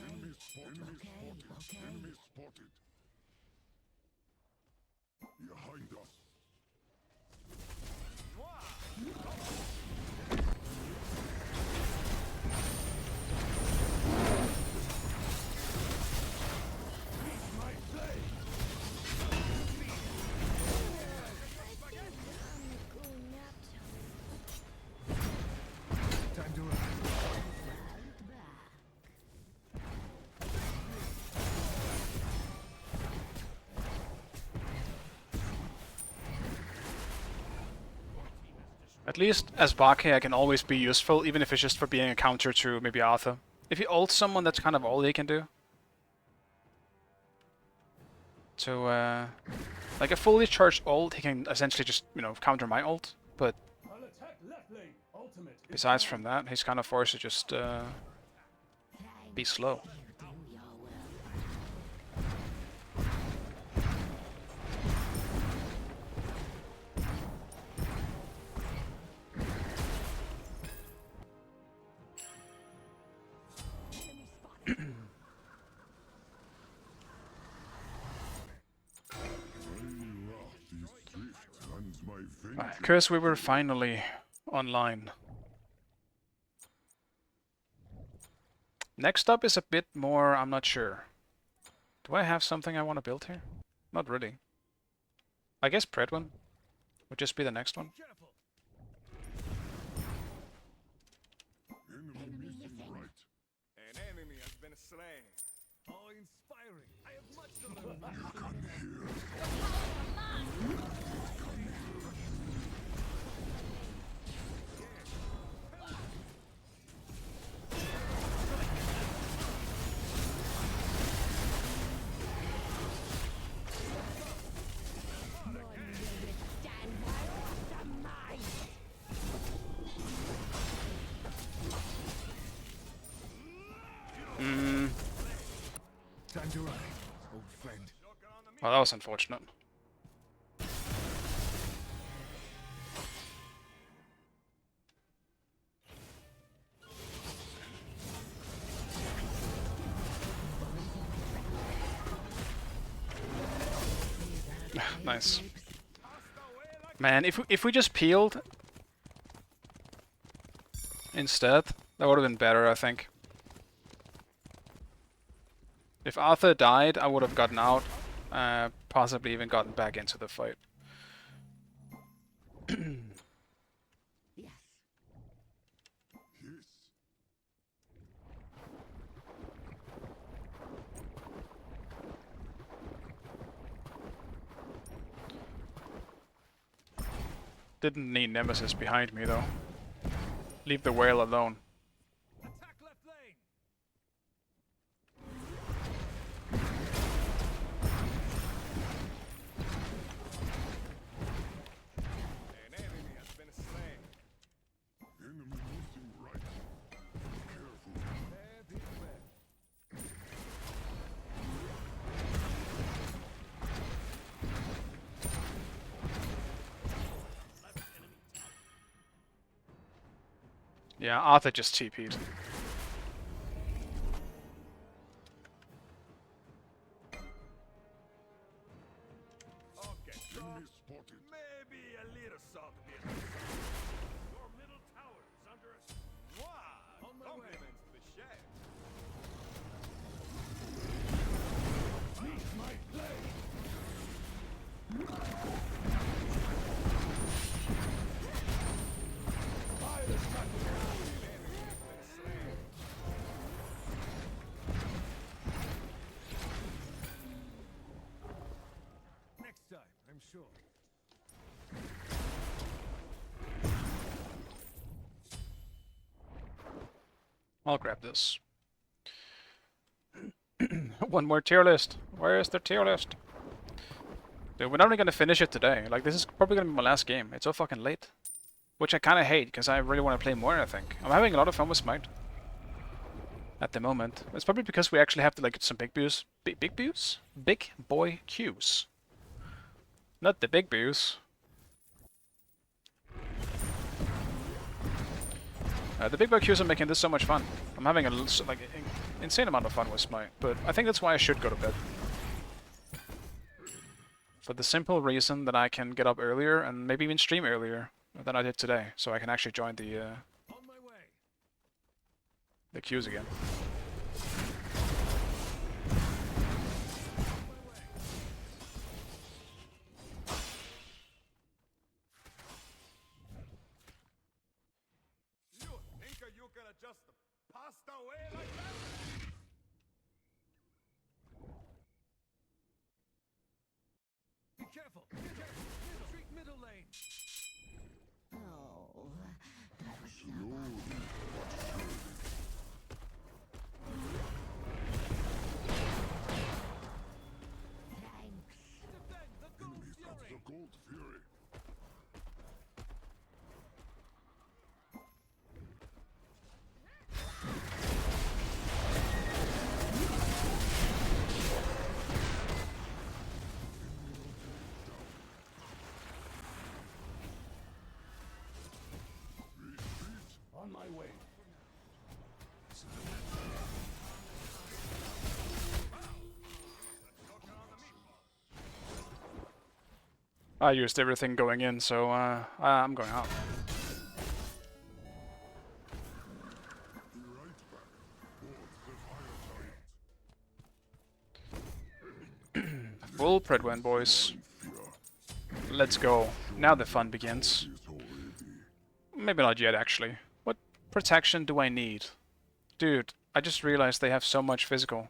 Enemy spotted. Enemy spotted. Behind us. At least as Bake I can always be useful, even if it's just for being a counter to maybe Arthur. If he ults someone, that's kind of all he can do. So, like a fully charged ult, he can essentially just, you know, counter my ult. But I'll attack left lane. Ultimate is besides on. from that, he's kind of forced to just be slow. Curse, we were finally online. Next up is a bit more, I'm not sure. Do I have something I want to build here? Not really. I guess Predwin would just be the next one. Careful. Enemy missing right. An enemy has been slain. Oh, inspiring. I have much to learn. Time to run, old friend. Well, that was unfortunate. Nice. Man, if we just peeled instead, that would have been better, I think. If Arthur died, I would have gotten out, possibly even gotten back into the fight. Yes. Yes. Didn't need Nemesis behind me though. Leave the whale alone. Attack left lane. An enemy has been slain. Enemy missing right. Careful. There beware. Yeah, Arthur just TP'd. Okay, so Enemy spotted. maybe a little salt to be a Your middle tower is under attack. Wow! On my way. Compliments to the chef. Next time, I'm sure. I'll grab this. One more tier list. Where is the tier list? Dude, we're not even gonna finish it today. Like, this is probably gonna be my last game. It's so fucking late. Which I kinda hate, because I really want to play more, I think. I'm having a lot of fun with Smite. At the moment. It's probably because we actually have to, like, get some big views. Big views? Big boy queues. Not the big views. The big boy queues are making this so much fun. I'm having a like insane amount of fun with Smite, but I think that's why I should go to bed. For the simple reason that I can get up earlier and maybe even stream earlier than I did today, so I can actually join the On my way. queues again. You think you can just pass away like that? Be careful. Retreat middle lane. Oh. way. I used everything going in, so I'm going out. Be right back. Board the fire giant. Full Predwen, boys. Let's go. Now the fun begins. Is already. Maybe not yet, actually. What protection do I need? Dude, I just realized they have so much physical.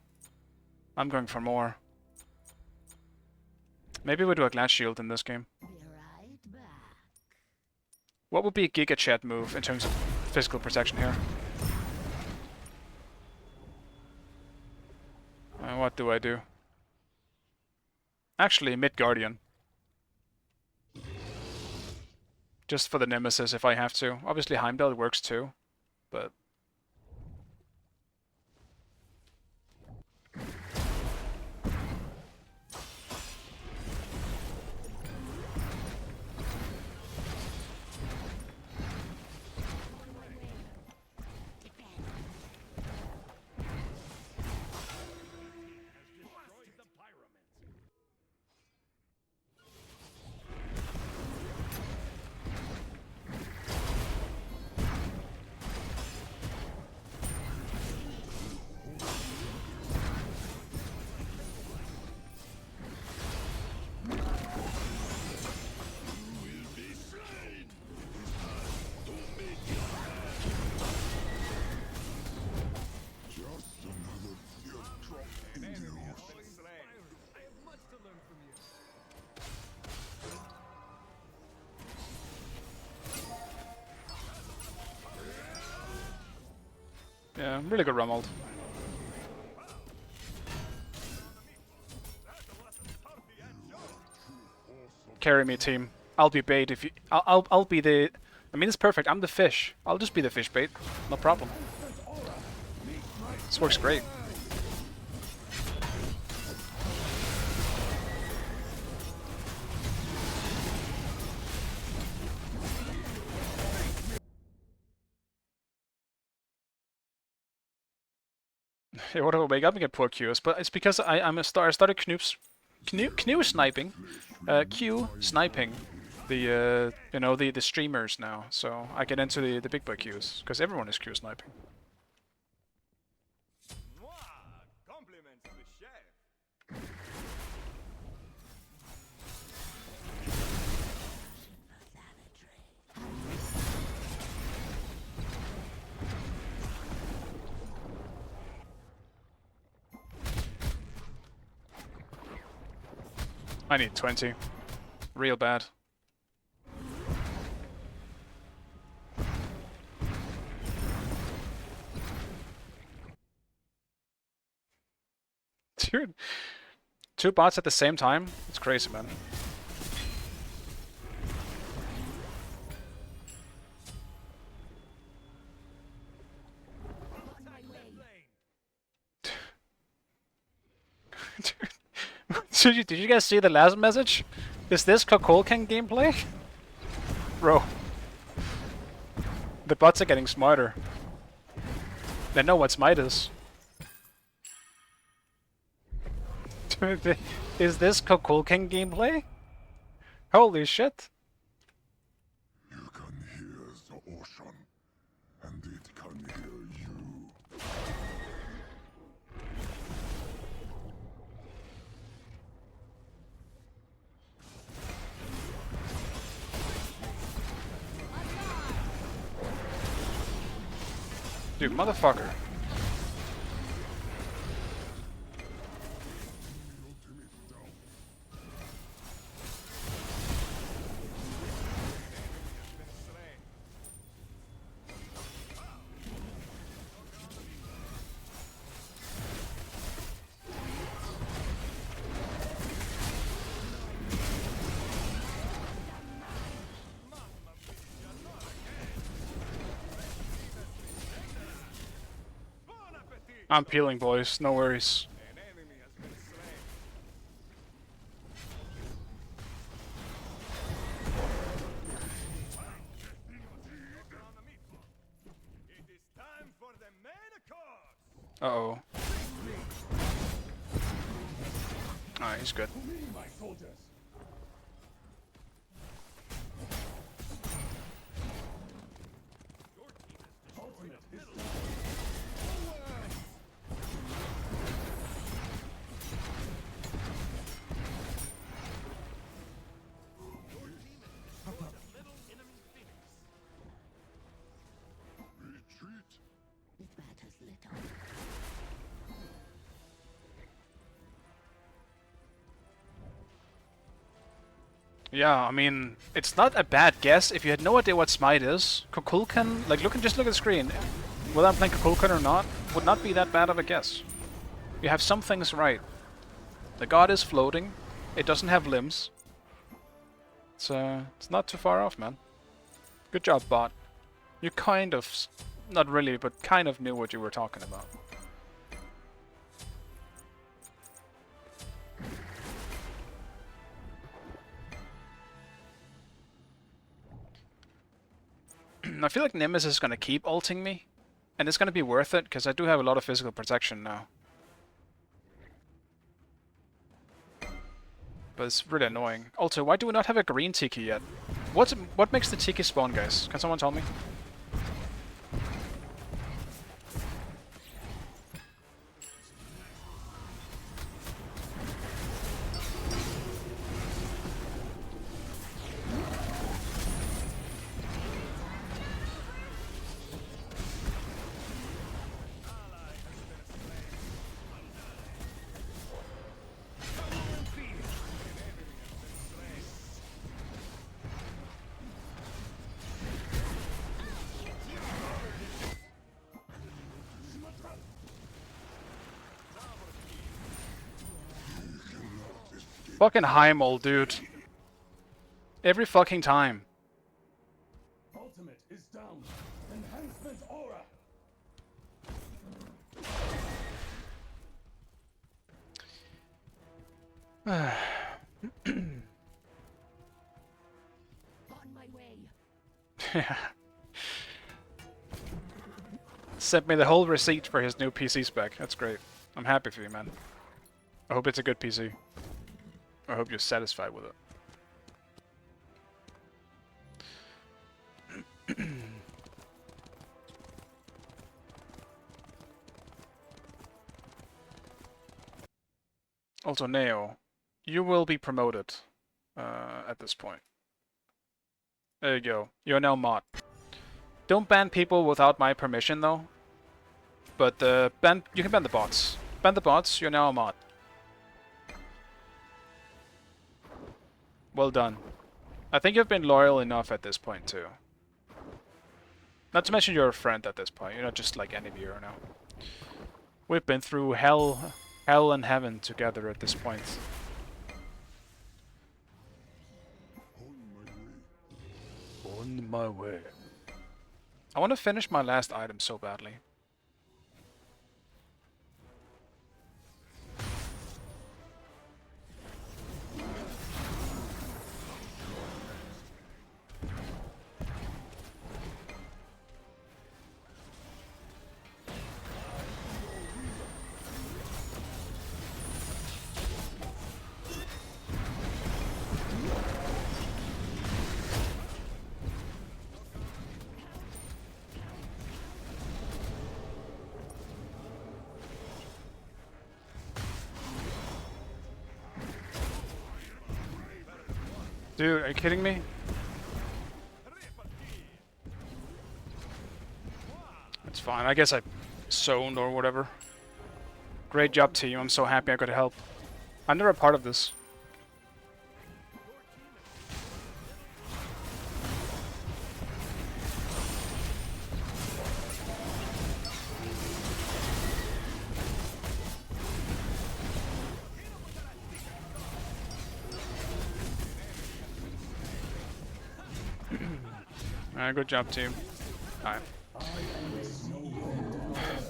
I'm going for more. Maybe we do a glass shield in this game. Be right back. What would be a Giga Chat move in terms of physical protection here? What do I do? Actually, Mid Guardian. Just for the Nemesis if I have to. Obviously Heimdall works too, but... Destroyed the pyramid. Just another teardrop in your I have much to learn from you. Yeah, really good Rumald. Carry me, team. I'll be bait if you... I'll be the... I mean, it's perfect. I'm the fish. I'll just be the fish bait. No problem. This works great. Hey, what do I wake up and get poor Qs? But it's because I started Q sniping, Q sniping the you know the streamers now, so I get into the big boy Qs because everyone is Q sniping. Mwah! Compliments to the chef. I need 20, real bad. Dude, 2 bots at the same time? It's crazy, man. Dude, did you guys see the last message? Is this Kukulkan gameplay? Bro. The bots are getting smarter. They know what smite is. Is this Kukulkan gameplay? Holy shit. You can hear the ocean, and it can hear you. Dude, motherfucker. I'm peeling, boys. No worries. An enemy has been slain. Uh-oh. Alright, he's good. Me, my soldiers. Ultimate is Retreat. It matters little. Yeah, I mean, it's not a bad guess. If you had no idea what Smite is, Kukulkan, like, just look at the screen. Whether I'm playing Kukulkan or not, would not be that bad of a guess. You have some things right. The god is floating. It doesn't have limbs. It's not too far off, man. Good job, bot. You kind of, not really, but kind of knew what you were talking about. I feel like Nemesis is going to keep ulting me. And it's going to be worth it, because I do have a lot of physical protection now. But it's really annoying. Also, why do we not have a green Tiki yet? What makes the Tiki spawn, guys? Can someone tell me? Fucking Heimel, dude. Every fucking time. ultimate is down. Enhancement aura. On my way. Yeah. Sent me the whole receipt for his new PC spec. That's great. I'm happy for you, man. I hope it's a good PC. I hope you're satisfied with it. Also, Neo, you will be promoted at this point. There you go. You're now mod. Don't ban people without my permission, though. But you can ban the bots. Ban the bots. You're now a mod. Well done. I think you've been loyal enough at this point too. Not to mention you're a friend at this point. You're not just like any viewer now. We've been through hell and heaven together at this point. On my way. I want to finish my last item so badly. Dude, are you kidding me? It's fine. I guess I zoned or whatever. Great job, team. I'm so happy I could help. I'm never a part of this. Alright, good job, team. Alright.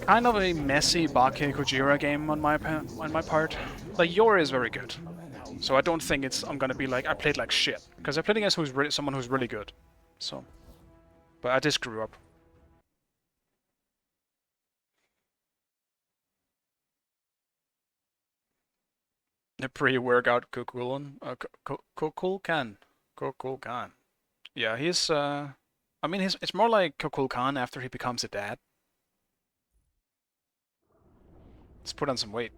Kind of a messy Bake Kujira game on my part. Like, Yori is very good. So I don't think I'm gonna be like, I played like shit. Because I played against someone who's really good. So. But I just screw up. The pre-workout Kukulkan. Kukulkan. Kukulkan. Yeah, he's I mean it's more like Kukulkan after he becomes a dad. Let's put on some weight.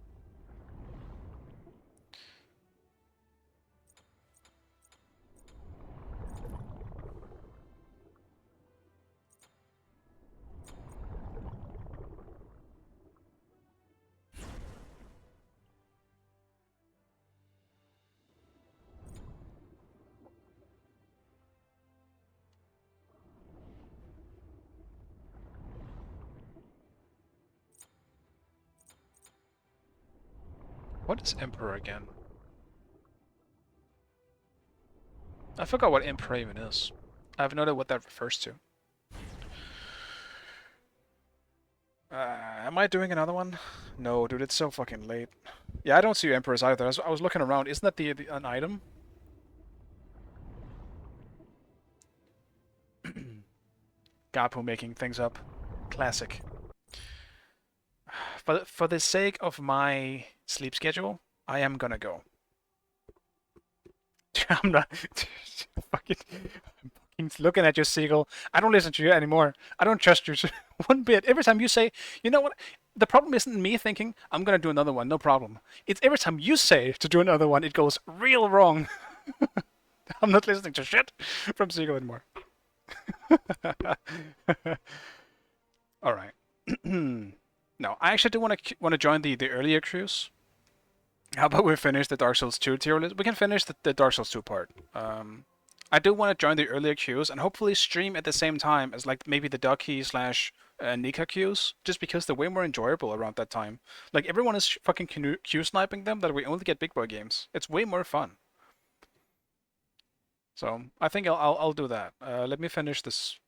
What is Emperor again? I forgot what Emperor even is. I have no idea what that refers to. Am I doing another one? No, dude, it's so fucking late. Yeah, I don't see Emperors either. I was looking around. Isn't that an item? Gapu making things up. Classic. For the sake of my sleep schedule, I am gonna go. I'm not fucking looking at you, Seagull. I don't listen to you anymore. I don't trust you one bit. Every time you say, you know what? The problem isn't me thinking I'm gonna do another one. No problem. It's every time you say to do another one, it goes real wrong. I'm not listening to shit from Seagull anymore. All right. No, I actually do want to join the earlier crews. How about we finish the Dark Souls 2 tier list? We can finish the Dark Souls 2 part. I do want to join the earlier queues and hopefully stream at the same time as like maybe the Ducky / Nika queues, just because they're way more enjoyable around that time. Like everyone is fucking queue sniping them that we only get big boy games. It's way more fun. So I think I'll do that. Let me finish this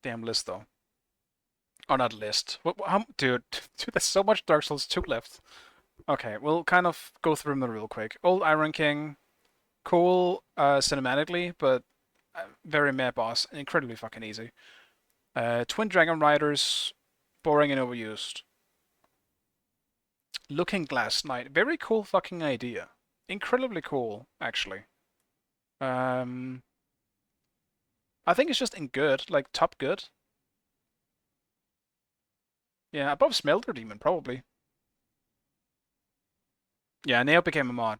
damn list though. Oh, not list. Dude, there's so much Dark Souls 2 left. Okay, we'll kind of go through them real quick. Old Iron King, cool cinematically, but very meh boss, and incredibly fucking easy. Twin Dragon Riders, boring and overused. Looking Glass Knight, very cool fucking idea. Incredibly cool, actually. I think it's just in good, like top good. Yeah, above Smelter Demon, probably. Yeah, Neo became a mod.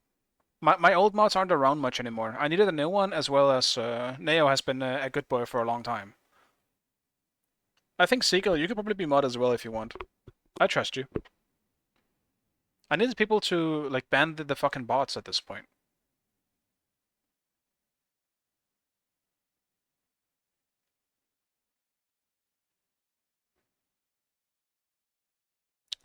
My old mods aren't around much anymore. I needed a new one, as well as Neo has been a good boy for a long time. I think Seagull, you could probably be mod as well if you want. I trust you. I needed people to like ban the fucking bots at this point.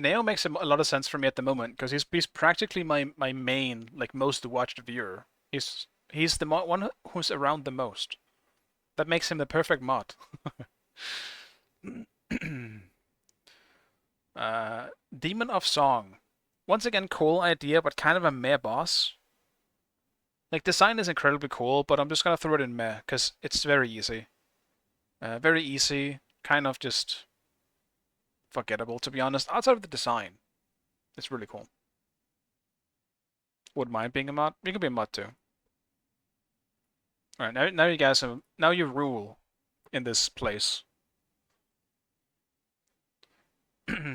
Neo makes a lot of sense for me at the moment because he's practically my main, like most watched viewer. He's the one who's around the most. That makes him the perfect mod. Demon of Song. Once again, cool idea, but kind of a meh boss. Like, design is incredibly cool, but I'm just gonna throw it in meh, because it's very easy. Very easy, kind of just forgettable, to be honest. Outside of the design, it's really cool. Wouldn't mind being a mod. You can be a mod too. Alright, now you guys have, now you rule in this place.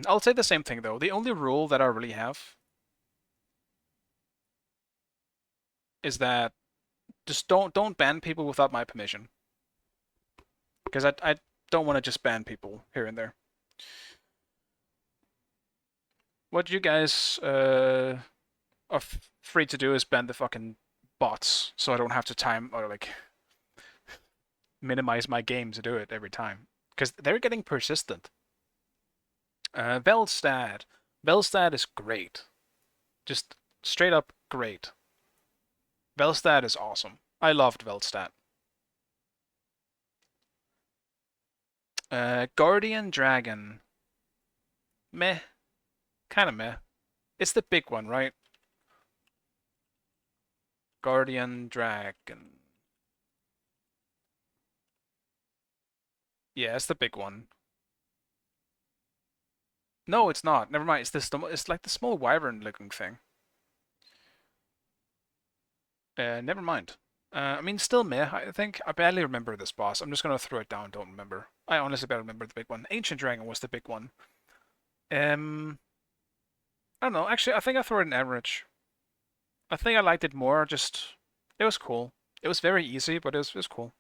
I'll say the same thing though. The only rule that I really have is that just don't ban people without my permission. Because I don't want to just ban people here and there. What you guys are free to do is ban the fucking bots, so I don't have to time or like minimize my game to do it every time. Because they're getting persistent. Velstad. Velstad is great. Just straight up great. Velstad is awesome. I loved Velstad. Guardian Dragon. Meh. Kinda meh. It's the big one, right? Guardian Dragon. Yeah, it's the big one. No, it's not. Never mind. It's like the small wyvern looking thing. Never mind. I mean, still meh, I think. I barely remember this boss. I'm just gonna throw it down, don't remember. I honestly barely remember the big one. Ancient Dragon was the big one. I don't know. Actually, I think I throw it in average. I think I liked it more. Just it was cool. It was very easy, but it was cool.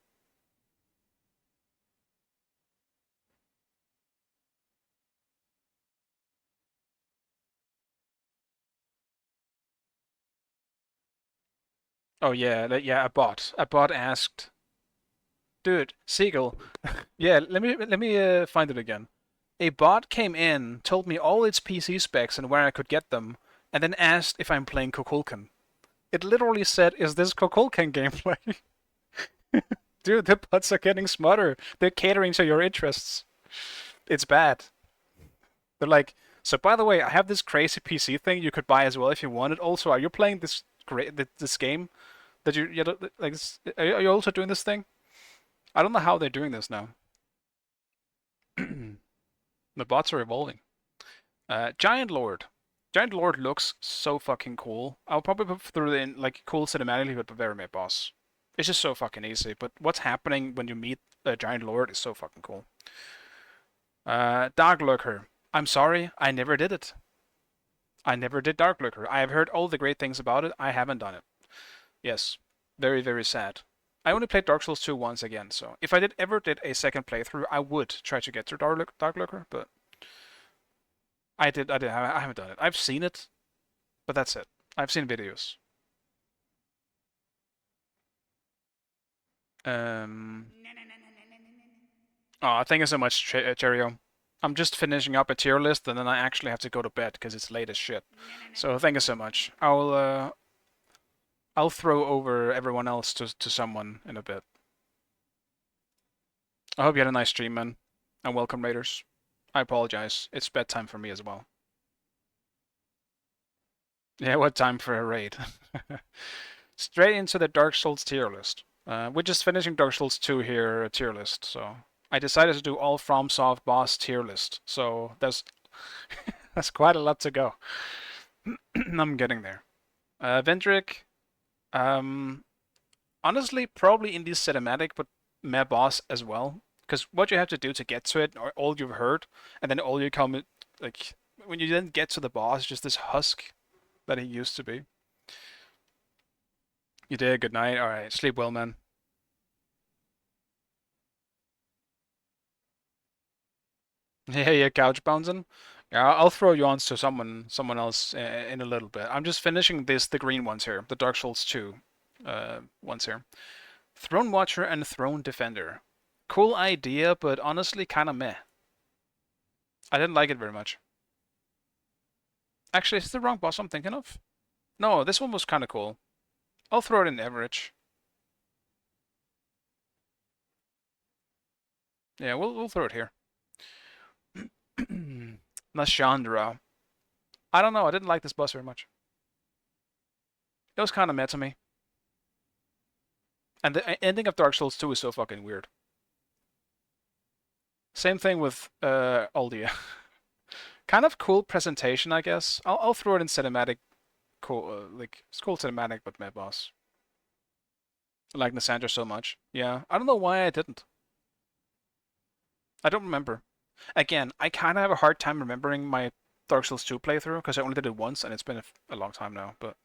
Oh yeah, yeah. A bot asked, "Dude, Seagull, yeah. Let me find it again." A bot came in, told me all its PC specs and where I could get them, and then asked if I'm playing Kukulkan. It literally said, "Is this Kukulkan gameplay?" Dude, the bots are getting smarter. They're catering to your interests. It's bad. They're like, so by the way, I have this crazy PC thing you could buy as well if you wanted. Also, are you playing this game that you like? Are you also doing this thing? I don't know how they're doing this now. The bots are evolving. Giant Lord. Giant Lord looks so fucking cool. I'll probably put through in like cool cinematically, but very mid boss. It's just so fucking easy. But what's happening when you meet a Giant Lord is so fucking cool. Dark Lurker. I'm sorry, I never did it. I never did Dark Lurker. I have heard all the great things about it. I haven't done it. Yes, very very sad. I only played Dark Souls 2 once again, so if I ever did a second playthrough, I would try to get to Dark Lurker, but I haven't done it. I've seen it, but that's it. I've seen videos. Um. Oh, thank you so much, Cherio. I'm just finishing up a tier list, and then I actually have to go to bed because it's late as shit. So thank you so much. I'll throw over everyone else to someone in a bit. I hope you had a nice stream, man, and welcome raiders. I apologize. It's bedtime for me as well. Yeah, what time for a raid? Straight into the Dark Souls tier list. We're just finishing Dark Souls 2 here, tier list, so I decided to do all FromSoft boss tier list. So that's quite a lot to go. I'm getting there. Vendrick, honestly, probably in this cinematic, but meh boss as well. Because what you have to do to get to it, or all you've heard, and then all you come like when you then get to the boss, just this husk that he used to be. You did. Good night. All right. Sleep well, man. Yeah, yeah. Couch bouncing. Yeah, I'll throw you on to someone else in a little bit. I'm just finishing the green ones here, the Dark Souls 2 ones here. Throne Watcher and Throne Defender. Cool idea, but honestly kind of meh. I didn't like it very much. Actually, is it the wrong boss I'm thinking of? No, this one was kind of cool. I'll throw it in average. Yeah, we'll throw it here. Nashandra. I don't know, I didn't like this boss very much. It was kind of meh to me. And the ending of Dark Souls 2 is so fucking weird. Same thing with Aldia. Kind of cool presentation, I guess. I'll throw it in cinematic. Cool, like it's cool cinematic, but meh boss. I like Nasandra so much. Yeah, I don't know why I didn't. I don't remember. Again, I kind of have a hard time remembering my Dark Souls 2 playthrough because I only did it once and it's been a long time now. But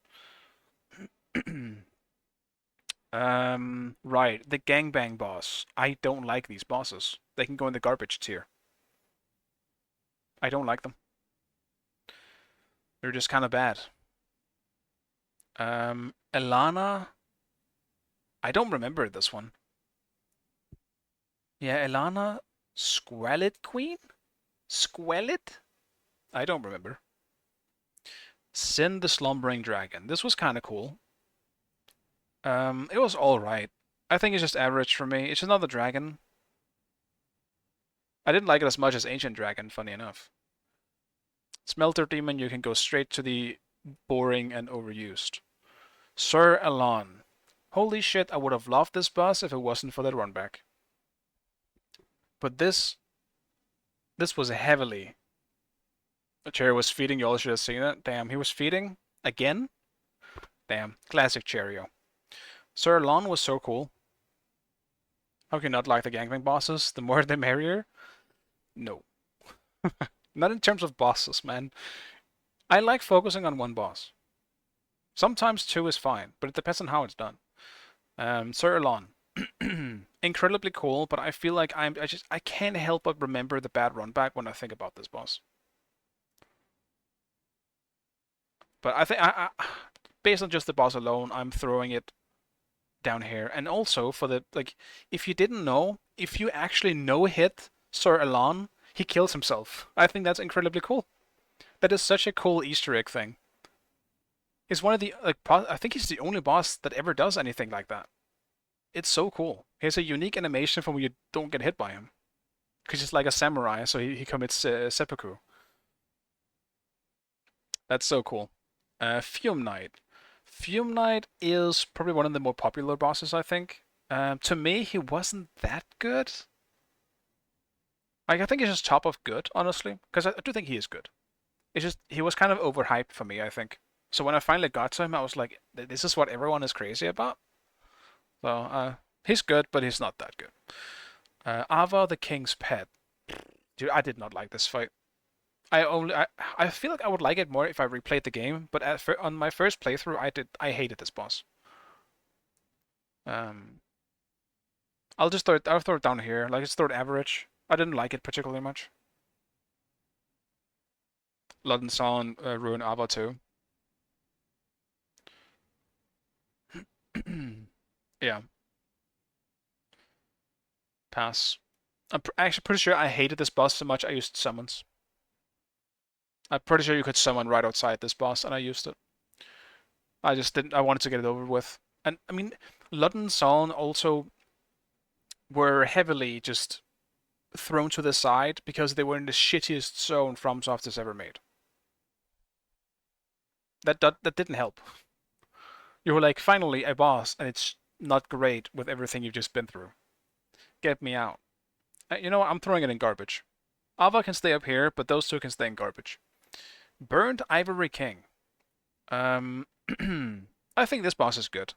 right, the gangbang boss. I don't like these bosses. They can go in the garbage tier. I don't like them. They're just kind of bad. Elana. I don't remember this one. Yeah, Elana Squellet Queen? Squellet? I don't remember. Sin the Slumbering Dragon. This was kind of cool. It was alright. I think it's just average for me. It's another dragon. I didn't like it as much as Ancient Dragon, funny enough. Smelter Demon, you can go straight to the boring and overused. Sir Alon. Holy shit, I would have loved this boss if it wasn't for that runback. But this was heavily. The chair was feeding, you all should have seen it. Damn, he was feeding? Again? Damn, classic Cheerio. Sir Lon was so cool. How can you not like the gangbang bosses? The more the merrier? No. Not in terms of bosses, man. I like focusing on one boss. Sometimes two is fine, but it depends on how it's done. Sir Lon. Incredibly cool, but I feel like I can't help but remember the bad run back when I think about this boss. But I think based on just the boss alone, I'm throwing it down here. And also for the like, if you didn't know, if you actually no hit Sir Alon, he kills himself. I think that's incredibly cool. That is such a cool Easter egg thing. He's one of the I think he's the only boss that ever does anything like that. It's so cool. He has a unique animation for when you don't get hit by him. Because he's like a samurai, so he commits seppuku. That's so cool. Fume Knight. Fume Knight is probably one of the more popular bosses, I think. To me, he wasn't that good. Like, I think he's just top of good, honestly. Because I do think he is good. It's just, he was kind of overhyped for me, I think. So when I finally got to him, I was like, this is what everyone is crazy about. So, he's good, but he's not that good. Ava the King's Pet. Dude, I did not like this fight. I feel like I would like it more if I replayed the game, but on my first playthrough, I hated this boss. I'll throw it down here. Like, let's throw it average. I didn't like it particularly much. London Song ruined Ava too. Yeah. Pass. I'm actually pretty sure I hated this boss so much I used summons. I'm pretty sure you could summon right outside this boss, and I used it. I just didn't. I wanted to get it over with. And I mean, London Song also were heavily just thrown to the side because they were in the shittiest zone FromSoft has ever made. That didn't help. You were like, finally a boss, and it's not great with everything you've just been through. Get me out. You know what? I'm throwing it in garbage. Ava can stay up here, but those two can stay in garbage. Burned Ivory King. I think this boss is good.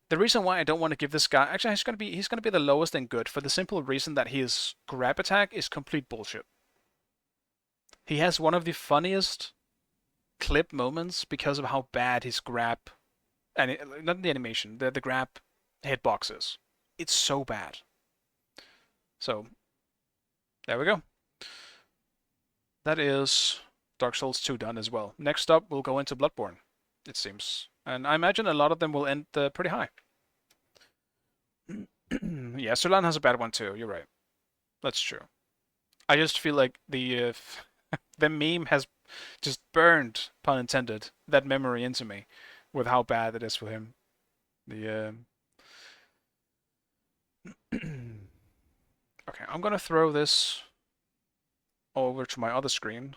The reason why I don't want to give this guy actually he's gonna be the lowest in good for the simple reason that his grab attack is complete bullshit. He has one of the funniest clip moments because of how bad his grab and not the animation, the grab hitbox is. It's so bad. So there we go. That is Dark Souls 2 done as well. Next up, we'll go into Bloodborne, it seems. And I imagine a lot of them will end pretty high. Yeah, Sulan has a bad one too, you're right. That's true. I just feel like the meme has just burned, pun intended, that memory into me with how bad it is for him. The Okay, I'm gonna throw this over to my other screen,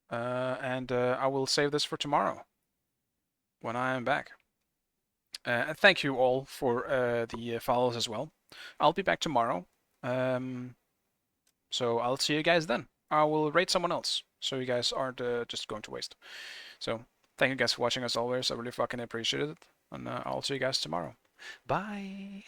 and I will save this for tomorrow when I am back. And thank you all for the follows as well. I'll be back tomorrow, so I'll see you guys then. I will rate someone else, so you guys aren't just going to waste. So thank you guys for watching as always. I really fucking appreciate it, and I'll see you guys tomorrow. Bye.